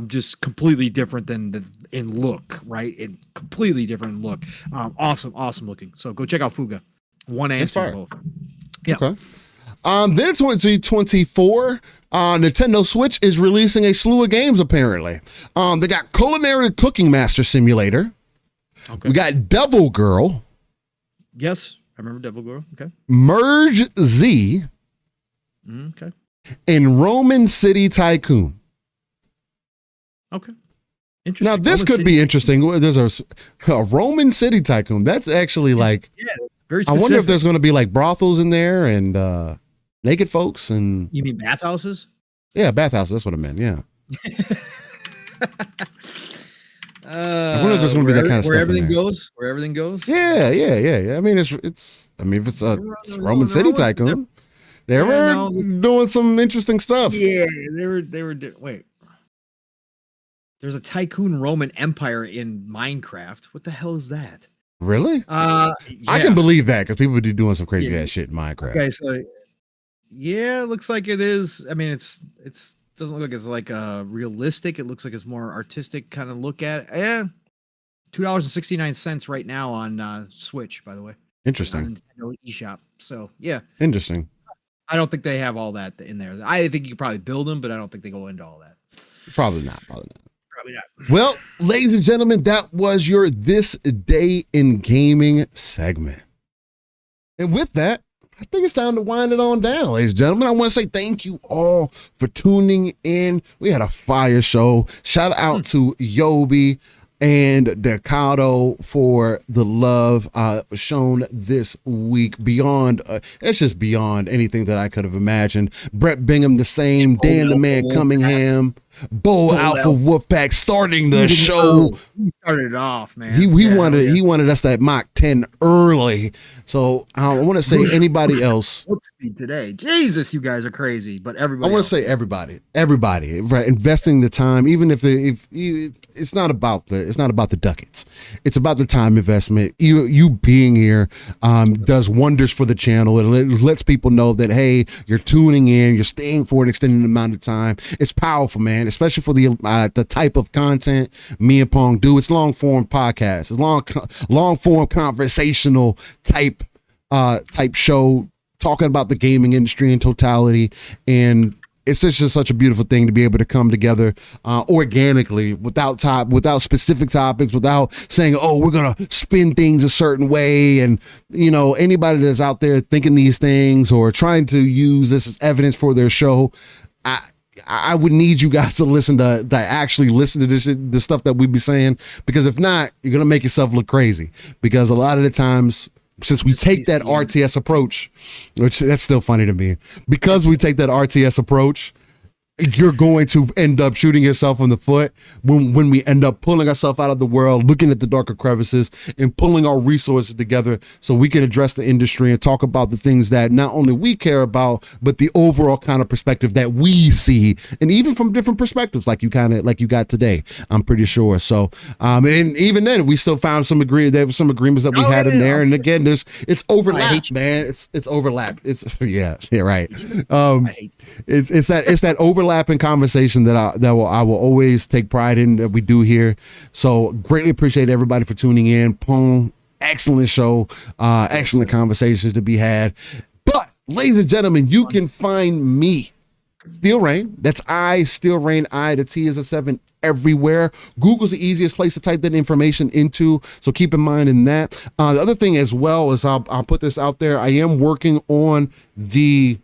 just completely different than in look, right? In completely different look. Awesome looking. So go check out Fuga, 1 and 2 both. Yeah. Okay. Then in 2024, Nintendo Switch is releasing a slew of games. Apparently, they got Culinary Cooking Master Simulator. Okay. We got Devil Girl. Yes, I remember Devil Girl. Okay. Merge Z. Okay. And Roman City Tycoon. Okay. Interesting. Now this could be interesting. There's a Roman City Tycoon. That's actually like, very I specific. wonder if there's going to be like brothels in there and naked folks and. You mean bathhouses? Yeah, bathhouses. That's what I meant. Yeah. I wonder if there's going to be that kind of stuff. Where everything goes. Where everything goes. Yeah. I mean, it's. I mean, if it's Roman City Tycoon, they were doing some interesting stuff. Yeah, they were. Wait, there's a Tycoon Roman Empire in Minecraft. What the hell is that? Really? Yeah. I can believe that because people be doing some crazy ass shit in Minecraft. Okay, so yeah, it looks like it is. I mean, it's doesn't look like it's like realistic. It looks like it's more artistic kind of look at it. Yeah, $2.69 right now on Switch, by the way. Interesting. On Nintendo eShop. So yeah, interesting. I don't think they have all that in there. I think you could probably build them, but I don't think they go into all that. Probably not. Well, ladies and gentlemen, that was your This Day in Gaming segment. And with that, I think it's time to wind it on down, ladies and gentlemen. I want to say thank you all for tuning in. We had a fire show. Shout out to Yobi and Decado for the love shown this week. Beyond, it's just beyond anything that I could have imagined. Brett Bingham, the same. Dan the Man Cunningham. Bo Alpha Wolfpack starting the show. He started it off, man. He wanted us to mock 10 early. So I want to say anybody else today. Jesus, you guys are crazy. But everybody. I want to say everybody, right? Investing the time, even if it's not about the ducats. It's about the time investment. You being here does wonders for the channel. It lets people know that, hey, you're tuning in, you're staying for an extended amount of time. It's powerful, man, especially for the type of content me and Pong do. It's long form podcast. It's long form conversational type show, talking about the gaming industry in totality. And it's just such a beautiful thing to be able to come together organically without specific topics, without saying, oh, we're going to spin things a certain way. And, anybody that's out there thinking these things or trying to use this as evidence for their show, I would need you guys to actually listen to this stuff that we be saying, because if not, you're going to make yourself look crazy, because a lot of the times, since we take that RTS approach, which that's still funny to me, because we take that RTS approach, you're going to end up shooting yourself in the foot when we end up pulling ourselves out of the world, looking at the darker crevices and pulling our resources together so we can address the industry and talk about the things that not only we care about, but the overall kind of perspective that we see, and even from different perspectives, like you got today, I'm pretty sure. So, and even then we still found there were some agreements that we had in there. And again, it's overlap, man. It's overlap. It's yeah, right. It's that overlapping conversation that I will always take pride in, that we do here. So greatly appreciate everybody for tuning in. Pong, excellent show, excellent conversations to be had. But ladies and gentlemen, you can find me, Steel Rain. That's Steel Rain. The T is a 7 everywhere. Google's the easiest place to type that information into, so keep in mind in that. The other thing as well is I'll put this out there. I am working on the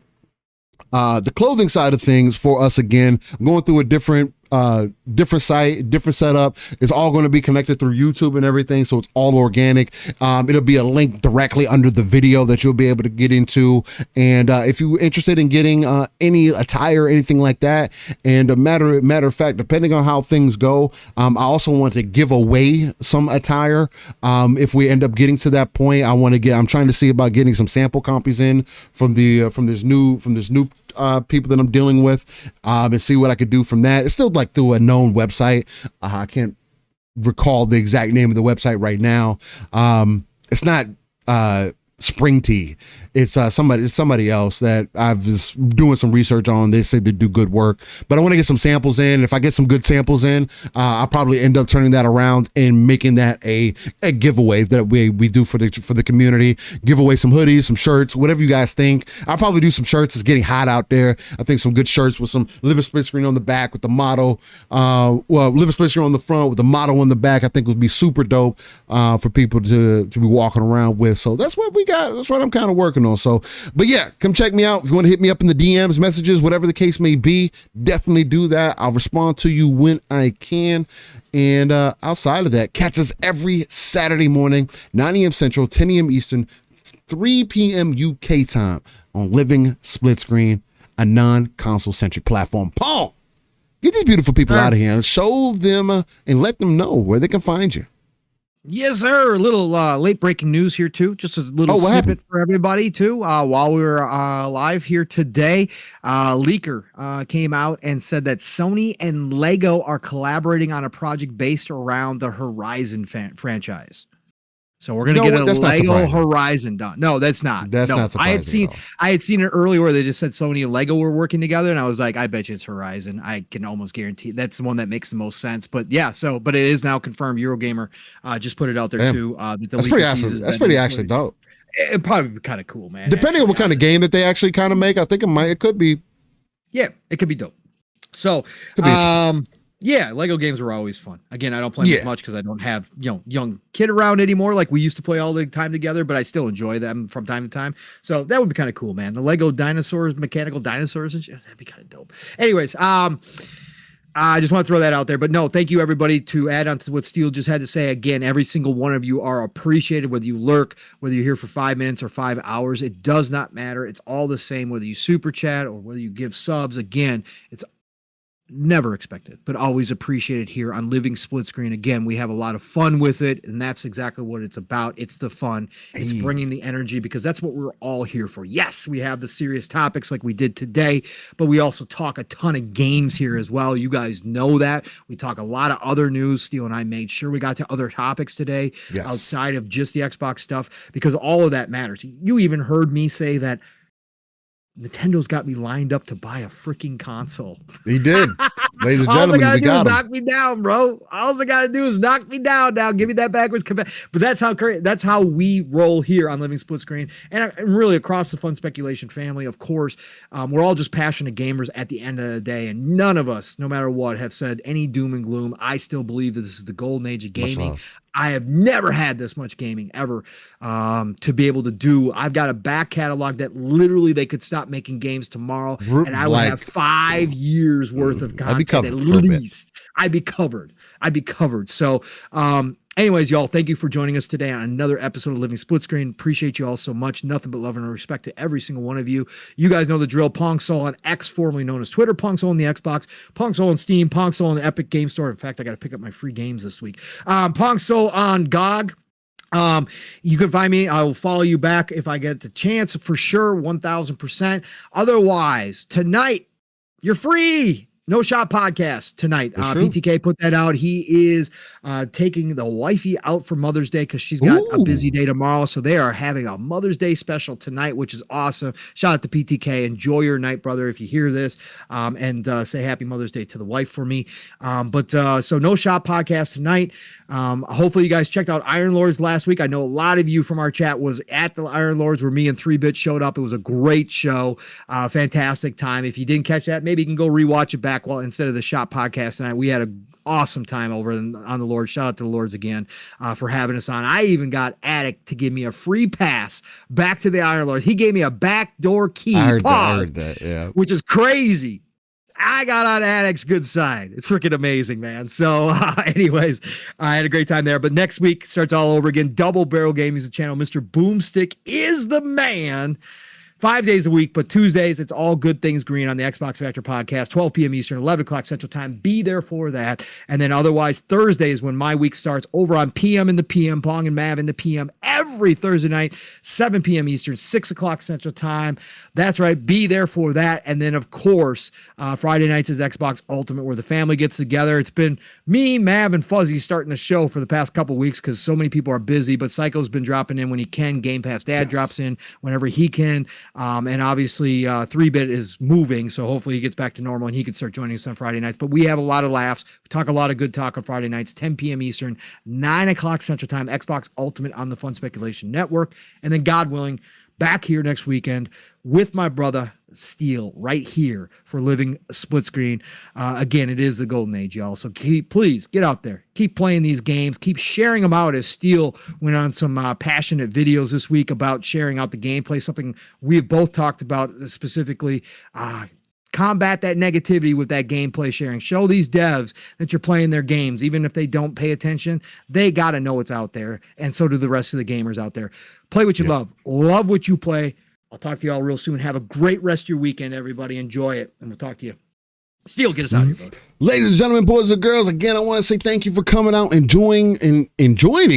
clothing side of things for us again. I'm going through a different site, different setup. It's all going to be connected through YouTube and everything, so it's all organic. It'll be a link directly under the video that you'll be able to get into. And if you're interested in getting any attire or anything like that, and a matter of fact, depending on how things go, I also want to give away some attire. If we end up getting to that point, I'm trying to see about getting some sample copies in from this new people that I'm dealing with, and see what I could do from that. It's still like through a known website. I can't recall the exact name of the website right now. It's not Spring Tea. It's somebody else that I was doing some research on. They say they do good work, but I want to get some samples in. If I get some good samples in, I'll probably end up turning that around and making that a giveaway that we do for the community. Give away some hoodies, some shirts, whatever you guys think. I'll probably do some shirts. It's getting hot out there. I think some good shirts with some Living Split Screen on the back with the motto. Living Split Screen on the front with the motto on the back. I think would be super dope for people to be walking around with. So that's what we got. That's what I'm kind of working on. So, but yeah, come check me out. If you want to hit me up in the DMs, messages, whatever the case may be, definitely do that. I'll respond to you when I can. And outside of that, catch us every Saturday morning, 9 a.m. Central, 10 a.m. Eastern, 3 p.m. UK time on Living Split Screen, a non-console centric platform. Paul, get these beautiful people out of here and show them and let them know where they can find you. Yes, sir. A little late breaking news here too. Just a little snippet for everybody too. While we were live here today, Leaker came out and said that Sony and Lego are collaborating on a project based around the Horizon franchise. So we're gonna get a Lego Horizon done. No, that's not. That's not surprising. I had seen it earlier where they just said Sony and Lego were working together, and I was like, I bet you it's Horizon. I can almost guarantee that's the one that makes the most sense. But yeah, but it is now confirmed. Eurogamer just put it out there too. That's pretty awesome. That's pretty actually dope. It'd probably be kind of cool, man. Depending on what kind of game that they actually kind of make, I think it could be. Yeah, it could be dope. So, yeah, Lego games were always fun. Again, I don't play them as much because I don't have young kid around anymore like we used to play all the time together, but I still enjoy them from time to time. So that would be kind of cool, man. The Lego dinosaurs, mechanical dinosaurs, and shit, that'd be kind of dope. Anyways, I just want to throw that out there. But no, thank you everybody. To add on to what Steele just had to say, again, every single one of you are appreciated, whether you lurk, whether you're here for 5 minutes or 5 hours. It does not matter. It's all the same, whether you super chat or whether you give subs. Again, it's never expected, but always appreciated here on Living Split Screen. Again, we have a lot of fun with it, and that's exactly what it's about. It's the fun. It's bringing the energy, because that's what we're all here for. Yes, we have the serious topics like we did today, but we also talk a ton of games here as well. You guys know that. We talk a lot of other news. Steele and I made sure we got to other topics today outside of just the Xbox stuff, because all of that matters. You even heard me say that Nintendo's got me lined up to buy a freaking console. He did. Ladies and gentlemen, we got him. Knock me down, bro. All I gotta do is knock me down now. Give me that backwards compare. But that's how we roll here on Living Split Screen, and really across the Fun Speculation family. Of course, we're all just passionate gamers at the end of the day, and none of us, no matter what, have said any doom and gloom. I still believe that this is the golden age of gaming. I have never had this much gaming ever to be able to do. I've got a back catalog that literally they could stop making games tomorrow, and I would have 5 years worth of content at least. I'd be covered. So anyways, y'all, thank you for joining us today on another episode of Living Split Screen. Appreciate you all so much. Nothing but love and respect to every single one of you. You guys know the drill. Pongsoul on X, formerly known as Twitter. Pongsoul on the Xbox. Pongsoul on Steam. Pongsoul on the Epic Game Store. In fact, I got to pick up my free games this week. Pongsoul on GOG. You can find me. I will follow you back if I get the chance, for sure, 1000%. Otherwise, tonight, you're free. No Shot Podcast tonight. PTK put that out. He is taking the wifey out for Mother's Day because she's got a busy day tomorrow. So they are having a Mother's Day special tonight, which is awesome. Shout out to PTK. Enjoy your night, brother, if you hear this. And say happy Mother's Day to the wife for me. So No Shot Podcast tonight. Hopefully you guys checked out Iron Lords last week. I know a lot of you from our chat was at the Iron Lords where me and 3-Bit showed up. It was a great show. Fantastic time. If you didn't catch that, maybe you can go rewatch it back. Well, instead of the Shop Podcast tonight, we had an awesome time over on the Lords. Shout out to the Lords again for having us on. I even got Attic to give me a free pass back to the Iron Lords. He gave me a backdoor key. I heard that, yeah. Which is crazy. I got on Addict's good side. It's freaking amazing, man. So anyways, I had a great time there. But next week starts all over again. Double Barrel Gaming is the channel. Mr. Boomstick is the man. 5 days a week, but Tuesdays, it's all good things green on the Xbox Factor podcast, 12 p.m. Eastern, 11 o'clock Central Time. Be there for that. And then otherwise, Thursdays when my week starts over on PM in the PM, Pong and Mav in the PM every Thursday night, 7 p.m. Eastern, 6 o'clock Central Time. That's right. Be there for that. And then, of course, Friday nights is Xbox Ultimate, where the family gets together. It's been me, Mav, and Fuzzy starting the show for the past couple weeks because so many people are busy, but Psycho's been dropping in when he can. Game Pass Dad drops in whenever he can. And obviously 3-Bit is moving, so hopefully he gets back to normal and he can start joining us on Friday nights. But we have a lot of laughs. We talk a lot of good talk on Friday nights, 10 p.m. Eastern, 9 o'clock Central Time, Xbox Ultimate on the Fun Speculation Network. And then, God willing, back here next weekend with my brother Steele right here for Living Split Screen. Again, it is the golden age, y'all. So please get out there, keep playing these games, keep sharing them out. As Steele went on some passionate videos this week about sharing out the gameplay, something we've both talked about specifically. Combat that negativity with that gameplay sharing. Show these devs that you're playing their games. Even if they don't pay attention, they got to know it's out there. And so do the rest of the gamers out there. Play what you love. Love what you play. I'll talk to you all real soon. Have a great rest of your weekend, everybody. Enjoy it. And we'll talk to you. Steele, get us out of here, bro. Ladies and gentlemen, boys and girls, again, I want to say thank you for coming out and joining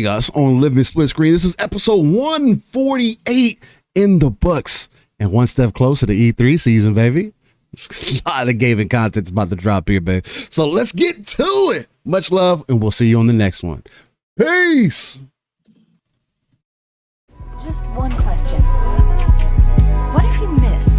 us on Living Split Screen. This is episode 148 in the books. And one step closer to E3 season, baby. A lot of gaming content's about to drop here, babe. So let's get to it. Much love, and we'll see you on the next one. Peace. Just one question. What if you miss